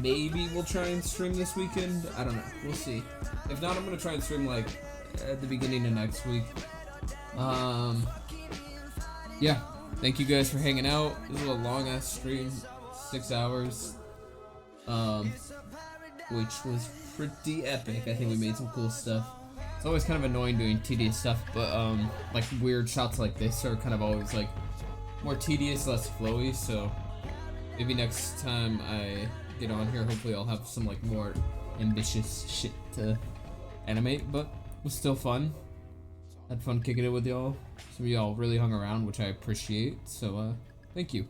we'll try and stream this weekend. I don't know. We'll see. If not, I'm gonna try and stream like at the beginning of next week. Yeah. Thank you guys for hanging out. This was a long ass stream, 6 hours. Which was pretty epic. I think we made some cool stuff. It's always kind of annoying doing tedious stuff, but like weird shots like this are kind of always like more tedious, less flowy. So maybe next time I get on here, hopefully I'll have some like more ambitious shit to animate. But it was still fun. Had fun kicking it with y'all. Some of y'all really hung around, which I appreciate. So thank you.